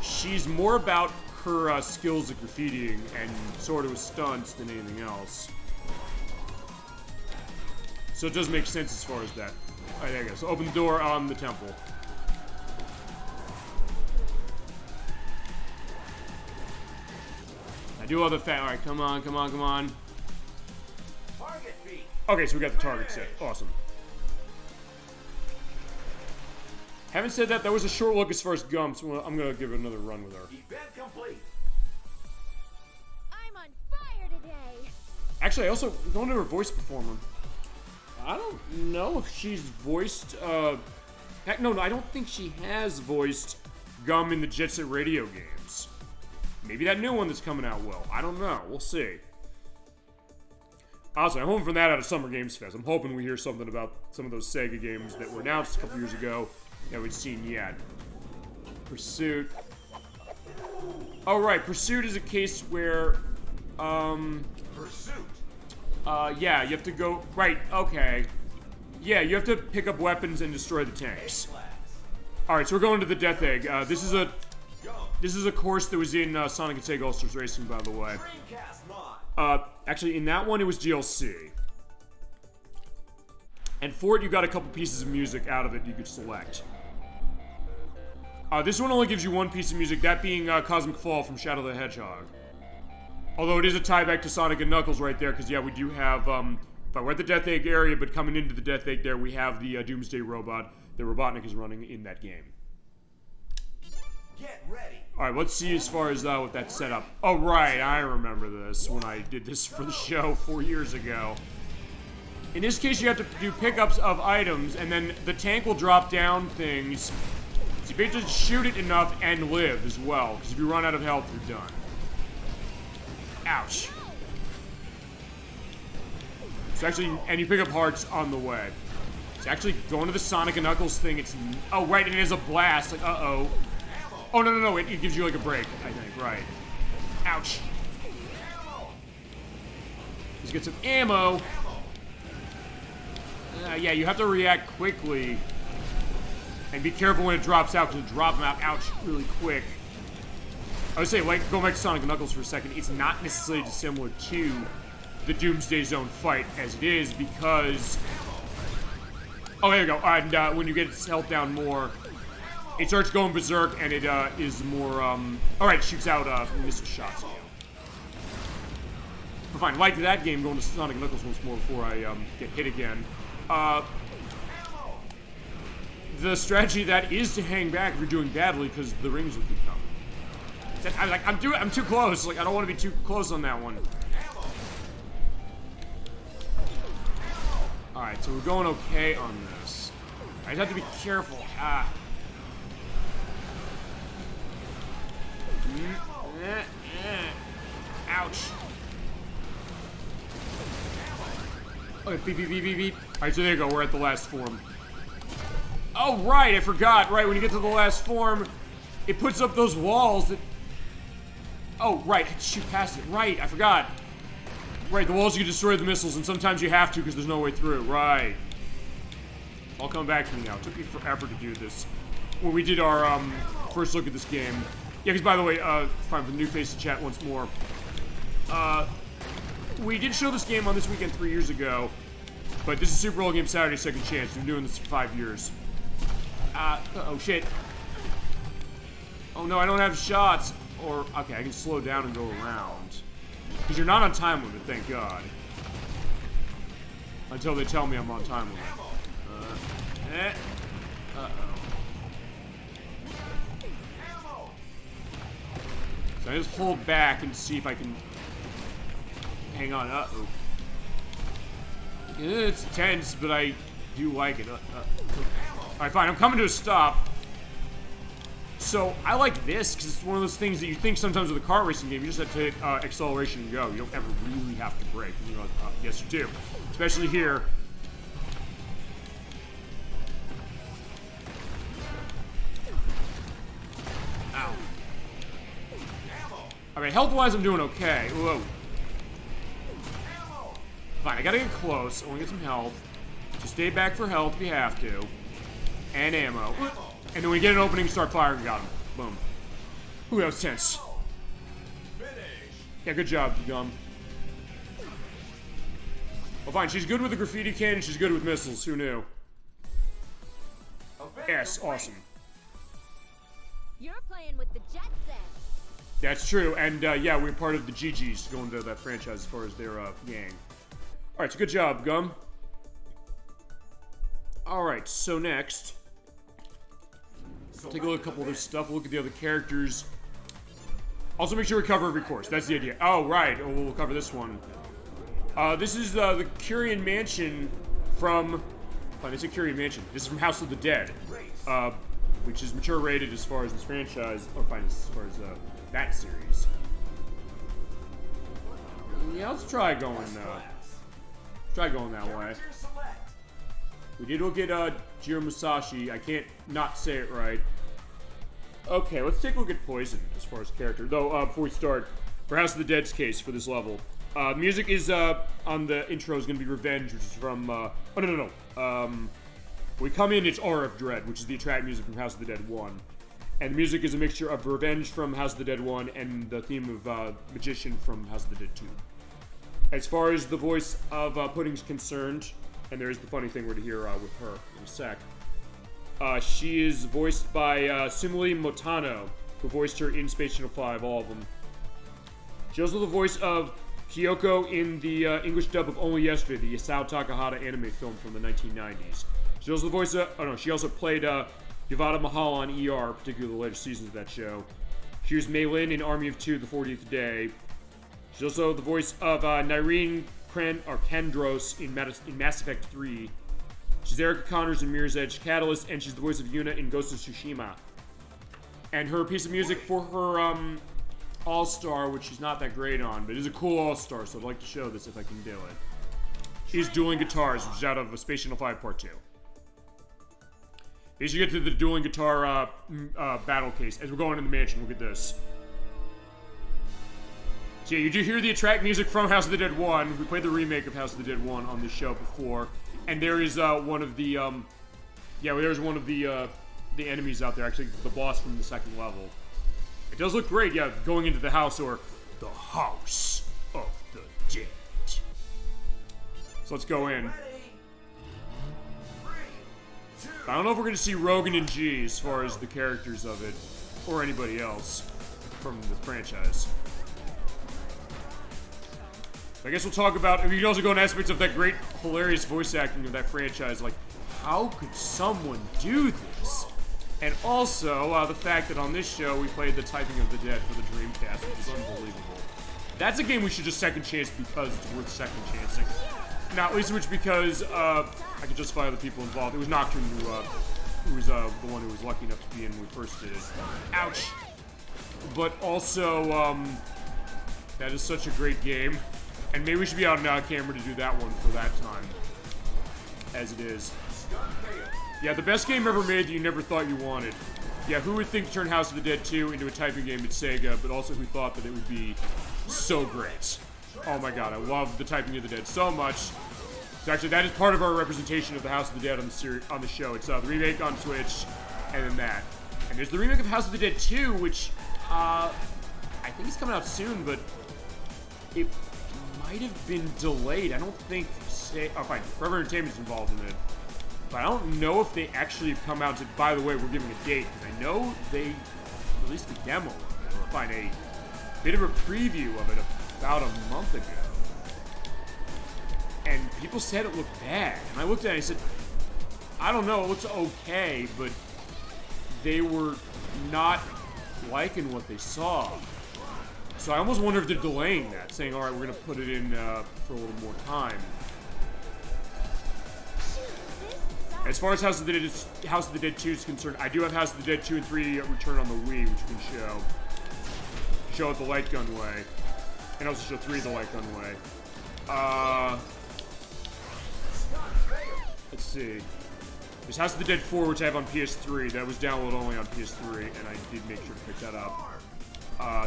she's more about her, skills at graffitiing and sort of with stunts than anything else. So it does make sense as far as that. Alright, there you go. So open the door on the temple. I do all the fat. Alright, come on, come on, come on. Target feet. Okay, so we got the target set. Awesome. Having said that, that was a short look as far as Gum, so I'm gonna give it another run with her. Event complete. I'm on fire today. Actually, I also don't know her voice performer. I don't know if she's voiced, heck, no, I don't think she has voiced Gum in the Jet Set Radio games. Maybe that new one that's coming out will. I don't know. We'll see. Honestly, I'm hoping for that out of Summer Games Fest. I'm hoping we hear something about some of those Sega games that were announced a couple years ago that we've seen yet. Pursuit. Oh, right. Pursuit is a case where, Pursuit. yeah, you have to go... Right, okay. Yeah, you have to pick up weapons and destroy the tanks. Alright, so we're going to the Death Egg. This is a course that was in Sonic and Sega All-Stars Racing, by the way. Dreamcast mod. Actually, in that one, it was DLC. And for it, you got a couple pieces of music out of it you could select. This one only gives you one piece of music, that being Cosmic Fall from Shadow the Hedgehog. Although it is a tie back to Sonic and Knuckles right there, because yeah, we do have, if we're at the Death Egg area, but coming into the Death Egg there, we have the Doomsday Robot that Robotnik is running in that game. Get ready. Alright, let's see as far as what that's set up. Oh, right, I remember this when I did this for the show 4 years ago. In this case, you have to do pickups of items, and then the tank will drop down things. So you basically shoot it enough and live as well, because if you run out of health, you're done. Ouch. So actually, and you pick up hearts on the way. It's actually going to the Sonic and Knuckles thing. It's, oh, right, and it is a blast. Like, uh-oh. Oh, no, it gives you, like, a break, I think, right. Ouch. Let's get some ammo. Yeah, you have to react quickly. And be careful when it drops out, because it drops them out, ouch, really quick. I would say, like, going back to Sonic and Knuckles for a second, it's not necessarily dissimilar to the Doomsday Zone fight as it is, because... Oh, there you go. And when you get its health down more, it starts going berserk, and it is more, alright, shoots out missile shots. But fine, like that game, going to Sonic and Knuckles once more before I get hit again. The strategy that is to hang back if you're doing badly, because the rings will keep coming. I'm too close. Like, I don't want to be too close on that one. Alright, so we're going okay on this. I just have to be careful. Ouch. Okay, beep, beep, beep, beep, beep. Alright, so there you go. We're at the last form. Oh, right, I forgot. Right, when you get to the last form, it puts up those walls that... Oh, right, shoot past it. Right, I forgot. Right, the walls you can destroy the missiles, and sometimes you have to because there's no way through. Right. All coming back to me now. It took me forever to do this. When we did our first look at this game. Yeah, because by the way, fine, for the new face to chat once more. We did show this game on This Weekend 3 years ago, but this is Super Bowl Game Saturday Second Chance. We've been doing this for 5 years. Oh shit. Oh no, I don't have shots. Or, okay, I can slow down and go around. Because you're not on time limit, thank God. Until they tell me I'm on time limit. Uh-oh. So I just hold back and see if I can... Hang on, uh-oh. It's tense, but I do like it. Alright, fine, I'm coming to a stop. So, I like this, because it's one of those things that you think sometimes with a car racing game, you just have to hit acceleration and go. You don't ever really have to brake. You know, yes, you do. Especially here. Ow. I Okay, health-wise, I'm doing okay. Whoa. Fine, I gotta get close. I wanna get some health. Just stay back for health if you have to. And ammo. And then when we get an opening, start firing. Got him. Boom. Ooh, that was tense. Yeah, good job, Gum. Well, fine. She's good with the graffiti cannon. She's good with missiles. Who knew? Yes, awesome. You're playing with the jet set. That's true. And, yeah, we're part of the GGs going to that franchise as far as their, gang. Alright, so good job, Gum. Alright, so next... take a look at a couple of other stuff. Look at the other characters. Also, make sure we cover every course. That's the idea. Oh, right. Oh, we'll cover this one. This is the Curian Mansion from... Fine, it's a Curian Mansion. This is from House of the Dead. Which is mature rated as far as this franchise. Or fine, as far as that series. Yeah, let's try going, try going that way. We did look at Jiro Musashi. I can't not say it right. Okay, let's take a look at Poison as far as character. Though, before we start, for House of the Dead's case for this level, music is on the intro is going to be Revenge, which is from. Oh no. We come in, it's Aura of Dread, which is the track music from House of the Dead 1. And the music is a mixture of Revenge from House of the Dead 1 and the theme of Magician from House of the Dead 2. As far as the voice of Pudding's concerned, and there is the funny thing we're to hear with her in a sec. She is voiced by Sumili Motano, who voiced her in Space Channel 5, all of them. She also the voice of Kyoko in the English dub of Only Yesterday, the Isao Takahata anime film from the 1990s. She also the voice of, she also played Yavata Mahal on ER, particularly the later seasons of that show. She was Mei Lin in Army of Two, The 40th Day. She's also the voice of Nyreen Kandros in Mass Effect 3. She's Erica Connors in Mirror's Edge Catalyst, and she's the voice of Yuna in Ghost of Tsushima. And her piece of music for her All-Star, which she's not that great on, but is a cool All-Star, so I'd like to show this if I can do it. She's Dueling Guitars, which is out of Space Channel 5 Part 2. As you get to the dueling guitar battle case, as we're going in the mansion, look at this. So yeah, you do hear the track music from House of the Dead 1. We played the remake of House of the Dead 1 on this show before. And there is one of the, there's one of the enemies out there, actually the boss from the second level. It does look great, yeah, going into the house, or the House of the Dead. So let's go in. I don't know if we're going to see Rogan and G as far as the characters of it, or anybody else from the franchise. I guess we'll talk about, we can also go in aspects of that great, hilarious voice acting of that franchise, like, how could someone do this? And also, the fact that on this show, we played the Typing of the Dead for the Dreamcast, which is unbelievable. That's a game we should just second chance because it's worth second chancing. Not least of which because, I can justify other people involved. It was Nocturne who was the one who was lucky enough to be in when we first did it. Ouch! But also, that is such a great game. And maybe we should be out on camera to do that one for that time. As it is. Yeah, the best game ever made that you never thought you wanted. Yeah, who would think to turn House of the Dead 2 into a typing game at Sega, but also who thought that it would be so great. Oh my god, I love the Typing of the Dead so much. So actually, that is part of our representation of the House of the Dead on the show. It's the remake on Switch, and then that. And there's the remake of House of the Dead 2, which, I think it's coming out soon, but it might have been delayed. I don't think, oh fine, Forever Entertainment's involved in it. But I don't know if they actually have come out to, by the way, we're giving a date, because I know they released a demo of it, or fine, a bit of a preview of it about a month ago. And people said it looked bad. And I looked at it and I said, I don't know, it looks okay, but they were not liking what they saw. So I almost wonder if they're delaying that, saying, alright, we're going to put it in for a little more time. As far as House of the Dead 2 is concerned, I do have House of the Dead 2 and 3 return on the Wii, which you can show. Show it the light gun way. And also show 3 the light gun way. Let's see. There's House of the Dead 4, which I have on PS3. That was download only on PS3, and I did make sure to pick that up.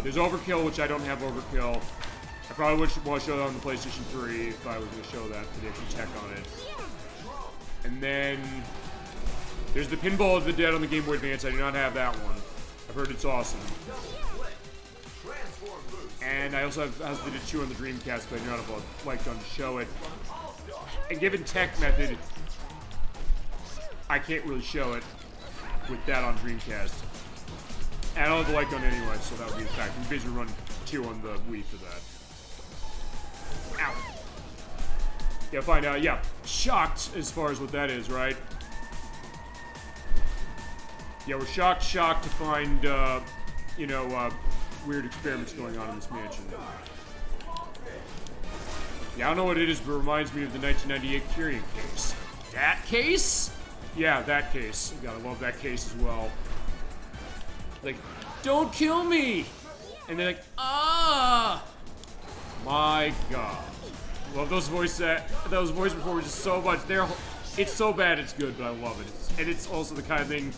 There's Overkill, which I don't have Overkill. I probably would want to show that on the PlayStation 3 if I was going to show that for the extra tech on it. And then there's the Pinball of the Dead on the Game Boy Advance. I do not have that one. I've heard it's awesome. And I also have House of the Dead 2 on the Dreamcast, but I do not have a light gun to show it. And given tech method, I can't really show it with that on Dreamcast. And I don't have the light gun anyway, so that would be the fact. We basically run 2 on the Wii for that. Ow. Yeah, fine. Yeah, shocked as far as what that is, right? Yeah, we're shocked to find, weird experiments going on in this mansion. Yeah, I don't know what it is, but it reminds me of the 1998 Kyrian case. That case? Yeah, that case. You gotta love that case as well. Like, don't kill me! And they're like, ah! My God. Love those voices. Those voices before were just so much. It's so bad it's good, but I love it. And it's also the kind of thing.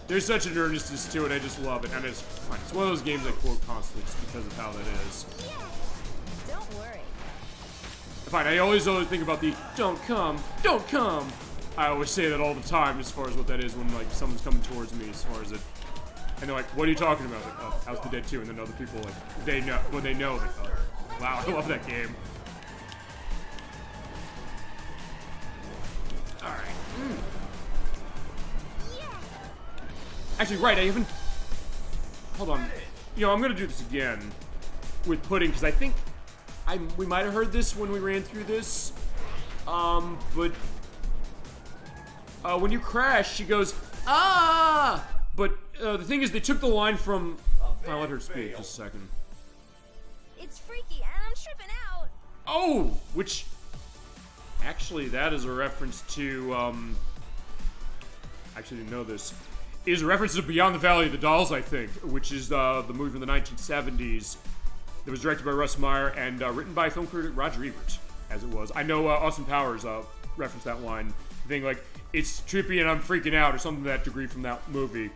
There's such an earnestness to it. I just love it, and it's fun. It's one of those games I quote constantly just because of how that is. Don't worry. Fine. I always think about the "don't come, don't come." I always say that all the time as far as what that is when like someone's coming towards me as far as it. And they're like, "What are you talking about?" Like, House of the Dead 2, and then other people like they know when they know. Like, oh, wow, I love that game. All right. Actually, right, I haven't... Hold on. You know, I'm going to do this again with Pudding, because I think we might have heard this when we ran through this. But... when you crash, she goes, ah! But the thing is, they took the line from... I'll let her speak just a second. It's freaky, and I'm tripping out. Oh! Which... Actually, that is a reference to, I actually didn't know this. It is a reference to Beyond the Valley of the Dolls, I think, which is the movie from the 1970s that was directed by Russ Meyer and written by film critic Roger Ebert, as it was. I know Austin Powers referenced that line, saying like, it's trippy and I'm freaking out, or something to that degree from that movie.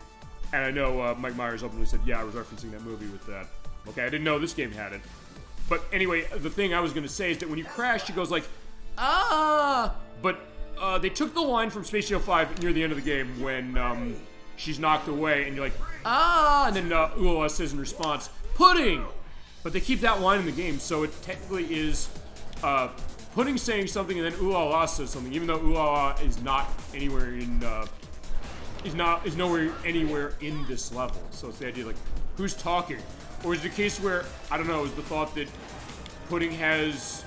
And I know Mike Myers openly said, yeah, I was referencing that movie with that. Okay, I didn't know this game had it. But anyway, the thing I was going to say is that when you crash, she goes like, ah! But they took the line from Space Jam 5 near the end of the game when she's knocked away, and you're like, ah! And then Ulala says in response, pudding! But they keep that line in the game, so it technically is Pudding saying something and then Ulala says something, even though Ulala is not anywhere in, is nowhere anywhere in this level. So it's the idea like, who's talking? Or is it a case where, I don't know, is the thought that Pudding has...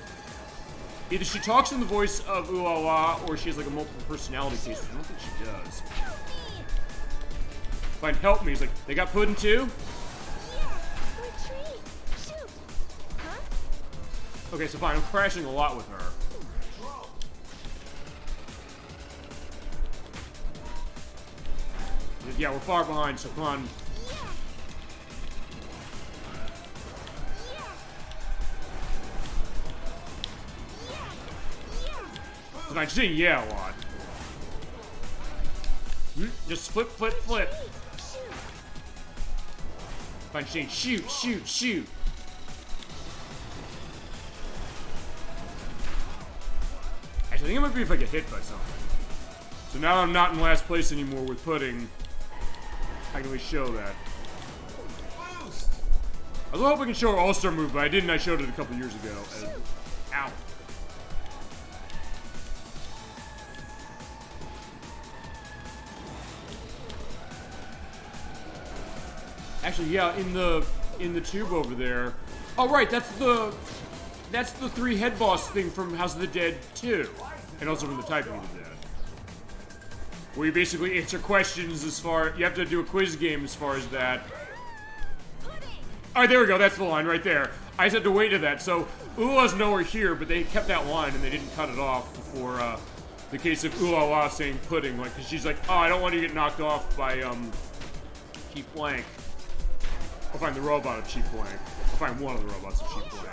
Either she talks in the voice of Ulala, or she has like a multiple personality case. I don't think she does. Fine, help me. He's like, they got Pudding too? Yeah, retreat. Shoot. Huh? Okay, so fine, I'm crashing a lot with her. Yeah, we're far behind, so come on. Fine, she's saying yeah a lot. Just flip, flip, flip. Fine, she's saying shoot, shoot, shoot. Actually, I think it might be if I get hit by something. So now I'm not in last place anymore with Pudding. I can at least show that. I was hoping I could show her All-Star move, but I didn't. I showed it a couple years ago. Ow. Actually, yeah, in the tube over there. Oh, right, that's the 3 head boss thing from House of the Dead 2, and also from the Typing of the Dead, where you basically answer questions as far. You have to do a quiz game as far as that. All right, there we go. That's the line right there. I just had to wait to that. So Ulala's nowhere here, but they kept that line and they didn't cut it off before the case of Ulala saying Pudding, like, because she's like, oh, I don't want to get knocked off by Chief Blank. I'll find the robot of Chief Blank. I'll find one of the robots of Chief Blank.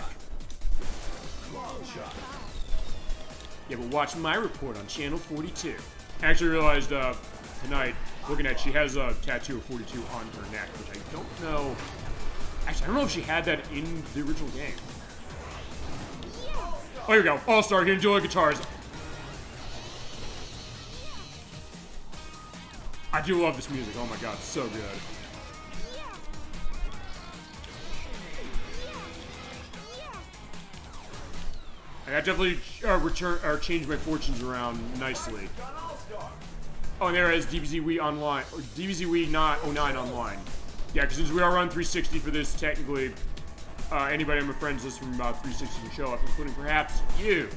Yeah, but watch my report on Channel 42. I actually realized tonight, looking at, she has a tattoo of 42 on her neck, which I don't know Actually, I don't know if she had that in the original game. Oh, here we go. All-Star, getting dual guitars. I do love this music. Oh my god, it's so good. I definitely changed my fortunes around nicely. Oh, and there is DBZ Wii Online, or DBZ Wii 09 Online. Yeah, because since we are on 360 for this, technically, anybody on my friends list from 360 can show up, including perhaps you,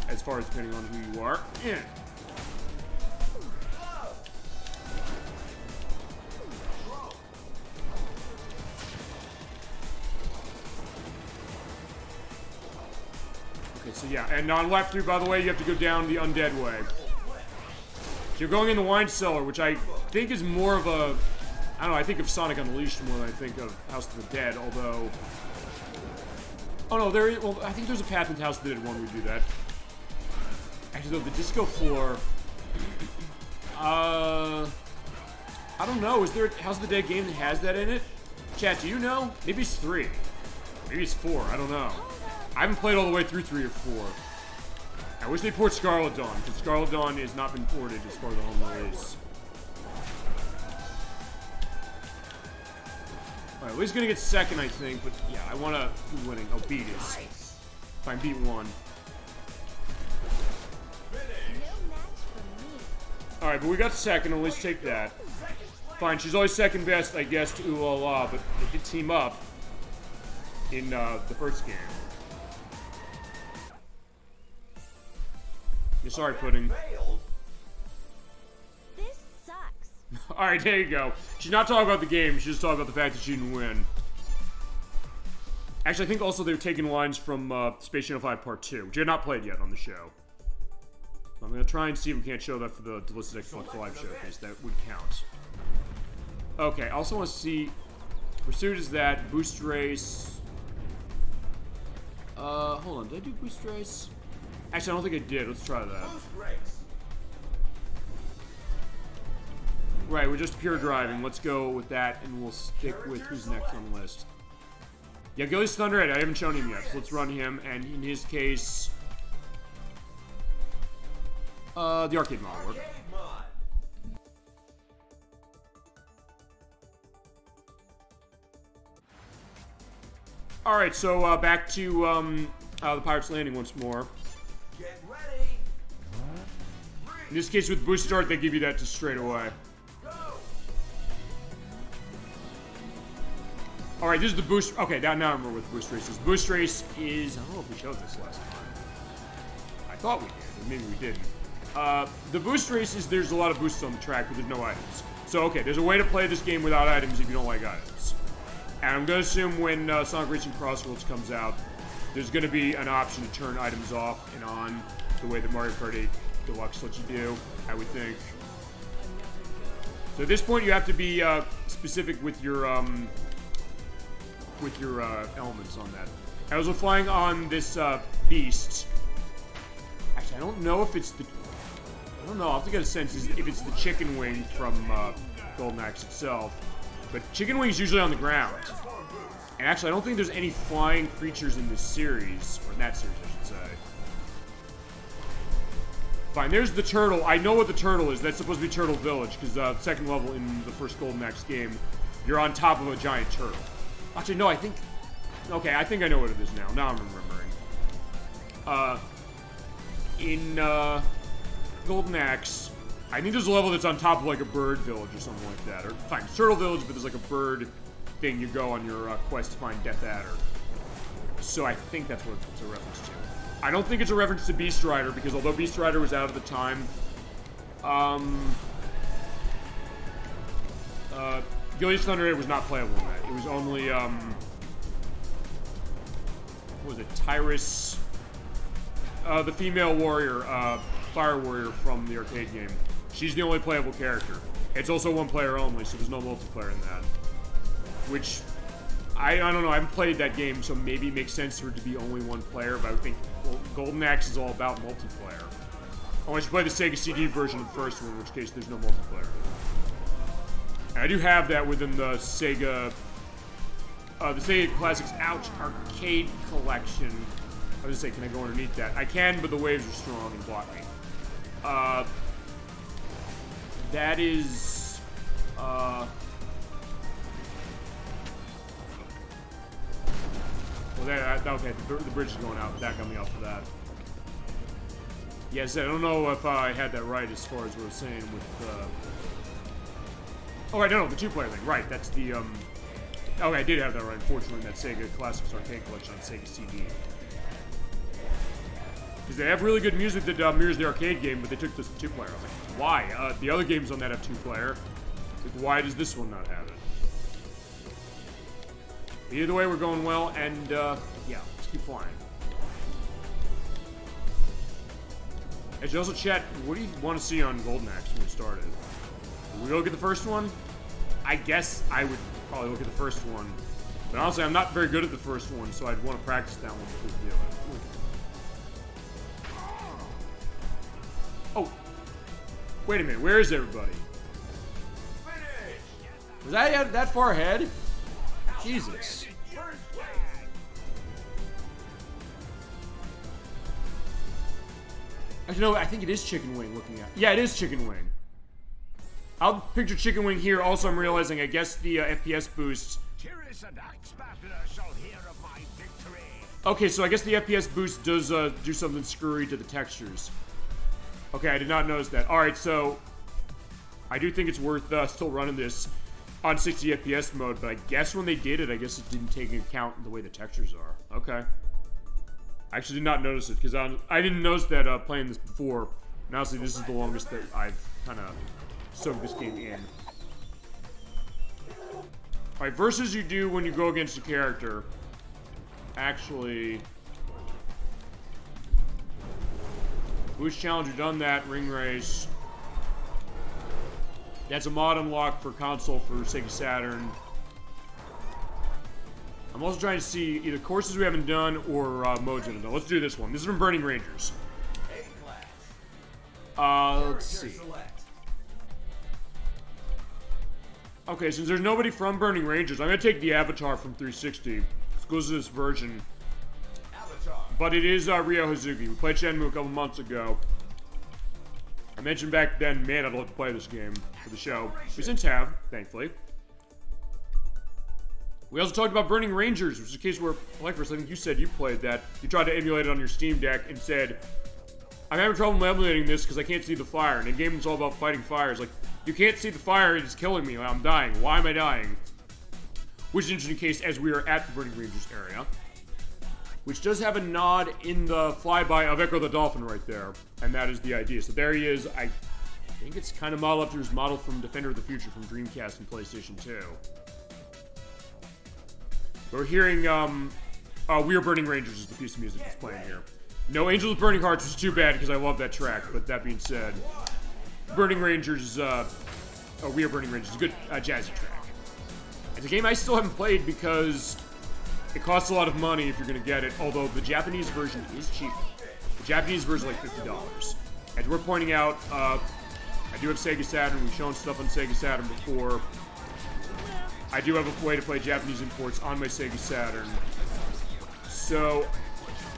as far as depending on who you are. Yeah. Okay, so yeah, and on lap 3, by the way, you have to go down the undead way. So you're going in the wine cellar, which I think is more of a... I don't know, I think of Sonic Unleashed more than I think of House of the Dead, although... Oh no, there is... Well, I think there's a path into House of the Dead 1 where we do that. Actually, though, the disco floor... I don't know, is there a House of the Dead game that has that in it? Chat, do you know? Maybe it's 3. Maybe it's 4, I don't know. I haven't played all the way through 3 or 4. I wish they port Scarlet Dawn, because Scarlet Dawn has not been ported as far as the home release. Alright, Lee's gonna get second, I think, but yeah, I wanna be winning. Oh, beat is. Fine, beat 1. Alright, but we got second, at least take that. Fine, she's always second best, I guess, to Ooh La La, but they did team up in the first game. Yeah, sorry, Pudding. This sucks. Alright, there you go. She's not talking about the game, she's just talking about the fact that she didn't win. Actually, I think also they were taking lines from Space Channel 5 Part 2, which I have not played yet on the show. I'm gonna try and see if we can't show that for the Delisted Xbox Live showcase. That would count. Okay, I also want to see... Pursuit is that. Boost Race... hold on, did I do Boost Race? Actually, I don't think I did. Let's try that. Right, we're just pure driving. Let's go with that, and we'll stick with who's next on the list. Yeah, Gilly's Thunderhead. I haven't shown him yet, so let's run him. And in his case, the arcade mod will work. All right, so back to the Pirate's Landing once more. Get ready. In this case, with Boost Start, they give you that just straight away. All right, this is the boost. Okay, now I remember what the boost race is. Boost race is. I don't know if we showed this last time. I thought we did, but maybe we didn't. The boost race is there's a lot of boosts on the track, but there's no items. So okay, there's a way to play this game without items if you don't like items. And I'm gonna assume when Sonic Racing Crossroads comes out, there's gonna be an option to turn items off and on, the way that Mario Kart 8 Deluxe lets you do. I would think. So at this point, you have to be specific with your elements on that. I was flying on this beast. Actually, I don't know if it's the... I don't know, I'll have to get a sense if it's the chicken wing from Golden Axe itself. But chicken wing's usually on the ground. And actually, I don't think there's any flying creatures in this series. Or in that series, I should say. Fine, there's the turtle. I know what the turtle is. That's supposed to be Turtle Village, because the second level in the first Golden Axe game, you're on top of a giant turtle. Actually, no, I think... Okay, I think I know what it is now. Now I'm remembering. In Golden Axe, I think there's a level that's on top of, like, a bird village or something like that. Or, fine, it's Turtle Village, but there's, like, a bird thing you go on your quest to find Death Adder. So I think that's what it's a reference to. I don't think it's a reference to Beast Rider, because although Beast Rider was out at the time, Gilly's Thunderhead was not playable in that. It was only, what was it, Tyrus, the female warrior, fire warrior from the arcade game. She's the only playable character. It's also one player only, so there's no multiplayer in that. Which, I don't know, I haven't played that game, so maybe it makes sense for it to be only one player, but I would think Golden Axe is all about multiplayer. Unless you play the Sega CD version of the first one, in which case there's no multiplayer. And I do have that within the Sega the Sega Classics Ouch Arcade Collection. I was gonna say, can I go underneath that? I can, but the waves are strong and block me. That is, well, okay, the bridge is going out. That got me off of that. Yes, I don't know if I had that right as far as what I was saying with, oh, I don't know, the two-player thing. Right, that's the, okay, I did have that right, unfortunately, that Sega Classics Arcade Collection on Sega CD. Because they have really good music that mirrors the arcade game, but they took this two-player. I was like, why? The other games on that have two-player. Like, why does this one not have it? But either way, we're going well, and, yeah, let's keep flying. Actually, also chat, what do you want to see on Golden Axe when we started? Would we look at the first one? I guess I would probably look at the first one. But honestly, I'm not very good at the first one, so I'd want to practice that one before we do it. Oh, wait a minute, where is everybody? Was I that far ahead? Jesus. Actually, no, I think it is Chicken Wing looking at. Yeah, it is Chicken Wing. I'll picture Chicken Wing here. Also, I'm realizing, I guess the FPS boost. Okay, so I guess the FPS boost does do something screwy to the textures. Okay, I did not notice that. Alright, so I do think it's worth still running this on 60 FPS mode, but I guess when they did it, I guess it didn't take into account the way the textures are. Okay. I actually did not notice it, because I didn't notice that playing this before. And honestly, this is the longest that I've kind of soaked this game in. Alright, versus you do when you go against a character. Actually... Boost Challenge, we've done that. Ring Race. That's a mod unlock for console for Sega Saturn. I'm also trying to see either courses we haven't done or modes we haven't done. Let's do this one. This is from Burning Rangers. Let's see. Okay, since there's nobody from Burning Rangers, I'm going to take the Avatar from 360. Exclusive this version. But it is Ryo Hazuki. We played Shenmue a couple months ago. I mentioned back then, man, I'd love to play this game for the show. We since have, thankfully. We also talked about Burning Rangers, which is a case where, Electrus, I think you said you played that. You tried to emulate it on your Steam Deck and said, I'm having trouble emulating this because I can't see the fire. And the game is all about fighting fires. Like, you can't see the fire, it's killing me. I'm dying. Why am I dying? Which is an interesting case as we are at the Burning Rangers area. Which does have a nod in the flyby of Echo the Dolphin right there. And that is the idea. So there he is. I think it's kind of modeled after his model from Defender of the Future from Dreamcast and PlayStation 2. We're hearing, We Are Burning Rangers is the piece of music that's playing here. No Angels with Burning Hearts, which is too bad because I love that track. But that being said, Burning Rangers, We Are Burning Rangers is a good jazzy track. It's a game I still haven't played because it costs a lot of money if you're going to get it, although the Japanese version is cheap. The Japanese version is like $50. As we're pointing out, I do have Sega Saturn. We've shown stuff on Sega Saturn before. I do have a way to play Japanese imports on my Sega Saturn. So,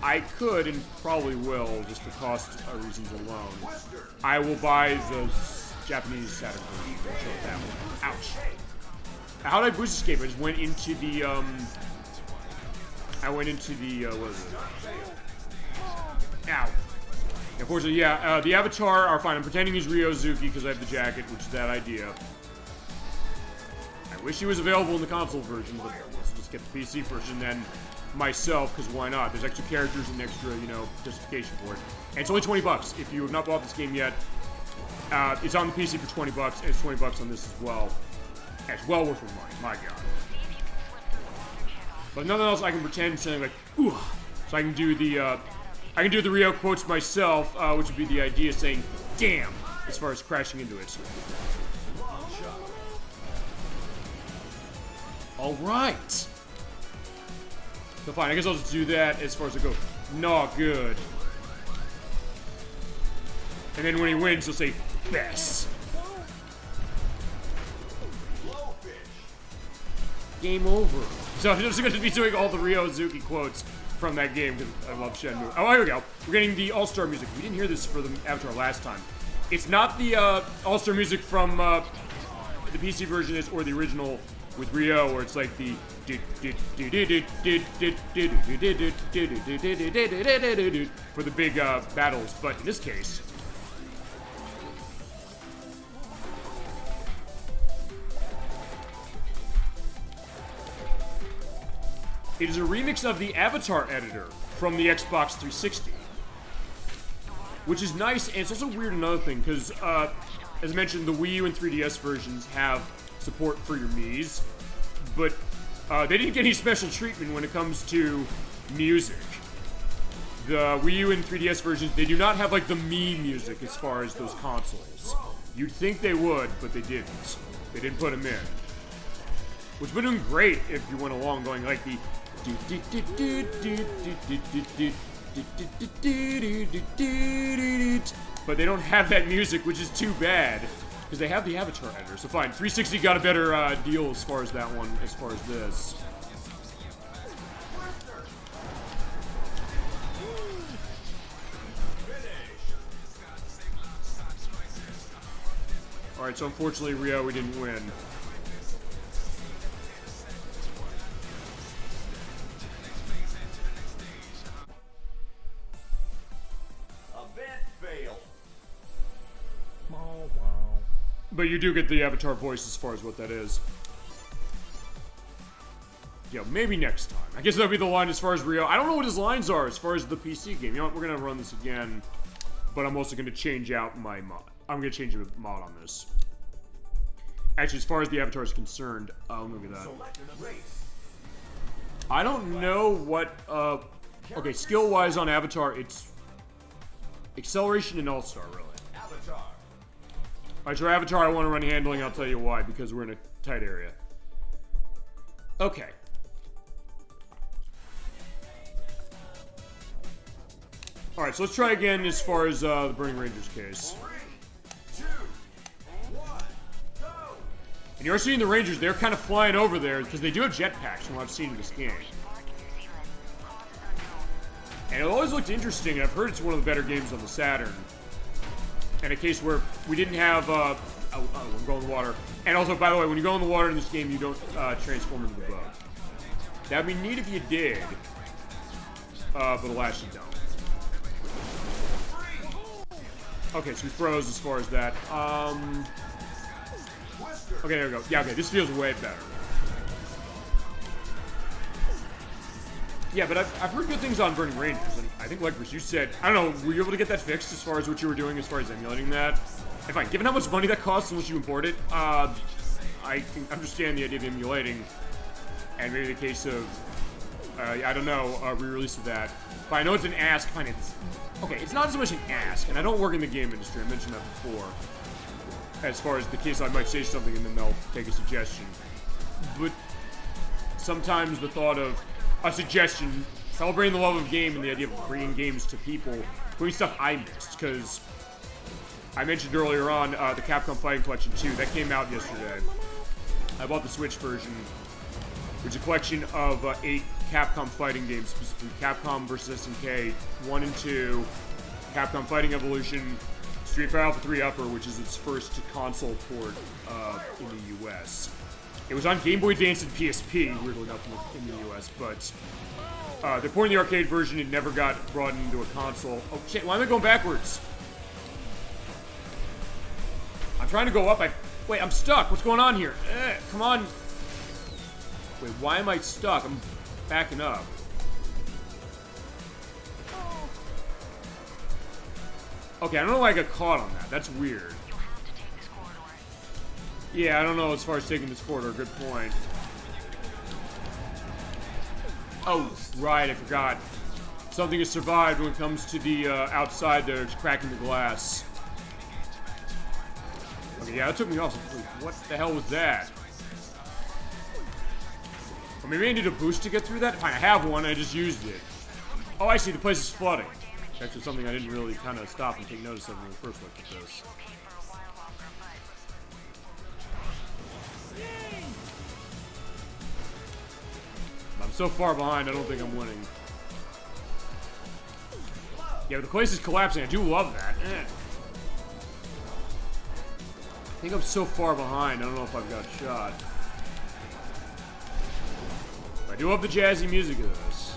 I could, and probably will, just for cost reasons alone, I will buy the Japanese Saturn version and show it that one. Ouch. How did I boost escape? I just went into the, what is it? Ow. Unfortunately, yeah, the Avatar are fine. I'm pretending he's Ryozuki because I have the jacket, which is that idea. I wish he was available in the console version, but let's just get the PC version then myself, because why not? There's extra characters and extra, justification for it. And it's only $20. If you have not bought this game yet, it's on the PC for $20, and it's $20 on this as well. And it's well worth your money, my god. But nothing else I can pretend saying like, ooh. So I can do the Ryo quotes myself, which would be the idea saying, damn, as far as crashing into it. Alright. So fine, I guess I'll just do that as far as I go, not good. And then when he wins, he'll say, best. game over. So I'm just going to be doing all the Ryo Azuki quotes from that game because I love Shenmue. Oh, here we go. We're getting the All-Star music. We didn't hear this for the Avatar last time. It's not the All-Star music from the PC version or the original with Ryo, where it's like the for the big battles. But in this case, it is a remix of the Avatar editor from the Xbox 360. Which is nice, and it's also weird another thing, because, as I mentioned, the Wii U and 3DS versions have support for your Miis, but they didn't get any special treatment when it comes to music. The Wii U and 3DS versions, they do not have, like, the Mii music as far as those consoles. You'd think they would, but they didn't. They didn't put them in. Which would have been great if you went along going like the but they don't have that music, which is too bad, because they have the Avatar editor. So fine, 360 got a better deal as far as that one, as far as this. Alright, so unfortunately, Ryo, we didn't win. But you do get the Avatar voice as far as what that is. Yeah, maybe next time. I guess that'll be the line as far as Ryo. I don't know what his lines are as far as the PC game. You know what? We're gonna run this again, but I'm also gonna change out my mod. I'm gonna change the mod on this. Actually, as far as the Avatar is concerned, look at that. I don't know what. Okay, skill-wise on Avatar, it's acceleration and All-Star, really. Alright, so Avatar, I want to run handling, I'll tell you why, because we're in a tight area. Okay. Alright, so let's try again as far as the Burning Rangers case. 3, 2, 1, go! And you're seeing the Rangers, they're kind of flying over there, because they do have jetpacks from what I've seen in this game. And it always looked interesting, and I've heard it's one of the better games on the Saturn. In a case where we didn't have, I'm going in the water. And also, by the way, when you go in the water in this game, you don't transform into the boat. That'd be neat if you did, but alas, you don't. Okay, so we froze as far as that. Okay, there we go. Yeah, okay, this feels way better. Yeah, but I've heard good things on Burning Rangers, and I think, like you said, I don't know, were you able to get that fixed as far as what you were doing as far as emulating that? And fine, given how much money that costs unless you import it, I can understand the idea of emulating, and maybe the case of, I don't know, re-release of that. But I know it's an ask, fine, it's not so much an ask, and I don't work in the game industry, I mentioned that before. As far as the case, I might say something and then they'll take a suggestion. But sometimes the thought of a suggestion, celebrating the love of game and the idea of bringing games to people, including stuff I missed, because I mentioned earlier on the Capcom Fighting Collection 2, that came out yesterday. I bought the Switch version, which is a collection of 8 Capcom fighting games, specifically Capcom vs. SNK 1 and 2, Capcom Fighting Evolution, Street Fighter Alpha 3 Upper, which is its first console port in the US. It was on Game Boy Advance and PSP, weirdly enough, in the US, but they're porting the arcade version. It never got brought into a console. Oh shit, why am I going backwards? I'm trying to go up. Wait, I'm stuck. What's going on here? Come on. Wait, why am I stuck? I'm backing up. Okay, I don't know why I got caught on that. That's weird. Yeah, I don't know as far as taking this corridor. Good point. Oh, right, I forgot. Something has survived when it comes to the outside there, it's cracking the glass. Okay, yeah, that took me off. What the hell was that? Or maybe I need a boost to get through that? Fine, I have one, I just used it. Oh, I see, the place is flooding. Actually, something I didn't really kind of stop and take notice of when we first looked at this. so far behind, I don't think I'm winning. Yeah, but the place is collapsing. I do love that. I think I'm so far behind, I don't know if I've got a shot. But I do love the jazzy music of this.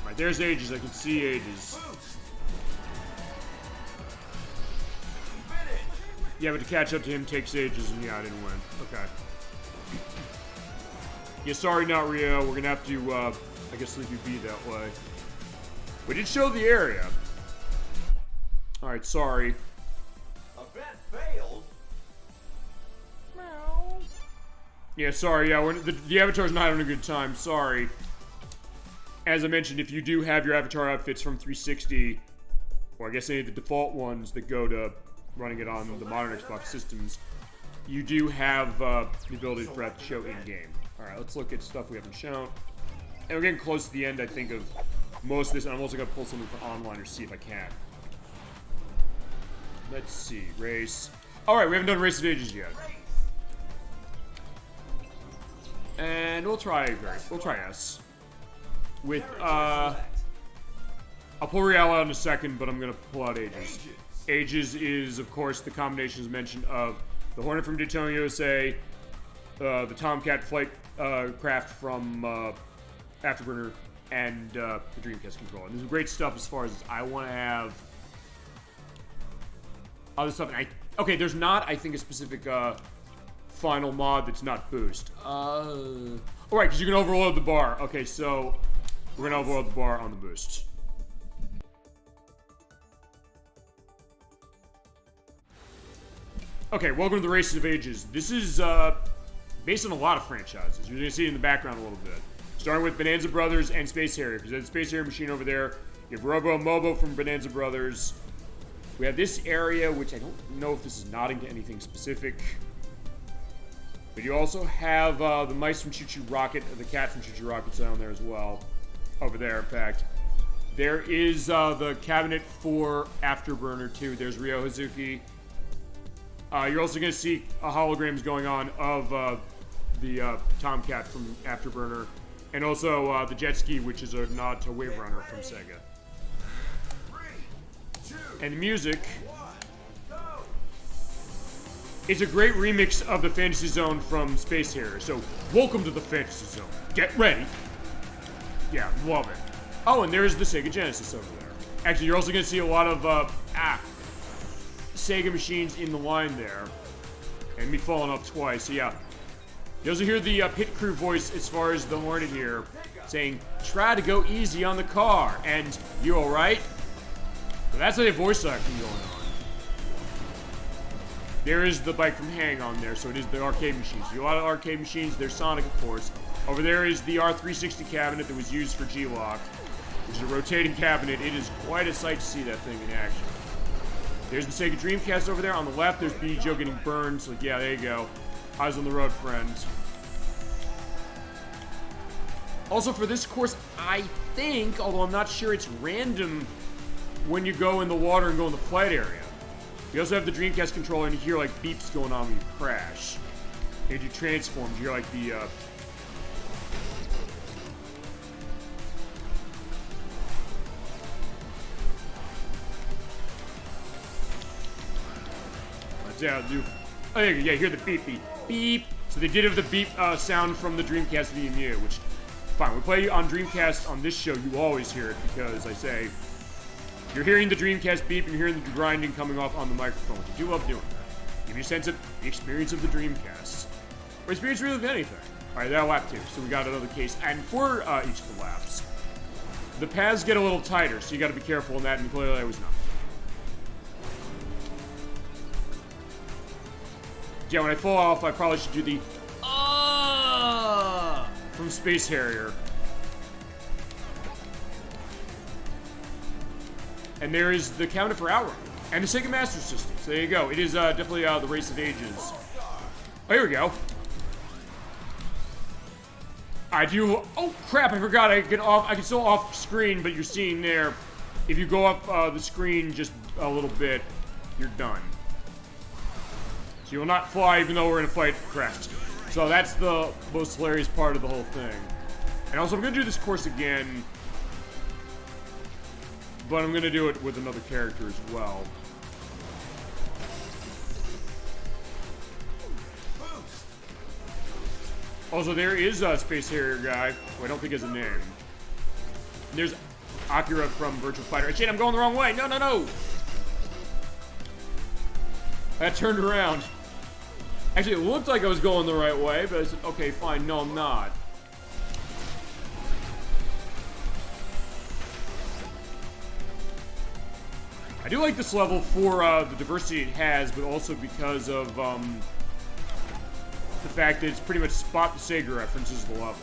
Alright, there's Ages. I can see Ages. Yeah, but to catch up to him takes ages, and yeah, I didn't win. Okay. Yeah, sorry, not Rio. We're gonna have to, I guess, leave you be that way. We did show the area. Alright, sorry. Event failed. Meow. Yeah, sorry, yeah, the avatar's not having a good time. Sorry. As I mentioned, if you do have your avatar outfits from 360, or I guess any of the default ones that go to running it on the modern Xbox systems, you do have the ability for that to show in-game. Alright, let's look at stuff we haven't shown. And we're getting close to the end, I think, of most of this, and I'm also going to pull something for online or see if I can. Let's see, race. Alright, we haven't done Race of Ages yet. And we'll try S. With, I'll pull Real out in a second, but I'm going to pull out Ages. Ages is, of course, the combination as mentioned of the Hornet from Daytona USA, the Tomcat flight craft from Afterburner, and the Dreamcast controller. And this is great stuff as far as I want to have other stuff. And okay, there's not, I think, a specific final mod that's not boost. Alright, because you can overload the bar. Okay, so we're going to overload the bar on the boost. Okay, welcome to the Races of Ages. This is based on a lot of franchises. You're going to see it in the background a little bit. Starting with Bonanza Brothers and Space Harrier, because there's a Space Harrier machine over there. You have Robo Mobo from Bonanza Brothers. We have this area, which I don't know if this is nodding to anything specific. But you also have the mice from Choo Choo Rocket, the cat from Choo Choo Rocket's down there as well. Over there, in fact. There is the cabinet for Afterburner, too. There's Ryo Hazuki. You're also going to see holograms going on of the Tomcat from Afterburner, and also the jet ski, which is a nod to Wave Runner from Sega. 3, 2, And the music 1, go! is a great remix of the Fantasy Zone from Space Harrier. So, welcome to the Fantasy Zone. Get ready. Yeah, love it. Oh, and there's the Sega Genesis over there. Actually, you're also going to see a lot of Sega machines in the line there. And me falling off twice, so yeah. You also hear the pit crew voice as far as the Hornet here, saying, try to go easy on the car, and you alright? So that's a voice acting going on. There is the bike from Hang on there, so it is the arcade machines. You have a lot of arcade machines, there's Sonic of course. Over there is the R360 cabinet that was used for G-Lock, which is a rotating cabinet. It is quite a sight to see that thing in action. There's the Sega Dreamcast over there. On the left, there's B. Joe getting burned. So, yeah, there you go. Eyes on the road, friends. Also, for this course, I think, although I'm not sure, it's random when you go in the water and go in the flight area. You also have the Dreamcast controller, and you hear, like, beeps going on when you crash. And you transform. You hear, like, the, yeah, oh, yeah, you hear the beep, beep, beep. So they did have the beep sound from the Dreamcast VMU, which, fine, we play on Dreamcast on this show, you always hear it, because I say, you're hearing the Dreamcast beep and you're hearing the grinding coming off on the microphone. You do love doing that. Give you a sense of the experience of the Dreamcast. Or experience really of anything. Alright, that lap 2, so we got another case. And for each of the laps, the paths get a little tighter, so you gotta be careful in that, and clearly I was not. Yeah, when I fall off, I probably should do the from Space Harrier. And there is the cabinet for Outrun and the Sega Master System. So there you go. It is definitely the Race of Ages. Oh, here we go. I do. Oh crap! I forgot. I can still off screen, but you're seeing there. If you go up the screen just a little bit, you're done. So you will not fly even though we're in a flight craft. So that's the most hilarious part of the whole thing. And also, I'm going to do this course again, but I'm going to do it with another character as well. Also, there is a Space Harrier guy, who I don't think has a name. There's Akira from Virtua Fighter. Shit, I'm going the wrong way. No, no, no. I turned around. Actually, it looked like I was going the right way, but I said, okay, fine. No, I'm not. I do like this level for the diversity it has, but also because of the fact that it's pretty much spot the Sega references the level.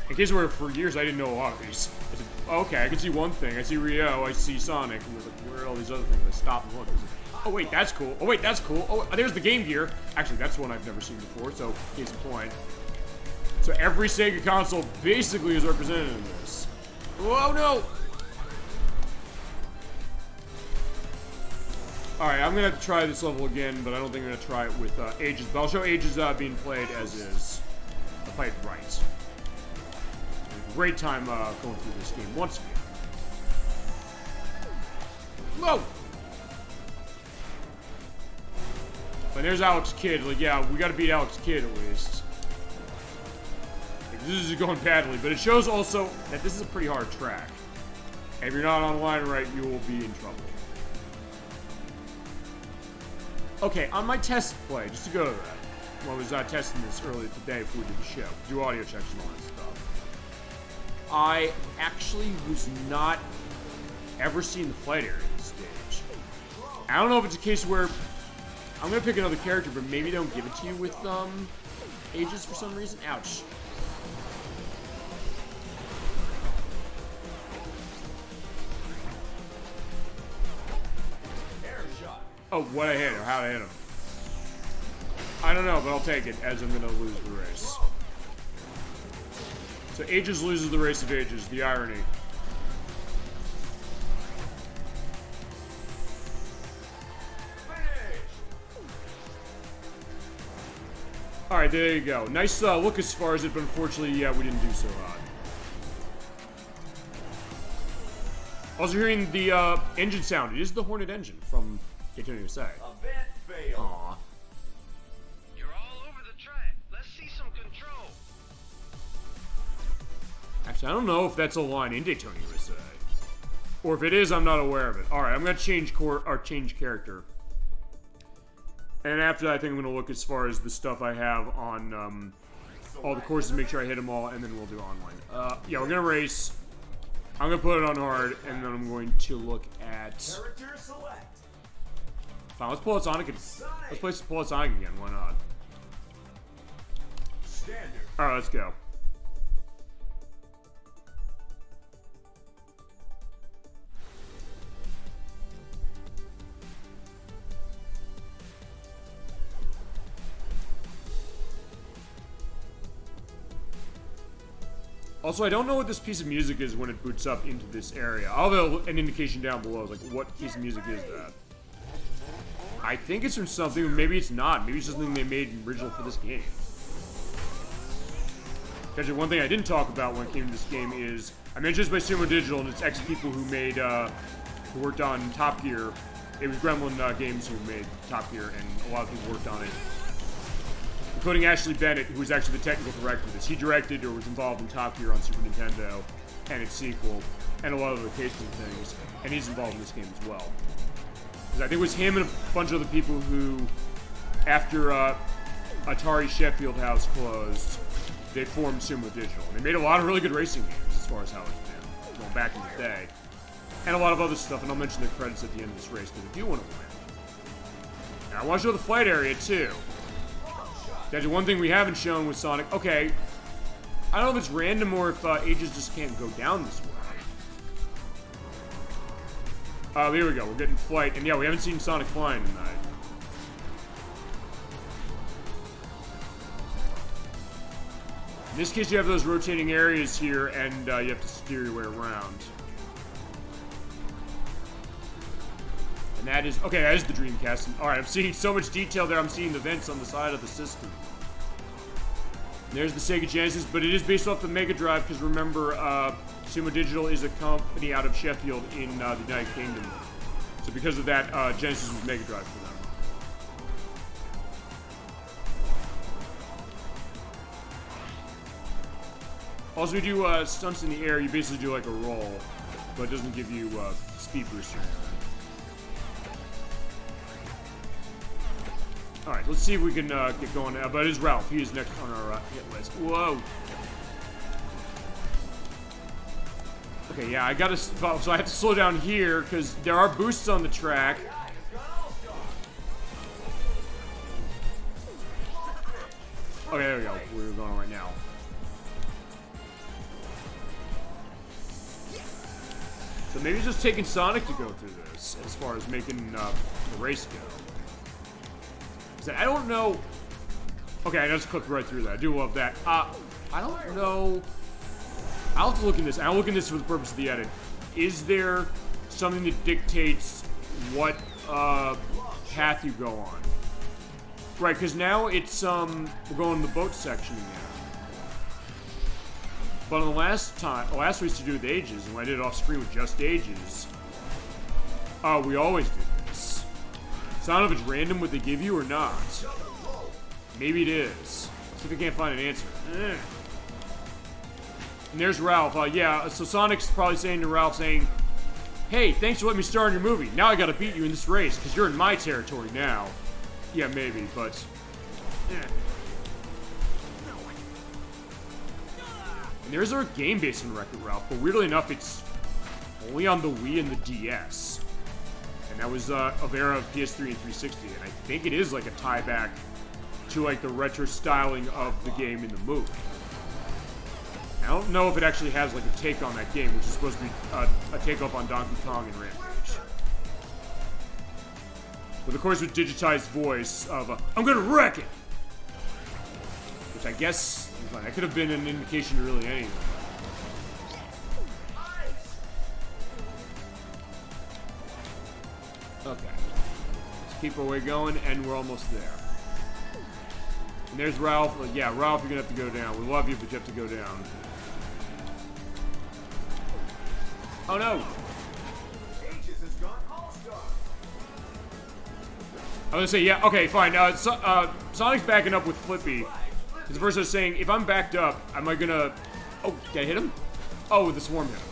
In case where for years I didn't know a lot of these. I said, okay, I can see one thing. I see Ryo, I see Sonic, and I was like, where are all these other things? I stopped and looked. I was like, oh wait, that's cool. Oh wait, that's cool. Oh, there's the Game Gear. Actually, that's one I've never seen before, so case in point. So every Sega console basically is represented in this. Oh no! Alright, I'm gonna have to try this level again, but I don't think I'm gonna try it with Ages. But I'll show Ages being played as is. I'll play it right. It's a great time going through this game once again. Whoa! But there's Alex Kidd. Like, yeah, we gotta beat Alex Kidd at least. Like, this is going badly, but it shows also that this is a pretty hard track. And if you're not online right, you will be in trouble. Okay, on my test play, just to go to that, well, I was testing this earlier today before we did the show, do audio checks and all that stuff. I actually was not ever seeing the flight area at this stage. I don't know if it's a case where I'm gonna pick another character, but maybe they don't give it to you with Ages for some reason. Ouch. Oh, what I hit or how I hit him. I don't know, but I'll take it as I'm gonna lose the race. So Ages loses the race of Ages, the irony. Alright, there you go. Nice look as far as it, but unfortunately, yeah, we didn't do so hot. Also hearing the engine sound. It is the Hornet engine from Daytona USA. Event failed. Aww. You're all over the track. Let's see some control. Actually, I don't know if that's a line in Daytona USA. Or if it is, I'm not aware of it. Alright, I'm gonna change character. And after that, I think I'm gonna look as far as the stuff I have on all the courses, make sure I hit them all, and then we'll do online. Yeah, we're gonna race. I'm gonna put it on hard, and then I'm going to look at. Character select. Fine, let's pull out Sonic. Let's pull out Sonic again. Why not? Standard. All right, let's go. Also, I don't know what this piece of music is when it boots up into this area. I'll have an indication down below, like what piece of music is that. I think it's from something, maybe it's not. Maybe it's just something they made original for this game. Actually, one thing I didn't talk about when it came to this game is, I mentioned this by Sumo Digital, and it's ex-people who made, who worked on Top Gear. It was Gremlin Games who made Top Gear, and a lot of people worked on it. Including Ashley Bennett, who was actually the technical director of this. He directed or was involved in Top Gear on Super Nintendo and its sequel, and a lot of occasional things, and he's involved in this game as well. Because I think it was him and a bunch of other people who, after Atari Sheffield House closed, they formed Sumo Digital. And they made a lot of really good racing games, as far as how it's been, going back in the day. And a lot of other stuff, and I'll mention the credits at the end of this race, because if you want to win. And I want to show the flight area, too. That's one thing we haven't shown with Sonic. Okay, I don't know if it's random or if Ages just can't go down this way. There we go. We're getting flight. And yeah, we haven't seen Sonic flying tonight. In this case, you have those rotating areas here, and you have to steer your way around. And that is, okay, that is the Dreamcast. Alright, I'm seeing so much detail there. I'm seeing the vents on the side of the system. And there's the Sega Genesis, but it is based off the Mega Drive, because remember, Sumo Digital is a company out of Sheffield in the United Kingdom. So because of that, Genesis was Mega Drive for them. Also, we do stunts in the air. You basically do like a roll, but it doesn't give you speed boost or anything. Alright, let's see if we can get going now. But it is Ralph. He is next on our hit list. Whoa! Okay, yeah, I gotta... So I have to slow down here, because there are boosts on the track. Okay, there we go. We're going right now. So maybe it's just taking Sonic to go through this, as far as making the race go. I don't know. Okay, I just clicked right through that. I do love that. I don't know. I'll have to look in this. I'll look in this for the purpose of the edit. Is there something that dictates what path you go on? Right, because now it's we're going to the boat section again. But on the last race to do with Ages, and when I did it off screen with just Ages, we always did this. So I don't know if it's random what they give you or not. Maybe it is. See if we can't find an answer. And there's Ralph. Yeah, so Sonic's probably saying to Ralph, saying, "Hey, thanks for letting me star in your movie. Now I gotta beat you in this race, because you're in my territory now." Yeah, maybe, but... And there's our game based on Wreck-It Ralph, but weirdly enough, it's only on the Wii and the DS. And that was of era of PS3 and 360, and I think it is like a tie back to like the retro styling of the game in the movie. I don't know if it actually has like a take on that game, which is supposed to be a takeoff on Donkey Kong and Rampage. But of course with digitized voice of, "I'm gonna wreck it!" Which I guess, that could have been an indication to really anything. Okay. Let's keep our way going, and we're almost there. And there's Ralph. Yeah, Ralph, you're gonna have to go down. We love you, but you have to go down. Oh no! Ages has gone all-star. I was gonna say, yeah, okay, fine. Sonic's backing up with Flippy. Because first I was saying, if I'm backed up, am I gonna... Oh, did I hit him? Oh, the swarm hit him.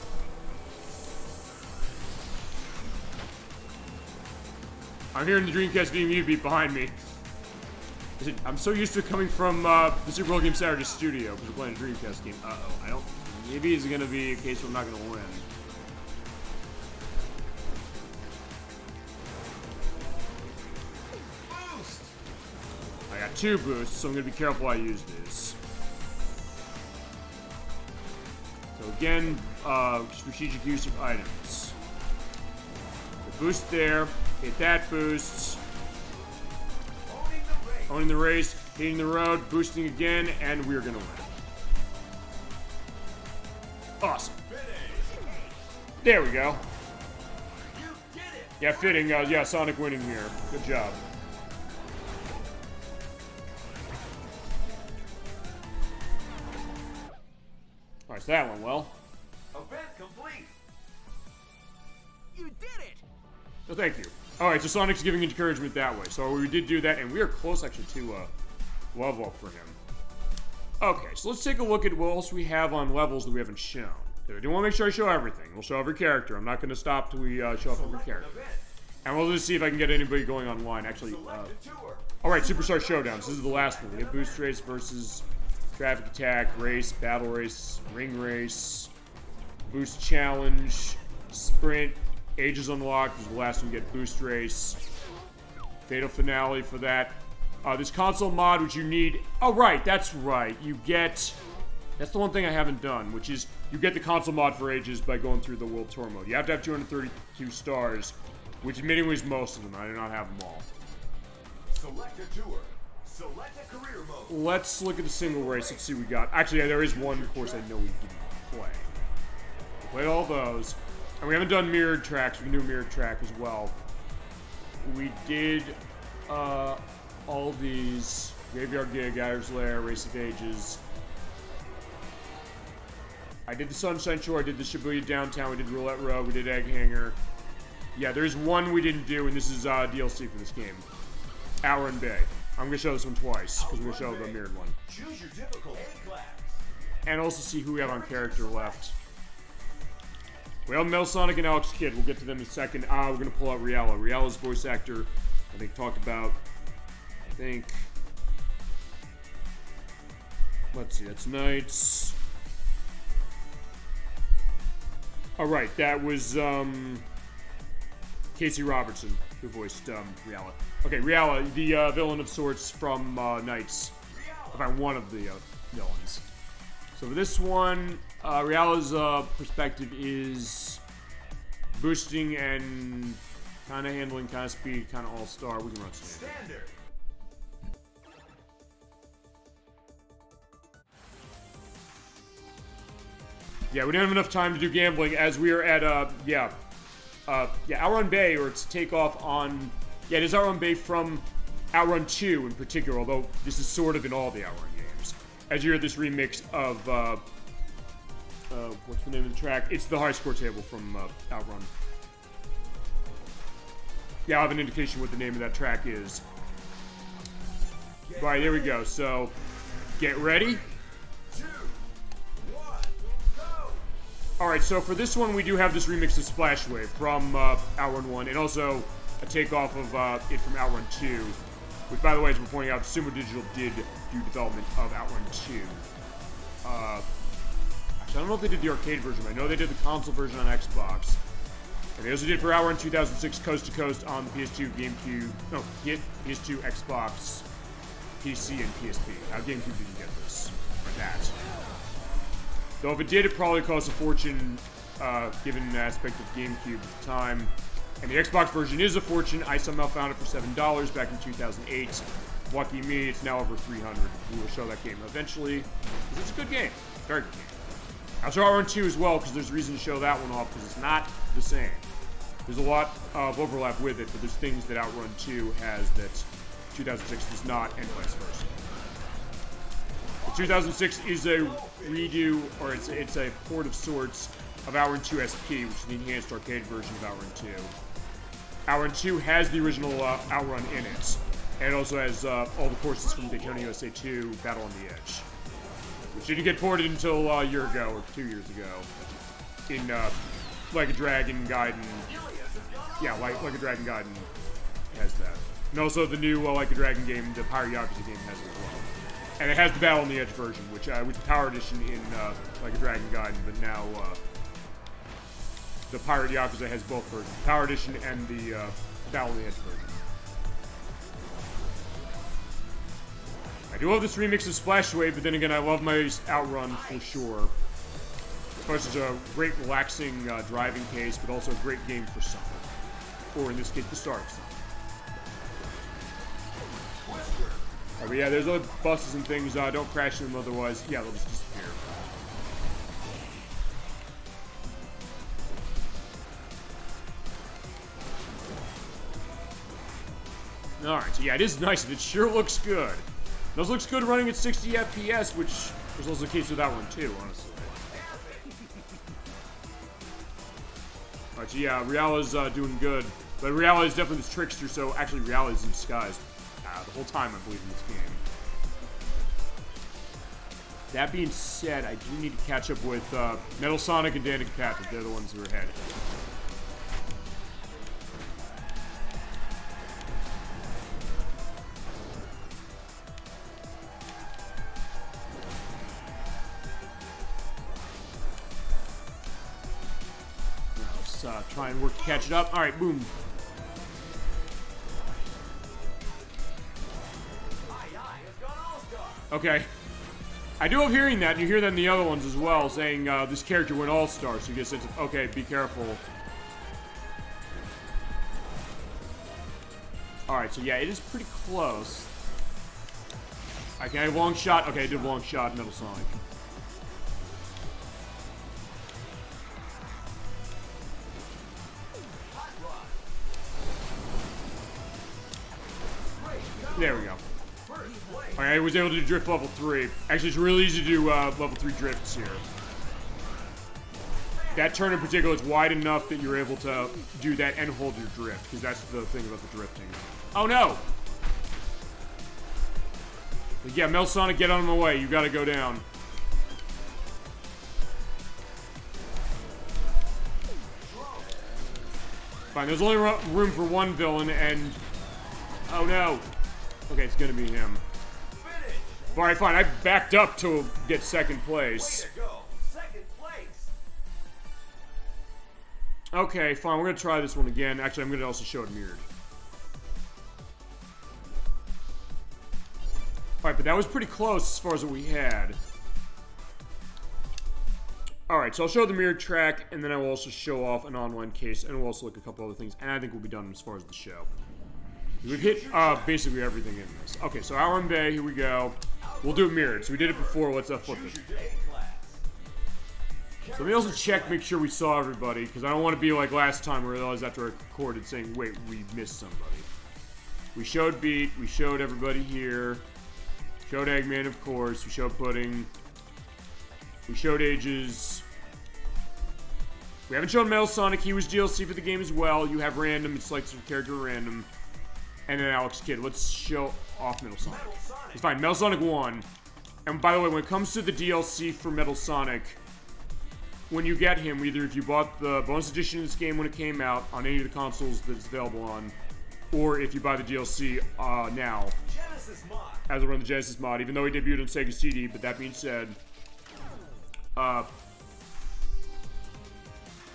I'm hearing the Dreamcast VMU beat behind me. I'm so used to it coming from the Super Bowl Game Saturday studio, because we're playing a Dreamcast game. Uh-oh, I don't... Maybe it's gonna be a case where I'm not gonna win. I got 2 boosts, so I'm going to be careful I use this. So again, strategic use of items. The boost there, hit that boost. Owning the race, hitting the road, boosting again, and we're going to win. Awesome. There we go. Yeah, fitting. Yeah, Sonic winning here. Good job. Alright, so that went well. Event complete. You did it! So thank you. Alright, so Sonic's giving encouragement that way. So we did do that, and we are close actually to level up for him. Okay, so let's take a look at what else we have on levels that we haven't shown. I do want to make sure I show everything. We'll show every character. I'm not going to stop till we show off every character. And we'll just see if I can get anybody going online. Actually, alright, Superstar Showdowns. This is the last one. We have Boost Race versus Traffic Attack, Race, Battle Race, Ring Race, Boost Challenge, Sprint, Ages Unlocked is the last one. Get Boost Race, Fatal Finale for that. This console mod, which you need... Oh, right, that's right. You get... That's the one thing I haven't done, which is you get the console mod for Ages by going through the World Tour mode. You have to have 232 stars, which admittingly is most of them. I do not have them all. Select a tour. Select a career mode. Let's look at the single race. Let's see what we got. Actually, yeah, there is one course I know we didn't play. We played all those. And we haven't done mirrored tracks. We can do a mirrored track as well. we did all these. Graveyard Gig, Adder's Lair, Race of Ages. I did the Sunshine Shore, I did the Shibuya Downtown, we did Roulette Row, we did Egg Hanger. Yeah, there's one we didn't do, and this is DLC for this game. Ouran Bay. I'm going to show this one twice, because we're going to show the mirrored one. Choose your difficult A class. And also see who we have on character left. We have Metal Sonic and Alex Kidd. We'll get to them in a second. We're going to pull out Riala. Riala's voice actor, I think, talked about, let's see, that's Knights. Alright, that was, Casey Robertson, who voiced, Riala. Okay, Riala, the, villain of sorts from, Knights. About one of the, villains. So for this one, Riala's, perspective is boosting and kind of handling, kind of speed, kind of all-star. We can run standard. Yeah, we don't have enough time to do gambling as we are at, Ouran Bay, or its takeoff on, it is Ouran Bay from Ouran 2 in particular, although this is sort of in all the Ouran games. As you hear this remix of, what's the name of the track? It's the high score table from, Outrun. Yeah, I'll have an indication what the name of that track is. Right, there we go, so, get ready. Alright, so for this one, we do have this remix of Splash Wave from Ouran 1, and also a takeoff of it from Ouran 2, which, by the way, as we're pointing out, Sumo Digital did do development of Ouran 2. Actually, I don't know if they did the arcade version, but I know they did the console version on Xbox. And they also did for Ouran 2006 Coast to Coast on the PS2, GameCube, no, PS2, Xbox, PC, and PSP. Now, GameCube didn't get this, or that. Though if it did, it probably cost a fortune, given the aspect of GameCube at the time. And the Xbox version is a fortune. I somehow found it for $7 back in 2008. Lucky me, it's now over $300. We will show that game eventually, because it's a good game. Very good game. I'll show Ouran 2 as well, because there's a reason to show that one off, because it's not the same. There's a lot of overlap with it, but there's things that Ouran 2 has that 2006 does not, and vice versa. The 2006 is a redo, or it's a port of sorts, of Ouran 2 SP, which is the enhanced arcade version of Ouran 2. Ouran 2 has the original Outrun in it, and it also has all the courses from Daytona USA 2, Battle on the Edge, which didn't get ported until a year ago, or 2 years ago, in Like a Dragon Gaiden. Yeah, like a Dragon Gaiden has that. And also the new Like a Dragon game, the Pirate Yakuza game, has it as well. And it has the Battle on the Edge version, which was Power Edition in Like a Dragon Gaiden, but now the Pirate Yakuza has both versions, Power Edition and the Battle on the Edge version. I do love this remix of Splash Wave, but then again, I love my Outrun for sure. Plus, it's a great relaxing driving case, but also a great game for summer. Or in this case, the start of summer. But yeah, there's other buses and things. Don't crash them, otherwise, yeah, they'll just disappear. Alright, so yeah, it is nice. It sure looks good. It also looks good running at 60 FPS, which was also the case with that one too, honestly. Alright, so yeah, Riala's doing good. But Riala is definitely this trickster, so actually Riala is in disguise the whole time, I believe, in this game. That being said, I do need to catch up with Metal Sonic and Danica Patrick. They're the ones who are ahead. Now, let's try and work to catch it up. All right, boom. Okay. I do love hearing that, and you hear that in the other ones as well, saying this character went all-star, so you get a sense of, okay, be careful. Alright, so yeah, it is pretty close. Okay, I have long shot. Okay, I did long shot, Metal Sonic. There we go. Alright, I was able to do drift level 3. Actually, it's really easy to do level 3 drifts here. That turn in particular is wide enough that you're able to do that and hold your drift, because that's the thing about the drifting. Oh no! But yeah, Metal Sonic, get out of my way. You gotta go down. Fine, there's only room for one villain, and... Oh no. Okay, it's gonna be him. Alright, fine. I backed up to get second place. Okay, fine. We're gonna try this one again. Actually, I'm gonna also show it mirrored. Alright, but that was pretty close as far as what we had. Alright, so I'll show the mirrored track, and then I will also show off an online case, and we'll also look at a couple other things, and I think we'll be done as far as the show. We've hit basically everything in this. Okay, so Outrun Bay, here we go. We'll do it mirrored. So we did it before, let's flip it. So let me also check, make sure we saw everybody, because I don't want to be like last time where I realized after I recorded saying, wait, we missed somebody. We showed Beat, we showed everybody here. Showed Eggman, of course. We showed Pudding. We showed Ages. We haven't shown Metal Sonic. He was DLC for the game as well. You have random. It's like some character random. And then Alex Kidd. Let's show off Metal Sonic. It's fine. Metal Sonic won. And by the way, when it comes to the DLC for Metal Sonic, when you get him, either if you bought the bonus edition of this game when it came out on any of the consoles that it's available on, or if you buy the DLC now, as I run the Genesis mod, even though he debuted on Sega CD, but that being said, oh,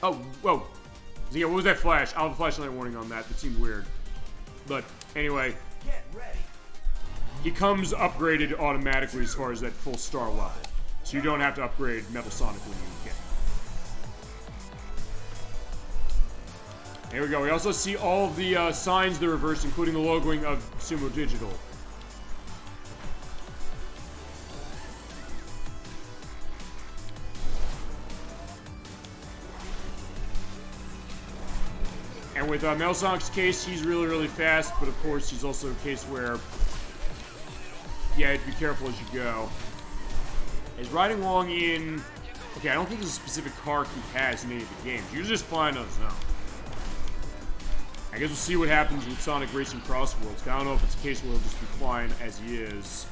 whoa. So yeah, what was that flash? I'll have a flashlight warning on that. That seemed weird. But anyway, he comes upgraded automatically as far as that full star level. So you don't have to upgrade Metal Sonic when you get it. Here we go. We also see all of the signs that reverse, including the logoing of Sumo Digital. And with Metal Sonic's case, he's really, really fast, but of course, he's also a case where, yeah, you have to be careful as you go. He's riding along in... Okay, I don't think there's a specific car he has in any of the games. You're just flying on his own. I guess we'll see what happens with Sonic Racing Cross Worlds. I don't know if it's a case where he'll just be flying as he is.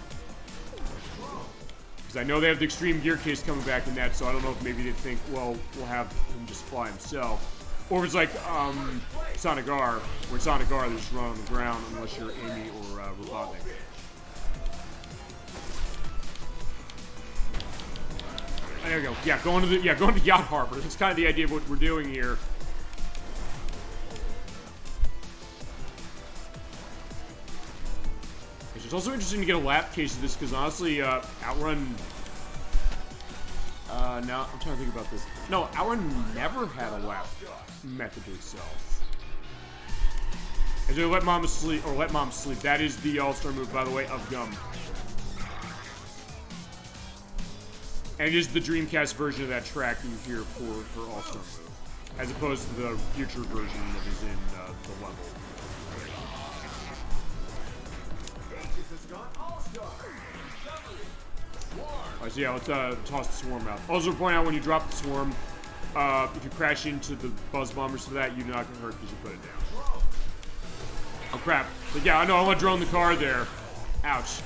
Because I know they have the Extreme Gear case coming back in that, so I don't know if maybe they think, well, we'll have him just fly himself. Or if it's like Sonic R, where Sonic R, they just run on the ground unless you're Amy or Robotnik. There we go. Yeah, going to the Yacht Harbor. That's kind of the idea of what we're doing here. It's also interesting to get a lap case of this because honestly, Outrun. Now I'm trying to think about this. No, Outrun never had a lap method to itself. And so let Mama sleep, or let Mom sleep. That is the all-star move, by the way, of Gum. And it is the Dreamcast version of that track that you hear for all-star move, as opposed to the future version that is in the level. Alright, so yeah, let's toss the swarm out. Also, point out when you drop the swarm, if you crash into the buzz bombers for that, you're not gonna hurt because you put it down. Oh crap! But yeah, I know I want to drone the car there. Ouch.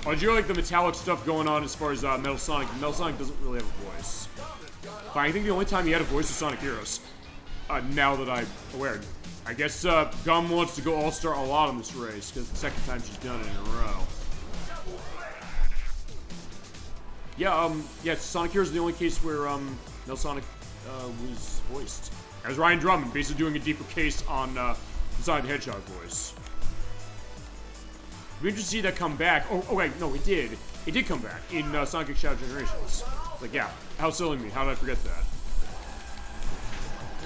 Oh, did you like the metallic stuff going on as far as Metal Sonic? Metal Sonic doesn't really have a voice. But I think the only time he had a voice was Sonic Heroes. Now that I'm aware. I guess Gum wants to go all-star a lot on this race, because the second time she's done it in a row. Yeah, Sonic Heroes is the only case where Metal Sonic was voiced. As Ryan Drummond, basically doing a deeper case on the Sonic the Hedgehog voice. It'd be interesting to see that come back. Oh wait, no, it did. It did come back in Sonic X Shadow Generations. Like, yeah, how silly me. How did I forget that?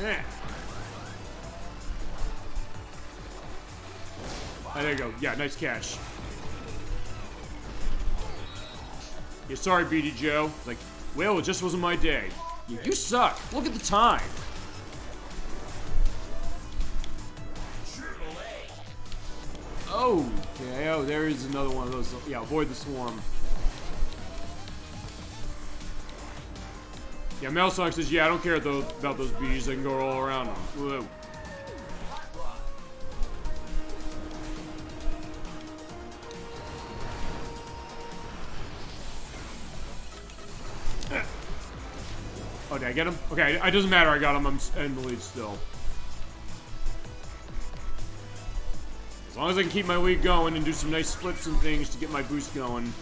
Yeah. Oh, there you go. Yeah, nice catch. Yeah, sorry, BD Joe. Like, well, it just wasn't my day. You suck. Look at the time. Oh, okay. Oh, there is another one of those. Yeah, avoid the swarm. Yeah, Melsonic says, yeah, I don't care about those bees. They can go all around them. Whoa. Oh, did I get him? Okay, it doesn't matter. I got him. I'm in the lead still. As long as I can keep my lead going and do some nice flips and things to get my boost going,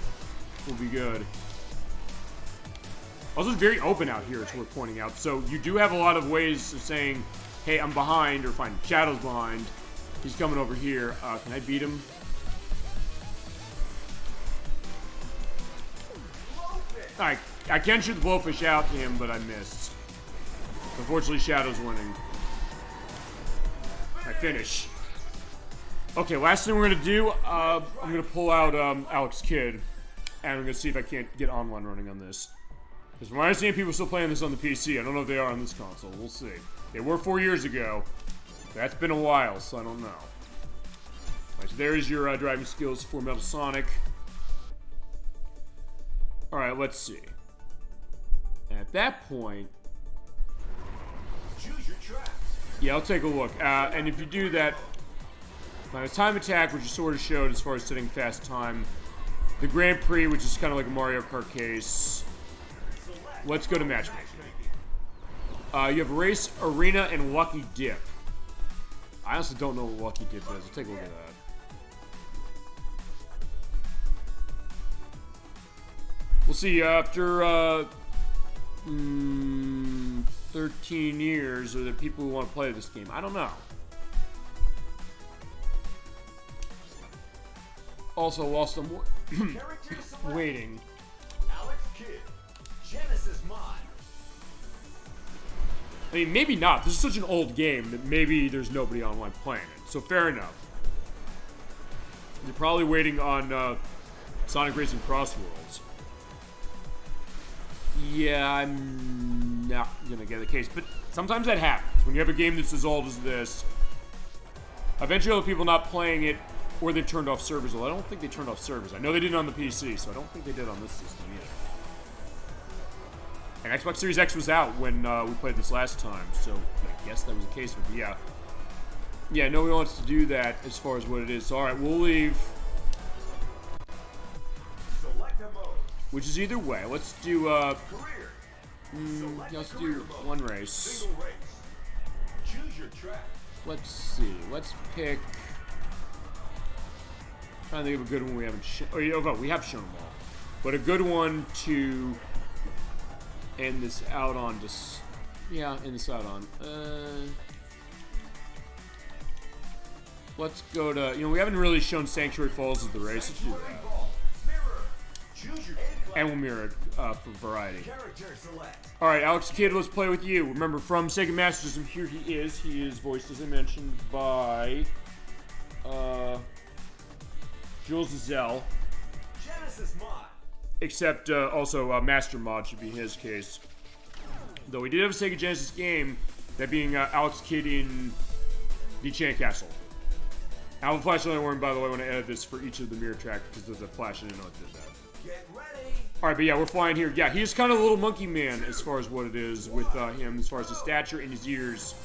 we'll be good. Also, it's very open out here, it's worth pointing out. So you do have a lot of ways of saying, hey, I'm behind, or fine, Shadow's behind. He's coming over here. Can I beat him? Alright, I can shoot the blowfish out to him, but I missed. Unfortunately, Shadow's winning. I finish. Okay, last thing we're gonna do, I'm gonna pull out Alex Kidd, and I'm gonna see if I can't get online running on this. Because from what I understand, people are still playing this on the PC. I don't know if they are on this console. We'll see. They were 4 years ago. That's been a while, so I don't know. Alright, so there's your driving skills for Metal Sonic. Alright, let's see. At that point... Choose your tracks. Yeah, I'll take a look. And if you do that... By the time attack, which you sort of showed as far as setting fast time. The Grand Prix, which is kind of like a Mario Kart case. Let's go to matchmaking. You have Race, Arena, and Lucky Dip. I honestly don't know what Lucky Dip is. I'll take a look at that. We'll see, after 13 years, are there people who want to play this game? I don't know. Also, whilst I'm waiting. Alex Kidd, Genesis mod. I mean, maybe not. This is such an old game that maybe there's nobody online playing it. So fair enough. You're probably waiting on Sonic Racing Crossworlds. Yeah, I'm not gonna get the case, but sometimes that happens. When you have a game that's as old as this, eventually other people not playing it, or they've turned off servers. Well, I don't think they turned off servers. I know they did it on the PC, so I don't think they did on this system either. And Xbox Series X was out when we played this last time, so I guess that was the case. But yeah. Yeah, nobody wants to do that as far as what it is. So, alright, we'll leave. Select a mode. Which is either way. Let's do, Career. let's do one race. Single race. Choose your track. Let's see. Let's pick... I'm trying to think of a good one we haven't shown. Oh, yeah, we have shown them all. But a good one to end this out on. Just, yeah, end this out on. Let's go to, we haven't really shown Sanctuary Falls as the race. Let's do that. And we'll mirror it for variety. Alright, Alex Kidd, let's play with you. Remember, from Sega Master System, here he is. He is voiced, as I mentioned, by Jules Zell. Genesis mod. Except also Master Mod should be his case. Though we did have a Sega Genesis game, that being Alex Kidd in the Enchant Castle. I will flash another one, by the way, when I edit this for each of the mirror tracks, because there's a flash, I didn't know it did that. Get ready. Alright, but yeah, we're flying here. Yeah, he's kind of a little monkey man as far as what it is with him, as far as his stature and his ears.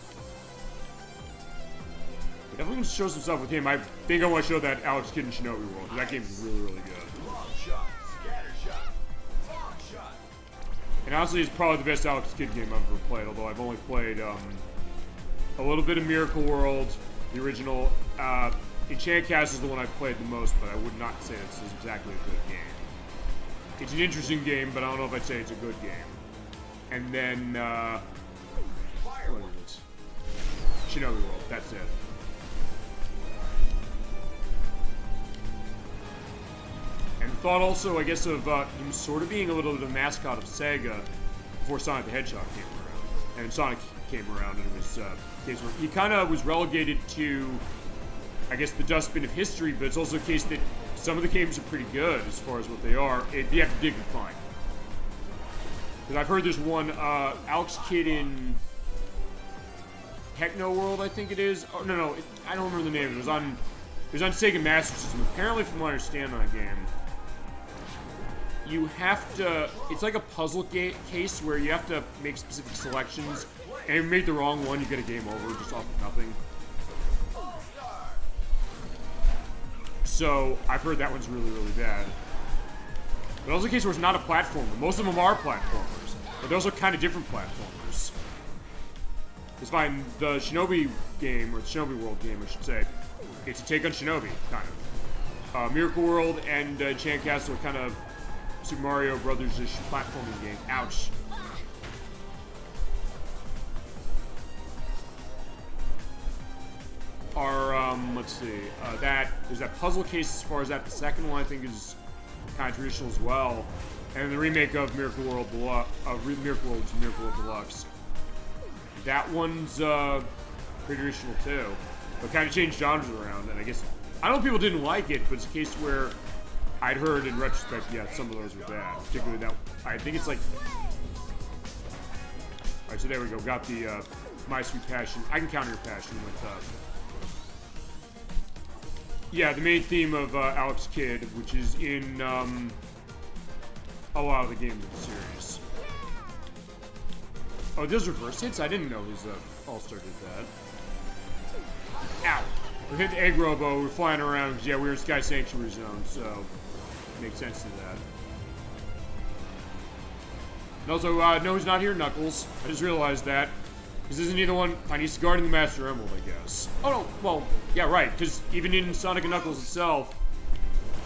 But definitely going to show some stuff with him. I think I want to show that Alex Kidd in Shinobi World, because that game is really, really good. Long shot. Scatter shot. Long shot. And honestly, it's probably the best Alex Kidd game I've ever played, although I've only played a little bit of Miracle World, the original. Enchant Castle is the one I've played the most, but I would not say this is exactly a good game. It's an interesting game, but I don't know if I'd say it's a good game. And then, what is it? Shinobi World, that's it. And the thought also, I guess, of him sort of being a little bit of a mascot of Sega before Sonic the Hedgehog came around. And Sonic came around, and it was case where he kind of was relegated to, I guess, the dustbin of history, but it's also a case that some of the games are pretty good as far as what they are. You have to dig and find. Because I've heard there's one, Alex Kidd in Techno World, I think it is. Oh, no, I don't remember the name. It was on Sega Master System. Apparently, from what I understand on that game, you have to, it's like a puzzle case where you have to make specific selections, and if you make the wrong one, you get a game over just off of nothing. So, I've heard that one's really, really bad. But also a case where it's not a platformer. Most of them are platformers, but those are kind of different platformers. It's fine, the Shinobi game, or the Shinobi World game, I should say, it's a take on Shinobi, kind of. Miracle World and Enchant Castle are kind of Super Mario Brothers-ish platforming game. Ouch. Let's see, there's that puzzle case as far as that. The second one I think is kind of traditional as well. And the remake of Miracle World Deluxe, Miracle World Deluxe. That one's pretty traditional too, but kind of changed genres around. And I guess I don't know if people didn't like it, but it's a case where I'd heard in retrospect, yeah, some of those were bad. Particularly that, I think it's like. All right, so there we go. Got the My Sweet Passion. I can counter your passion with. Yeah, the main theme of Alex Kidd, which is in a lot of the games of the series. Oh, those reverse hits? I didn't know his All-Star did that. Ow! We hit the egg robo, we're flying around, because yeah, we're in Sky Sanctuary Zone, so it makes sense to that. And also, no, he's not here, Knuckles. I just realized that. Because isn't he the one? He's guarding the Master Emerald, I guess. Oh, no, well, yeah, right, because even in Sonic and Knuckles itself,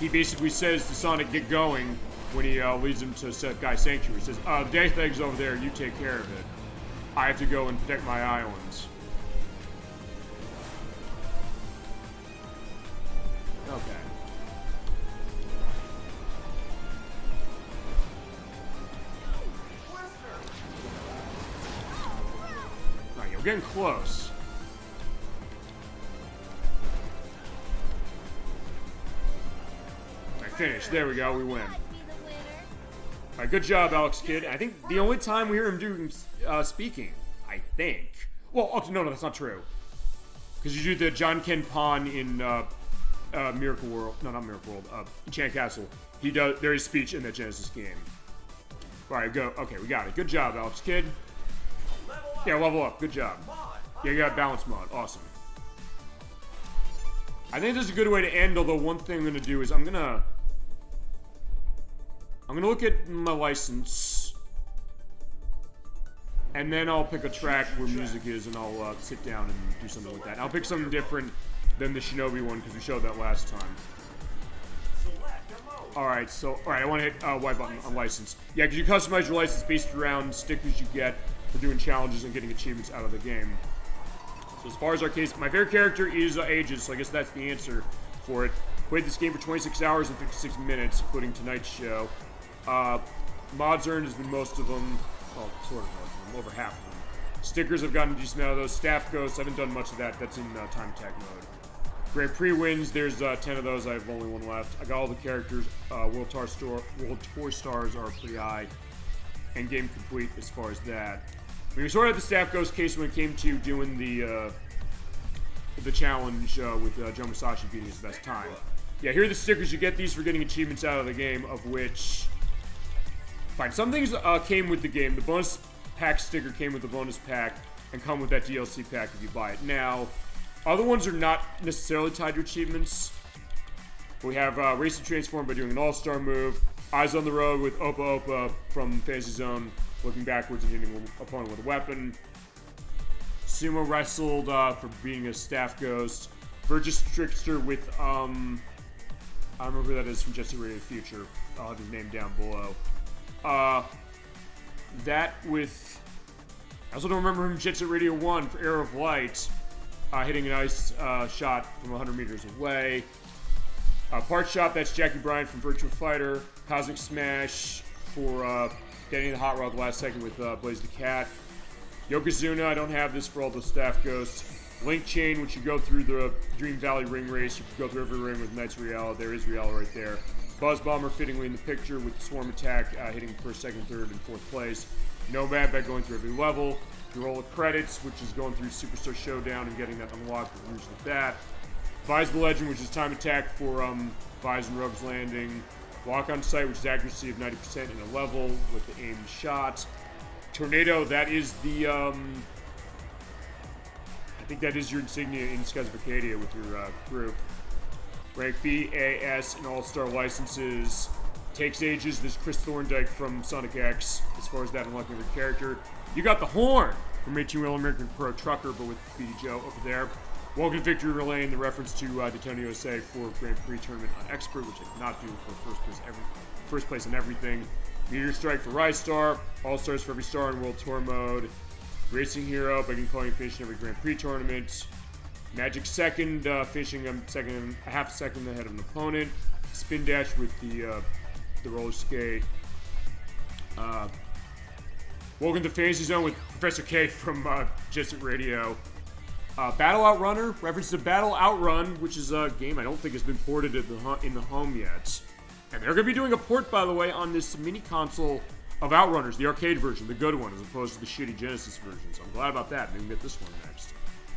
he basically says to Sonic, get going, when he leads him to Sky Sanctuary. He says, the Death Egg's over there, you take care of it. I have to go and protect my islands. Okay. Alright, we're getting close. Alright, finish. There we go, we win. Alright, good job, Alex Kidd. I think the only time we hear him doing speaking, I think. Well, okay, no, that's not true. Because you do the John Ken Pon in Miracle World. No, not Miracle World. Enchant Castle. He does. There is speech in the Genesis game. Alright, go. Okay, we got it. Good job, Alex Kidd. Yeah, level up. Good job. Yeah, you got balance mod. Awesome. I think this is a good way to end, although one thing I'm going to do is I'm going to look at my license, and then I'll pick a track where music is, and I'll sit down and do something with that. And I'll pick something different than the Shinobi one, because we showed that last time. Alright, I want to hit Y button on license. Yeah, because you customize your license based around stickers you get for doing challenges and getting achievements out of the game. So as far as our case, my favorite character is Aegis, so I guess that's the answer for it. Played this game for 26 hours and 56 minutes, including tonight's show. Mods earned has been most of them, well, sort of most of them, over half of them. Stickers, I've gotten a decent amount of those. Staff Ghosts, I haven't done much of that. That's in Time Attack mode. Grand Prix wins, there's 10 of those. I have only one left. I got all the characters. World Tour Stars are pretty high. And game complete as far as that. We sort of had the Staff Ghost case when it came to doing the challenge with Joe Musashi beating his best time. Yeah, here are the stickers. You get these for getting achievements out of the game, of which... Fine, some things came with the game. The bonus pack sticker came with the bonus pack and come with that DLC pack if you buy it. Now, other ones are not necessarily tied to achievements. We have Race and Transform by doing an all-star move. Eyes on the Road with Opa Opa from Fantasy Zone, looking backwards and hitting an opponent with a weapon. Sumo Wrestled for being a Staff Ghost. Burgess Trickster with, I don't remember who that is from Jet Set Radio Future. I'll have his name down below. That with... I also don't remember him from Jet Set Radio 1 for Arrow of Light, hitting a nice shot from 100 meters away. Part Shop, that's Jackie Bryant from Virtua Fighter. Cosmic Smash for getting the hot rod last second with Blaze the Cat. Yokozuna, I don't have this for all the Staff Ghosts. Link Chain, which you go through the Dream Valley Ring Race. You can go through every ring with Knights Real. There is Real right there. Buzz Bomber fittingly in the picture with the Swarm Attack, hitting first, second, third, and fourth place. Nomad by going through every level. The roll of credits, which is going through Superstar Showdown and getting that unlocked with Rouge with that. Vise the Legend, which is time attack for Vise and Rogue's Landing. Lock on sight, which is accuracy of 90% in a level with the aimed shot. Tornado, that is the, I think that is your insignia in Skies of Arcadia with your group. Rank B, A, S, and All-Star licenses. Takes ages, this Chris Thorndike from Sonic X, as far as that unlocking every character. You got the horn from 18-wheel American Pro Trucker, but with Speedy Joe over there. Welcome to Victory Lane, the reference to Daytona USA for Grand Prix Tournament on Expert, which I cannot do for first place in everything. Meteor Strike for Rise Star, All-Stars for every star in World Tour mode. Racing Hero, by qualifying finish in every Grand Prix tournament. Magic Second, finishing a half a second ahead of an opponent. Spin Dash with the roller skate. Welcome to Fantasy Zone with Professor K from Jet Set Radio. Battle Outrunner, reference to Battle Outrun, which is a game I don't think has been ported in the home yet. And they're going to be doing a port, by the way, on this mini console of Outrunners, the arcade version, the good one, as opposed to the shitty Genesis version. So I'm glad about that. Maybe we can get this one next.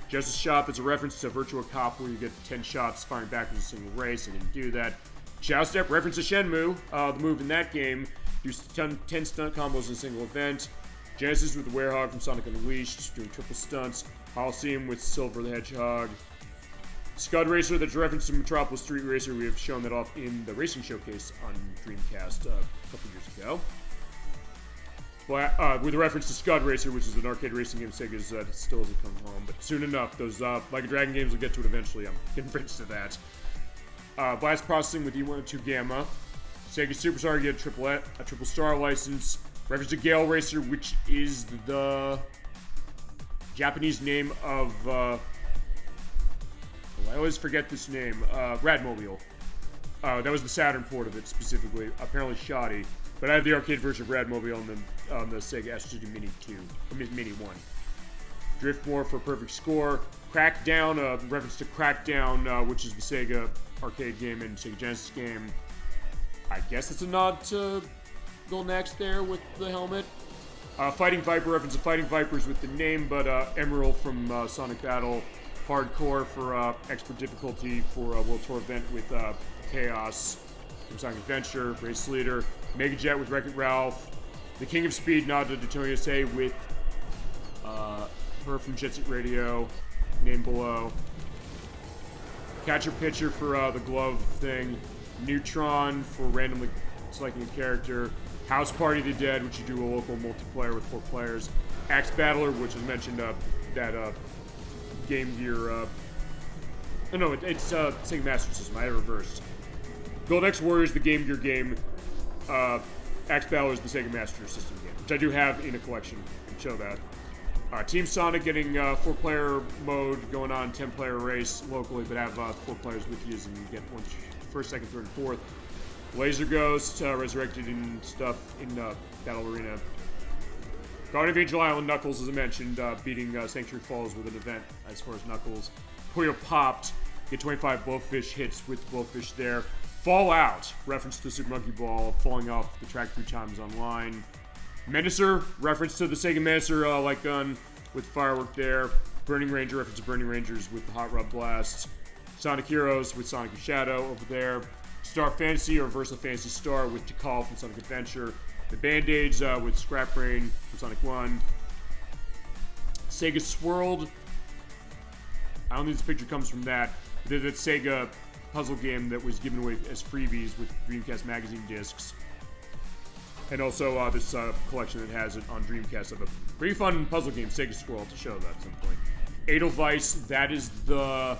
Justice Shop is a reference to Virtua Cop, where you get 10 shots firing back in a single race. I didn't do that. Chow Step, reference to Shenmue, the move in that game. Do 10 stunt combos in a single event. Genesis with the Werehog from Sonic Unleashed, doing triple stunts. Coliseum with Silver the Hedgehog. Scud Racer, that's a reference to Metropolis Street Racer. We have shown that off in the Racing Showcase on Dreamcast a couple years ago. With a reference to Scud Racer, which is an arcade racing game Sega still hasn't come home. But soon enough, those Like a Dragon games will get to it eventually. I'm convinced of that. Blast Processing with E102 Gamma. Sega Superstar, you get a triple star license. Reference to Gale Racer, which is the Japanese name of, I always forget this name, Radmobile. That was the Saturn port of it specifically, apparently shoddy. But I have the arcade version of Radmobile on the Sega SG Mini 1. Driftmore for Perfect Score. Crackdown, reference to Crackdown, which is the Sega arcade game and Sega Genesis game. I guess it's a nod to Golden Axe there with the helmet. Fighting Viper, reference to Fighting Vipers with the name, but Emerald from Sonic Battle. Hardcore for expert difficulty for World Tour event with Chaos from Sonic Adventure. Race Leader. Mega Jet with Wreck-It Ralph. The King of Speed, nod to Daytona USA with her from Jet Set Radio. Name below. Catcher Pitcher for the glove thing. Neutron for randomly selecting a character. House Party of the Dead, which you do a local multiplayer with 4 players. Axe Battler, which was mentioned that Game Gear. No, it's Sega Master System. I reversed. Gold X Warriors, the Game Gear game. Axe Battler is the Sega Master System game, which I do have in a collection. I can show that. Team Sonic getting 4-player mode going on, 10-player race locally, but have 4 players with you, and you get first, second, third, and fourth. Laser Ghost, resurrected in stuff in Battle Arena. Guardian of Angel Island, Knuckles, as I mentioned, beating Sanctuary Falls with an event as far as Knuckles. Puyo Popped, get 25 Blowfish hits with Blowfish there. Fallout, reference to Super Monkey Ball, falling off the track 3 times online. Menacer, reference to the Sega Menacer light gun with firework there. Burning Ranger, reference to Burning Rangers with the Hot Rod Blast. Sonic Heroes with Sonic and Shadow over there. Star Fantasy or Versal Fantasy Star with Tikal from Sonic Adventure. The Band-Aids with Scrap Brain from Sonic 1. Sega Swirled. I don't think this picture comes from that. There's that Sega puzzle game that was given away as freebies with Dreamcast magazine discs. And also this collection that has it on Dreamcast of a pretty fun puzzle game, Sega Swirl, to show that at some point. Edelweiss, that is the...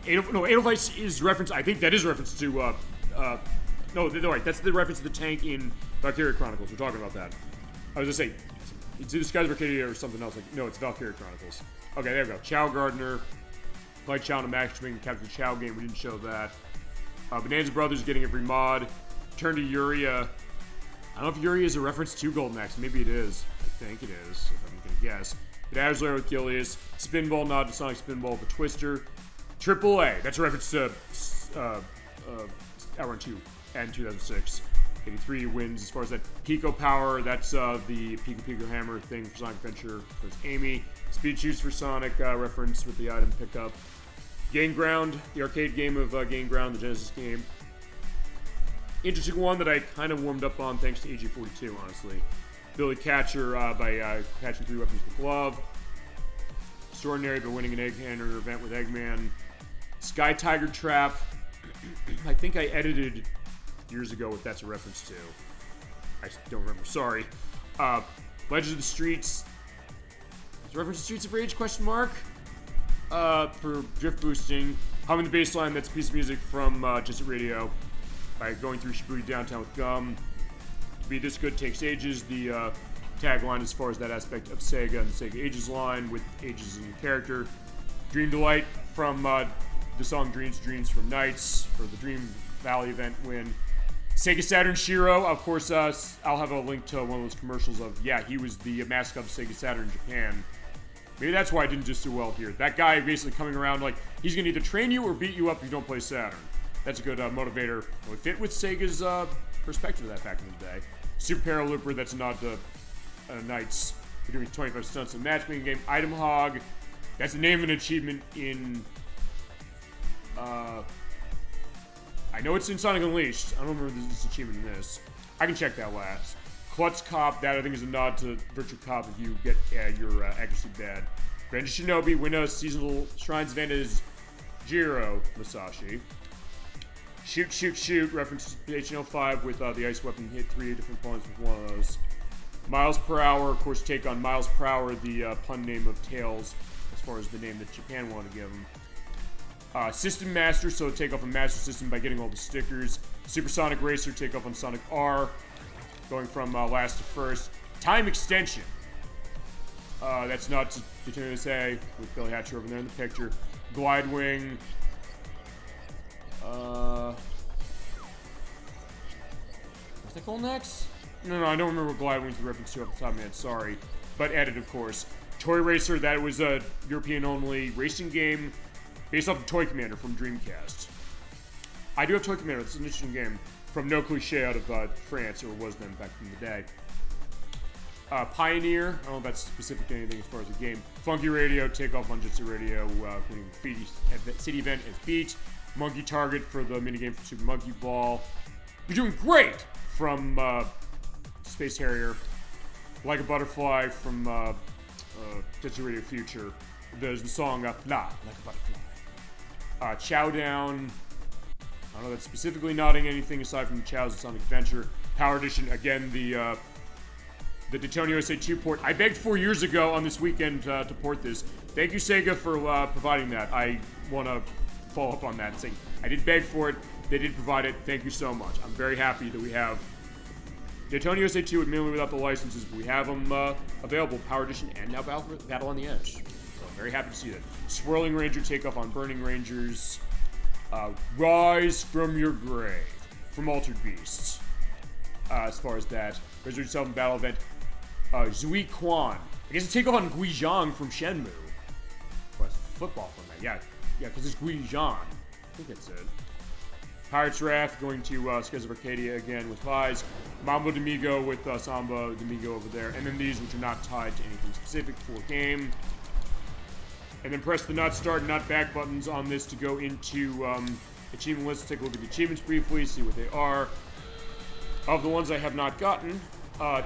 Edelweiss is reference. I think that is reference to. No, right. That's the reference to the tank in Valkyria Chronicles. We're talking about that. I was just saying, it's either Skies of Arcadia or something else. No, it's Valkyria Chronicles. Okay, there we go. Chow Gardener, played Chow in a Max Wing, Captain Chow game. We didn't show that. Bonanza Brothers getting every mod. Turn to Yuria. I don't know if Yuria is a reference to Golden Axe. Maybe it is. I think it is, if I'm gonna guess. Bedazzler with Gilius. Spinball, nod to Sonic Spinball with Twister. Triple A, that's a reference to Outrun 2 and 2006. 83 wins as far as that Pico power. That's the Pico hammer thing for Sonic Adventure. There's Amy. Speed shoots for Sonic, reference with the item pickup. Gain Ground, the arcade game of Gain Ground, the Genesis game. Interesting one that I kind of warmed up on thanks to AG42, honestly. Billy Catcher by catching 3 weapons with the glove. Extraordinary by winning an Egg Handler event with Eggman. Sky Tiger Trap. I think I edited years ago what that's a reference to. I don't remember. Sorry. Legends of the Streets. Is it a reference to Streets of Rage? Question mark. For drift boosting. Humming the bass line. That's a piece of music from Jet Set Radio. By going through Shibuya Downtown with Gum. To be this good takes ages. The tagline as far as that aspect of Sega and the Sega Ages line with ages in the character. Dream Delight from the song Dreams from Nights for the Dream Valley event win. Sega Saturn Shiro, of course, I'll have a link to one of those commercials of, yeah, he was the mascot of Sega Saturn in Japan. Maybe that's why I didn't just do well here. That guy basically coming around like, he's going to either train you or beat you up if you don't play Saturn. That's a good motivator. It would fit with Sega's perspective of that back in the day. Super Paralooper, that's a nod to Knights for doing 25 stunts in the matchmaking game. Item Hog, that's the name of an achievement in... I know it's in Sonic Unleashed. I don't remember this achievement in this. I can check that last. Klutz Cop, that I think is a nod to Virtual Cop if you get your accuracy bad. Grand Shinobi, win a seasonal Shrines event is Jiro Masashi. Shoot, Shoot, Shoot, reference to HN05 with the ice weapon, hit 3 different opponents with one of those. Miles Per Hour, of course, take on Miles Per Hour, the pun name of Tails, as far as the name that Japan wanted to give him. System Master, so take off a Master System by getting all the stickers. Supersonic Racer, take off on Sonic R, going from last to first. Time Extension. That's not to continue to say, with Billy Hatcher over there in the picture. Glide Wing. What's that called next? No, I don't remember what Glide Wing's reference to off the top of my head, sorry. But edit, of course. Toy Racer, that was a European-only racing game based off of Toy Commander from Dreamcast. I do have Toy Commander, it's an interesting game. From No Cliché out of France, or was then back in the day. Pioneer, I don't know if that's specific to anything as far as a game. Funky Radio, take off on Jet Set Radio, including the City event as Beat. Monkey Target for the minigame for Super Monkey Ball. You're doing great from Space Harrier. Like a Butterfly from Jet Set Radio Future. There's the song Fly, Like a Butterfly. Chow Down. I don't know that's specifically nodding anything aside from Chow's Sonic Adventure. Power Edition, again, the Daytona USA 2 port. I begged 4 years ago on this weekend to port this. Thank you, Sega, for providing that. I want to follow up on that and say, I did beg for it. They did provide it. Thank you so much. I'm very happy that we have Daytona USA 2 admittedly without the licenses, but we have them available, Power Edition and now Battle on the Edge. So I'm very happy to see that. Swirling Ranger, takeoff on Burning Rangers. Rise from Your Grave from Altered Beasts. As far as that. Resurrect Yourself in Battle event. Zui Quan. I guess it's takeoff on Gui Zhang from Shenmue. Well, that's football from that. Yeah, because it's Gui Zhang. I think that's it. Pirate's Wrath going to Skies of Arcadia again with Vies. Mambo Domingo with Samba Domingo over there. And then these, which are not tied to anything specific for game. And then press the not start, not back buttons on this to go into achievement lists. Take a look at the achievements briefly, see what they are. Of the ones I have not gotten,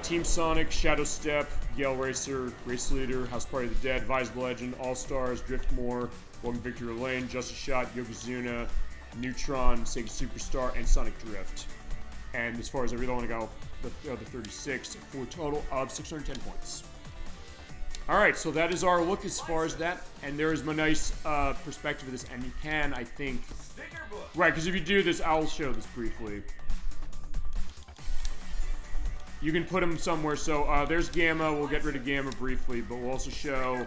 Team Sonic, Shadow Step, Yale Racer, Race Leader, House Party of the Dead, Vi's the Legend, All Stars, Driftmore, Welcome to Victory Lane, Justice Shot, Yokozuna, Neutron, Sega Superstar, and Sonic Drift. And as far as I really want to go, the other 36 for a total of 610 points. Alright, so that is our look as far as that, and there is my nice perspective of this, and you can, I think... Right, because if you do this, I'll show this briefly. You can put them somewhere, so there's Gamma, we'll get rid of Gamma briefly, but we'll also show...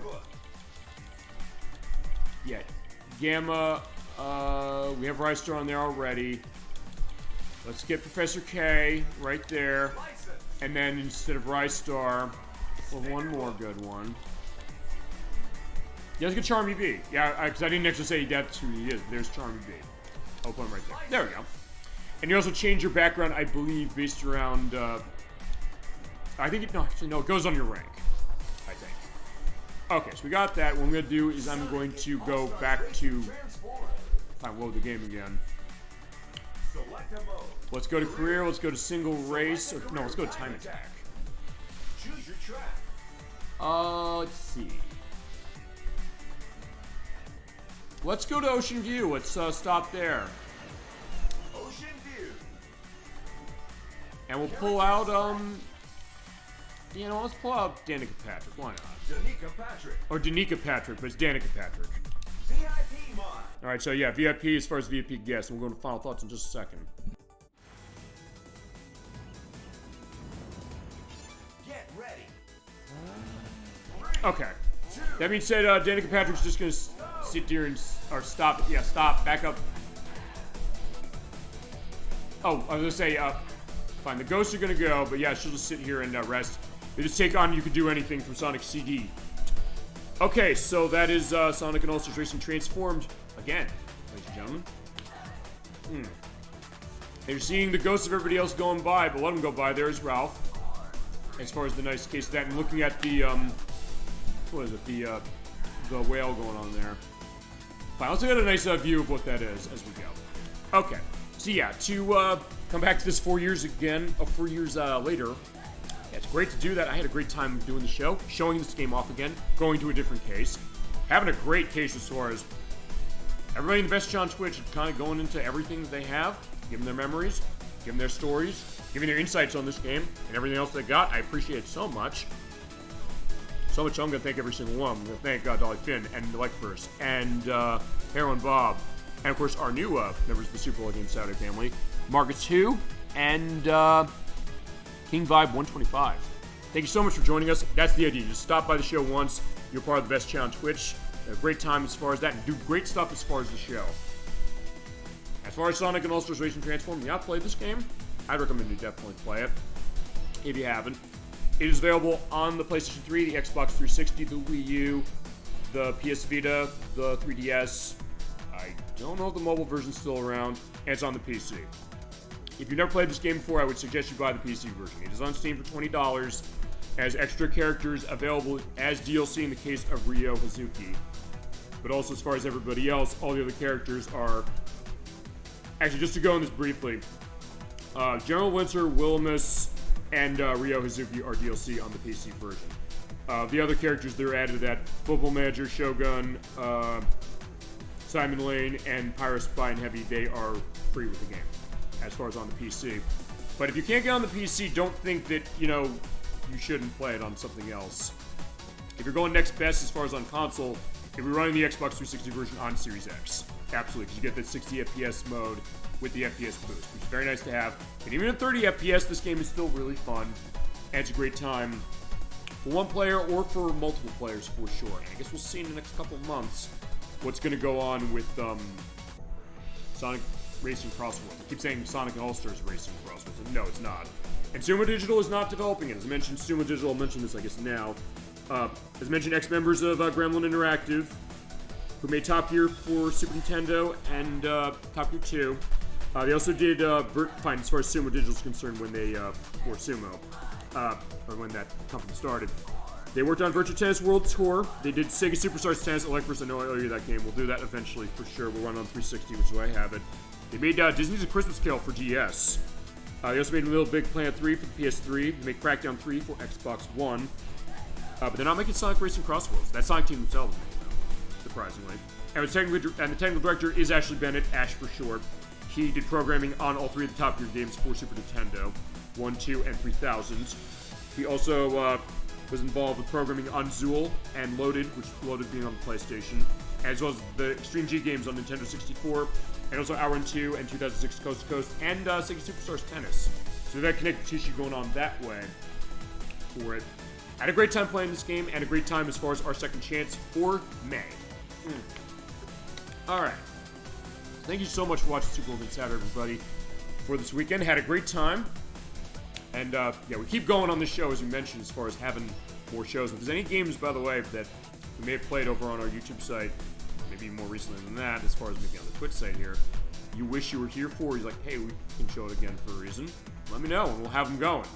Yeah, Gamma, we have Rystar on there already. Let's get Professor K right there, and then instead of Rystar... Well, one more good one. Yeah, let's get Charmy B. Yeah, because I didn't actually say that's who he is. There's Charmy B. I'll put him right there. There we go. And you also change your background, I believe, based around, I think no, actually, no, it goes on your rank, I think. Okay, so we got that. What I'm going to do is I'm going to go back to, if I load the game again. Let's go to career, let's go to single race, or no, let's go to time attack. Choose your track. Let's see. Let's go to Ocean View. Let's stop there. Ocean View. And we'll pull out, let's pull out Danica Patrick. Why not? Danica Patrick. Or Danica Patrick, but it's Danica Patrick. VIP mod. Alright, so yeah, VIP as far as VIP guests. And we'll go into final thoughts in just a second. Get ready. Okay. That being said, Danica Patrick's just gonna sit here and, or stop, yeah, stop, back up. Oh, I was gonna say, fine, the ghosts are gonna go, but yeah, she'll just sit here and rest. They just take on You Can Do Anything from Sonic CD. Okay, so that is Sonic and All-Stars Racing transformed again, ladies and gentlemen. And you're seeing the ghosts of everybody else going by, but let them go by. There's Ralph. As far as the nice case of that, and looking at the, what is it, the whale going on there. Fine, let's get a nice view of what that is as we go. Okay, so yeah, to come back to this 4 years again, 4 years later, yeah, it's great to do that. I had a great time doing the show, showing this game off again, going to a different case, having a great case as far as everybody in the best on Twitch kind of going into everything that they have, giving their memories, giving their stories, giving their insights on this game, and everything else they got. I appreciate it so much. So much so I'm going to thank every single one. I'm going to thank Dolly Finn and Electverse and Heroin Bob, and of course our new members of the Super Bowl Game Saturday family, Marcus 2 and King Vibe 125. Thank you so much for joining us. That's the idea. Just stop by the show once. You're part of the best channel on Twitch. A great time as far as that, and do great stuff as far as the show. As far as Sonic and All-Stars Racing Transform, you not played this game? I'd recommend you definitely play it if you haven't. It is available on the PlayStation 3, the Xbox 360, the Wii U, the PS Vita, the 3DS. I don't know if the mobile version's still around, and it's on the PC. If you've never played this game before, I would suggest you buy the PC version. It is on Steam for $20, has extra characters available as DLC in the case of Ryo Hazuki. But also, as far as everybody else, all the other characters are... Actually, just to go on this briefly, General Winter, Wilmus, and Ryo Hazuki are DLC on the PC version. The other characters that are added to that, Football Manager, Shogun, Simon Lane, and Pyro Spy and Heavy, they are free with the game, as far as on the PC. But if you can't get on the PC, don't think that, you shouldn't play it on something else. If you're going next best as far as on console, if you're running the Xbox 360 version on Series X. Absolutely, because you get that 60 FPS mode with the FPS boost, which is very nice to have. And even at 30 FPS, this game is still really fun, and it's a great time for one player or for multiple players for sure. And I guess we'll see in the next couple of months what's going to go on with Sonic Racing Crossworlds. I keep saying Sonic and All-Stars Racing Crossworlds, and no, it's not. And Sumo Digital is not developing it. As I mentioned, Sumo Digital, I'll mention this, I guess, now. As mentioned, ex-members of Gremlin Interactive, who made Top Gear for Super Nintendo and Top Gear 2. They also did, fine, as far as Sumo Digital is concerned, when they, or Sumo, or when that company started. They worked on Virtua Tennis World Tour. They did Sega Superstars Tennis. Electverse, I know I owe you that game. We'll do that eventually, for sure. We'll run on 360, which is why I have it. They made Disney's A Christmas Carol for DS. They also made Little Big Planet 3 for the PS3. They made Crackdown 3 for Xbox One. But they're not making Sonic Racing Crossworlds. That Sonic team themselves made, though, surprisingly. And the technical director is Ashley Bennett, Ash for short. He did programming on all three of the Top Gear games for Super Nintendo, 1, 2, and 3000. He also was involved with programming on Zool and Loaded, which Loaded being on the PlayStation, as well as the Extreme G games on Nintendo 64, and also Outrun 2 and 2006 Coast to Coast, and Sega Superstars Tennis. So that connective tissue going on that way for it. I had a great time playing this game, and a great time as far as our second chance for May. Alright. Thank you so much for watching Super Bowl Game Saturday, everybody, for this weekend. Had a great time. And, yeah, we keep going on this show, as we mentioned, as far as having more shows. If there's any games, by the way, that we may have played over on our YouTube site, maybe more recently than that, as far as maybe on the Twitch site here, you wish you were here for. He's like, hey, we can show it again for a reason. Let me know, and we'll have them going.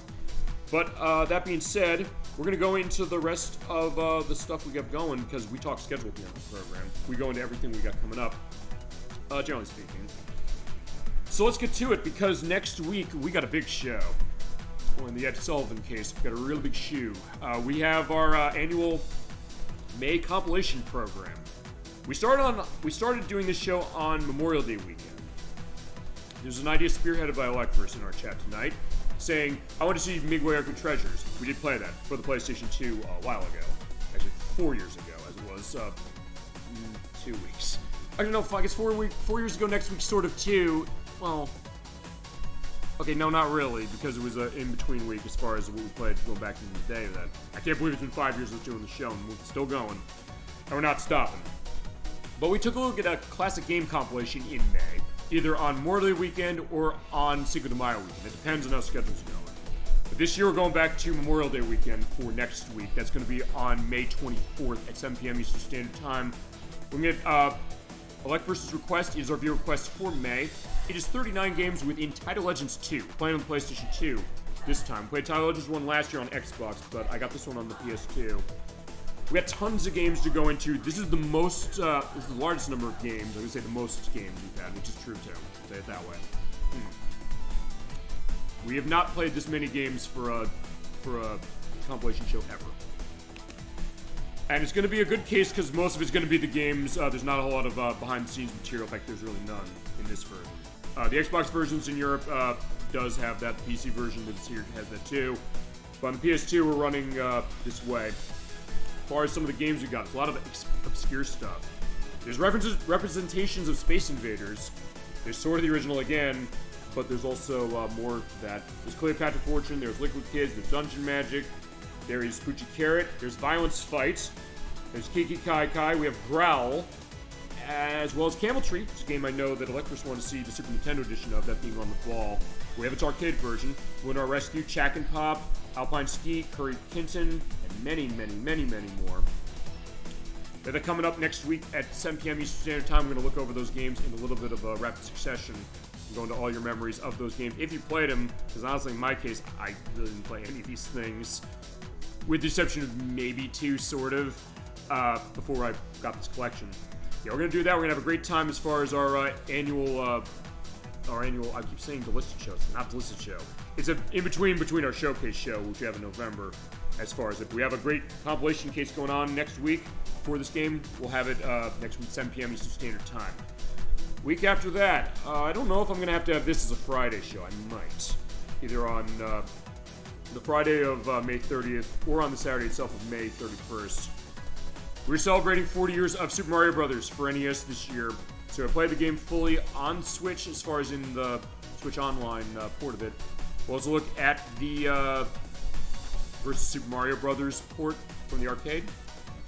But that being said, we're going to go into the rest of the stuff we got going, because we talk schedule at the end of the program. We go into everything we got coming up, generally speaking. So let's get to it, because next week we got a big show. Or in the Ed Sullivan case, we got a really big shoe. We have our annual May compilation program. We started doing this show on Memorial Day weekend. There's an idea spearheaded by Electverse in our chat tonight, saying, I want to see Midway Arcade Treasures. We did play that for the PlayStation 2 a while ago. Actually, 4 years ago, as it was 2 weeks. I don't know, I guess 4 years ago next week, sort of too. Well, okay, no, not really, because it was an in-between week as far as what we played going back in the day. That I can't believe it's been 5 years since doing the show, and we're still going, and we're not stopping. But we took a look at a classic game compilation in May, either on Memorial Day weekend or on Cinco de Mayo weekend. It depends on how schedule's going. But this year we're going back to Memorial Day weekend for next week. That's going to be on May 24th at 7 p.m. Eastern Standard Time. We're going to get Electverse's request. It is our viewer request for May. It is 39 games within Title Legends 2. Playing on the PlayStation 2 this time. Played Title Legends 1 last year on Xbox, but I got this one on the PS2. We got tons of games to go into. This is the most, this is the largest number of games. I would say the most games we've had, which is true too. Say it that way. We have not played this many games for a compilation show ever. And it's going to be a good case because most of it's going to be the games. There's not a whole lot of behind-the-scenes material. In fact, there's really none in this version. The Xbox versions in Europe does have that. The PC version that's here has that too. But on the PS2, we're running this way. As far as some of the games we got, it's a lot of obscure stuff. There's representations of Space Invaders. There's sort of the original again, but there's also more of that. There's Cleopatra Fortune, there's Liquid Kids, there's Dungeon Magic, there is Poochie Carrot, there's Violence Fight, there's Kiki Kai Kai, we have Growl, as well as Camel Tree. It's a game I know that Electverse wanted to see the Super Nintendo edition of, that being on the ball. We have its arcade version, Lunar Rescue, Chack and Pop, Alpine Ski, Curry Kinton, and many, many, many, many more. They're coming up next week at 7 p.m. Eastern Standard Time. We're going to look over those games in a little bit of a rapid succession and go into all your memories of those games, if you played them, because honestly, in my case, I really didn't play any of these things, with the exception of maybe 2, sort of, before I got this collection. Yeah, we're going to do that. We're going to have a great time as far as our annual, I keep saying the listed show. It's not the listed show. It's an in-between our showcase show, which we have in November, as far as it. We have a great compilation case going on next week for this game. We'll have it next week, 7 p.m. Eastern Standard Time. Week after that, I don't know if I'm going to have this as a Friday show. I might. Either on the Friday of May 30th or on the Saturday itself of May 31st. We're celebrating 40 years of Super Mario Bros. For NES this year. So I played the game fully on Switch as far as in the Switch Online port of it. We'll also look at the versus Super Mario Bros. Port from the arcade.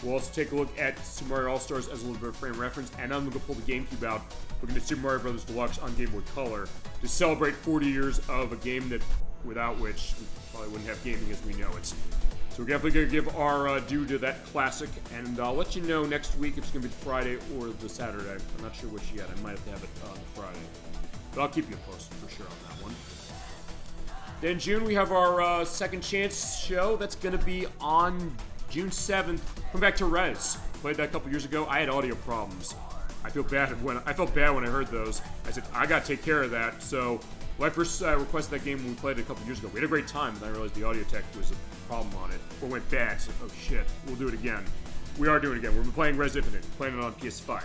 We'll also take a look at Super Mario All-Stars as a little bit of frame reference, and I'm going to pull the GameCube out, looking at Super Mario Bros. Deluxe on Game Boy Color to celebrate 40 years of a game that, without which, we probably wouldn't have gaming as we know it. So we're definitely going to give our due to that classic, and I'll let you know next week if it's going to be the Friday or the Saturday. I'm not sure which yet. I might have to have it on the Friday. But I'll keep you posted for sure on that one. Then in June, we have our Second Chance show. That's going to be on June 7th. Come back to Rez. Played that a couple years ago. I had audio problems. I felt bad when I heard those. I said, I got to take care of that. So when I first requested that game when we played it a couple years ago, we had a great time, and I realized the audio tech was a problem on it. Or went bad. So, oh shit, we'll do it again. We are doing it again. We're playing Res Infinite. Playing it on PS5. So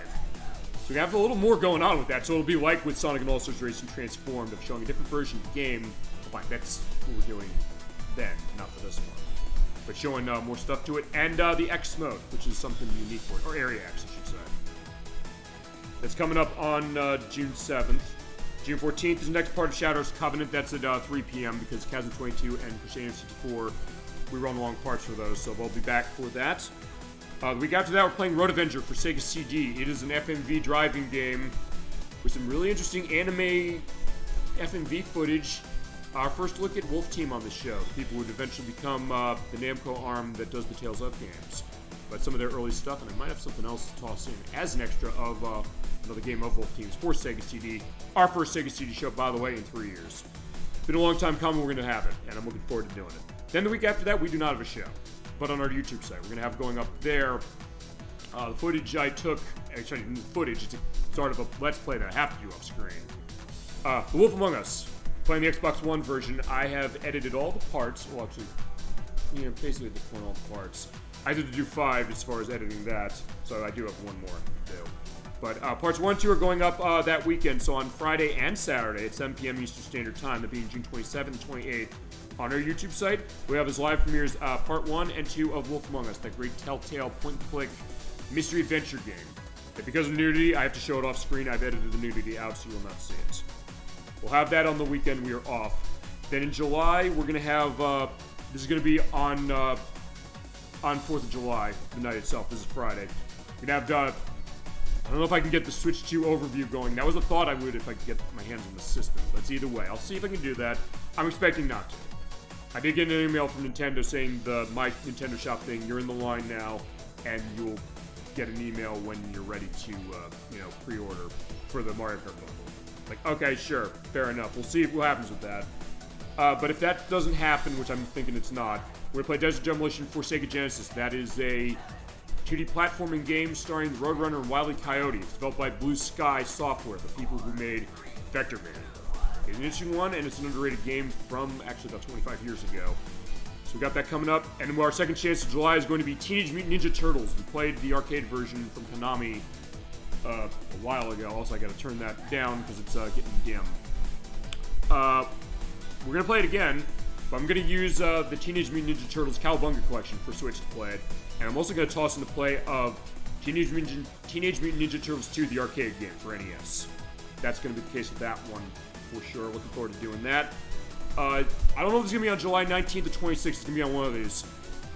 we have a little more going on with that. So it'll be like with Sonic and All-Stars Racing Transformed, of showing a different version of the game. Fine, that's what we're doing then, not for this one. But showing more stuff to it. And the X mode, which is something unique for it. Or Area X, I should say. That's coming up on June 7th. June 14th is the next part of Shadow's Covenant. That's at 3 p.m. because Chasm 22 and Crusader 64, we run long parts for those, so we'll be back for that. The week after that, we're playing Road Avenger for Sega CD. It is an FMV driving game with some really interesting anime FMV footage. Our first look at Wolf Team on the show. The people who would eventually become the Namco arm that does the Tales of games. But some of their early stuff, and I might have something else to toss in as an extra of another game of both teams for Sega CD. Our first Sega CD show, by the way, in 3 years. Been a long time coming, we're going to have it, and I'm looking forward to doing it. Then the week after that, we do not have a show, but on our YouTube site. We're going to have going up there the footage I took, actually, footage, it's a sort of a Let's Play that I have to do off screen. The Wolf Among Us, playing the Xbox One version. I have edited all the parts, well actually, basically at this point all the parts. I did do 5 as far as editing that, so I do have 1 more to do. But parts 1 and 2 are going up that weekend, so on Friday and Saturday at 7 p.m. Eastern Standard Time, that being June 27th and 28th, on our YouTube site, we have as live premieres part 1 and 2 of Wolf Among Us, that great telltale point-and-click mystery adventure game. But because of nudity, I have to show it off screen. I've edited the nudity out so you will not see it. We'll have that on the weekend. We are off. Then in July, we're going to have, this is going to be on 4th of July, the night itself. This is Friday. We're going to have, I don't know if I can get the Switch 2 overview going. That was a thought I would if I could get my hands on the system. But either way, I'll see if I can do that. I'm expecting not to. I did get an email from Nintendo saying the My Nintendo Shop thing, you're in the line now, and you'll get an email when you're ready to, pre-order for the Mario Kart bundle. Like, okay, sure, fair enough. We'll see what happens with that. But if that doesn't happen, which I'm thinking it's not, we're going to play Desert Demolition for Sega Genesis. That is a 2D platforming game starring Roadrunner and Wile E. Coyote. It's developed by Blue Sky Software, the people who made Vector Man. It's an interesting one, and it's an underrated game from actually about 25 years ago. So we got that coming up. And our second chance of July is going to be Teenage Mutant Ninja Turtles. We played the arcade version from Konami a while ago. Also, I got to turn that down because it's getting dim. We're going to play it again, but I'm going to use the Teenage Mutant Ninja Turtles Cowabunga collection for Switch to play it. And I'm also going to toss in the play of Teenage Mutant Ninja Turtles 2, the arcade game for NES. That's going to be the case with that one for sure. Looking forward to doing that. I don't know if it's going to be on July 19th or 26th. It's going to be on one of these.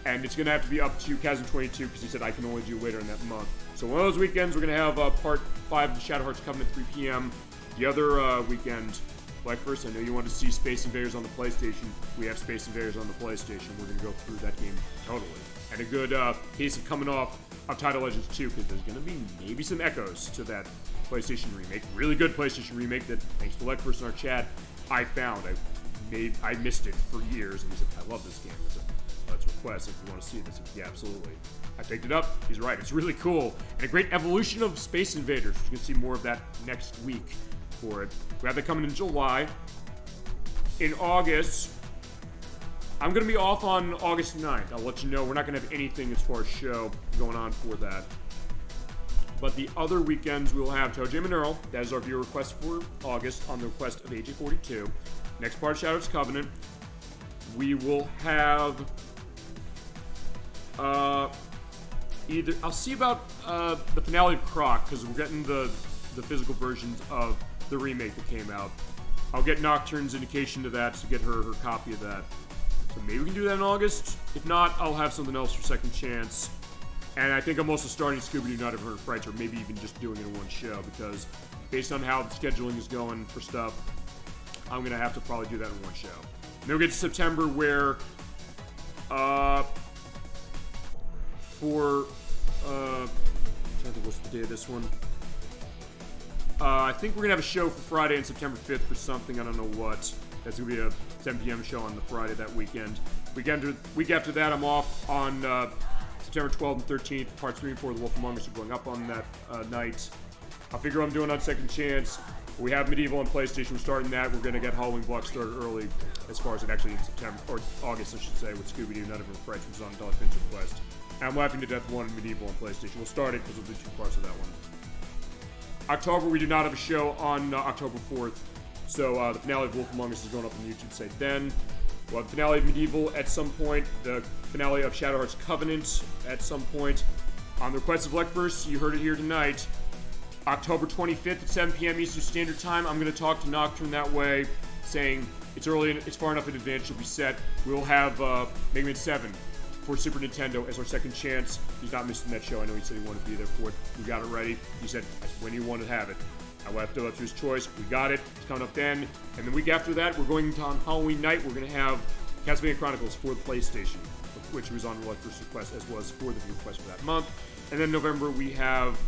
And it's going to have to be up to Kazan22 because he said I can only do later in that month. So one of those weekends, we're going to have part 5 of the Shadow Hearts Covenant at 3 p.m. The other weekend, like first, I know you want to see Space Invaders on the PlayStation. We have Space Invaders on the PlayStation. We're going to go through that game totally. And a good case of coming off of Title Legends 2 because there's going to be maybe some echoes to that PlayStation remake. Really good PlayStation remake that, thanks to Leckfirst in our chat, I found. I missed it for years, and he said, I love this game. I said, let's request if you want to see this. Yeah, absolutely. I picked it up. He's right. It's really cool. And a great evolution of Space Invaders. You can see more of that next week for it. We have that coming in July. In August, I'm going to be off on August 9th. I'll let you know. We're not going to have anything as far as show going on for that. But the other weekends, we'll have Toe Jam and Earl. That is our viewer request for August on the request of AJ42. Next part, Shadow's Covenant. We will have either... I'll see about the finale of Croc, because we're getting the physical versions of the remake that came out. I'll get Nocturne's indication to that to get her copy of that. So maybe we can do that in August. If not, I'll have something else for Second Chance. And I think I'm also starting Scooby-Doo Night of Her Frights, or maybe even just doing it in one show, because based on how the scheduling is going for stuff, I'm going to have to probably do that in one show. And then we get to September where, I'm trying to think what's the day of this one. I think we're going to have a show for Friday on September 5th for something, I don't know what. That's going to be a 10 p.m. show on the Friday that weekend. Week after that, I'm off on September 12th and 13th. Parts 3 and 4 of The Wolf Among Us are going up on that night. I'll figure what I'm doing on Second Chance. We have Medieval on PlayStation. We're starting that. We're going to get Halloween Block started early, as far as it actually in September, or August, I should say, with Scooby-Doo Night of Her Frights, which is on Dollar Finn's request. And I'm laughing to death one Medieval on PlayStation. We'll start it because we'll do 2 parts of that one. October, we do not have a show on October 4th. So the finale of Wolf Among Us is going up on the YouTube site then. We'll have the finale of Medieval at some point. The finale of Shadow Hearts Covenant at some point. On the request of Leckfirst, you heard it here tonight. October 25th at 7 p.m. Eastern Standard Time. I'm going to talk to Nocturne that way, saying it's early, it's far enough in advance, she'll be set. We'll have Mega Man 7 for Super Nintendo as our second chance. He's not missing that show. I know he said he wanted to be there for it. We got it ready. He said when he wanted to have it. I left it up to his choice. We got it. It's coming up then. And the week after that, we're going on Halloween night. We're going to have Castlevania Chronicles for the PlayStation, which was on Leckfirst's request, as was for the request for that month. And then November, we have...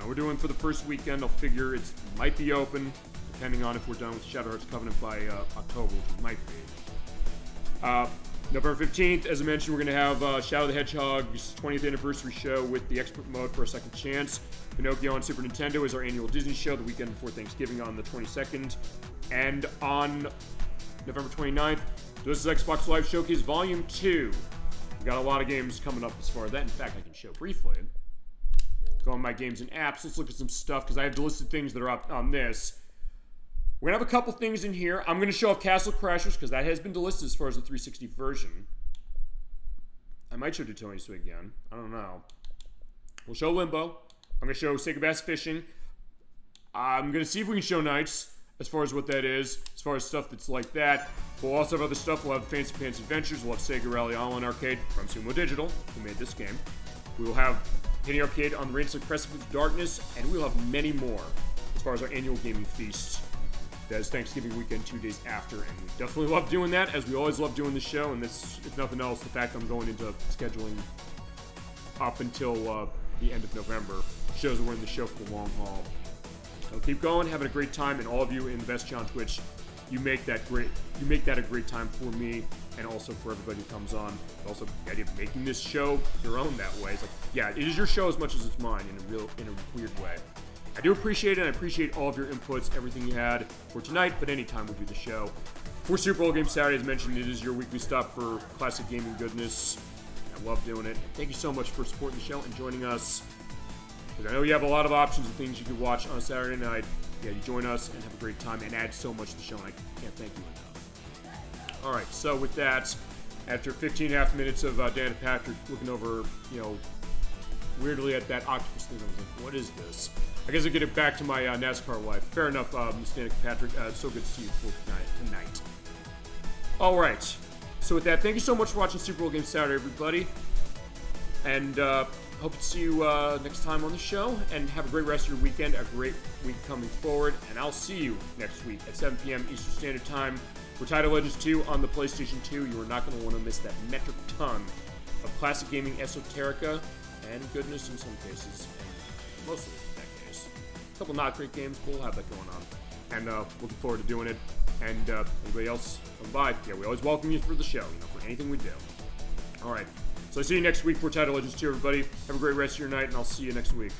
I know we're doing for the first weekend. I'll figure it might be open, depending on if we're done with Shadow Hearts Covenant by October, which it might be. November 15th, as I mentioned, we're going to have Shadow the Hedgehog's 20th anniversary show with the expert mode for a second chance. Pinocchio on Super Nintendo is our annual Disney show the weekend before Thanksgiving on the 22nd. And on November 29th, this is Xbox Live Showcase Volume 2. We got a lot of games coming up as far as that. In fact, I can show briefly. Go on my games and apps. Let's look at some stuff because I have listed things that are up on this. We're going to have a couple things in here. I'm going to show off Castle Crashers because that has been delisted as far as the 360 version. I might show Daytona Swing again. I don't know. We'll show Limbo. I'm going to show Sega Bass Fishing. I'm going to see if we can show Knights as far as what that is, as far as stuff that's like that. We'll also have other stuff. We'll have Fancy Pants Adventures. We'll have Sega Rally Online Arcade from Sumo Digital, who made this game. We will have Penny Arcade on the Rainside Precipice of Darkness, and we'll have many more as far as our annual gaming feast. That is Thanksgiving weekend, 2 days after, and we definitely love doing that, as we always love doing the show, and this, if nothing else, the fact I'm going into scheduling up until the end of November shows that we're in the show for the long haul. So keep going, having a great time, and all of you in the Best on Twitch, you make that a great time for me, and also for everybody who comes on. Also, the idea of making this show your own that way. It's like, yeah, it is your show as much as it's mine in a weird way. I do appreciate it, and I appreciate all of your inputs, everything you had for tonight, but anytime we do the show. For Super Bowl Game Saturday, as mentioned, it is your weekly stop for classic gaming goodness. I love doing it. Thank you so much for supporting the show and joining us. Because I know you have a lot of options and things you can watch on a Saturday night. Yeah, you join us and have a great time and add so much to the show, and I can't thank you enough. All right, so with that, after 15.5 minutes of Dan and Patrick looking over, weirdly at that octopus thing, I was like, what is this? I guess I'll get it back to my NASCAR wife. Fair enough, Ms. Danica Patrick. It's so good to see you tonight. All right. So with that, thank you so much for watching Super Bowl Game Saturday, everybody. And hope to see you next time on the show. And have a great rest of your weekend, a great week coming forward. And I'll see you next week at 7 p.m. Eastern Standard Time for Title Legends 2 on the PlayStation 2. You are not going to want to miss that metric ton of classic gaming esoterica and goodness in some cases, and mostly in that case. A couple not great games, but we'll have that going on. And looking forward to doing it. And anybody else come by, yeah, we always welcome you for the show, for anything we do. All right, so I see you next week for Title Legends 2, everybody. Have a great rest of your night, and I'll see you next week.